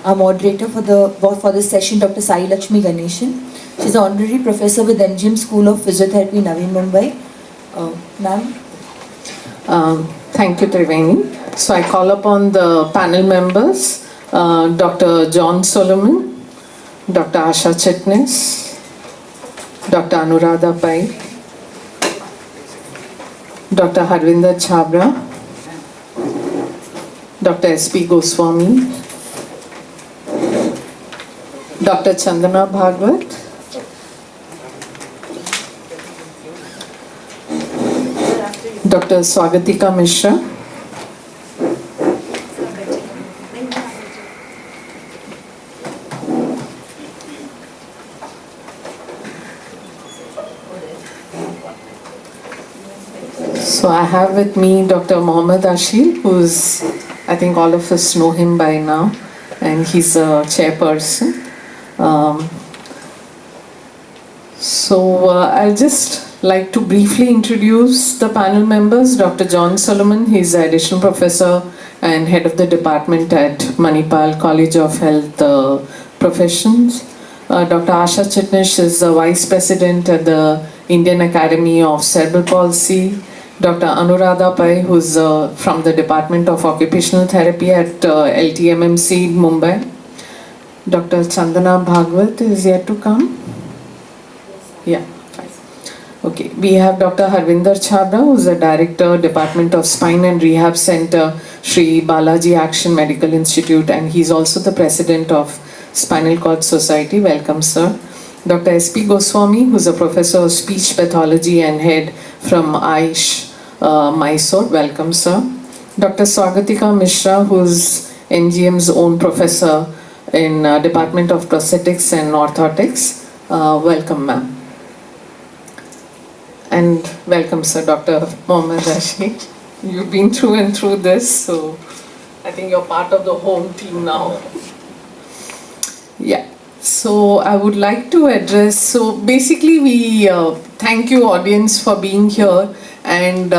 our moderator for this session, Dr. Sai Lakshmi Ganeshan. She's an honorary professor with MGM School of Physiotherapy, Navi, Mumbai. Ma'am. Thank you, Triveni. So I call upon the panel members, Dr. John Solomon, Dr. Asha Chitnis, Dr. Anuradha Pai, Dr. Harvinder Chhabra, Dr. S.P. Goswami, Dr. Chandana Bhagwat, Dr. Swagatika Mishra, so I have with me Dr. Mohammed Ashil, who's, I think all of us know him by now, and he's a chairperson. I'll just like to briefly introduce the panel members. Dr. John Solomon, he's additional professor and head of the department at Manipal College of Health Professions. Dr. Asha Chitnish is the vice president at the Indian Academy of Cerebral Palsy. Dr. Anuradha Pai, who's from the Department of Occupational Therapy at LTMMC Mumbai. Dr. Chandana Bhagwat is yet to come. Yeah, fine. Okay, we have Dr. Harvinder Chhabra, who's the Director, Department of Spine and Rehab Center, Sri Balaji Action Medical Institute, and he's also the President of Spinal Cord Society. Welcome, sir. Dr. S.P. Goswami, who's a Professor of Speech Pathology and Head from Aish, Mysore. Welcome, sir. Dr. Swagatika Mishra, who's NGM's own Professor in Department of Prosthetics and Orthotics. Welcome, ma'am. And welcome, sir, Dr. Mohammed Ashil. You've been through and through this, so I think you're part of the home team now. Yeah, so I would like to address, so basically we thank you audience for being here, and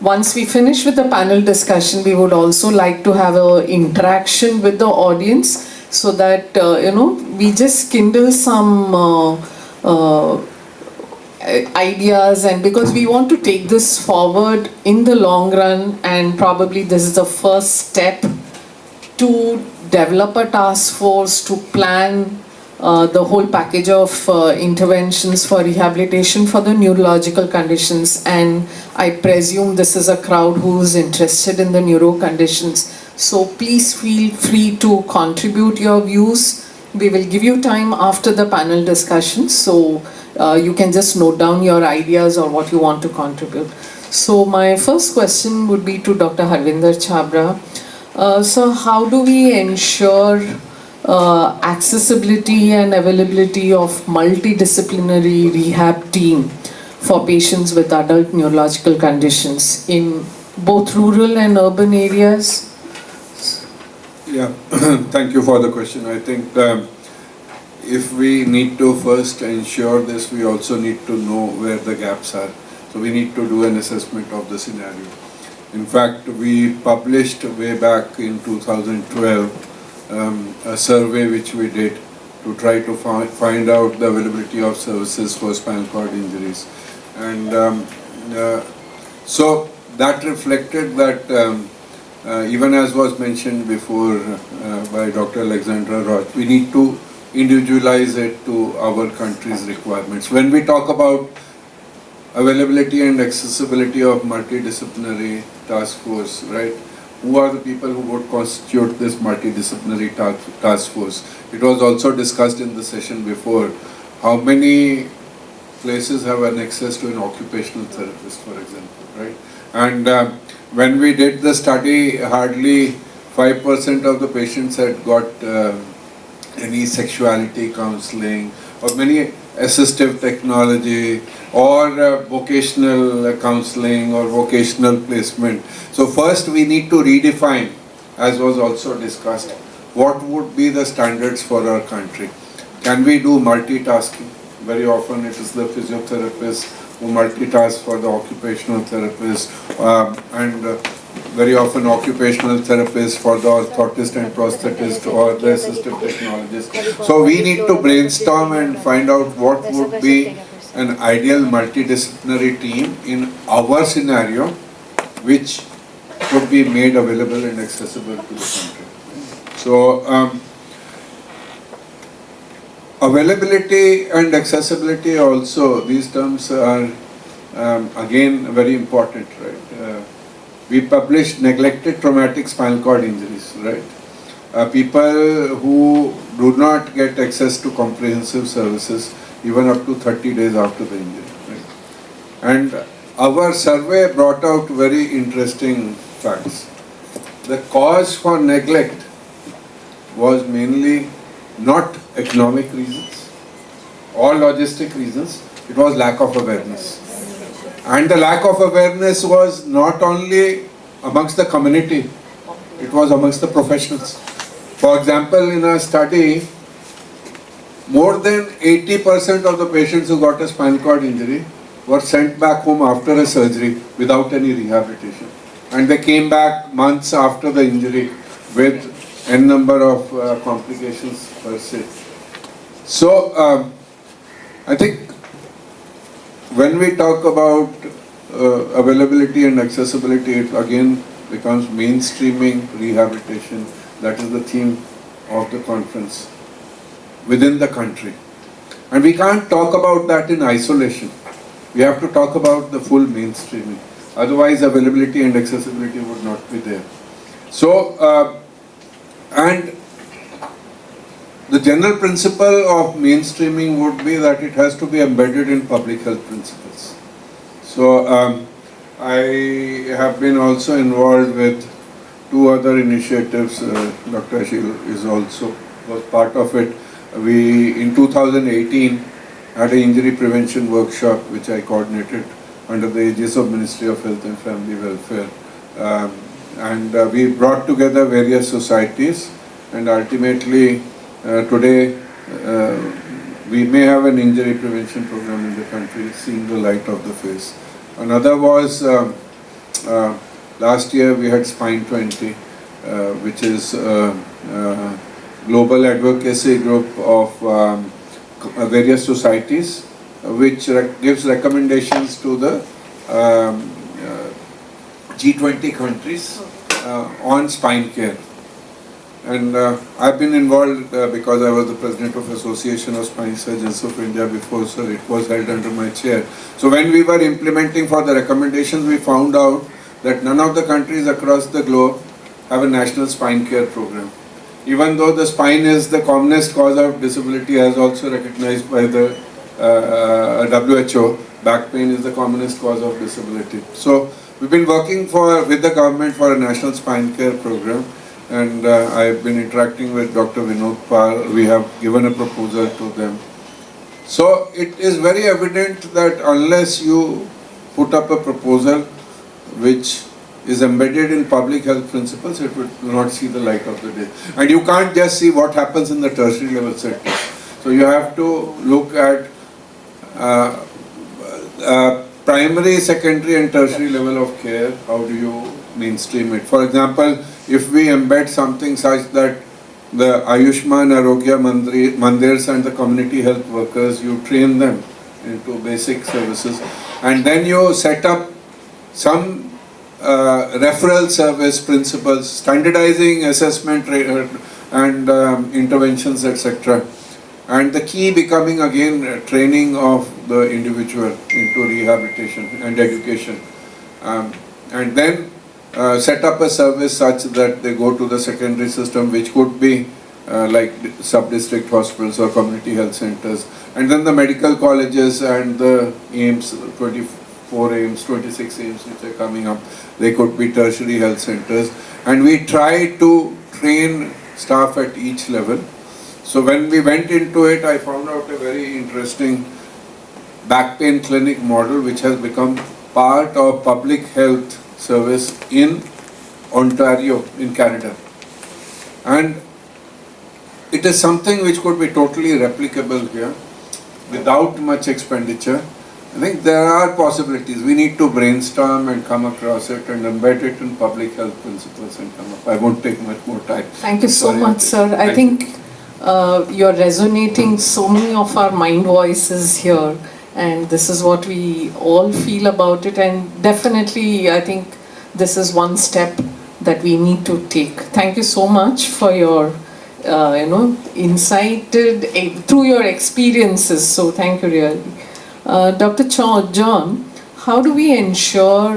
once we finish with the panel discussion, we would also like to have an interaction with the audience so that, we just kindle some ideas, and because we want to take this forward in the long run, and probably this is the first step to develop a task force to plan the whole package of interventions for rehabilitation for the neurological conditions, and I presume this is a crowd who's interested in the neuro conditions. So please feel free to contribute your views. We will give you time after the panel discussion, so you can just note down your ideas or what you want to contribute. So my first question would be to Dr. Harvinder Chhabra. So how do we ensure accessibility and availability of multidisciplinary rehab team for patients with adult neurological conditions in both rural and urban areas? Yeah, thank you for the question. I think if we need to first ensure this, we also need to know where the gaps are. So we need to do an assessment of the scenario. In fact, we published way back in 2012 a survey which we did to try to find out the availability of services for spinal cord injuries. And so that reflected that even as was mentioned before by Dr. Alexandra Roch, we need to individualize it to our country's requirements. When we talk about availability and accessibility of multidisciplinary task force, right? Who are the people who would constitute this multidisciplinary task force? It was also discussed in the session before. How many places have an access to an occupational therapist, for example, right? And when we did the study, hardly 5% of the patients had got any sexuality counseling or many assistive technology or vocational counseling or vocational placement. So first we need to redefine, as was also discussed, what would be the standards for our country. Can we do multitasking? Very often it is the physiotherapist who multitask for the occupational therapist, and very often occupational therapists for the orthotist and prosthetist or the assistive technologist. So we need to brainstorm and find out what would be an ideal multidisciplinary team in our scenario, which could be made available and accessible to the country. So availability and accessibility also, these terms are again very important, right? We published neglected traumatic spinal cord injuries, right? People who do not get access to comprehensive services even up to 30 days after the injury, right? And our survey brought out very interesting facts. The cause for neglect was mainly not economic reasons or logistic reasons, it was lack of awareness. And the lack of awareness was not only amongst the community, it was amongst the professionals. For example, in a study, more than 80% of the patients who got a spinal cord injury were sent back home after a surgery without any rehabilitation. And they came back months after the injury with n number of complications per se. So, I think when we talk about availability and accessibility, it again becomes mainstreaming rehabilitation. That is the theme of the conference within the country. And we can't talk about that in isolation. We have to talk about the full mainstreaming. Otherwise, availability and accessibility would not be there. So, and the general principle of mainstreaming would be that it has to be embedded in public health principles. So, I have been also involved with two other initiatives. Dr. Ashil was part of it. We, in 2018, had an injury prevention workshop which I coordinated under the aegis of Ministry of Health and Family Welfare. And we brought together various societies, and ultimately today we may have an injury prevention program in the country seeing the light of the face. Another was last year we had Spine 20, which is global advocacy group of various societies, which gives recommendations to the G20 countries on spine care. And I've been involved because I was the president of Association of Spine Surgeons of India before, so it was held under my chair. So when we were implementing for the recommendations, we found out that none of the countries across the globe have a national spine care program. Even though the spine is the commonest cause of disability, as also recognized by the WHO, back pain is the commonest cause of disability. So we've been working with the government for a national spine care program, and I've been interacting with Dr. Vinod Pal. We have given a proposal to them. So it is very evident that unless you put up a proposal which is embedded in public health principles, it will not see the light of the day. And you can't just see what happens in the tertiary level sector. So you have to look at primary, secondary and tertiary level of care. How do you mainstream it? For example, if we embed something such that the Ayushman Arogya Mandirs and the community health workers, you train them into basic services, and then you set up some referral service principles, standardizing assessment and interventions, etc. And the key becoming again training of the individual into rehabilitation and education. And then set up a service such that they go to the secondary system, which could be like sub-district hospitals or community health centers. And then the medical colleges and the AIMS, 24 AIMS, 26 AIMS which are coming up, they could be tertiary health centers. And we try to train staff at each level. So when we went into it, I found out a very interesting back pain clinic model which has become part of public health service in Ontario in Canada. And it is something which could be totally replicable here without much expenditure. I think there are possibilities. We need to brainstorm and come across it and embed it in public health principles and come up. I won't take much more time. Thank you so much, sir. I think you're resonating so many of our mind voices here, and this is what we all feel about it, and definitely I think this is one step that we need to take. Thank you so much for your insight through your experiences, so thank you really. Dr. John, how do we ensure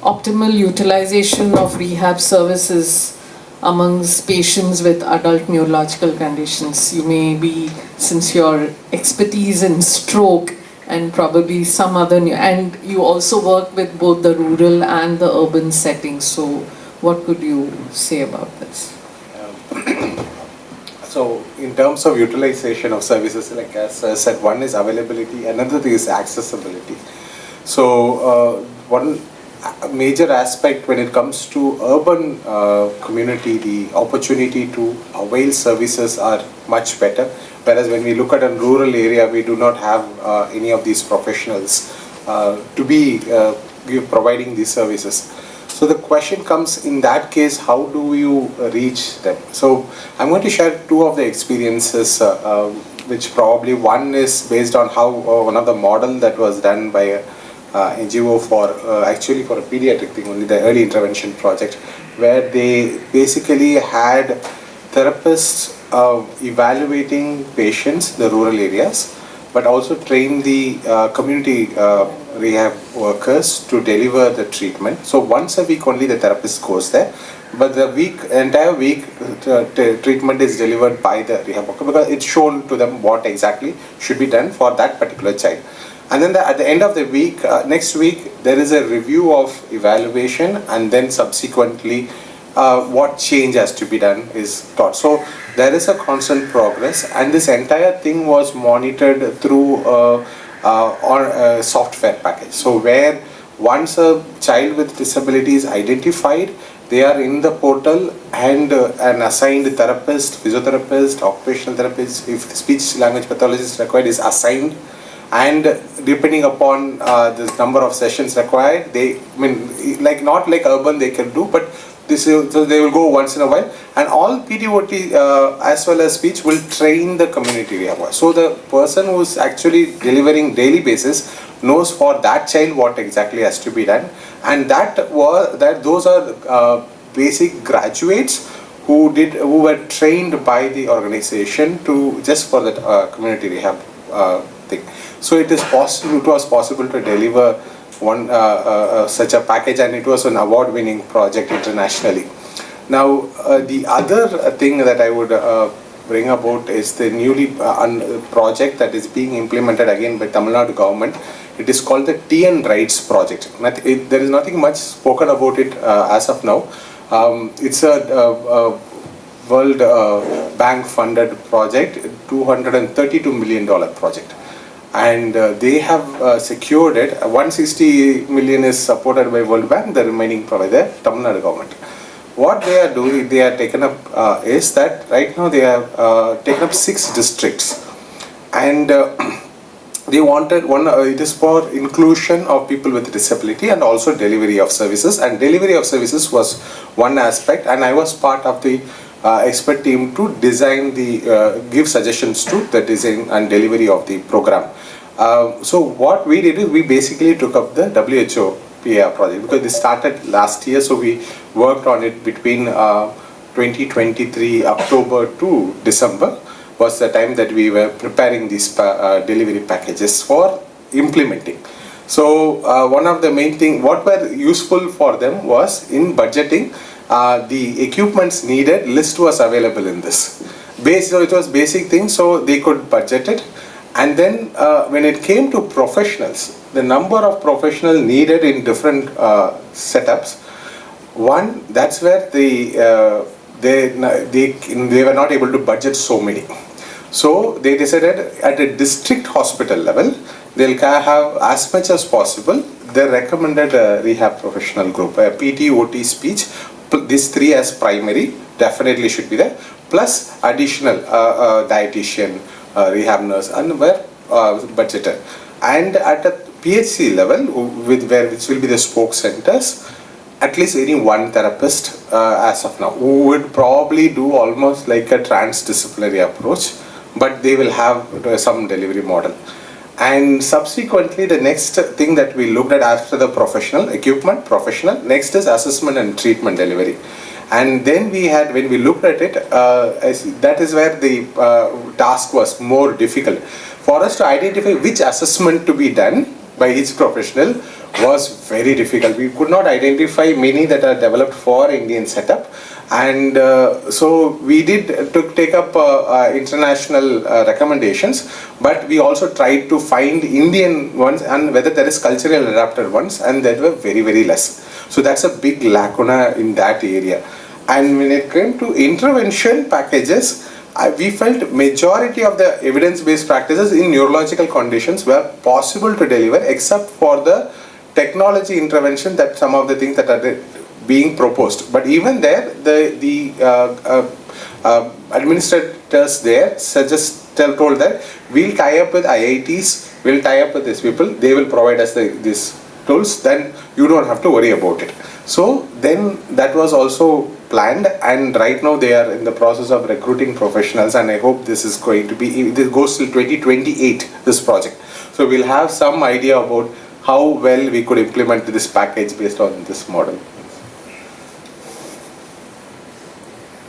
optimal utilization of rehab services amongst patients with adult neurological conditions? You may be, since your expertise in stroke and probably some other, and you also work with both the rural and the urban settings. So what could you say about this? So in terms of utilization of services, like as I said, one is availability, another thing is accessibility. So one major aspect when it comes to urban community, the opportunity to avail services are much better. Whereas when we look at a rural area, we do not have any of these professionals to be providing these services. So the question comes in that case, how do you reach them? So I'm going to share two of the experiences, which probably one is based on how one of the model that was done by NGO for actually for a pediatric thing, only the early intervention project, where they basically had therapists evaluating patients in the rural areas, but also train the community rehab workers to deliver the treatment. So once a week only the therapist goes there, but the entire week treatment is delivered by the rehab worker, because it's shown to them what exactly should be done for that particular child. And then at the end of the week, next week, there is a review of evaluation, and then subsequently what change has to be done is taught. So there is a constant progress, and this entire thing was monitored through a software package. So where once a child with disability is identified, they are in the portal, and an assigned therapist, physiotherapist, occupational therapist, if speech language pathologist required, is assigned. And depending upon the number of sessions required, like not like urban they can do, but so they will go once in a while. And all PTOT as well as speech will train the community rehab. So the person who is actually delivering daily basis knows for that child what exactly has to be done, and those are basic graduates who were trained by the organization to just for that community rehab thing. So it was possible to deliver one such a package, and it was an award-winning project internationally. Now, the other thing that I would bring about is the newly project that is being implemented again by Tamil Nadu government. It is called the TN Rights project. There is nothing much spoken about it as of now. It's a World Bank funded project, $232 million project. And they have secured it. 160 million is supported by World Bank, the remaining provider, Tamil Nadu government. What they are doing, they are taken up is that right now they have taken up 6 districts, and they wanted it is for inclusion of people with disability and also delivery of services. And delivery of services was one aspect, and I was part of the expert team to design give suggestions to the design and delivery of the program. So what we did is we basically took up the WHO PAR project, because this started last year, so we worked on it between 2023 October to December was the time that we were preparing these delivery packages for implementing. So one of the main things, what were useful for them was in budgeting, the equipments needed list was available in this. So it was basic things, so they could budget it. And then when it came to professionals, the number of professionals needed in different setups, one, that's where they were not able to budget so many. So they decided at a district hospital level, they'll have as much as possible the recommended rehab professional group, PT, OT, speech. These 3 as primary definitely should be there, plus additional dietitian, rehab nurse, and were budgeted. And at a PHC level, which will be the spoke centers, at least any one therapist as of now, who would probably do almost like a transdisciplinary approach, but they will have some delivery model. And subsequently, the next thing that we looked at after the professional, equipment, professional, next is assessment and treatment delivery. And then when we looked at it, that is where the task was more difficult. For us to identify which assessment to be done, by each professional was very difficult. We could not identify many that are developed for Indian setup, and so we did take up international recommendations, but we also tried to find Indian ones and whether there is cultural adapted ones, and there were very, very less. So that's a big lacuna in that area. And when it came to intervention packages, we felt majority of the evidence-based practices in neurological conditions were possible to deliver, except for the technology intervention, that some of the things that are being proposed. But even there, the administrators there told that we'll tie up with IITs, we'll tie up with these people, they will provide us these tools, then you don't have to worry about it. So then that was also planned, and right now they are in the process of recruiting professionals, and I hope this is going to be, this goes till 2028, this project. So we'll have some idea about how well we could implement this package based on this model.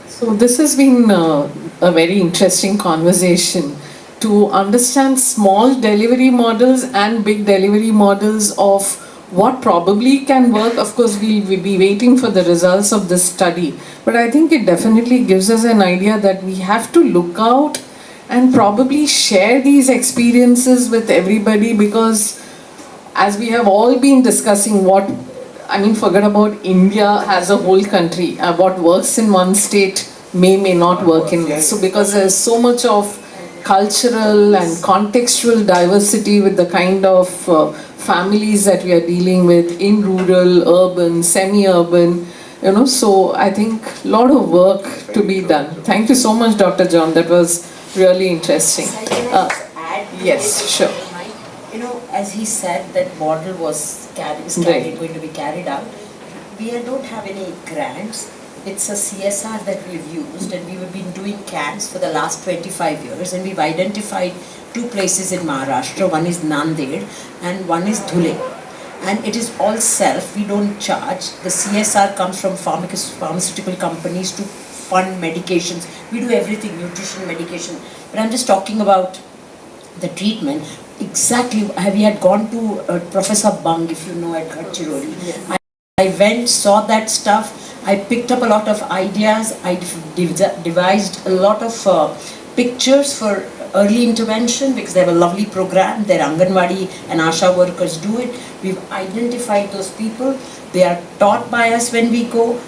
So this has been a very interesting conversation to understand small delivery models and big delivery models of what probably can work. Of course, we'll be waiting for the results of this study, but I think it definitely gives us an idea that we have to look out and probably share these experiences with everybody, because as we have all been discussing, forget about India as a whole country. What works in one state may not work in. So because there's so much of cultural and contextual diversity with the kind of families that we are dealing with in rural, urban, semi-urban, so I think a lot of work to be done. Thank you so much, Dr. John. That was really interesting. Can I just add? Yes, sure. As he said, that model was going to be carried out. We don't have any grants. It's a CSR that we've used, and we've been doing camps for the last 25 years, and we've identified 2 places in Maharashtra. One is Nanded and one is Dhule. And it is all self, we don't charge. The CSR comes from pharmaceutical companies to fund medications. We do everything, nutrition, medication. But I'm just talking about the treatment. Exactly, we had gone to Professor Bang, if you know, at Gadchiroli. Yes. I went, saw that stuff. I picked up a lot of ideas. I devised a lot of pictures for early intervention, because they have a lovely program. Their Anganwadi and Asha workers do it. We've identified those people. They are taught by us when we go.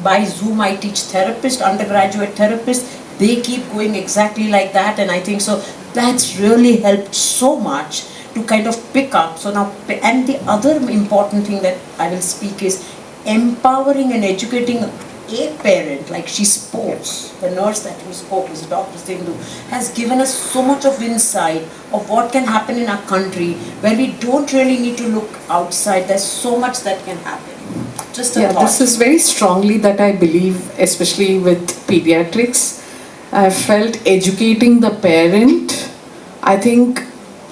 By Zoom, I teach therapists, undergraduate therapists. They keep going exactly like that, and I think so that's really helped so much to kind of pick up. So now, and the other important thing that I will speak is empowering and educating a parent, like she spoke, the nurse that you spoke was Dr. Sindhu, has given us so much of insight of what can happen in our country, where we don't really need to look outside. There's so much that can happen. Just a thought. This is very strongly that I believe, especially with pediatrics. I felt educating the parent, I think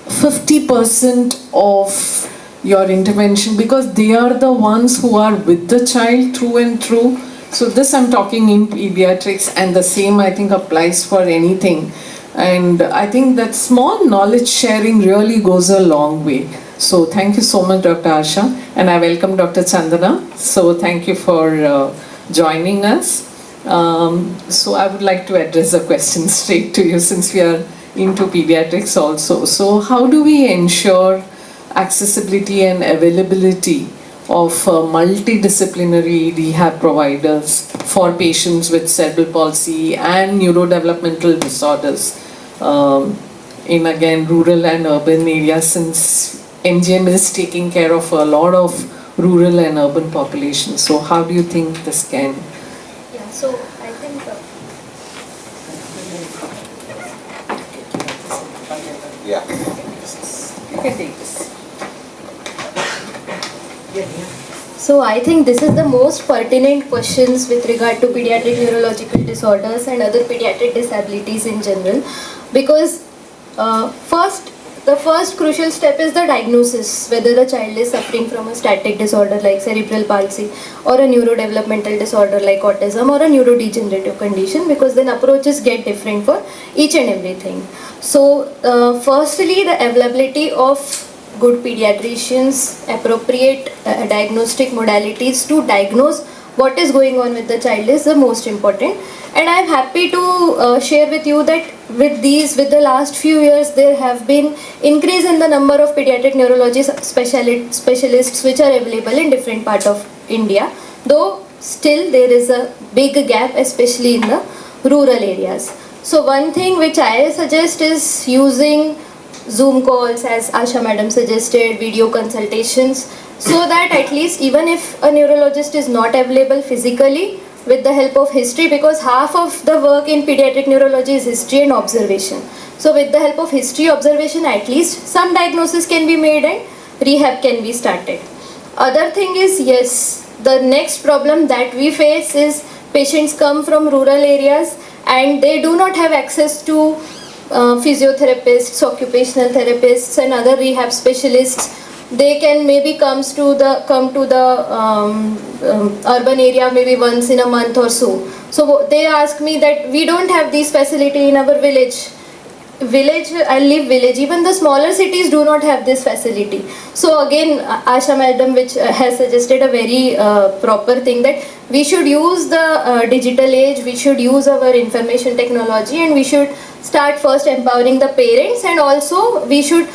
50% of your intervention, because they are the ones who are with the child through and through. So this I'm talking in pediatrics, and the same I think applies for anything. And I think that small knowledge sharing really goes a long way. So thank you so much, Dr. Asha, and I welcome Dr. Chandana. So thank you for joining us. So I would like to address the question straight to you, since we are into pediatrics also. So how do we ensure accessibility and availability of multidisciplinary rehab providers for patients with cerebral palsy and neurodevelopmental disorders in, again, rural and urban areas, since MGM is taking care of a lot of rural and urban populations? So how do you think this can? Yeah, so I think you can take this. So I think this is the most pertinent questions with regard to pediatric neurological disorders and other pediatric disabilities in general, because the first crucial step is the diagnosis, whether the child is suffering from a static disorder like cerebral palsy, or a neurodevelopmental disorder like autism, or a neurodegenerative condition, because then approaches get different for each and everything. So firstly, the availability of good pediatricians, appropriate diagnostic modalities to diagnose what is going on with the child is the most important. And I am happy to share with you that with the last few years, there have been increase in the number of pediatric neurology specialists which are available in different parts of India, though still there is a big gap, especially in the rural areas. So one thing which I suggest is using Zoom calls, as Asha madam suggested, video consultations, so that at least even if a neurologist is not available physically, with the help of history, because half of the work in pediatric neurology is history and observation. So with the help of history observation, at least some diagnosis can be made and rehab can be started. Other thing is, yes, the next problem that we face is patients come from rural areas and they do not have access to physiotherapists, occupational therapists and other rehab specialists. They can maybe come to the urban area maybe once in a month or so. So they ask me that we don't have this facility in our village. I live village. Even the smaller cities do not have this facility. So again, Asha madam which has suggested a very proper thing, that we should use the digital age, we should use our information technology, and we should start first empowering the parents, and also we should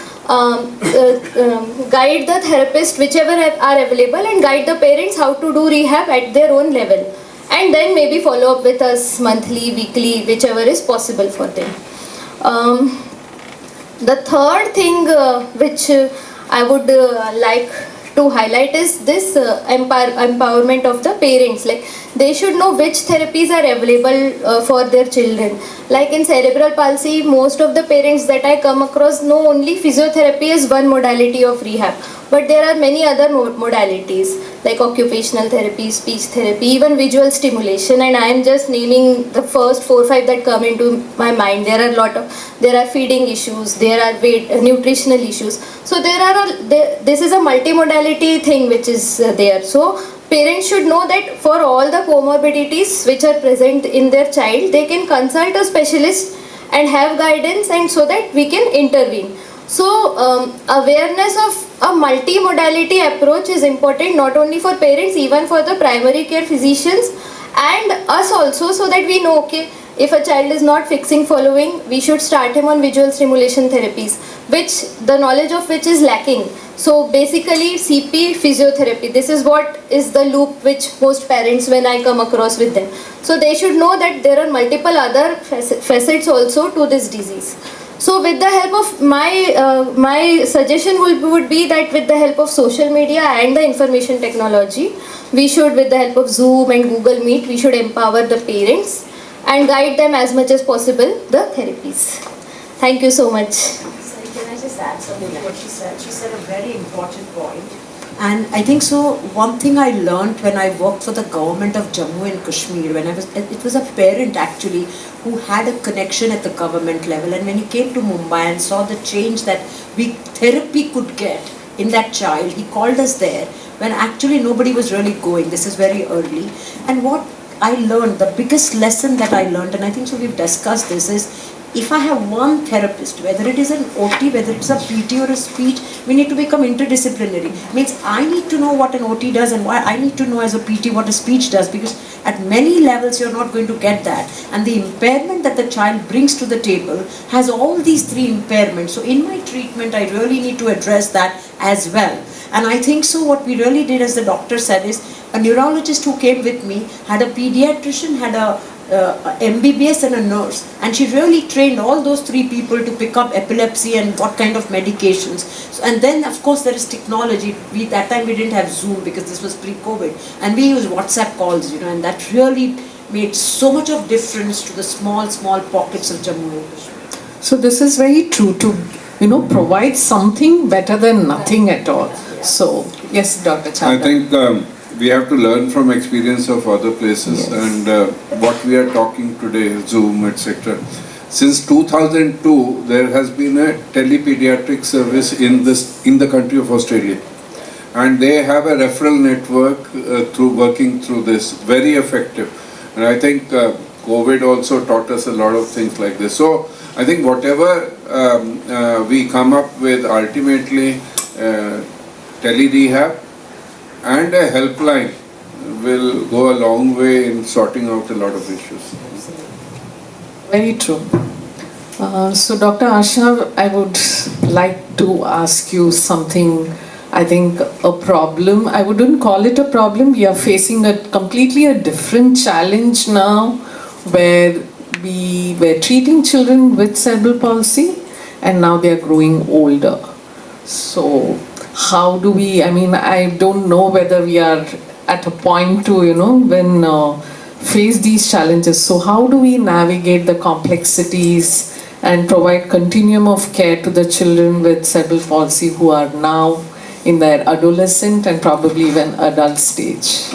guide the therapist whichever are available, and guide the parents how to do rehab at their own level, and then maybe follow up with us monthly, weekly, whichever is possible for them. The third thing which I would like to highlight is this empowerment of the parents. Like, they should know which therapies are available for their children. Like in cerebral palsy, most of the parents that I come across know only physiotherapy is one modality of rehab, but there are many other modalities like occupational therapy, speech therapy, even visual stimulation, and I am just naming the first 4 or 5 that come into my mind. There are feeding issues, there are nutritional issues. So this is a multimodality thing which is there. So parents should know that for all the comorbidities which are present in their child, they can consult a specialist and have guidance, and so that we can intervene. So awareness of a multimodality approach is important, not only for parents, even for the primary care physicians and us also, so that we know, okay, if a child is not fixing following, we should start him on visual stimulation therapies, which the knowledge of which is lacking. So basically CP, physiotherapy, this is what is the loop which most parents, when I come across with them. So they should know that there are multiple other facets also to this disease. So with the help of my suggestion would be that with the help of social media and the information technology, we should, with the help of Zoom and Google Meet, we should empower the parents and guide them as much as possible the therapies. Thank you so much. Sorry, can I just add something to what she said? She said a very important point. And I think so, one thing I learned when I worked for the government of Jammu and Kashmir, it was a parent actually who had a connection at the government level, and when he came to Mumbai and saw the change that therapy could get in that child, he called us there when actually nobody was really going. This is very early. And what I learned, the biggest lesson that I learned, and I think so we've discussed this, is if I have one therapist, whether it is an OT, whether it's a PT or a speech, we need to become interdisciplinary. Means I need to know what an OT does, and why I need to know as a PT what a speech does, because at many levels you're not going to get that. And the impairment that the child brings to the table has all these 3 impairments. So in my treatment, I really need to address that as well. And I think so what we really did, as the doctor said, is a neurologist who came with me had a pediatrician, had a MBBS and a nurse, and she really trained all those 3 people to pick up epilepsy and what kind of medications. So, and then of course there is technology. That time we didn't have Zoom because this was pre-COVID, and we used WhatsApp calls, and that really made so much of difference to the small pockets of Jammu and Kashmir. So this is very true, to provide something better than nothing at all. So yes, Dr. Chandra. I think we have to learn from experience of other places, yes. And what we are talking today, Zoom, etc. Since 2002, there has been a telepediatric service in the country of Australia, and they have a referral network working through this, very effective. And I think COVID also taught us a lot of things like this. So I think whatever we come up with, ultimately tele-rehab and a helpline will go a long way in sorting out a lot of issues. Very true. So Dr. Asha, I would like to ask you something. I think a problem, I wouldn't call it a problem, we are facing a completely different challenge now, where we were treating children with cerebral palsy and now they are growing older. So how do we, I mean, I don't know whether we are at a point to, when face these challenges. So how do we navigate the complexities and provide continuum of care to the children with cerebral palsy who are now in their adolescent and probably even adult stage?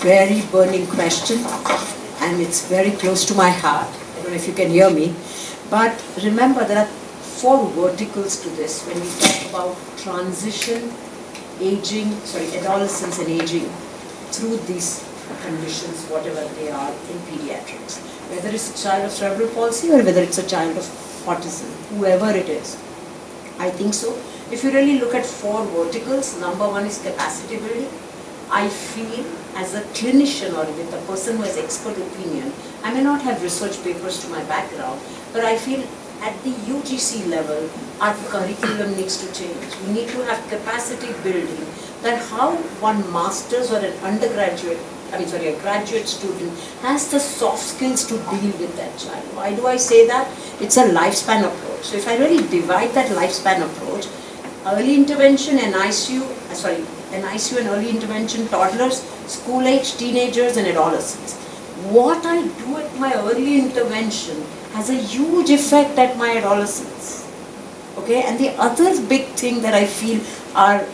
Very burning question, and it's very close to my heart. I don't know if you can hear me, but remember there are 4 verticals to this when we talk about transition, adolescence and aging through these conditions, whatever they are in pediatrics. Whether it's a child of cerebral palsy or whether it's a child of autism, whoever it is. I think so. If you really look at 4 verticals, number 1 is capacity building. I feel as a clinician or with a person who has expert opinion, I may not have research papers to my background, but I feel at the UGC level, our curriculum needs to change. We need to have capacity building, that how one master's or an undergraduate, a graduate student has the soft skills to deal with that child. Why do I say that? It's a lifespan approach. So if I really divide that lifespan approach, early intervention and NICU and early intervention, toddlers, school age, teenagers and adolescents. What I do at my early intervention has a huge effect at my adolescence. Okay, and the other big thing that I feel our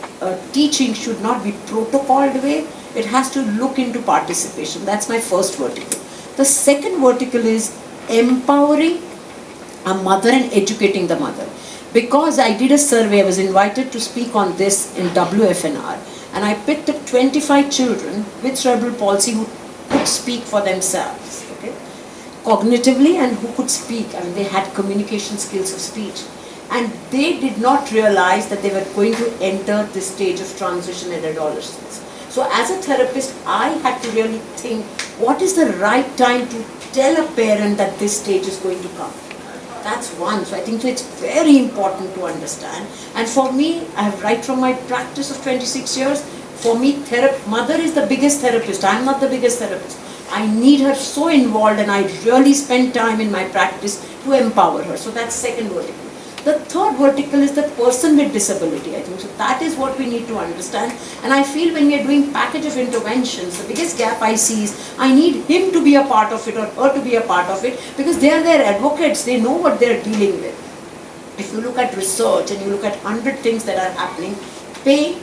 teaching should not be protocoled way, it has to look into participation. That's my first vertical. The second vertical is empowering a mother and educating the mother. Because I did a survey, I was invited to speak on this in WFNR, and I picked up 25 children with cerebral palsy who could speak for themselves, okay, cognitively, and who could speak, and they had communication skills of speech. And they did not realize that they were going to enter this stage of transition in adolescence. So as a therapist, I had to really think, what is the right time to tell a parent that this stage is going to come? That's one. So I think it's very important to understand. And for me, I have right from my practice of 26 years, for me, mother is the biggest therapist. I'm not the biggest therapist. I need her so involved, and I really spend time in my practice to empower her. So that's second vertical. The third vertical is the person with disability, I think. So that is what we need to understand. And I feel when we are doing package of interventions, the biggest gap I see is I need him to be a part of it or her to be a part of it, because they are their advocates, they know what they are dealing with. If you look at research and you look at 100 things that are happening, pain,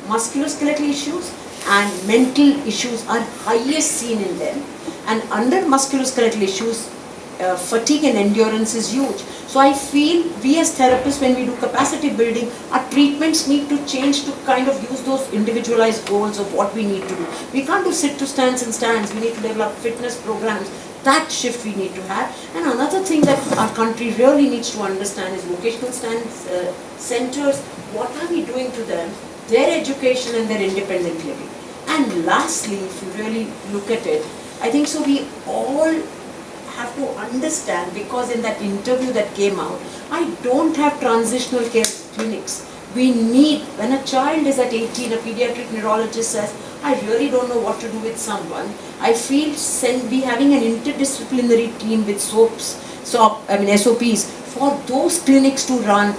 musculoskeletal issues and mental issues are highest seen in them. And under musculoskeletal issues, fatigue and endurance is huge. So I feel we as therapists, when we do capacity building, our treatments need to change to kind of use those individualized goals of what we need to do. We can't do sit to stands and stands. We need to develop fitness programs. That shift we need to have. And another thing that our country really needs to understand is vocational centers. What are we doing to them? Their education and their independent living. And lastly, if you really look at it, I think so we all have to understand, because in that interview that came out, I don't have transitional care clinics. We need, when a child is at 18, a pediatric neurologist says, I really don't know what to do with someone, I feel be having an interdisciplinary team with SOPs for those clinics to run.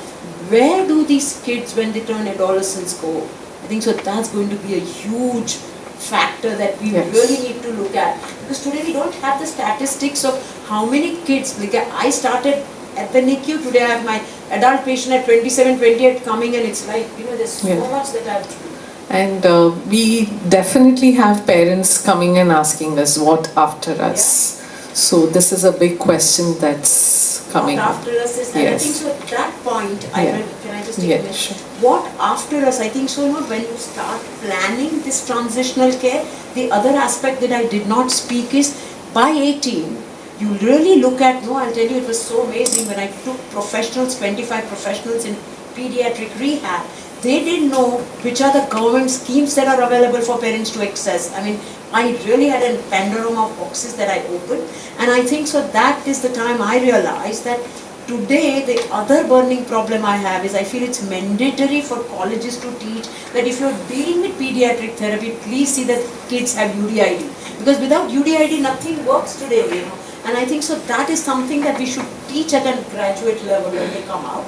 Where do these kids, when they turn adolescents, go? I think so that's going to be a huge factor that we really need to look at, because today we don't have the statistics of how many kids, like I started at the NICU, today I have my adult patient at 27, 28 coming, and it's like, there's so much that I have to do. And we definitely have parents coming and asking us, what after us? So this is a big question that's coming. What after us is, and I think so at that point, can I just take a minute? Sure. What after us, I think so, when you start planning this transitional care, the other aspect that I did not speak is, by 18, you really look at, I'll tell you, it was so amazing when I took professionals, 25 professionals in pediatric rehab, they didn't know which are the government schemes that are available for parents to access. I mean, I really had a panorama of boxes that I opened, and I think so that is the time I realized that today the other burning problem I have is I feel it's mandatory for colleges to teach that if you're dealing with pediatric therapy, please see that kids have UDID, because without UDID nothing works today, you know. And I think so that is something that we should teach at a graduate level when they come out.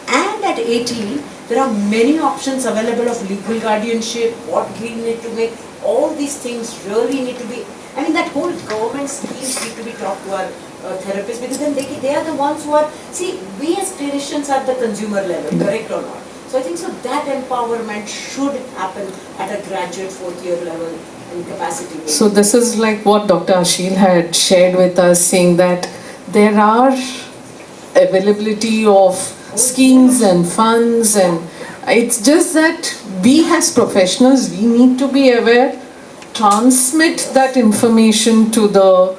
And at 18, there are many options available of legal guardianship, what we need to make. All these things really need to be, I mean, that whole government schemes need to be taught to our therapists, because then they are the ones who are, see, we as clinicians are at the consumer level, correct or not? So I think so that empowerment should happen at a graduate 4th year level in capacity building. So this is like what Dr. Ashil had shared with us, saying that there are availability of schemes and funds, and it's just that we as professionals, we need to be aware, transmit that information to the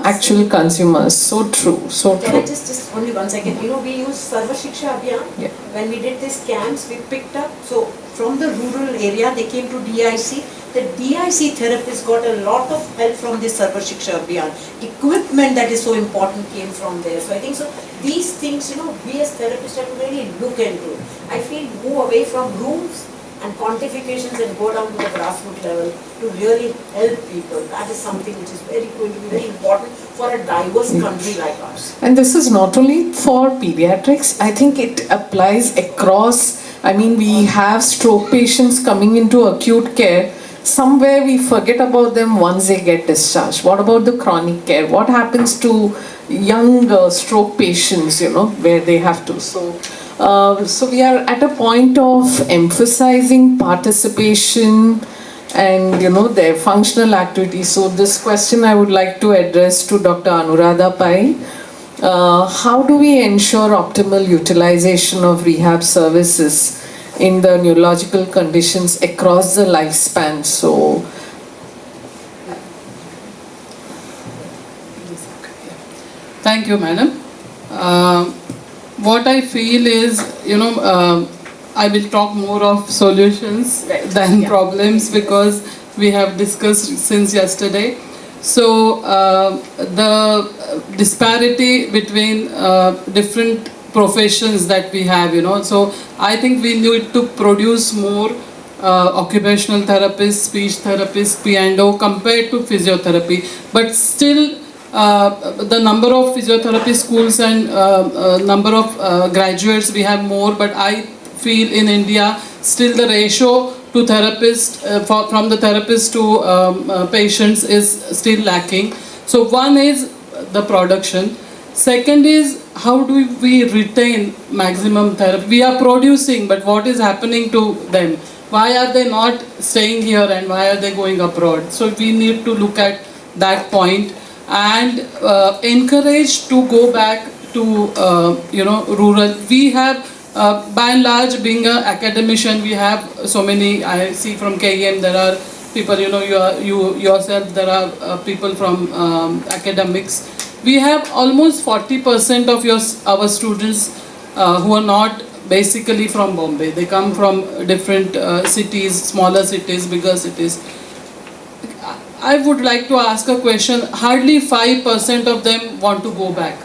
actual consumers. So true, so Can true. I just only 1 second? You know, we use Sarva Shiksha Abhiyan. Yeah. When we did these camps, we picked up, so from the rural area, they came to DIC. The DIC therapists got a lot of help from this Sarva Shiksha Abhiyan. Equipment that is so important came from there. So I think so these things, we as therapists have to really look into. I feel move away from rules and quantifications and go down to the grassroots level to really help people. That is something which is going to be very important for a diverse country like ours. And this is not only for pediatrics, I think it applies across. I mean, we have stroke patients coming into acute care. Somewhere we forget about them once they get discharged. What about the chronic care? What happens to young stroke patients, where they have to? So we are at a point of emphasizing participation and their functional activities. So this question I would like to address to Dr. Anuradha Pai. How do we ensure optimal utilization of rehab services in the neurological conditions across the lifespan? So thank you, madam. What I feel is, I will talk more of solutions than problems, because we have discussed since yesterday. So the disparity between different professions that we have, so I think we need to produce more occupational therapists, speech therapists, P&O compared to physiotherapy. But still, the number of physiotherapy schools and number of graduates we have more, but I feel in India still the ratio to therapist from the therapist to patients is still lacking. So one is the production. Second is, how do we retain maximum therapy? We are producing, but what is happening to them? Why are they not staying here and why are they going abroad? So we need to look at that point and encourage to go back to rural. We have by and large, being an academician, we have so many. I see from KEM there are people, you yourself, there are people from academics. We have almost 40% of our students who are not basically from Bombay. They come from different cities, smaller cities, bigger cities. I would like to ask a question. Hardly 5% of them want to go back.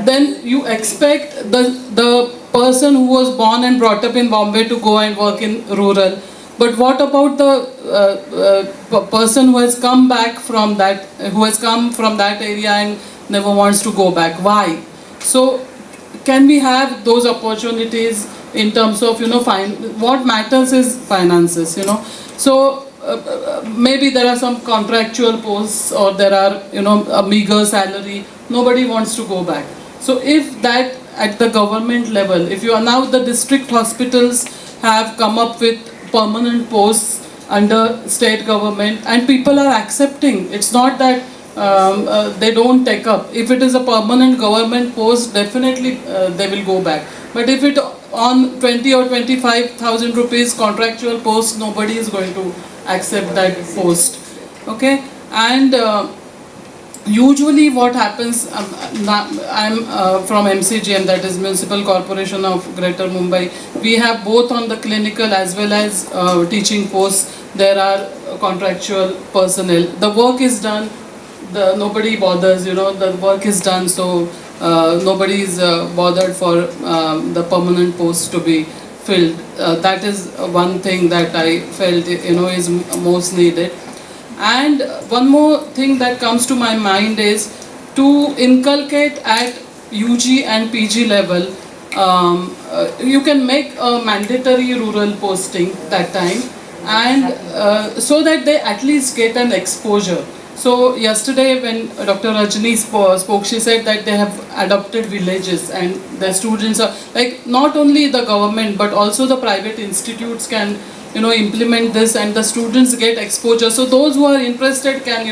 Then you expect the person who was born and brought up in Bombay to go and work in rural. But what about the person who has come back from that, who has come from that area and never wants to go back? Why? So can we have those opportunities in terms of, what matters is finances, So maybe there are some contractual posts or there are, a meager salary. Nobody wants to go back. So if that at the government level, if you are now, the district hospitals have come up with permanent posts under state government and people are accepting. It's not that they don't take up. If it is a permanent government post, definitely they will go back. But if it on 20 or 25,000 rupees contractual post, nobody is going to accept that post. Okay? And usually what happens, I'm from MCGM, that is Municipal Corporation of Greater Mumbai. We have both on the clinical as well as teaching posts, there are contractual personnel. The work is done, nobody bothers, the work is done, so nobody is bothered for the permanent post to be filled. That is one thing that I felt, is most needed. And one more thing that comes to my mind is to inculcate at UG and PG level. You can make a mandatory rural posting that time, and so that they at least get an exposure. So yesterday when Dr. Rajni spoke, she said that they have adopted villages and the students are, like, not only the government but also the private institutes can implement this and the students get exposure. So those who are interested can,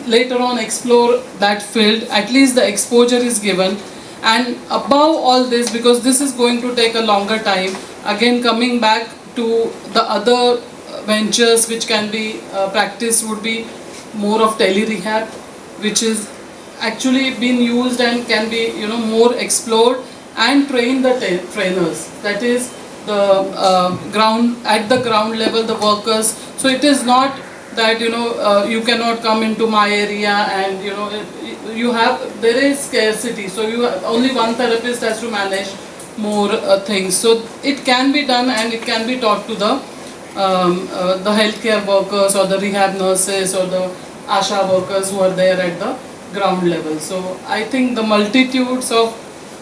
later on explore that field. At least the exposure is given. And above all this, because this is going to take a longer time, again coming back to the other ventures which can be practiced would be more of tele-rehab, which is actually been used and can be, more explored, and train the trainers. That is the at the ground level, the workers. So it is not that you cannot come into my area and there is scarcity, so only one therapist has to manage more things. So it can be done and it can be taught to the healthcare workers or the rehab nurses or the ASHA workers who are there at the ground level. So I think the multitudes of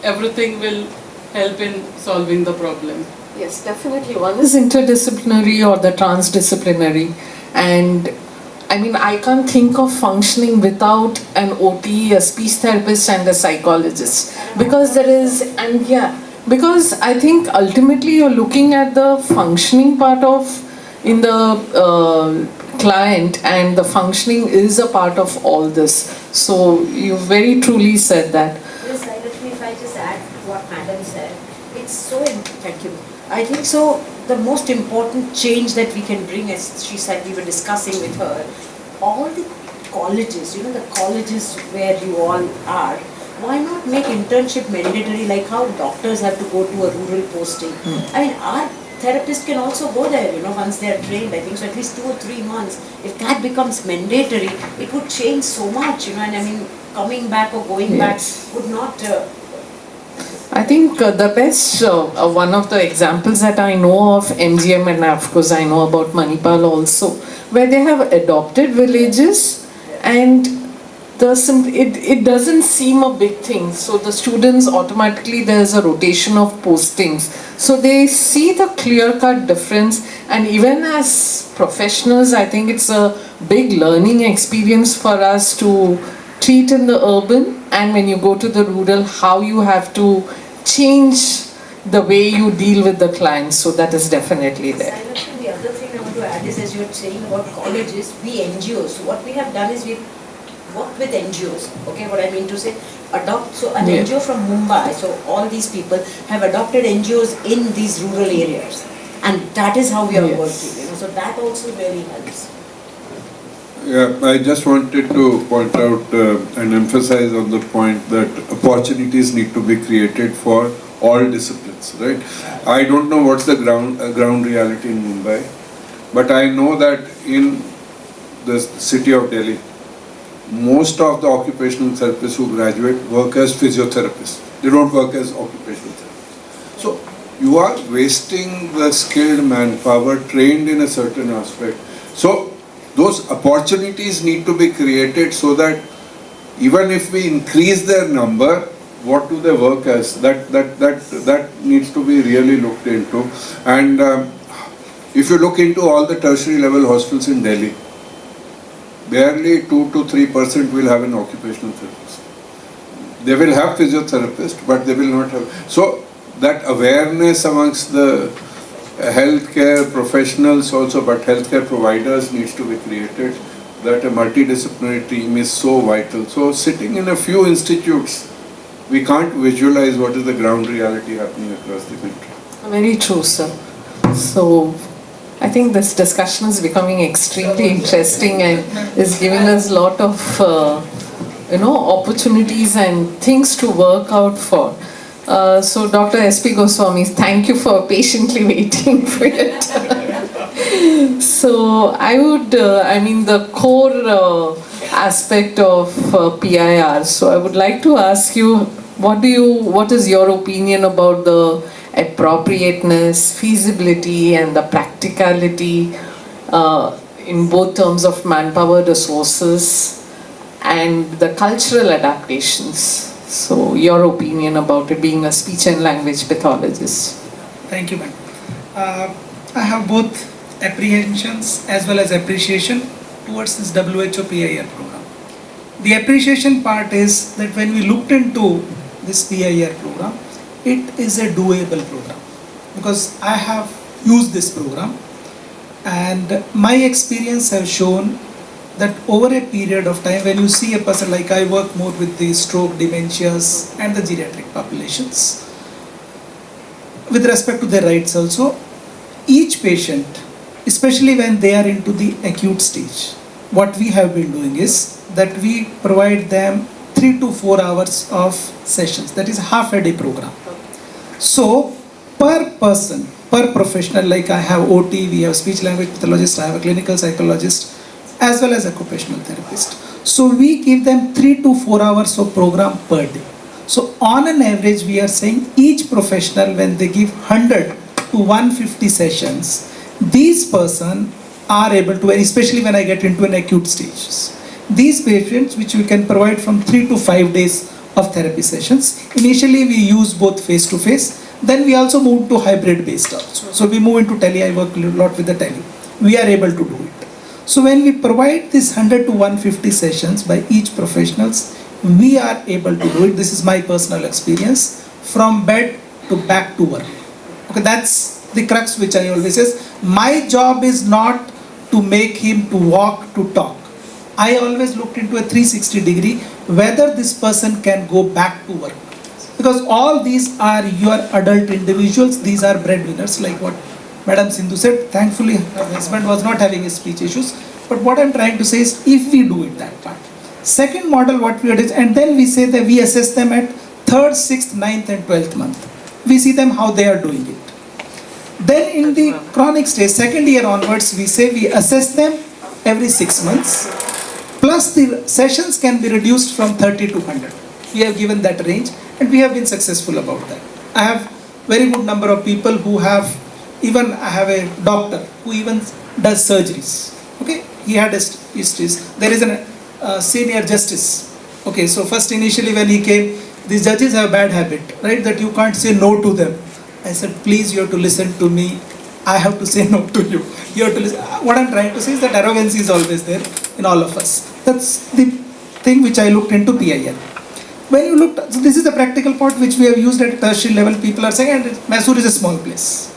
everything will help in solving the problem. Yes, definitely. One is interdisciplinary or the transdisciplinary. And I mean, I can't think of functioning without an OT, a speech therapist and a psychologist. Because there is, and yeah, because I think ultimately you're looking at the functioning part of in the client, and the functioning is a part of all this. So you very truly said that. Yes, if I just add what Madam said, it's so, thank you. I think so, the most important change that we can bring, as she said, we were discussing with her, all the colleges, the colleges where you all are, why not make internship mandatory, like how doctors have to go to a rural posting? I mean, our therapists can also go there, once they are trained. I think so, at least 2 or 3 months. If that becomes mandatory, it would change so much, and I mean, coming back or going back would not... I think the best, one of the examples that I know of MGM, and of course I know about Manipal also, where they have adopted villages, and it doesn't seem a big thing. So the students automatically, there's a rotation of postings. So they see the clear-cut difference, and even as professionals, I think it's a big learning experience for us to treat in the urban, and when you go to the rural, how you have to change the way you deal with the clients. So that is definitely there. The other thing I want to add is, as you were saying about colleges, we NGOs, what we have done is we've worked with NGOs, okay, what I mean to say, so an NGO from Mumbai, so all these people have adopted NGOs in these rural areas, and that is how we are working, so that also really helps. Yeah, I just wanted to point out and emphasize on the point that opportunities need to be created for all disciplines, right? I don't know what's the ground reality in Mumbai, but I know that in the city of Delhi, most of the occupational therapists who graduate work as physiotherapists. They don't work as occupational therapists. So you are wasting the skilled manpower trained in a certain aspect. So those opportunities need to be created so that even if we increase their number, what do they work as? That needs to be really looked into. And if you look into all the tertiary level hospitals in Delhi, barely 2 to 3% will have an occupational therapist. They will have physiotherapists, but they will not have. So that awareness amongst the healthcare professionals also, but healthcare providers needs to be created, that a multidisciplinary team is so vital. So sitting in a few institutes, we can't visualize what is the ground reality happening across the country. Very true, sir. So I think this discussion is becoming extremely interesting and is giving us a lot of opportunities and things to work out for. So Dr. S.P. Goswami, thank you for patiently waiting for your turn. So I would, the core aspect of PIR. So I would like to ask you, what is your opinion about the appropriateness, feasibility, and the practicality in both terms of manpower resources and the cultural adaptations? So your opinion about it, being a speech and language pathologist. Thank you, ma'am. I have both apprehensions as well as appreciation towards this WHO PIR program. The appreciation part is that when we looked into this PIR program, it is a doable program because I have used this program and my experience has shown that over a period of time, when you see a person, like I work more with the stroke, dementias and the geriatric populations, with respect to their rights also, each patient, especially when they are into the acute stage, what we have been doing is that we provide them 3 to 4 hours of sessions, that is half a day program. So per person, per professional, like I have OT, we have speech language pathologist, I have a clinical psychologist, as well as occupational therapist. So we give them 3 to 4 hours of program per day. So on an average, we are saying each professional, when they give 100 to 150 sessions, these persons are able to, especially when I get into an acute stage, these patients, which we can provide from 3 to 5 days of therapy sessions. Initially, we use both face-to-face. Then we also move to hybrid-based also. So we move into tele. I work a lot with the tele. We are able to do it. So when we provide this 100 to 150 sessions by each professionals, we are able to do it. This is my personal experience, from bed to back to work. Okay, that's the crux which I always say. My job is not to make him to walk, to talk. I always looked into a 360 degree whether this person can go back to work. Because all these are your adult individuals, these are breadwinners, like what Madam Sindhu said. Thankfully, her husband was not having speech issues. But what I'm trying to say is, if we do it that part. Second model, what we do is, and then we say that we assess them at 3rd, 6th, 9th and 12th month. We see them how they are doing it. Then in the chronic stage, 2nd year onwards, we say we assess them every 6 months. Plus the sessions can be reduced from 30 to 100. We have given that range and we have been successful about that. I have very good number of people who have, even I have a doctor who even does surgeries. Okay, he had histories. There is a senior justice. Okay, so first initially when he came, these judges have a bad habit, right? That you can't say no to them. I said, please, you have to listen to me. I have to say no to you. You have to listen. What I'm trying to say is that arrogance is always there in all of us. That's the thing which I looked into PIL. When you looked, so this is the practical part which we have used at tertiary level. People are saying, and Mysore is a small place.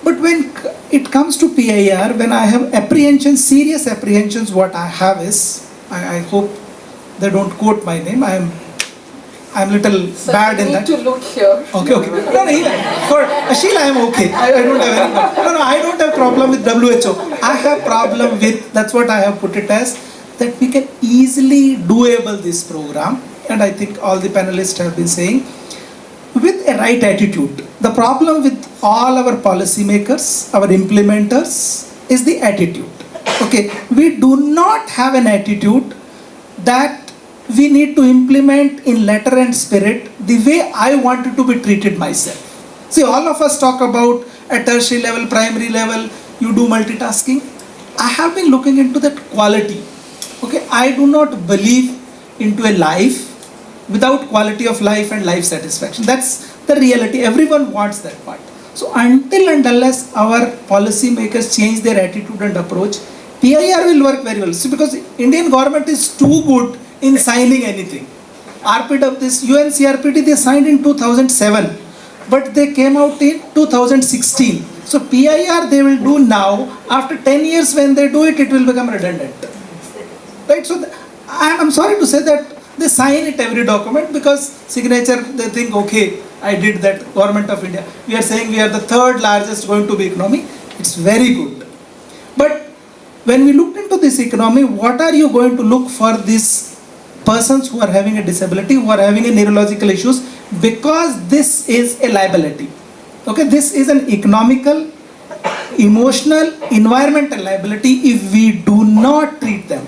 But when it comes to PIR, when I have apprehensions, serious apprehensions, what I have is, I hope they don't quote my name. I'm little bad in that. To look here. Okay. No, for Sheila, I'm okay. I don't have any problem. No, I don't have problem with WHO. I have problem with, that's what I have put it as, that we can easily doable this program. And I think all the panelists have been saying, with a right attitude. The problem with all our policymakers, our implementers, is the attitude. Okay, we do not have an attitude that we need to implement in letter and spirit the way I wanted to be treated myself. See, all of us talk about at tertiary level, primary level, you do multitasking. I have been looking into that quality. Okay, I do not believe into a life without quality of life and life satisfaction. That's the reality. Everyone wants that part. So until and unless our policy makers change their attitude and approach, PIR will work very well. See, because Indian government is too good in signing anything. RPW, this UNCRPD, they signed in 2007, but they came out in 2016. So PIR they will do now. After 10 years when they do it, it will become redundant. Right? So I'm sorry to say that they sign it every document because signature, they think, okay, I did that, Government of India. We are saying we are the 3rd largest going to be economy. It's very good. But when we looked into this economy, what are you going to look for this persons who are having a disability, who are having a neurological issues, because this is a liability. Okay, this is an economical, emotional, environmental liability if we do not treat them.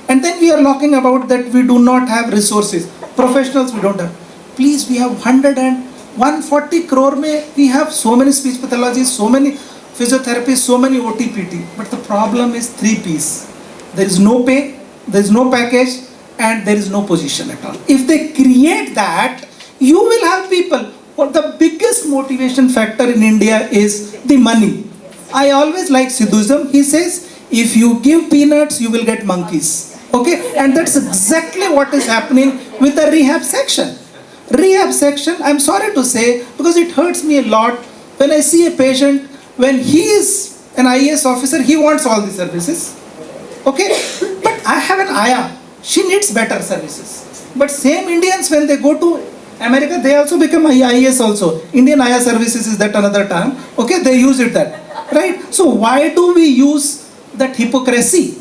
And then we are talking about that we do not have resources, professionals we don't have. Please, we have 140 crore mein, we have so many speech pathologists, so many physiotherapists, so many OTPT. But the problem is 3 P's. There is no pay, there is no package, and there is no position at all. If they create that, you will have people. But the biggest motivation factor in India is the money. I always like Sidhuism. He says, if you give peanuts, you will get monkeys. Okay? And that's exactly what is happening with the rehab section. Rehab section, I'm sorry to say, because it hurts me a lot when I see a patient, when he is an IAS officer, he wants all the services. Okay? But I have an Aya. She needs better services. But same Indians, when they go to America, they also become IAS also. Indian Aya services is that another term. Okay? They use it that. Right? So why do we use that hypocrisy?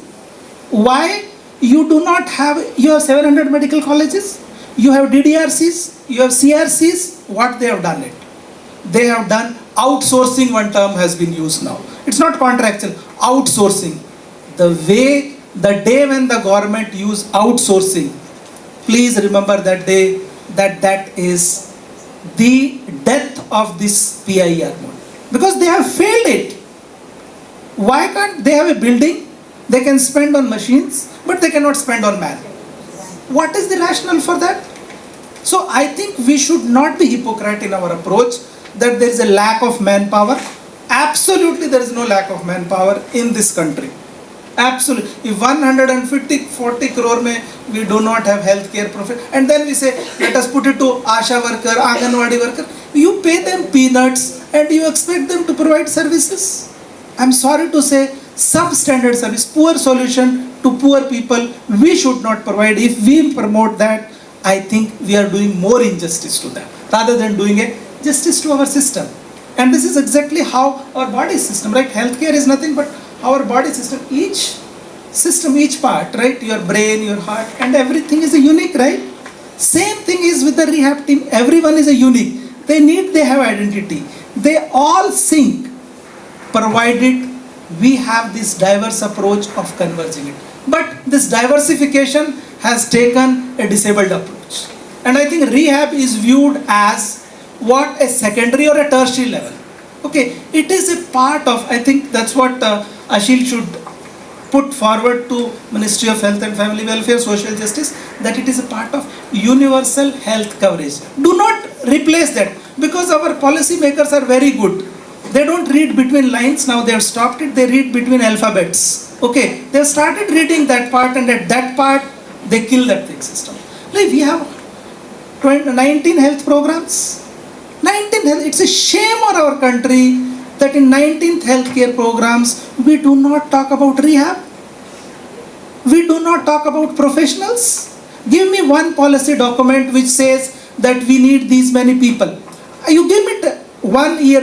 Why you do not have, you have 700 medical colleges, you have DDRCs, you have CRCs, what they have done it? They have done outsourcing, one term has been used now. It's not contractual, outsourcing. The day when the government use outsourcing, please remember that day, that is the death of this PIR model. Because they have failed it. Why can't they have a building? They can spend on machines, but they cannot spend on man. What is the rationale for that? So I think we should not be hypocrite in our approach that there is a lack of manpower. Absolutely there is no lack of manpower in this country. Absolutely. If 40 crore mein we do not have healthcare profit, and then we say, let us put it to Asha worker, Anganwadi worker, you pay them peanuts and you expect them to provide services. I'm sorry to say, substandard service, poor solution to poor people, we should not provide. If we promote that, I think we are doing more injustice to them, rather than doing a justice to our system. And this is exactly how our body system, right? Healthcare is nothing but our body system, each part, right? Your brain, your heart, and everything is a unique, right? Same thing is with the rehab team. Everyone is a unique. They have identity. They all sync, provided we have this diverse approach of converging it. But this diversification has taken a disabled approach. And I think rehab is viewed as what, a secondary or a tertiary level. Okay, it is a part of, I think that's what Ashil should put forward to Ministry of Health and Family Welfare, Social Justice, that it is a part of universal health coverage. Do not replace that, because our policy makers are very good. They don't read between lines, now they have stopped it, they read between alphabets. Okay, they have started reading that part, and at that part, they kill that thing system. Like we have 19 health programs. 19 health, it's a shame on our country that in 19th healthcare programs, we do not talk about rehab. We do not talk about professionals. Give me one policy document which says that we need these many people. You give me 1 year,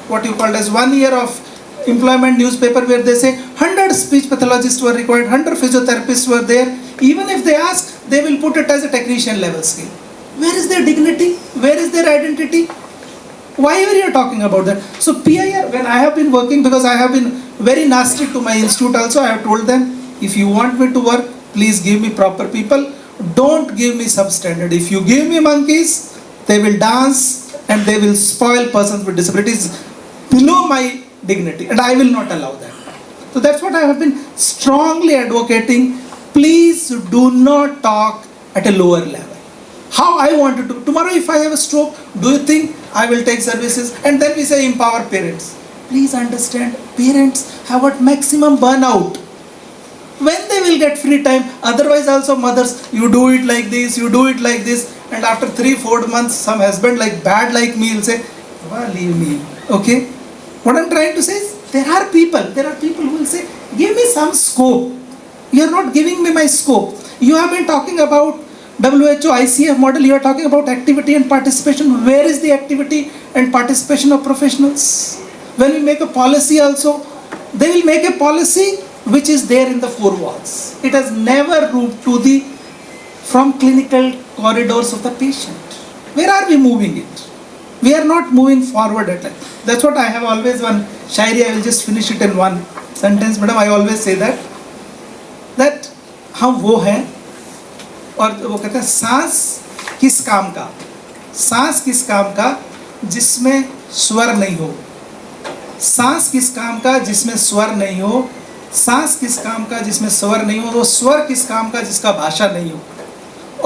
what you call as 1 year of employment newspaper where they say 100 speech pathologists were required, 100 physiotherapists were there. Even if they ask, they will put it as a technician level skill. Where is their dignity? Where is their identity? Why are you talking about that? So PIR, when I have been working, because I have been very nasty to my institute also, I have told them, if you want me to work, please give me proper people. Don't give me substandard. If you give me monkeys, they will dance and they will spoil persons with disabilities below my dignity, and I will not allow that. So that's what I have been strongly advocating. Please do not talk at a lower level. How I want to do. Tomorrow if I have a stroke, do you think I will take services? And then we say empower parents. Please understand, parents have got maximum burnout. When they will get free time, otherwise also mothers, you do it like this, you do it like this, and after 3-4 months, some husband bad like me will say, leave me, okay? What I'm trying to say is, there are people who will say, give me some scope. You are not giving me my scope. You have been talking about WHO ICF model, you are talking about activity and participation. Where is the activity and participation of professionals? When we make a policy also, they will make a policy which is there in the 4 walls. It has never moved to the from clinical corridors of the patient. Where are we moving it? We are not moving forward at all. That's what I have always one shairi, I will just finish it in one sentence, madam. I always say that हम वो हैं, और वो कहते हैं सांस किस काम का, सांस किस काम का जिसमें स्वर नहीं हो, सांस किस काम का जिसमें स्वर नहीं हो, सांस किस काम का जिसमें स्वर नहीं हो, वो स्वर किस काम का जिसका भाषा नहीं हो,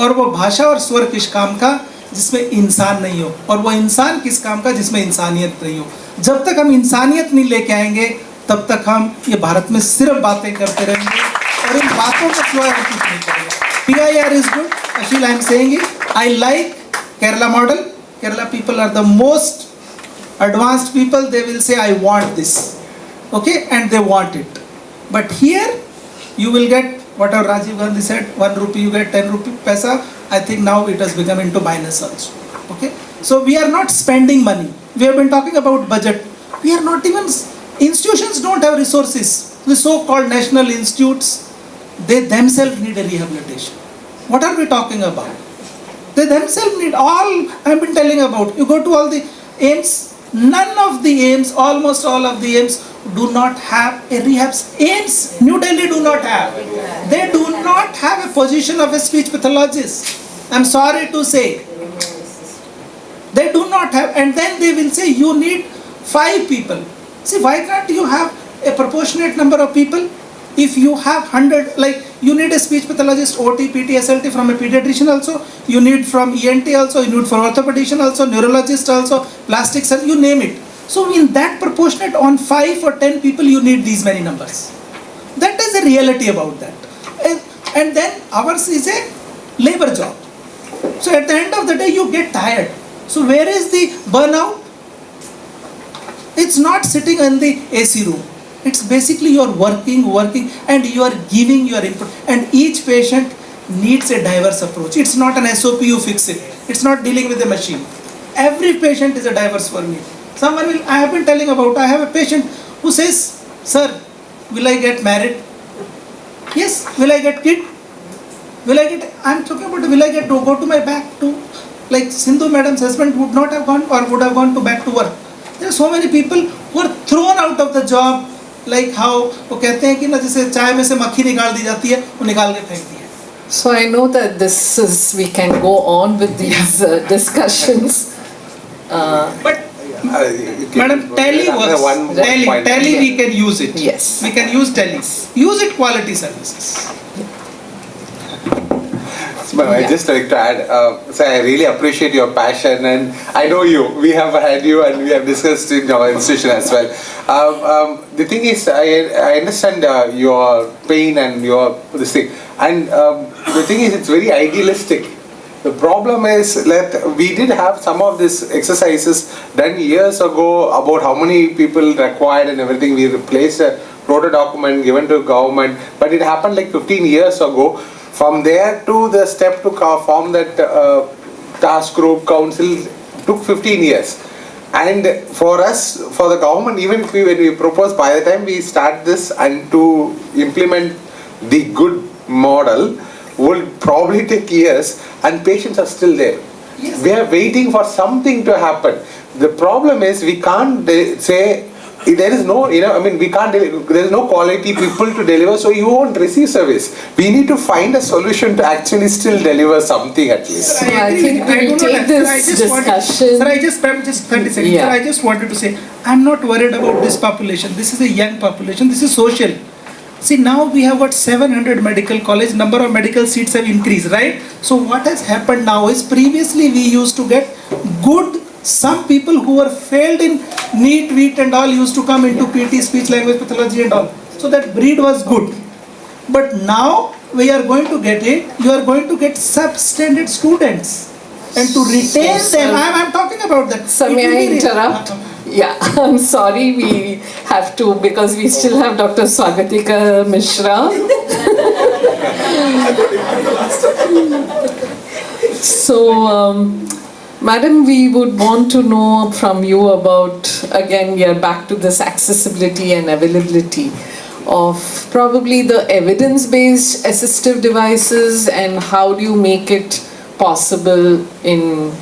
और वो भाषा और स्वर किस काम का जिसमें इंसान नहीं हो, और वो इंसान किस काम का जिसमें इंसानियत नहीं हो. जब तक हम इंसानियत नहीं लेके आएंगे तब तक हम ये भारत में सिर्फ बातें करते रहेंगे और इन बातों का सिवाय हम कुछ नहीं करेंगे. PIR is good, Ashil, I am saying it. I like Kerala model. Kerala people are the most advanced people. They will say I want this, okay, and they want it. But here you will get whatever Rajiv Gandhi said, 1 rupee you get 10 rupee paisa. I think now it has become into minus also. Okay, so we are not spending money. We have been talking about budget. We are not even, institutions don't have resources. The so-called national institutes, they themselves need a rehabilitation. What are we talking about? They themselves need all, I have been telling about. You go to all the AIMS, none of the AIMS, almost all of the AIMS do not have a rehab. AIMS, New Delhi do not have. They do not have a position of a speech pathologist. I'm sorry to say. They do not have, and then they will say you need 5 people. See, why can't you have a proportionate number of people? If you have 100, like you need a speech pathologist, OT, PT, SLT from a pediatrician also, you need from ENT also, you need from orthopedician also, neurologist also, plastic surgeon, you name it. So in that proportionate, on 5 or 10 people, you need these many numbers. That is the reality about that. And then ours is a labor job. So at the end of the day, you get tired. So where is the burnout? It's not sitting in the AC room. It's basically you're working, and you are giving your input. And each patient needs a diverse approach. It's not an SOP, you fix it. It's not dealing with a machine. Every patient is a diverse for me. Someone will, I have been telling about, I have a patient who says, sir, will I get married? Yes. Will I get kid? Will I get, I'm talking about, will I get to go to my back to, like Sindhu madam's husband would not have gone or would have gone to back to work. There are so many people who are thrown out of the job, like how वो कहते हैं कि ना जैसे चाय में से मक्खी निकाल दी जाती है, वो निकाल के फेंक दी है. So I know that this is, we can go on with these discussions. But Madam, tele works. Tele we can use it. Yes. We can use tele. Use it quality services. I just like to add, so I really appreciate your passion, and I know you. We have had you, and we have discussed in our institution as well. The thing is, I understand your pain and your this thing, and the thing is, it's very idealistic. The problem is that we did have some of these exercises done years ago about how many people required and everything. We replaced a proto document given to government, but it happened like 15 years ago. From there to the step to form that task group council took 15 years. And for us, for the government, even if when we propose, by the time we start this and to implement the good model, will probably take years, and patients are still there. Yes. We are waiting for something to happen. The problem is we can't say, there is no, we can't, there is no quality people to deliver, so you won't receive service. We need to find a solution to actually still deliver something at least. So I think we take this discussion. Sir, I just 30 seconds. Yeah. Sir, I just wanted to say, I'm not worried about this population. This is a young population. This is social. See, now we have got 700 medical college, number of medical seats have increased, right? So what has happened now is previously we used to get good, some people who were failed in NEET, WEET and all used to come into PT, speech language pathology and all. So that breed was good. But now we are going to get it, you are going to get substandard students. And to retain them, I'm talking about that. So may I interrupt? Yeah, I'm sorry, we have to, because we still have Dr. Swagatika Mishra. So, Madam, we would want to know from you about, again, we are back to this accessibility and availability of probably the evidence-based assistive devices and how do you make it possible in,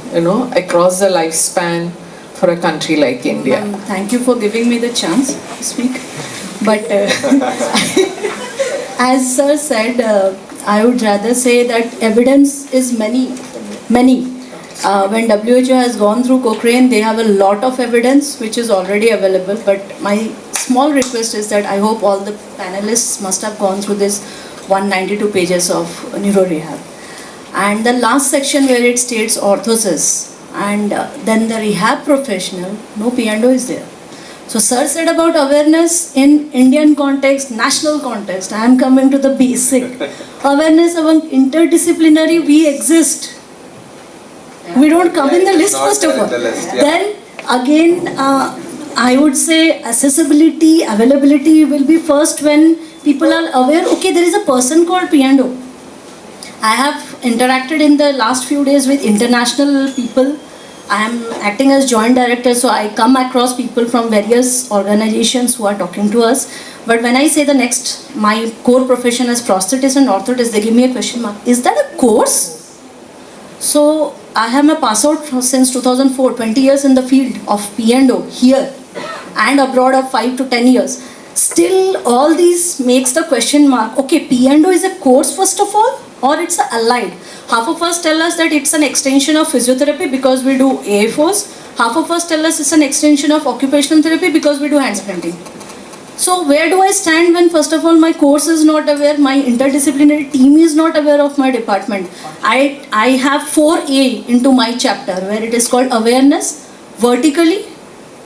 across the lifespan for a country like India. Thank you for giving me the chance to speak. But as sir said, I would rather say that evidence is many. When WHO has gone through Cochrane, they have a lot of evidence which is already available. But my small request is that I hope all the panelists must have gone through this 192 pages of neuro rehab. And the last section where it states orthosis and then the rehab professional, no P&O is there. So sir said about awareness in Indian context, national context. I am coming to the basic. Awareness among interdisciplinary, we exist. We don't come in the list first of all. Then again, I would say accessibility, availability will be first when people are aware, okay, there is a person called P&O. I have interacted in the last few days with international people. I am acting as joint director, so I come across people from various organizations who are talking to us. But when I say the next, my core profession is prosthetist and orthotist, they give me a question mark. Is that a course? So I have my pass out since 2004, 20 years in the field of P&O here and abroad of 5 to 10 years. Still all these makes the question mark. Okay, P&O is a course first of all, or it's allied. Half of us tell us that it's an extension of physiotherapy because we do AFOs. Half of us tell us it's an extension of occupational therapy because we do hand splinting. So where do I stand when first of all my course is not aware, my interdisciplinary team is not aware of my department. I have 4A into my chapter where it is called awareness vertically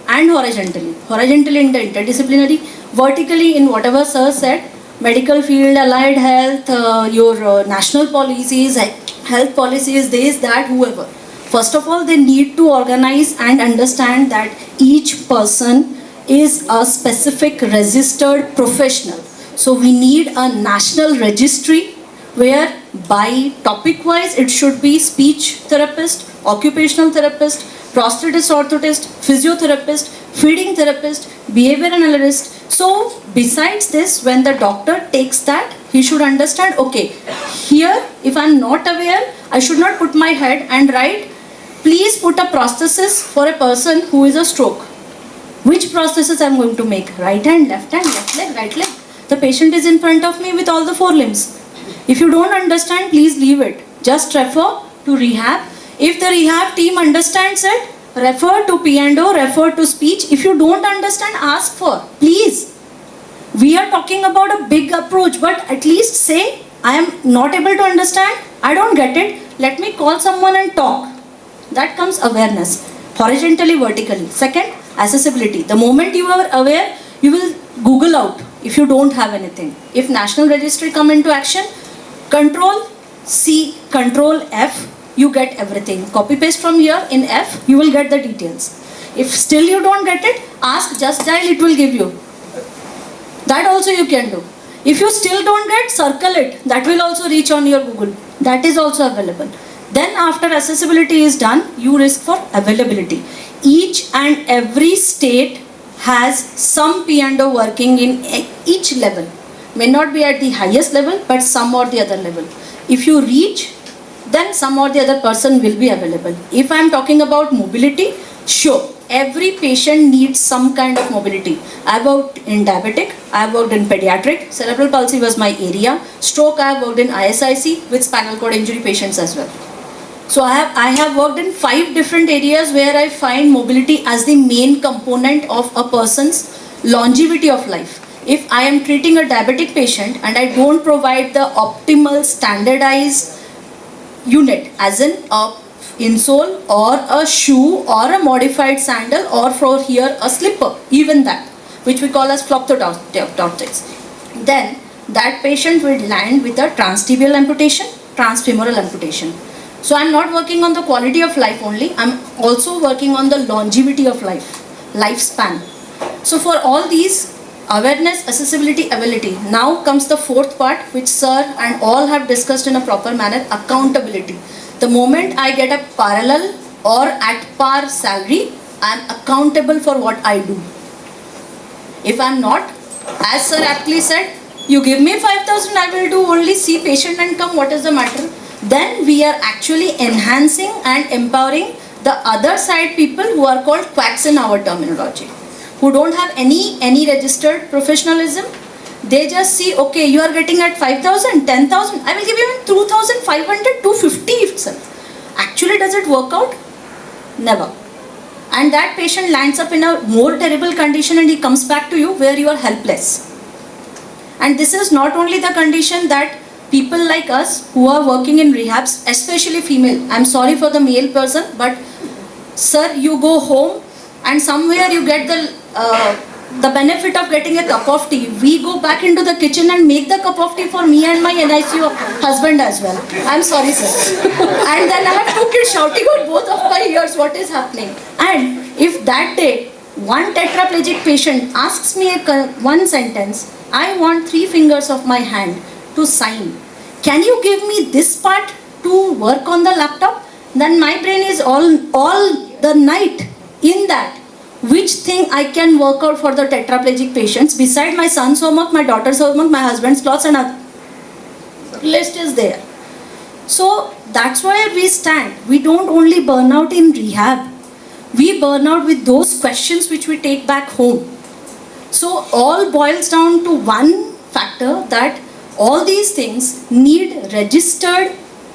and horizontally. Horizontally in the interdisciplinary, vertically in whatever sir said, medical field, allied health, your national policies, health policies, this, that, whoever. First of all, they need to organize and understand that each person is a specific registered professional. So we need a national registry where by topic wise it should be speech therapist, occupational therapist, prosthetist, orthotist, physiotherapist, feeding therapist, behavior analyst. So besides this, when the doctor takes that, he should understand, okay, here if I am not aware, I should not put my head and write, please put a prosthesis for a person who is a stroke. Which prosthesis I am going to make? Right hand, left leg, right leg. The patient is in front of me with all the 4 limbs. If you don't understand, please leave it. Just refer to rehab. If the rehab team understands it, refer to P&O, refer to speech. If you don't understand, ask for. Please. We are talking about a big approach, but at least say, I am not able to understand, I don't get it, let me call someone and talk. That comes awareness. Horizontally, vertically. Second, accessibility. The moment you are aware, you will Google out if you don't have anything. If National Registry come into action, Control C, Control F, you get everything. Copy paste from here in F, you will get the details. If still you don't get it, ask Just Dial, it will give you. That also you can do. If you still don't get, circle it. That will also reach on your Google. That is also available. Then after accessibility is done, you risk for availability. Each and every state has some P&O working in each level. May not be at the highest level, but some or the other level. If you reach, then some or the other person will be available. If I am talking about mobility, sure, every patient needs some kind of mobility. I worked in diabetic, I worked in pediatric, cerebral palsy was my area, stroke I worked in ISIC with spinal cord injury patients as well. So I have worked in 5 different areas where I find mobility as the main component of a person's longevity of life. If I am treating a diabetic patient and I don't provide the optimal standardized unit as in a insole or a shoe or a modified sandal or for here a slipper, even that, which we call as floptotortics, then that patient will land with a transtibial amputation, transfemoral amputation. So I'm not working on the quality of life only, I'm also working on the longevity of life, lifespan. So for all these, awareness, accessibility, ability. Now comes the 4th part, which sir and all have discussed in a proper manner, accountability. The moment I get a parallel or at par salary, I am accountable for what I do. If I am not, As sir aptly said, you give me 5,000, I will do only see patient and come, what is the matter? Then we are actually enhancing and empowering the other side people who are called quacks in our terminology, who don't have any registered professionalism. They just see, okay, you are getting at 5,000, 10,000, I will give you 2,500, 250 itself. Actually, does it work out? Never. And that patient lands up in a more terrible condition and he comes back to you where you are helpless. And this is not only the condition that people like us who are working in rehabs, especially female, I'm sorry for the male person, but sir, you go home and somewhere you get the benefit of getting a cup of tea. We go back into the kitchen and make the cup of tea for me and my NICU husband as well. I'm sorry, sir. And then I have 2 kids shouting out both of my ears, what is happening? And if that day, one tetraplegic patient asks me one sentence, I want 3 fingers of my hand to sign. Can you give me this part to work on the laptop? Then my brain is all the night in that. Which thing I can work out for the tetraplegic patients beside my son's homework, my daughter's homework, my husband's clothes, and a list is there. So that's why we stand. We don't only burn out in rehab. We burn out with those questions which we take back home. So all boils down to one factor, that all these things need registered,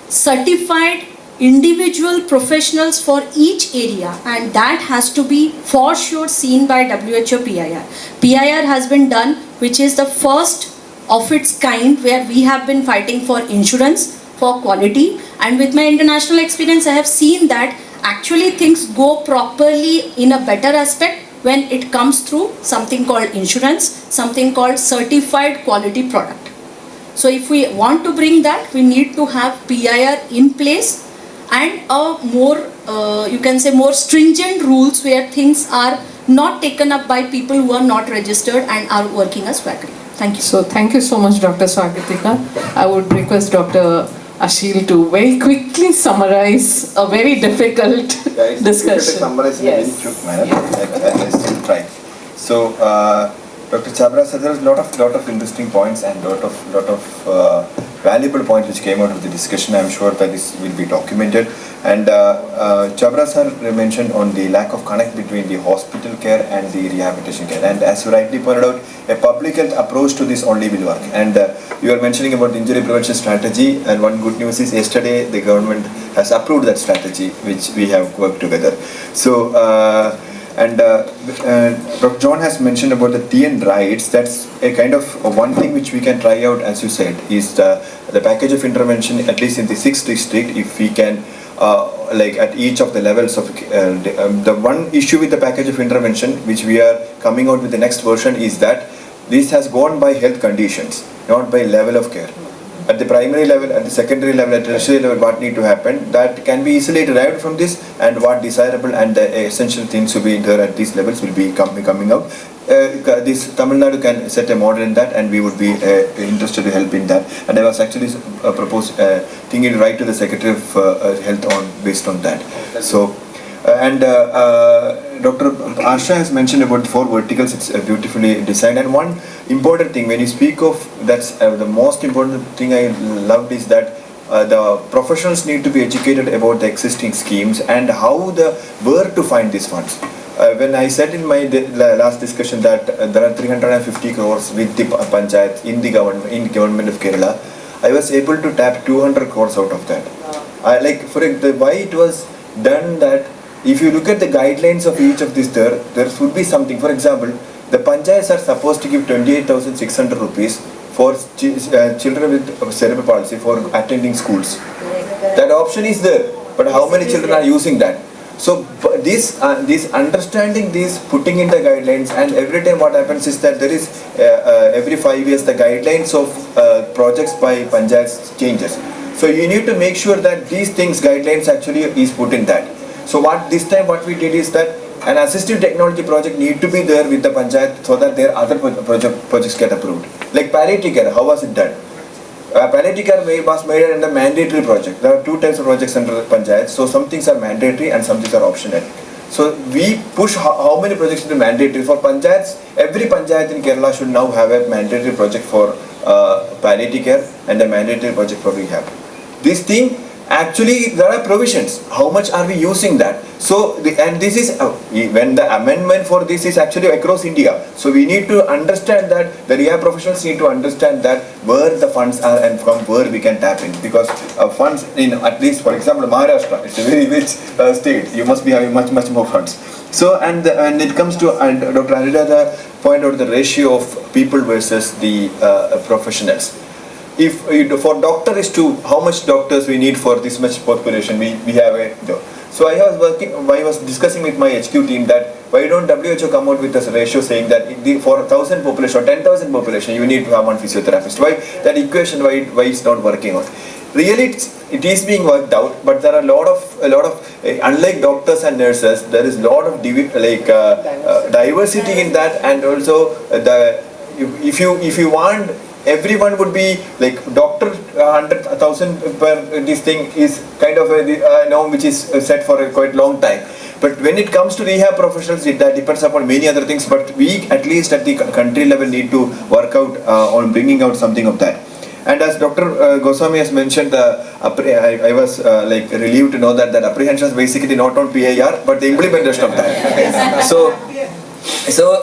certified, individual professionals for each area, and that has to be for sure seen by WHO PIR. PIR has been done, which is the first of its kind, where we have been fighting for insurance, for quality, and with my international experience I have seen that actually things go properly in a better aspect when it comes through something called insurance, something called certified quality product. So if we want to bring that, we need to have PIR in place and a more, you can say, more stringent rules where things are not taken up by people who are not registered and are working as faculty. Thank you. So thank you so much, Dr. Swagatika. I would request Dr. Ashil to very quickly summarize a very difficult discussion. Summarize in a very quick manner. I still try. So, Dr. Chabra said there was a lot of interesting points and lot of valuable points which came out of the discussion. I'm sure that this will be documented. And Chabra sir mentioned on the lack of connect between the hospital care and the rehabilitation care. And as you rightly pointed out, a public health approach to this only will work. And you are mentioning about the injury prevention strategy. And one good news is yesterday the government has approved that strategy, which we have worked together. So. Dr. John has mentioned about the TN rights. That's a kind of one thing which we can try out, as you said, is the package of intervention, at least in the 6th district, if we can, like at each of the levels of, the one issue with the package of intervention, which we are coming out with the next version, is that this has gone by health conditions, not by level of care. At the primary level, at the secondary level, at the tertiary level, what need to happen, that can be easily derived from this, and what desirable and essential things to be there at these levels will be coming out. This Tamil Nadu can set a model in that, and we would be interested to help in that. And I was actually thinking to write to the Secretary of Health based on that. So. Dr. Asha has mentioned about 4 verticals. It's beautifully designed. And one important thing, when you speak of, that's the most important thing I loved, is that the professionals need to be educated about the existing schemes and where to find these funds. When I said in my last discussion that there are 350 crores with the panchayat in the government of Kerala, I was able to tap 200 crores out of that. Why it was done that. If you look at the guidelines of each of these, there should be something. For example, the panchayats are supposed to give 28,600 rupees for children with cerebral palsy for attending schools. That option is there, but how many children are using that? So this understanding, this putting in the guidelines, and every time what happens is that there is every 5 years the guidelines of projects by panchayats changes. So you need to make sure that these things, guidelines actually is put in that. So this time what we did is that an assistive technology project need to be there with the panchayat so that their other projects get approved. Like palliative care, how was it done? Palliative care was made under mandatory project. There are 2 types of projects under panchayat. So some things are mandatory and some things are optional. So we push how many projects into mandatory for panchayats. Every panchayat in Kerala should now have a mandatory project for palliative care and a mandatory project for rehab. This thing, actually there are provisions. How much are we using that? So, and this is, when the amendment for this is actually across India. So we need to understand that, the rehab professionals need to understand that where the funds are and from where we can tap in. Because funds in, at least for example, Maharashtra, it's a very rich state. You must be having much more funds. So, and it comes to, and Dr. Anita pointed out the ratio of people versus the professionals. If for doctor is to how much doctors we need for this much population, we have a. So I was discussing with my HQ team that why don't WHO come out with this ratio saying that for 1,000 population or 10,000 population you need to have one physiotherapist. Why that equation why it's not working out? Really, it is being worked out, but there are a lot of unlike doctors and nurses, there is a lot of diversity in that, and also if you want. Everyone would be like doctor 100,000 per this thing is kind of a norm which is set for a quite long time. But when it comes to rehab professionals, that depends upon many other things. But we, at least at the country level, need to work out on bringing out something of that. And as Dr. Goswami has mentioned, I was like relieved to know that apprehension is basically not on PIR, but the implementation of that. So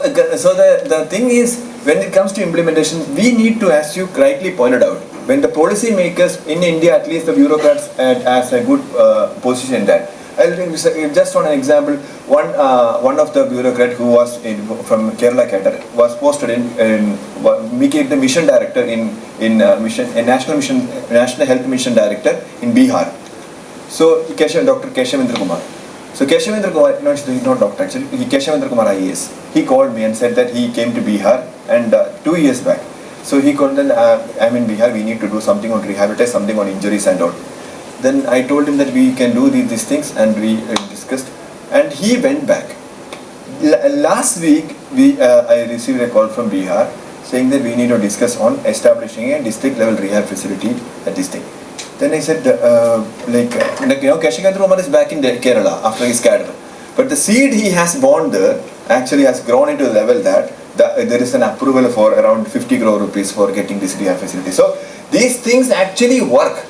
the thing is, when it comes to implementation, we need to, as you rightly pointed out, when the policy makers in India, at least the bureaucrats, has a good position in that. I'll just on an example. One of the bureaucrat who was from Kerala Cater was posted in making the mission director in national health mission director in Bihar. So Dr. Keshavendra Kumar. So Keshavendra Kumar, no, he's not doctor actually, Keshavendra Kumar IAS, he called me and said that he came to Bihar and 2 years back. So he called and I'm in Bihar, we need to do something on rehabilitate, something on injuries and all. Then I told him that we can do these things, and we discussed, and he went back. Last week, I received a call from Bihar saying that we need to discuss on establishing a district level rehab facility at this thing. Then I said, Keshavendra Kumar is back in Kerala after his cadre. But the seed he has born there actually has grown into the level that there is an approval for around 50 crore rupees for getting this rehab facility. So these things actually work.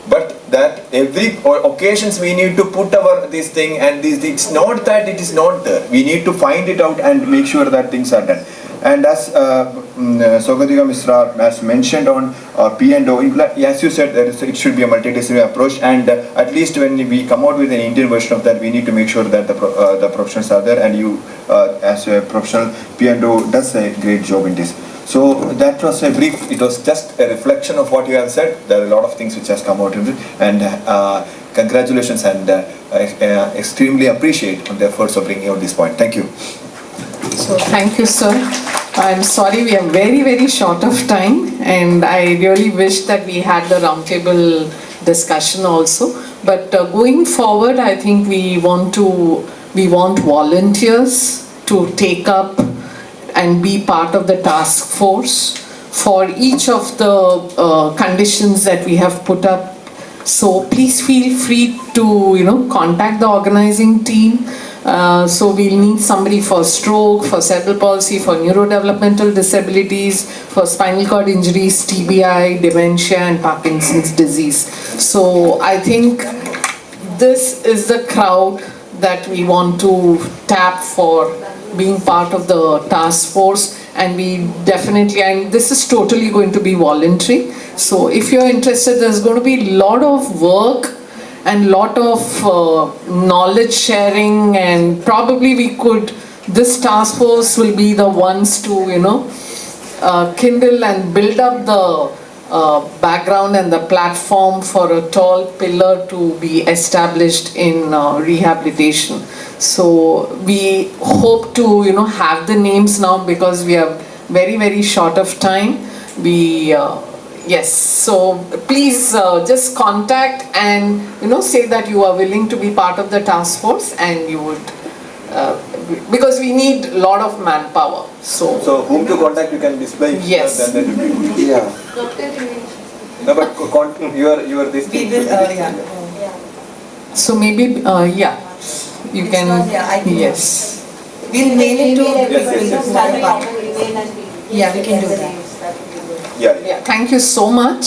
But that every occasions we need to put this thing, and it's not that it is not there. We need to find it out and make sure that things are done. And as Sogatika Misra has mentioned on P&O, as you said, it should be a multidisciplinary approach, and at least when we come out with an Indian version of that, we need to make sure that the professionals are there, and you as a professional, P&O does a great job in this. So that was a brief, it was just a reflection of what you have said. There are a lot of things which has come out of it, and congratulations, and extremely appreciate on the efforts of bringing out this point. Thank you. So thank you, sir. I'm sorry we are very short of time, and I really wish that we had the roundtable discussion also. But going forward, I think we want volunteers to take up and be part of the task force for each of the conditions that we have put up. So please feel free to contact the organizing team. So we'll need somebody for stroke, for cerebral palsy, for neurodevelopmental disabilities, for spinal cord injuries, TBI, dementia, and Parkinson's disease. So I think this is the crowd that we want to tap for being part of the task force, and we definitely, and this is totally going to be voluntary. So if you're interested, there's going to be a lot of work and lot of knowledge sharing, and probably this task force will be the ones to kindle and build up the background and the platform for a tall pillar to be established in rehabilitation. So we hope to have the names now, because we are very short of time. Yes, so please just contact and say that you are willing to be part of the task force, and you would because we need a lot of manpower. So whom to contact you can display. Yes. Then that will be good. Yeah. No, but you are this. So maybe you It's can, not here, I can- yes. We'll mail it to the Yes, people yes, who yes. are part. Yeah, we can do that. Yeah. Thank you so much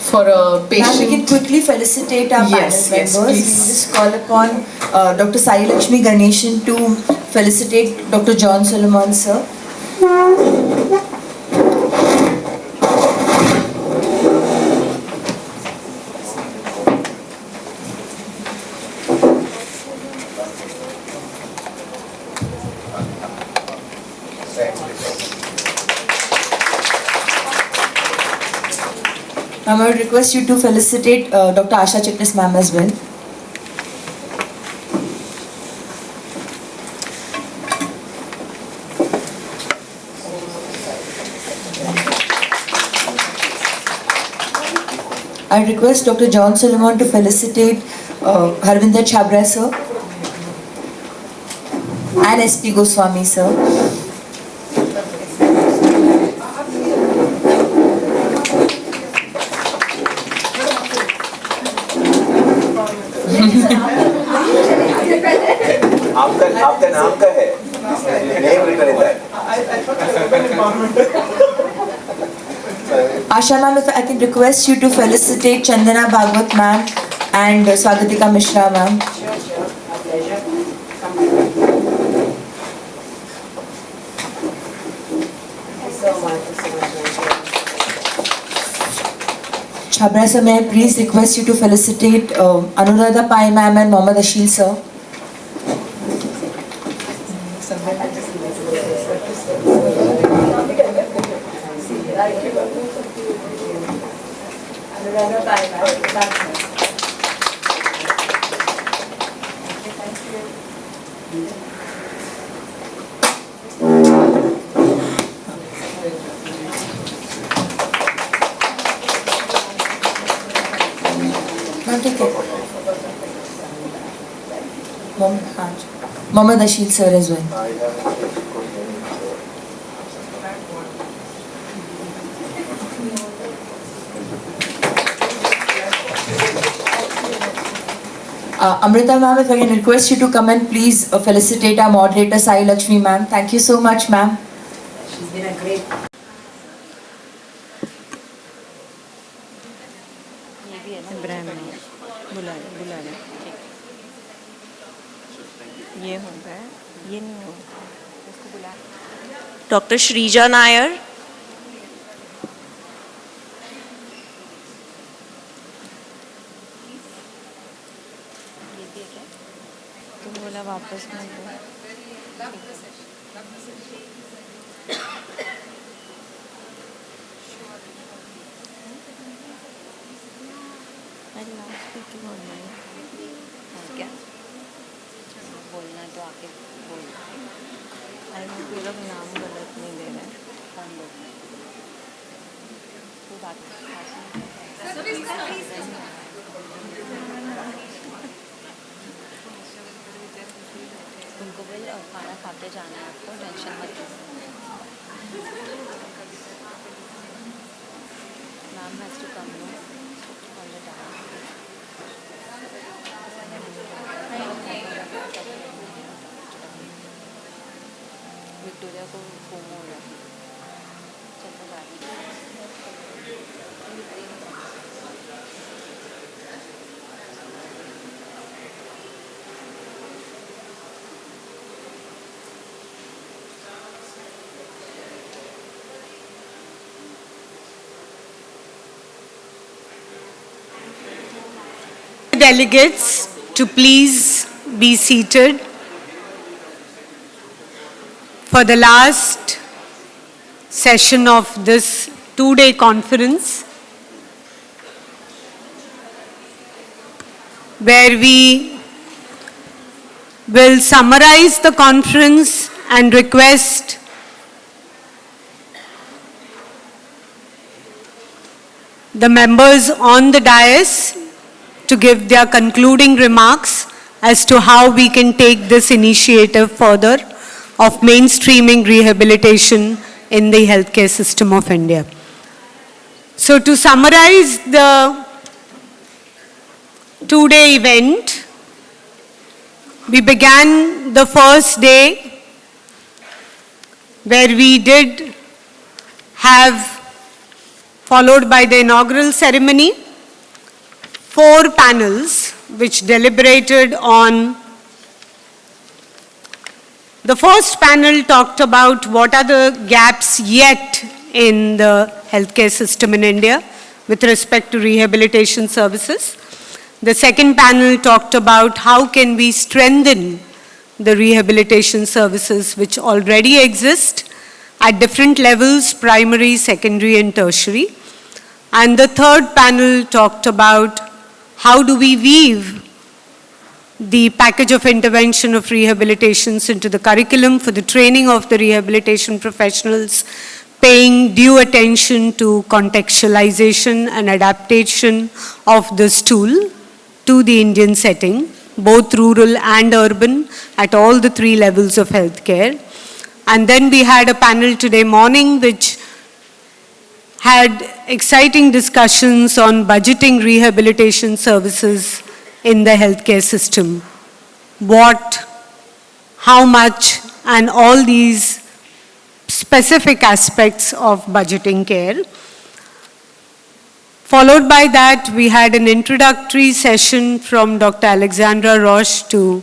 for a Now we can patient. quickly felicitate our Yes, panel yes, members. please. We will just call upon Dr. Sai Lakshmi Ganeshan to felicitate Dr. John Solomon, sir. I would request you to felicitate Dr. Asha Chitnis ma'am as well. I request Dr. John Solomon to felicitate Harvinder Chabra sir and SP Goswami sir. आपका नाम का है name written in that. Asha ma'am, if I can request you to felicitate Chandana Bhagwat ma'am and Swagatika Mishra ma'am. Chabra sir, may I please request you to felicitate Anuradha Pai ma'am and Mohammad Ashil sir. Mohammad Ashil sir as well. Amrita ma'am, if I can request you to come and please felicitate our moderator Sai Lakshmi ma'am. Thank you so much ma'am. She's been a great. Dr. Shrija Nair. उनको बोल खाना खा के जाना है आपको tension मत ma'am has to come no on the Victoria को फोन हो रहा है चलता गाड़ी Delegates to please be seated for the last session of this two-day conference, where we will summarize the conference and request the members on the dais to give their concluding remarks as to how we can take this initiative further of mainstreaming rehabilitation in the healthcare system of India. So to summarize the two-day event, we began the first day where we did have, followed by the inaugural ceremony, 4 panels which deliberated on. The first panel talked about what are the gaps yet in the healthcare system in India with respect to rehabilitation services. The second panel talked about how can we strengthen the rehabilitation services which already exist at different levels, primary, secondary, and tertiary. And the third panel talked about how do we weave the package of intervention of rehabilitations into the curriculum for the training of the rehabilitation professionals, paying due attention to contextualization and adaptation of this tool to the Indian setting, both rural and urban, at all the 3 levels of healthcare. And then we had a panel today morning which had exciting discussions on budgeting rehabilitation services in the healthcare system. What, how much, and all these specific aspects of budgeting care. Followed by that, we had an introductory session from Dr. Alexandra Roche to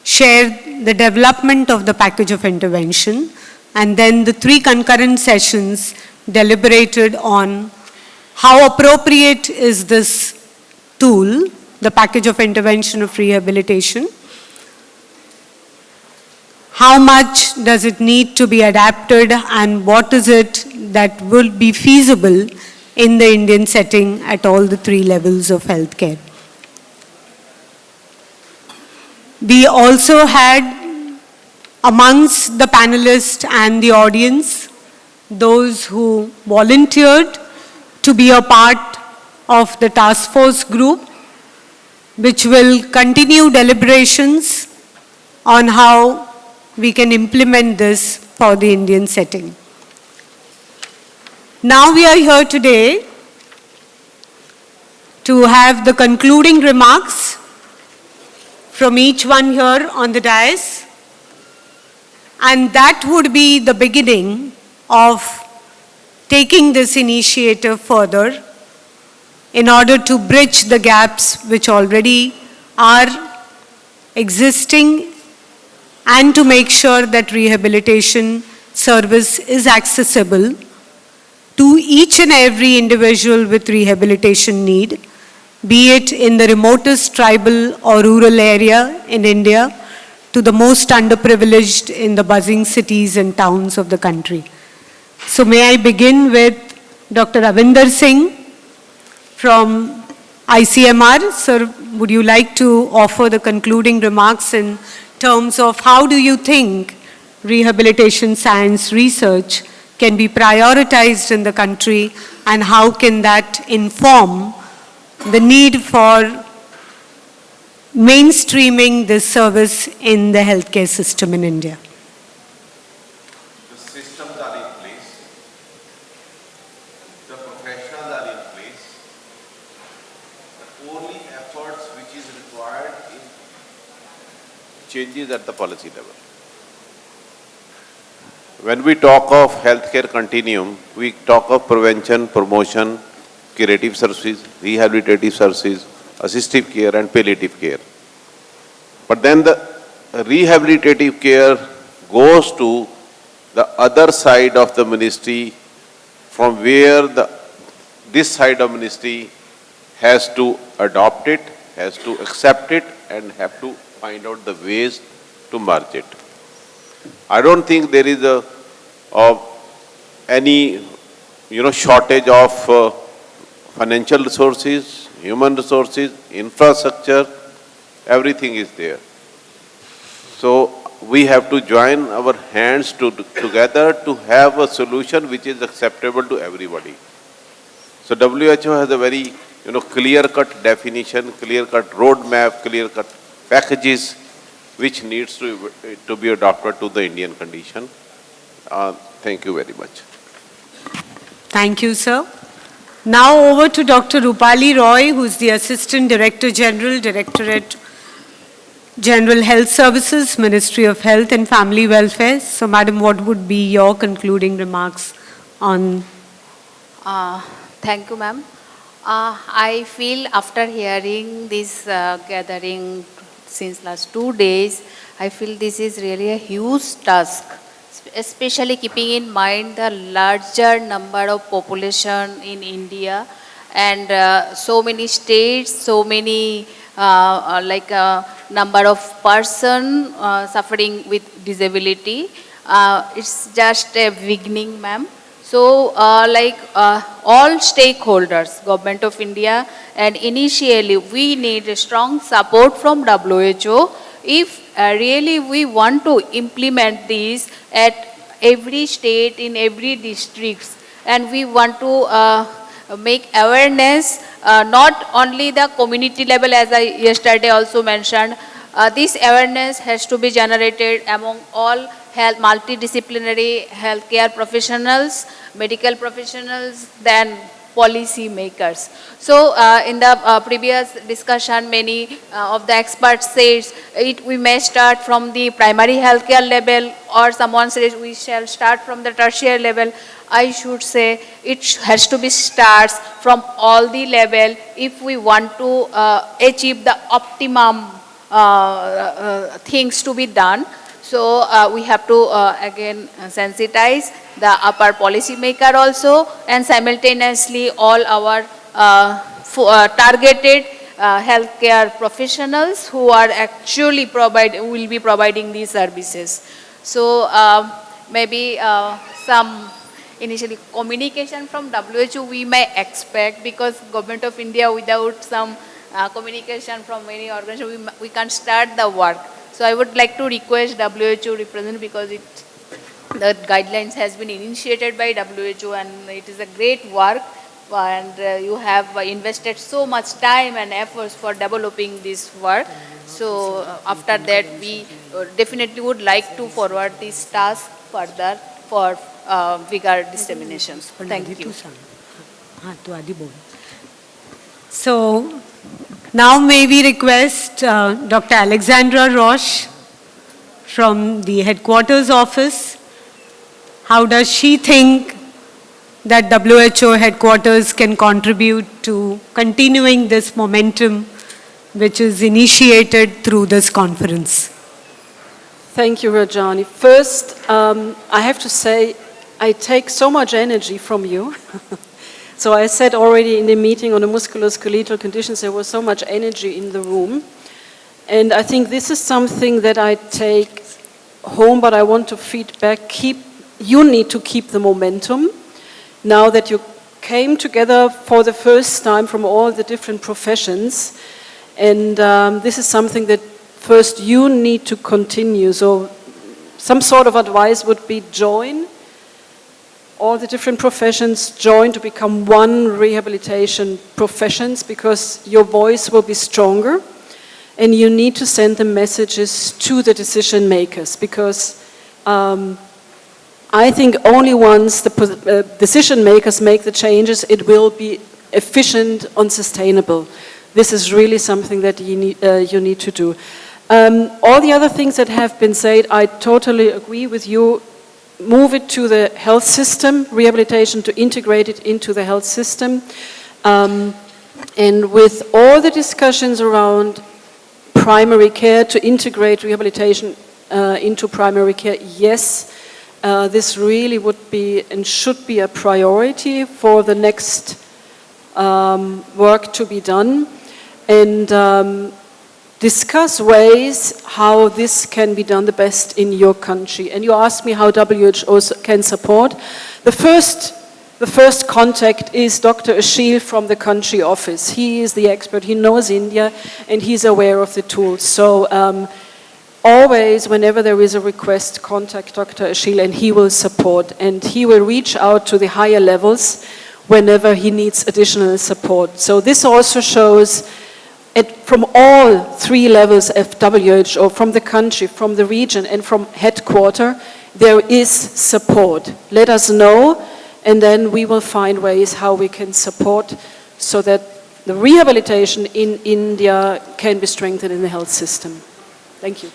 share the development of the package of intervention, and then the 3 concurrent sessions deliberated on how appropriate is this tool, the package of intervention of rehabilitation, how much does it need to be adapted, and what is it that will be feasible in the Indian setting at all the 3 levels of healthcare. We also had amongst the panelists and the audience those who volunteered to be a part of the task force group, which will continue deliberations on how we can implement this for the Indian setting. Now we are here today to have the concluding remarks from each one here on the dais, and that would be the beginning of taking this initiative further in order to bridge the gaps which already are existing and to make sure that rehabilitation service is accessible to each and every individual with rehabilitation need, be it in the remotest tribal or rural area in India to the most underprivileged in the buzzing cities and towns of the country. So may I begin with Dr. Ravinder Singh from ICMR. Sir, would you like to offer the concluding remarks in terms of how do you think rehabilitation science research can be prioritized in the country, and how can that inform the need for mainstreaming this service in the healthcare system in India? The systems are in place, the professionals are in place, the only efforts which is required is changes at the policy level. When we talk of healthcare continuum, we talk of prevention, promotion, curative services, rehabilitative services, assistive care and palliative care. But then the rehabilitative care goes to the other side of the ministry, from where this side of ministry has to adopt it, has to accept it, and have to find out the ways to merge it. I don't think there is any shortage of financial resources, human resources, infrastructure, everything is there. So we have to join our hands together to have a solution which is acceptable to everybody. So WHO has a very clear-cut definition, clear-cut roadmap, clear-cut packages which needs to be adopted to the Indian condition. Thank you very much. Thank you, sir. Now over to Dr. Rupali Roy, who is the Assistant Director General, Directorate General Health Services, Ministry of Health and Family Welfare. So, Madam, what would be your concluding remarks on? Thank you, ma'am. I feel after hearing this gathering since last 2 days, I feel this is really a huge task, especially keeping in mind the larger number of population in India and so many states, so many number of person suffering with disability. It's just a beginning, ma'am. So, all stakeholders, Government of India, and initially we need a strong support from WHO if really we want to implement this at every state, in every district, and we want to make awareness, not only the community level, as I yesterday also mentioned. This awareness has to be generated among all health, multidisciplinary healthcare professionals, medical professionals, then policy makers. So in the previous discussion, many of the experts said we may start from the primary healthcare level, or someone says we shall start from the tertiary level. I should say it has to be starts from all the level if we want to achieve the optimum things to be done. So we have to again sensitize the upper policy maker also, and simultaneously all our targeted healthcare professionals who are actually will be providing these services. So maybe some initially communication from WHO we may expect, because Government of India without some communication from many organizations we can't start the work. So I would like to request WHO representative, because the guidelines has been initiated by WHO and it is a great work, and you have invested so much time and efforts for developing this work. So after that we definitely would like to forward this task further for bigger disseminations. Thank you. So, now may we request Dr. Alexandra Roche from the headquarters office. How does she think that WHO headquarters can contribute to continuing this momentum which is initiated through this conference? Thank you, Rajani. First, I have to say I take so much energy from you. So I said already in the meeting on the musculoskeletal conditions, there was so much energy in the room. And I think this is something that I take home, but I want to feed back. You need to keep the momentum. Now that you came together for the first time from all the different professions, and this is something that first you need to continue. So some sort of advice would be join all the different professions, join to become one rehabilitation professions, because your voice will be stronger, and you need to send the messages to the decision makers, because I think only once the decision makers make the changes, it will be efficient and sustainable. This is really something that you need to do. All the other things that have been said, I totally agree with you. Move it to the health system, rehabilitation, to integrate it into the health system. And with all the discussions around primary care, to integrate rehabilitation into primary care, yes, this really would be and should be a priority for the next work to be done. And discuss ways how this can be done the best in your country. And you asked me how WHO can support. The first contact is Dr. Ashil from the country office. He is the expert, he knows India, and he's aware of the tools. So always, whenever there is a request, contact Dr. Ashil and he will support. And he will reach out to the higher levels whenever he needs additional support. So this also shows from all three levels of WHO, from the country, from the region, and from headquarters, there is support. Let us know, and then we will find ways how we can support so that the rehabilitation in India can be strengthened in the health system. Thank you.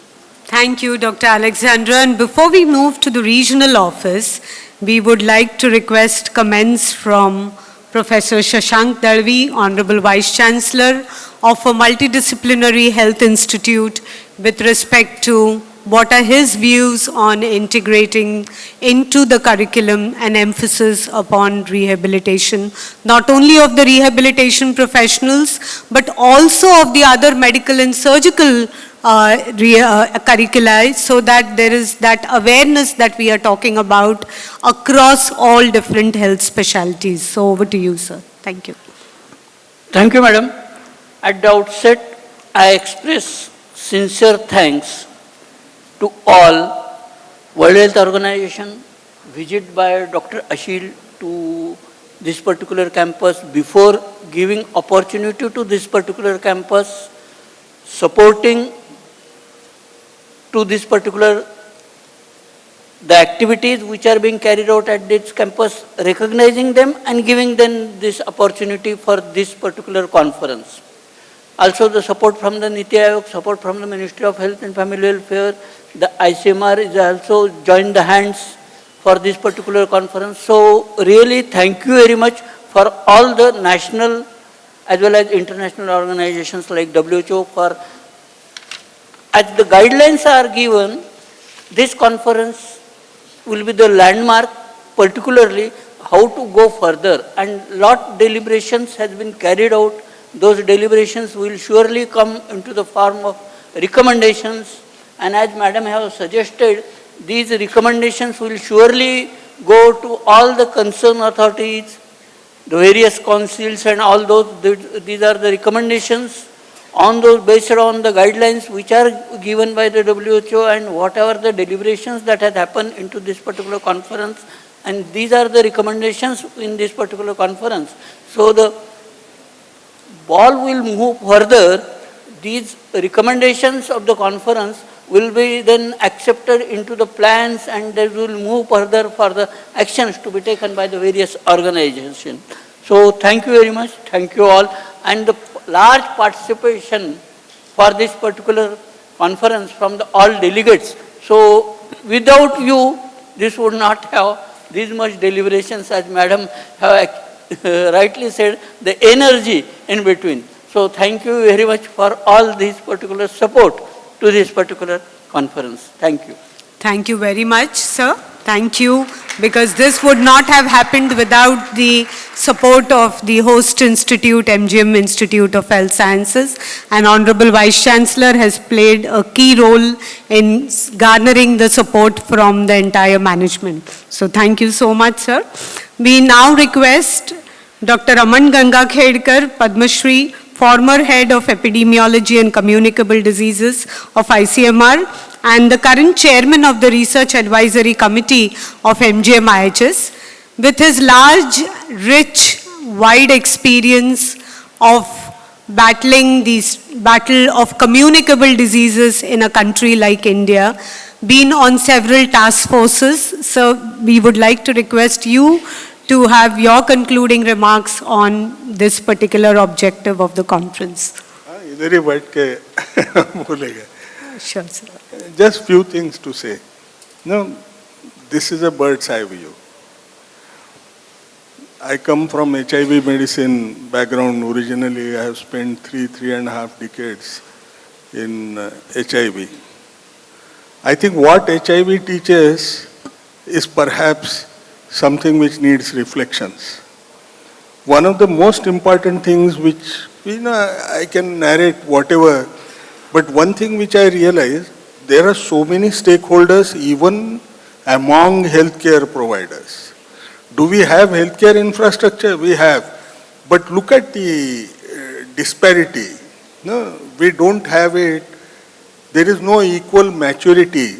Thank you, Dr. Alexandra. And before we move to the regional office, we would like to request comments from Professor Shashank Dalvi, Honorable Vice Chancellor of a Multidisciplinary Health Institute, with respect to what are his views on integrating into the curriculum an emphasis upon rehabilitation, not only of the rehabilitation professionals, but also of the other medical and surgical curricula, so that there is that awareness that we are talking about across all different health specialties. So over to you, sir. Thank you. Thank you, madam. At the outset, I express sincere thanks to all World Health Organization visit by Dr. Ashil to this particular campus, before giving opportunity to this particular campus, supporting to this particular the activities which are being carried out at this campus, recognizing them and giving them this opportunity for this particular conference. Also the support from the NITI Aayog, support from the Ministry of Health and Family Welfare, the ICMR is also joined the hands for this particular conference. So really thank you very much for all the national as well as international organizations like WHO for, as the guidelines are given, this conference will be the landmark, particularly how to go further, and lot deliberations has been carried out. Those deliberations will surely come into the form of recommendations, and as madam have suggested, these recommendations will surely go to all the concerned authorities, the various councils and all those. These are the recommendations on those, based on the guidelines which are given by the WHO and whatever the deliberations that has happened into this particular conference, and these are the recommendations in this particular conference. So the ball will move further. These recommendations of the conference will be then accepted into the plans, and they will move further for the actions to be taken by the various organizations. So thank you very much. Thank you all. And the large participation for this particular conference from the all delegates. So without you, this would not have this much deliberations, as madam have rightly said, the energy in between. So thank you very much for all this particular support to this particular conference. Thank you. Thank you very much, sir. Thank you, because this would not have happened without the support of the host institute, MGM Institute of Health Sciences, and Honorable Vice Chancellor has played a key role in garnering the support from the entire management. So thank you so much, sir. We now request Dr. Aman Gangakhedkar, Padma Shri, former head of epidemiology and communicable diseases of ICMR, and the current chairman of the Research Advisory Committee of MGM IHS, with his large, rich, wide experience of battling these battle of communicable diseases in a country like India, been on several task forces. So we would like to request you to have your concluding remarks on this particular objective of the conference. Sure, sir. Just few things to say. No, this is a bird's eye view. I come from HIV medicine background. Originally, I have spent three and a half decades in HIV. I think what HIV teaches is perhaps something which needs reflections. One of the most important things which, I can narrate whatever, but one thing which I realized, there are so many stakeholders even among healthcare providers. Do we have healthcare infrastructure? We have. But look at the disparity. No, we don't have it. There is no equal maturity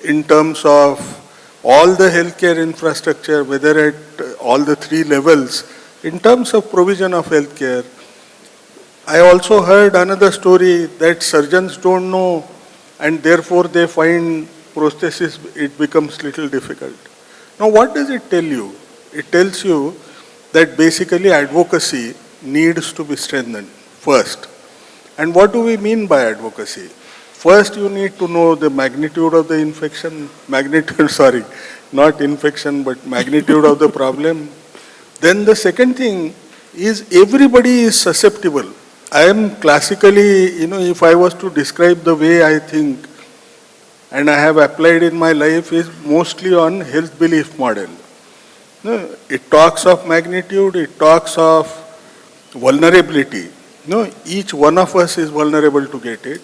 in terms of all the healthcare infrastructure, whether at all the three levels, in terms of provision of healthcare. I also heard another story that surgeons don't know, and therefore they find prosthesis, it becomes little difficult. Now what does it tell you? It tells you that basically advocacy needs to be strengthened first. And what do we mean by advocacy? First, you need to know the magnitude of the infection, sorry, not infection, but magnitude of the problem. Then the second thing is everybody is susceptible. I am classically, if I was to describe the way I think, and I have applied in my life, is mostly on health belief model. It talks of magnitude, it talks of vulnerability. Each one of us is vulnerable to get it.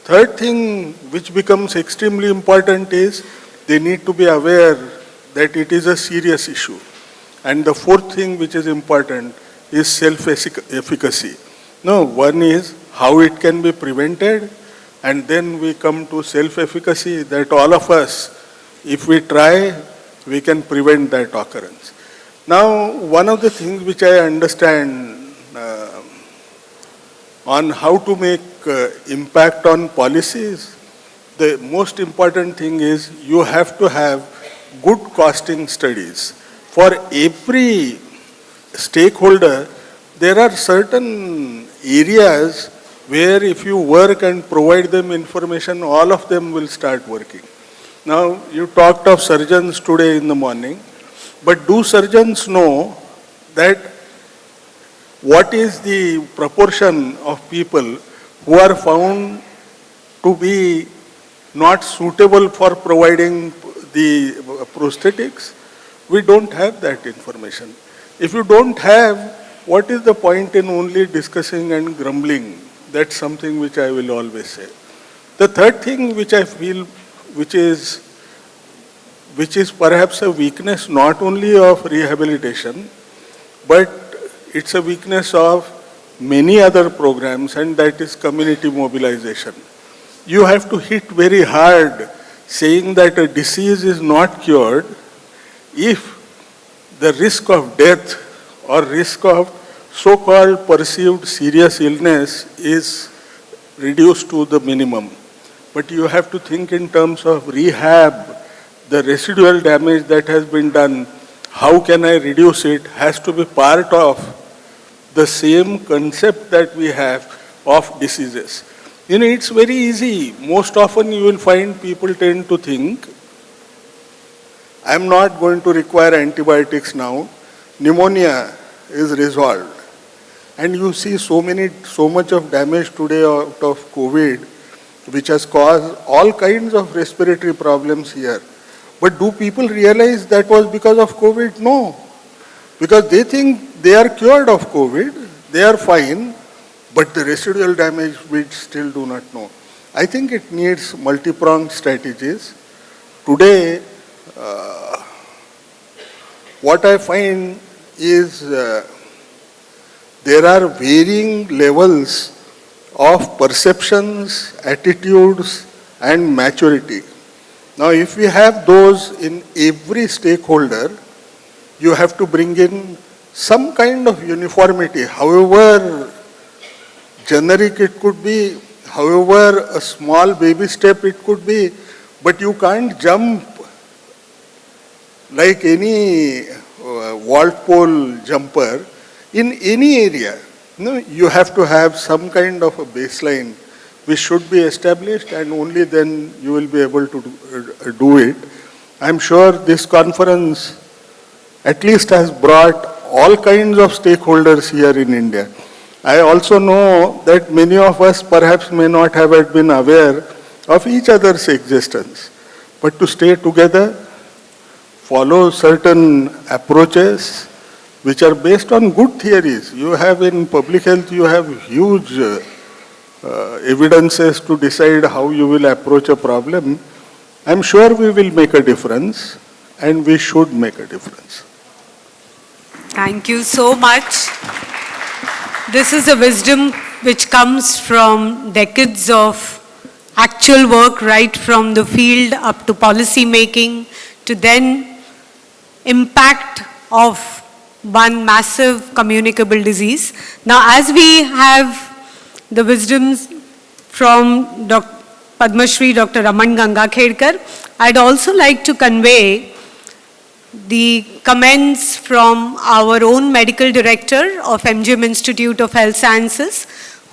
Third thing which becomes extremely important is they need to be aware that it is a serious issue. And the fourth thing which is important is self-efficacy. One is how it can be prevented, and then we come to self-efficacy, that all of us, if we try, we can prevent that occurrence. Now, one of the things which I understand on how to make impact on policies, the most important thing is you have to have good costing studies. For every stakeholder, there are certain areas where if you work and provide them information, all of them will start working. Now, you talked of surgeons today in the morning, but do surgeons know that what is the proportion of people who are found to be not suitable for providing the prosthetics? We don't have that information. If you don't have, what is the point in only discussing and grumbling? That's something which I will always say. The third thing which I feel, which is perhaps a weakness not only of rehabilitation, but it's a weakness of many other programs, and that is community mobilization. You have to hit very hard saying that a disease is not cured if the risk of death or risk of so-called perceived serious illness is reduced to the minimum. But you have to think in terms of rehab, the residual damage that has been done, how can I reduce it, has to be part of the same concept that we have of diseases. It's very easy. Most often you will find people tend to think, I'm not going to require antibiotics now, pneumonia is resolved. And you see so much of damage today out of COVID, which has caused all kinds of respiratory problems here. But do people realize that was because of COVID? No. Because they think they are cured of COVID, they are fine, but the residual damage we still do not know. I think it needs multi-pronged strategies. Today, what I find is there are varying levels of perceptions, attitudes, and maturity. Now, if we have those in every stakeholder, you have to bring in some kind of uniformity, however generic it could be, however a small baby step it could be, but you can't jump like any vault pole jumper in any area. You have to have some kind of a baseline which should be established, and only then you will be able to do it. I'm sure this conference at least has brought all kinds of stakeholders here in India. I also know that many of us perhaps may not have been aware of each other's existence. But to stay together, follow certain approaches which are based on good theories. You have in public health, you have huge evidences to decide how you will approach a problem. I'm sure we will make a difference, and we should make a difference. Thank you so much. This is a wisdom which comes from decades of actual work, right from the field up to policy making, to then impact of one massive communicable disease. Now, as we have the wisdoms from Padma Shri Dr. Raman Gangakhedkar, I'd also like to convey the comments from our own medical director of MGM Institute of Health Sciences,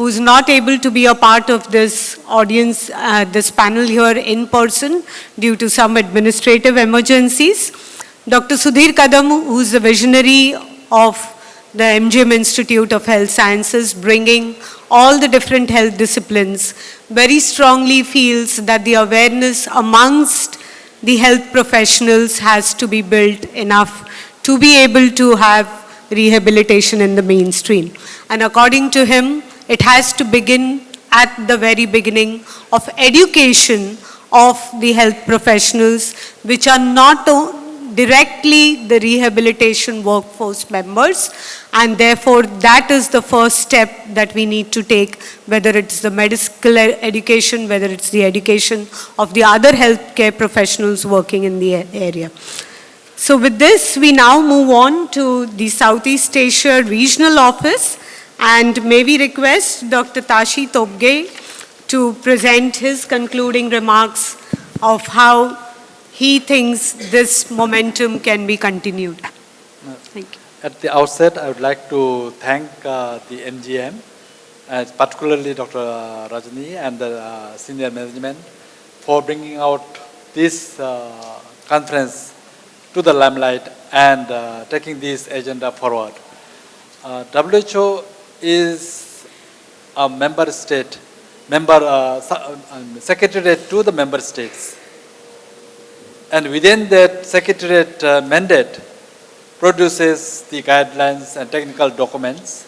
who's not able to be a part of this audience, this panel here in person due to some administrative emergencies. Dr. Sudhir Kadam, who's the visionary of the MGM Institute of Health Sciences, bringing all the different health disciplines, very strongly feels that the awareness amongst the health professionals has to be built enough to be able to have rehabilitation in the mainstream. And according to him, it has to begin at the very beginning of education of the health professionals, which are not directly the rehabilitation workforce members, and therefore that is the first step that we need to take, whether it's the medical education, whether it's the education of the other healthcare professionals working in the area. So with this, we now move on to the Southeast Asia Regional Office, and may we request Dr. Tashi Topge to present his concluding remarks of how he thinks this momentum can be continued. Thank you. At the outset, I would like to thank the MGM, particularly Dr. Rajani and the senior management for bringing out this conference to the limelight and taking this agenda forward. WHO is a member state, secretariat to the member states. And within that secretariat mandate produces the guidelines and technical documents,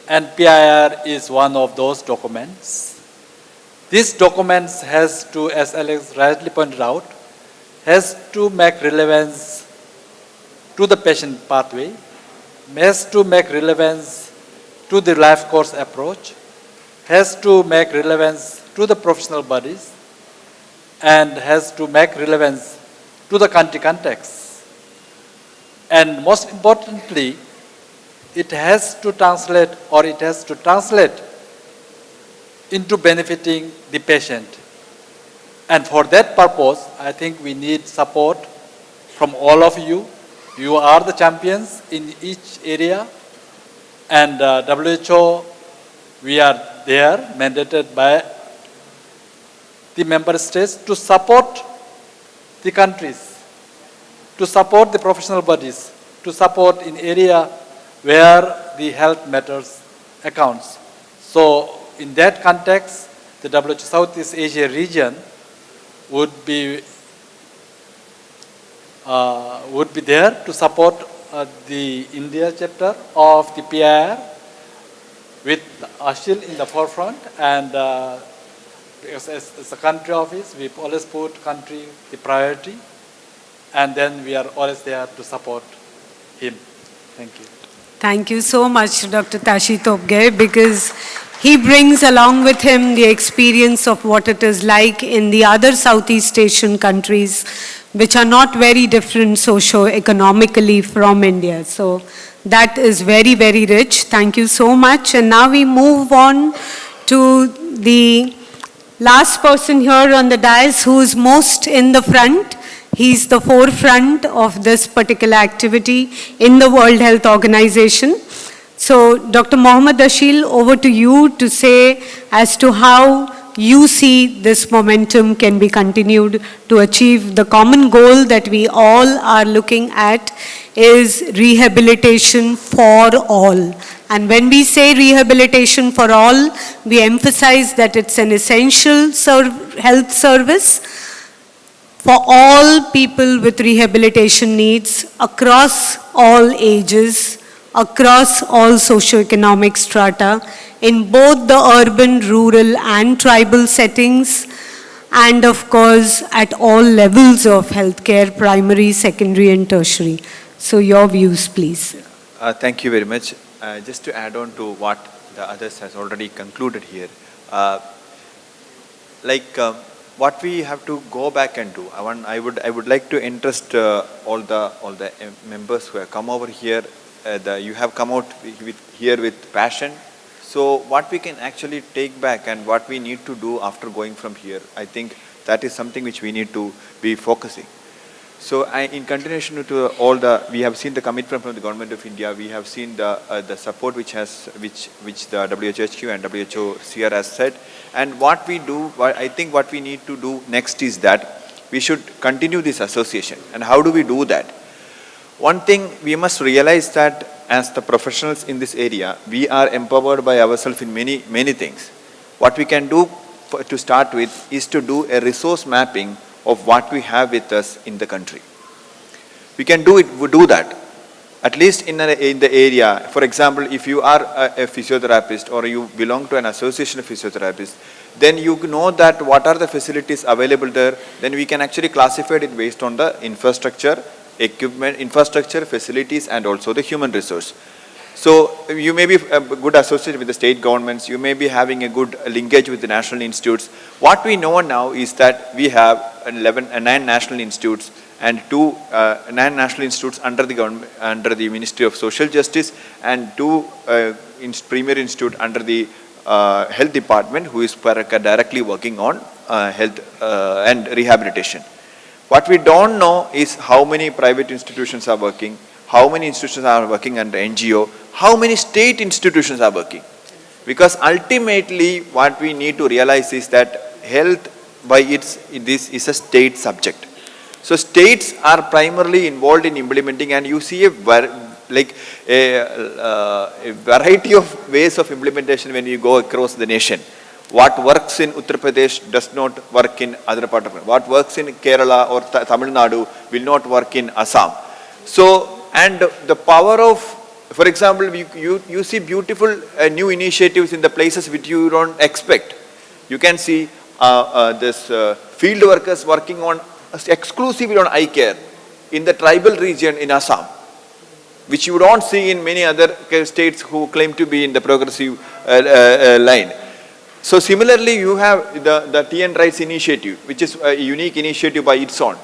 and PIR is one of those documents. These documents has to, as Alex rightly pointed out, has to make relevance to the patient pathway, has to make relevance to the life course approach, has to make relevance to the professional bodies, and has to make relevance to the country context. And most importantly, it has to translate into benefiting the patient. And for that purpose, I think we need support from all of you. You are the champions in each area, and WHO, we are there, mandated by the member states to support the countries, to support the professional bodies, to support in area where the health matters accounts. So in that context, the WHO Southeast Asia region would be there to support the India chapter of the PIR with Ashil in the forefront, and because as a country office, we always put country the priority, and then we are always there to support him. Thank you. Thank you so much, Dr. Tashi Topge, because he brings along with him the experience of what it is like in the other Southeast Asian countries, which are not very different socio-economically from India. So that is very, very rich. Thank you so much. And now we move on to the last person here on the dais who is most in the front. He's the forefront of this particular activity in the World Health Organization. So Dr. Mohammed Ashil, over to you to say as to how you see this momentum can be continued to achieve the common goal that we all are looking at, is rehabilitation for all. And when we say rehabilitation for all, we emphasize that it's an essential health service for all people with rehabilitation needs across all ages, across all socioeconomic strata, in both the urban, rural and tribal settings, and of course at all levels of healthcare, primary, secondary and tertiary. So your views, please. Thank you very much. Just to add on to what the others has already concluded here, what we have to go back and do. I would like to interest all the members who have come over here. You have come out here with passion. So what we can actually take back and what we need to do after going from here, I think that is something which we need to be focusing. So in continuation to all the, we have seen the commitment from the Government of India, we have seen the support which the WHOHQ and WHO CR has said. And what we do, I think what we need to do next is that we should continue this association. And how do we do that? One thing we must realize that as the professionals in this area, we are empowered by ourselves in many things. What we can do to start with is to do a resource mapping of what we have with us in the country. We can do that, at least in the area. For example, if you are a physiotherapist or you belong to an association of physiotherapists, then you know that what are the facilities available there, then we can actually classify it based on the infrastructure, facilities, and also the human resource. So you may be a good associate with the state governments, you may be having a good linkage with the national institutes. What we know now is that we have 9 national institutes and 9 national institutes under the government, under the Ministry of Social Justice, and 2 premier institute under the health department, who is directly working on health and rehabilitation. What we don't know is how many private institutions are working, how many institutions are working under NGO, how many state institutions are working. Because ultimately what we need to realize is that health this is a state subject. So states are primarily involved in implementing, and you see a variety of ways of implementation when you go across the nation. What works in Uttar Pradesh does not work in other part of it. What works in Kerala or Tamil Nadu will not work in Assam. So, and the power of, for example, you see beautiful new initiatives in the places which you don't expect. You can see this field workers working on exclusively on eye care in the tribal region in Assam, which you don't see in many other states who claim to be in the progressive line. So similarly, you have the TN Rights Initiative, which is a unique initiative by its own.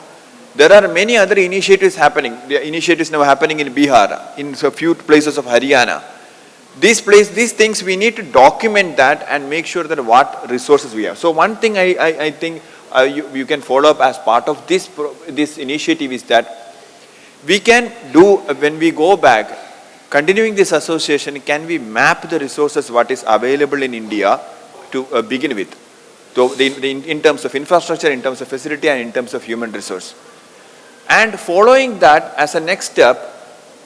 There are many other initiatives happening. The initiatives now happening in Bihar, in a few places of Haryana. These things we need to document that and make sure that what resources we have. So one thing I think you can follow up as part of this initiative is that we can do, when we go back, continuing this association, can we map the resources what is available in India to begin with. So in terms of infrastructure, in terms of facility, and in terms of human resource. And following that, as a next step,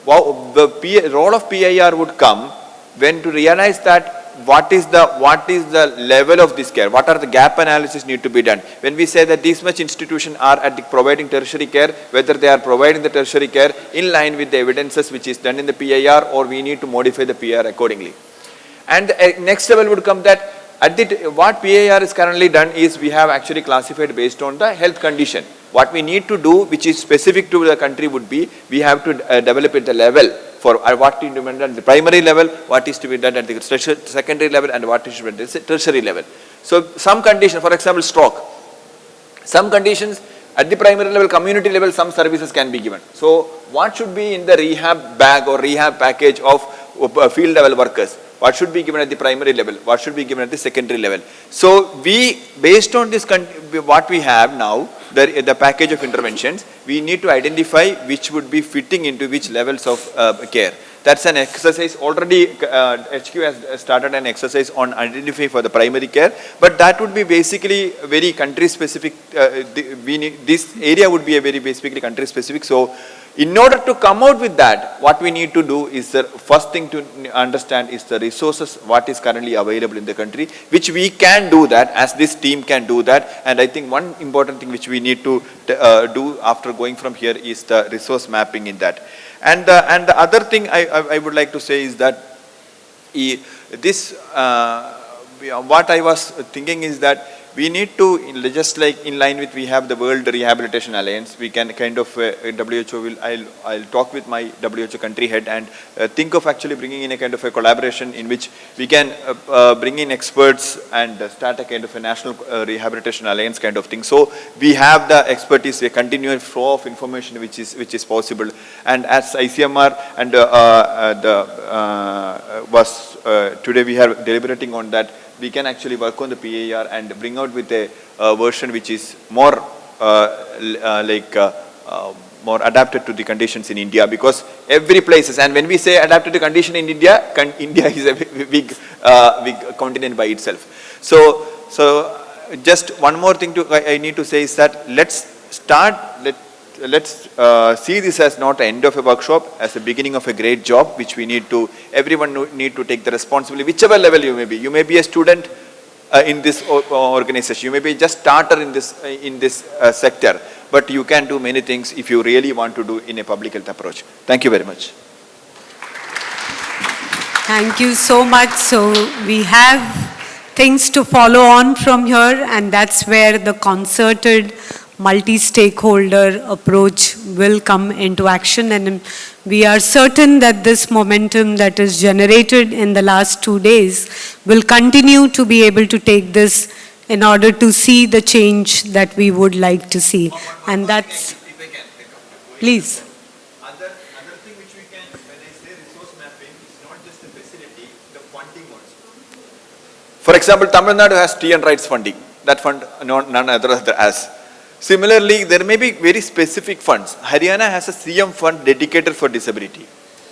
the role of PIR would come when to realize that what is the level of this care, what are the gap analysis need to be done. When we say that these much institutions are providing tertiary care, whether they are providing the tertiary care in line with the evidences which is done in the PIR, or we need to modify the PIR accordingly. And the next level would come that what PIR is currently done is we have actually classified based on the health condition. What we need to do, which is specific to the country, would be we have to develop at the level for what is to be done at the primary level, what is to be done at the secondary level, and what is to be done at the tertiary level. So some conditions, for example stroke, some conditions at the primary level, community level, some services can be given. So what should be in the rehab bag or rehab package of field level workers? What should be given at the primary level? What should be given at the secondary level? So we, based on this, what we have now, the package of interventions, we need to identify which would be fitting into which levels of care. That's an exercise. Already HQ has started an exercise on identifying for the primary care, but that would be basically very country specific. This area would be a very basically country specific. So in order to come out with that, what we need to do is the first thing to understand is the resources, what is currently available in the country, which we can do that, as this team can do that. And I think one important thing which we need to do after going from here is the resource mapping in that. And the other thing I would like to say is that what I was thinking is that we need to, just like in line with we have the World Rehabilitation Alliance, we can kind of, WHO will, I'll talk with my WHO country head and think of actually bringing in a kind of a collaboration in which we can bring in experts and start a kind of a national rehabilitation alliance kind of thing. So we have the expertise, a continuous flow of information which is possible. And as ICMR and today we are deliberating on that, we can actually work on the PIR and bring out with a version which is more more adapted to the conditions in India, because every place, and when we say adapted to condition in India, India is a big continent by itself. So just one more thing I need to say is that let's see this as not the end of a workshop, as the beginning of a great job, which we need to, everyone need to take the responsibility, whichever level you may be. You may be a student in this organization, you may be just starter in this sector, but you can do many things if you really want to do in a public health approach. Thank you very much. Thank you so much. So we have things to follow on from here, and that's where the concerted multi-stakeholder approach will come into action, and we are certain that this momentum that is generated in the last 2 days will continue to be able to take this in order to see the change that we would like to see. And that's, please. Other thing which we can, when I say resource mapping, it's not just the facility, the funding also. For example, Tamil Nadu has TN rights funding. That fund none other has. Similarly, there may be very specific funds. Haryana has a CM fund dedicated for disability.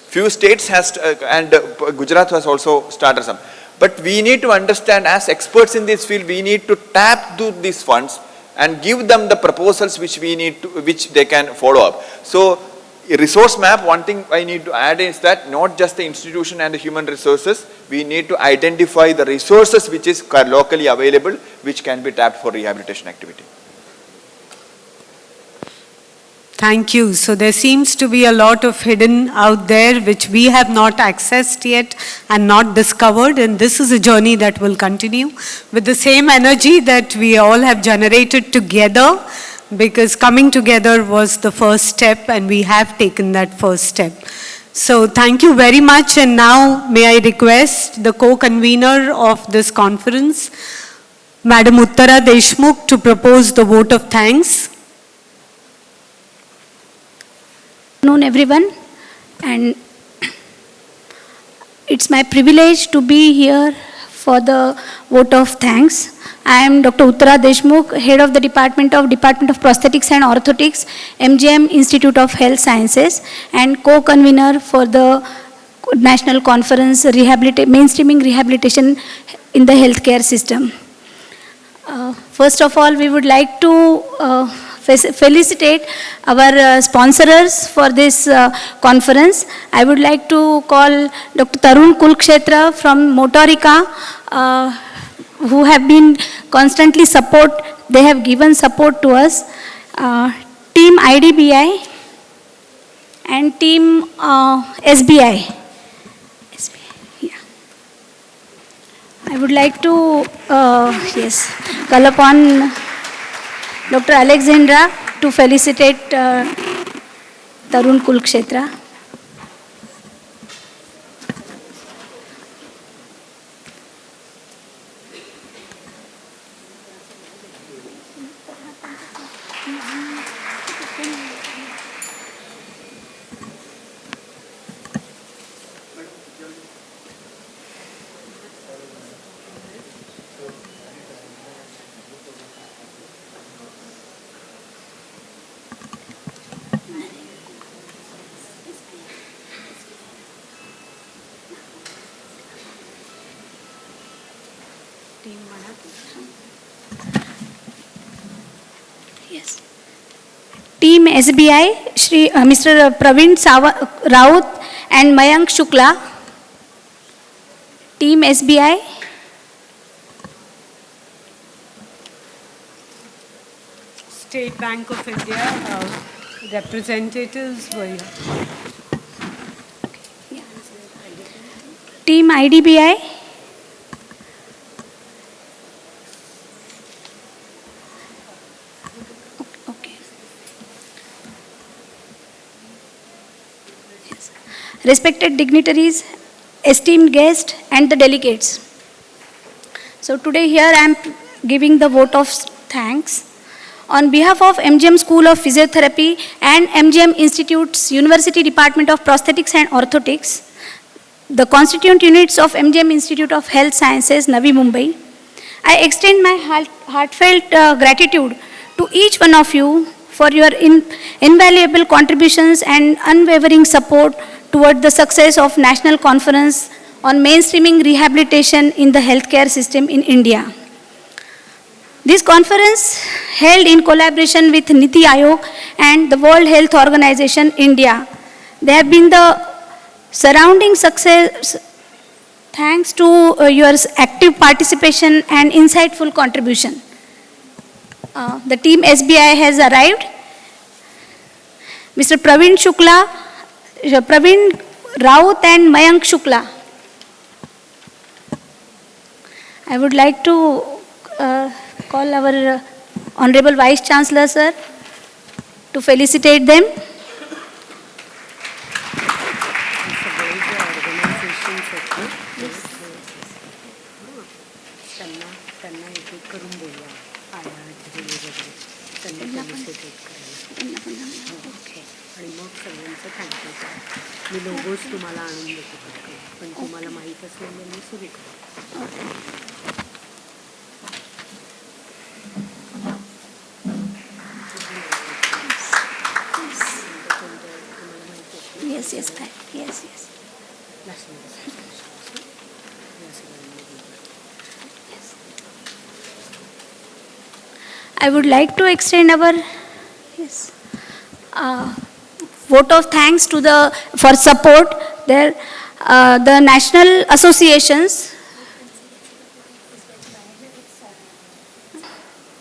Few states has, and Gujarat has also started some. But we need to understand, as experts in this field, we need to tap to these funds and give them the proposals which we need to, which they can follow up. So, a resource map, one thing I need to add is that not just the institution and the human resources, we need to identify the resources which is locally available, which can be tapped for rehabilitation activity. Thank you. So there seems to be a lot of hidden out there which we have not accessed yet and not discovered, and this is a journey that will continue with the same energy that we all have generated together, because coming together was the first step and we have taken that first step. So thank you very much, and now may I request the co-convener of this conference, Madam Uttara Deshmukh, to propose the vote of thanks. Good afternoon, everyone, and it's my privilege to be here for the vote of thanks. I am Dr. Uttara Deshmukh, Head of the Department of Prosthetics and Orthotics, MGM Institute of Health Sciences, and co-convener for the National Conference Mainstreaming Rehabilitation in the Healthcare System. First of all, we would like to felicitate our sponsors for this conference. I would like to call Dr. Tarun Kulkshetra from Motorica, who have been constantly they have given support to us. Team IDBI and team SBI. I would like to call upon Dr. Alexandra to felicitate Tarun Kulkshetra. Yes. Team SBI, Mr. Praveen Raut and Mayank Shukla. Team SBI. State Bank of India representatives were here. Team IDBI. Respected dignitaries, esteemed guests, and the delegates. So today here I am giving the vote of thanks. On behalf of MGM School of Physiotherapy and MGM Institute's University Department of Prosthetics and Orthotics, the constituent units of MGM Institute of Health Sciences, Navi, Mumbai, I extend my heartfelt gratitude to each one of you for your invaluable contributions and unwavering support toward the success of National Conference on Mainstreaming Rehabilitation in the Healthcare System in India. This conference, held in collaboration with NITI Aayog and the World Health Organization India, they have been the surrounding success thanks to your active participation and insightful contribution. The team SBI has arrived. Mr. Praveen Raut and Mayank Shukla. I would like to call our Honorable Vice Chancellor, sir, to felicitate them. मी लोगोच तुम्हाला आणून देतो पण तुम्हाला माहीत असलेलं मी सुरू करतो. Yes, yes, yes, yes. I would like to extend our vote of thanks to for support the national associations.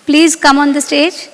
Please come on the stage.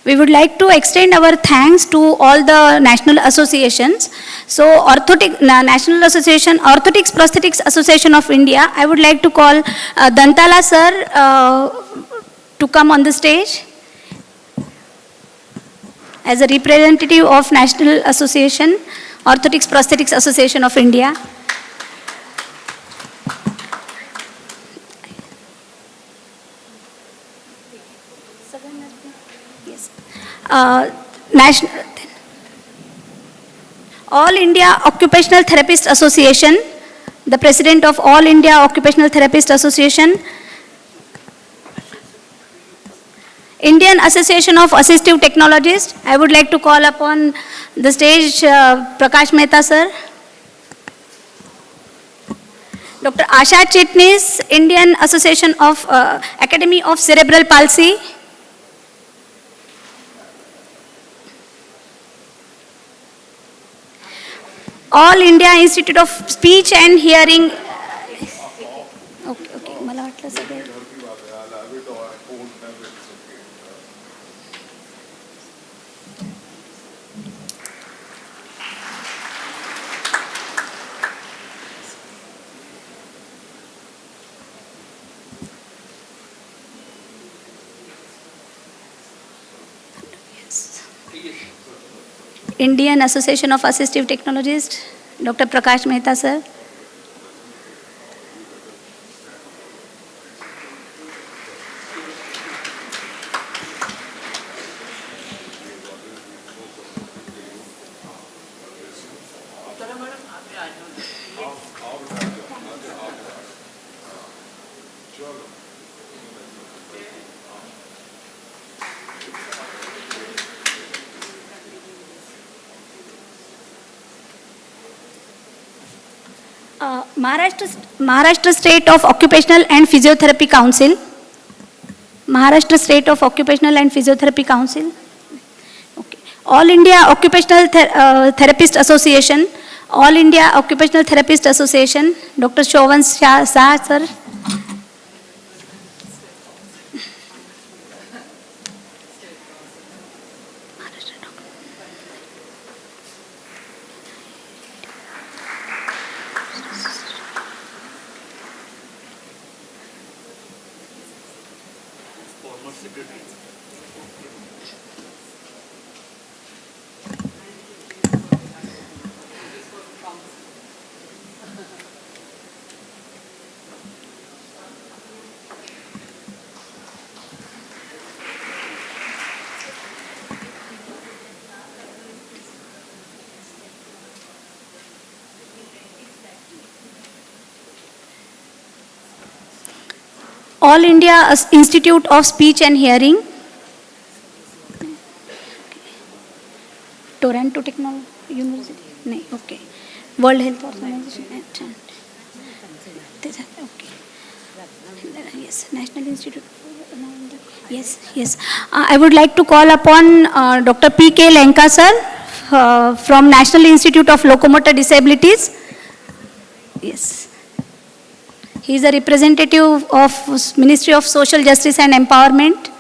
We would like to extend our thanks to all the national associations. So, National Association, Orthotics Prosthetics Association of India, I would like to call Dantala sir to come on the stage as a representative of National Association, Orthotics Prosthetics Association of India. All India Occupational Therapist Association, the President of All India Occupational Therapist Association, Indian Association of Assistive Technologists, I would like to call upon the stage Prakash Mehta sir. Dr. Asha Chitnis, Indian Association of Academy of Cerebral Palsy. All India Institute of Speech and Hearing. Okay, मला वाटलं सगळे. Indian Association of Assistive Technologists, Dr. Prakash Mehta sir. Maharashtra State of Occupational and Physiotherapy Council. Maharashtra State of Occupational and Physiotherapy Council. Okay. All India Occupational Therapist Association. All India Occupational Therapist Association. Dr. Shovan Shah sir. All India Institute of Speech and Hearing, Toronto Technology University, no, okay. World Health Organization, okay. Yes, National Institute. Yes. I would like to call upon Dr. P.K. Lenka sir from National Institute of Locomotor Disabilities. Yes. He is a representative of Ministry of Social Justice and Empowerment.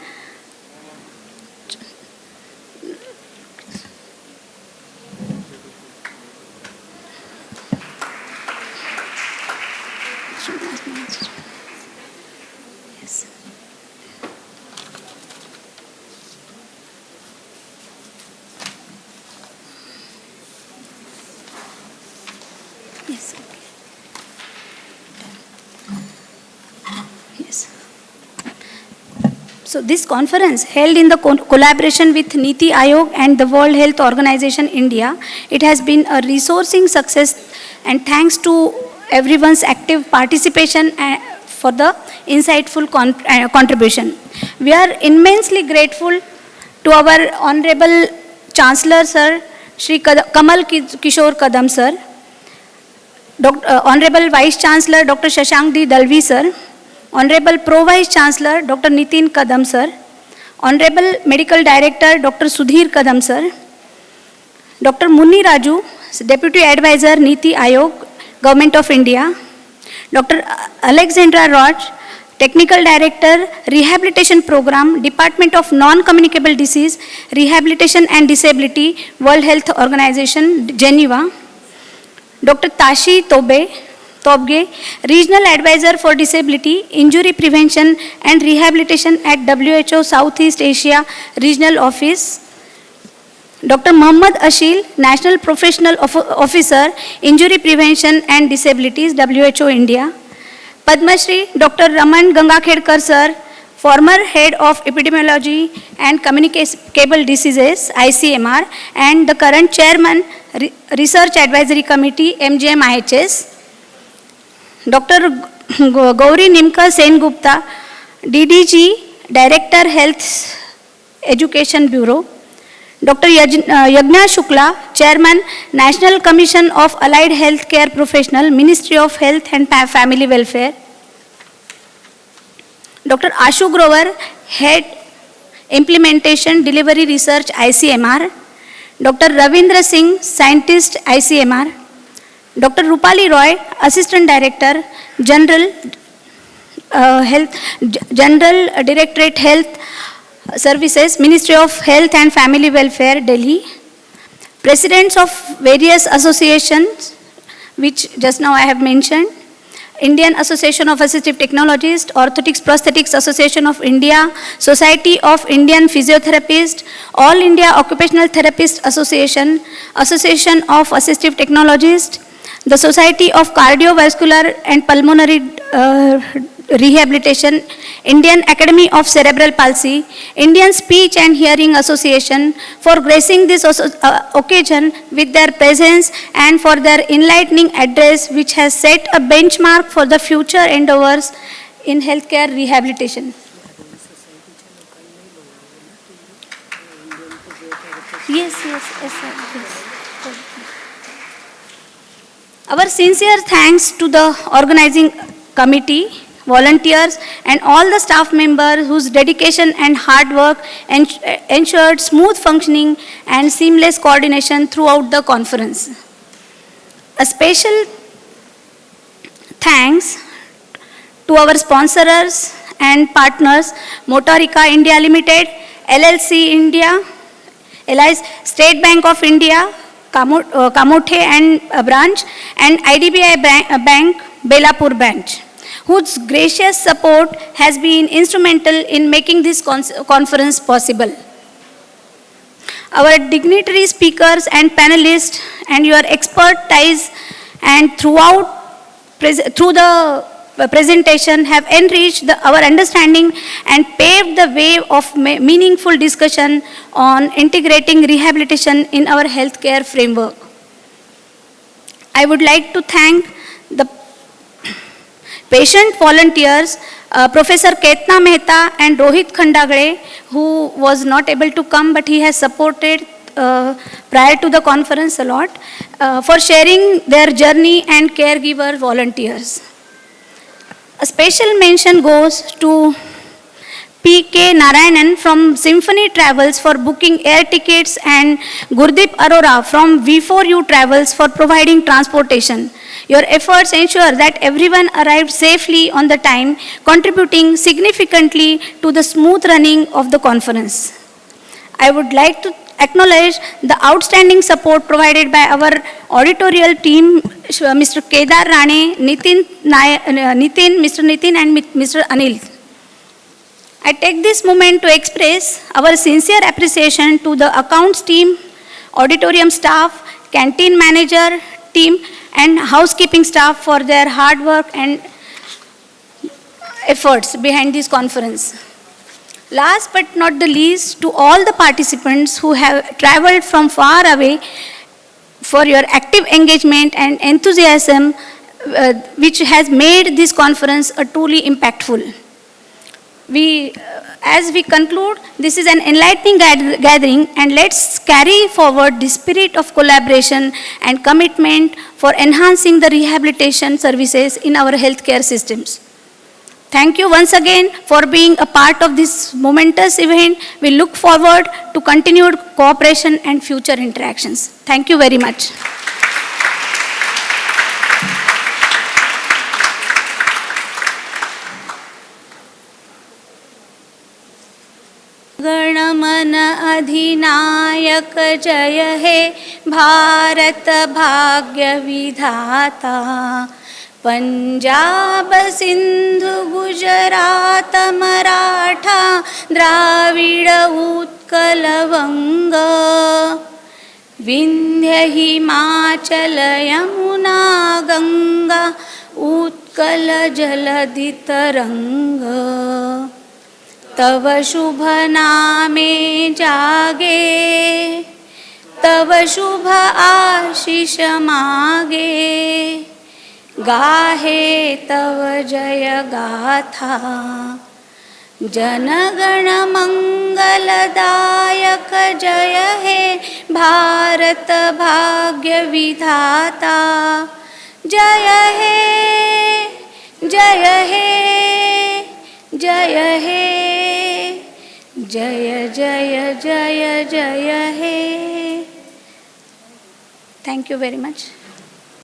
So this conference held in the collaboration with NITI Aayog and the World Health Organization India, it has been a resourcing success, and thanks to everyone's active participation for the insightful contribution. We are immensely grateful to our Honorable Chancellor Sir, Shri Kamal Kishore Kadam Sir, Honorable Vice Chancellor Dr. Shashank D. Dalvi Sir, Honorable Pro Vice Chancellor Dr. Nitin Kadam Sir, Honorable Medical Director Dr. Sudhir Kadam Sir, Dr. Munni Raju, Deputy Advisor NITI Aayog, Government of India, Dr. Alexandra Raj, Technical Director Rehabilitation Program, Department of Non-Communicable Disease, Rehabilitation and Disability, World Health Organization, Geneva, Dr. Tashi Tobge, Regional Advisor for Disability, Injury Prevention and Rehabilitation at WHO Southeast Asia Regional Office, Dr. Muhammad Ashil, National Professional Officer, Injury Prevention and Disabilities, WHO India, Padma Shri Dr. Raman Gangakhedkar Sir, former Head of Epidemiology and Communicable Diseases, ICMR, and the current Chairman, Research Advisory Committee, MGM IHS, Dr. Gauri Nimka Sen Gupta, DDG, Director Health Education Bureau, Dr. Yagna Shukla, Chairman, National Commission of Allied Healthcare Professional, Ministry of Health and Family Welfare, Dr. Ashu Grover, Head Implementation Delivery Research, ICMR, Dr. Ravindra Singh, Scientist, ICMR, Dr. Rupali Roy, Assistant Director, General Directorate Health Services, Ministry of Health and Family Welfare, Delhi, Presidents of various associations, which just now I have mentioned, Indian Association of Assistive Technologists, Orthotics Prosthetics Association of India, Society of Indian Physiotherapists, All India Occupational Therapist Association, Association of Assistive Technologists, the Society of Cardiovascular and Pulmonary Rehabilitation, Indian Academy of Cerebral Palsy, Indian Speech and Hearing Association, for gracing this occasion with their presence and for their enlightening address, which has set a benchmark for the future endeavors in healthcare rehabilitation. Yes, sir. Our sincere thanks to the organizing committee, volunteers, and all the staff members whose dedication and hard work ensured smooth functioning and seamless coordination throughout the conference. A special thanks to our sponsors and partners, Motorica India Limited, LLC India, State Bank of India, Kamothe and branch, and IDBI Bank, Belapur branch, whose gracious support has been instrumental in making this conference possible. Our dignitary speakers and panelists and your expertise and through the presentation have enriched our understanding and paved the way of meaningful discussion on integrating rehabilitation in our healthcare framework. I would like to thank the Patient volunteers, Professor Ketna Mehta and Rohit Khandagre, who was not able to come but he has supported prior to the conference a lot, for sharing their journey, and caregiver volunteers. A special mention goes to P.K. Narayanan from Symphony Travels for booking air tickets, and Gurdeep Arora from V4U Travels for providing transportation. Your efforts ensure that everyone arrived safely on the time, contributing significantly to the smooth running of the conference. I would like to acknowledge the outstanding support provided by our auditorial team, Mr. Kedar Rane, Mr. Nitin and Mr. Anil. I take this moment to express our sincere appreciation to the accounts team, auditorium staff, canteen manager team, and housekeeping staff for their hard work and efforts behind this conference. Last but not the least, to all the participants who have traveled from far away for your active engagement and enthusiasm, which has made this conference a truly impactful. As we conclude, this is an enlightening gathering, and let's carry forward the spirit of collaboration and commitment for enhancing the rehabilitation services in our healthcare systems. Thank you once again for being a part of this momentous event. We look forward to continued cooperation and future interactions. Thank you very much. गणमन अधिनायक जय हे भारत भाग्य विधाता पंजाब सिंधु गुजरात मराठा द्राविड उत्कल वंग विंध्य हिमाचल यमुना गंगा उत्कल जलधि तरंग तव शुभ नामे जागे तव शुभ आशीष मागे गाहे तव जय गाथा जनगण मंगलदायक जय हे भारत भाग्य विधाता जय हे जय हे जय हे जय जय जय जय हे. Thank you very much.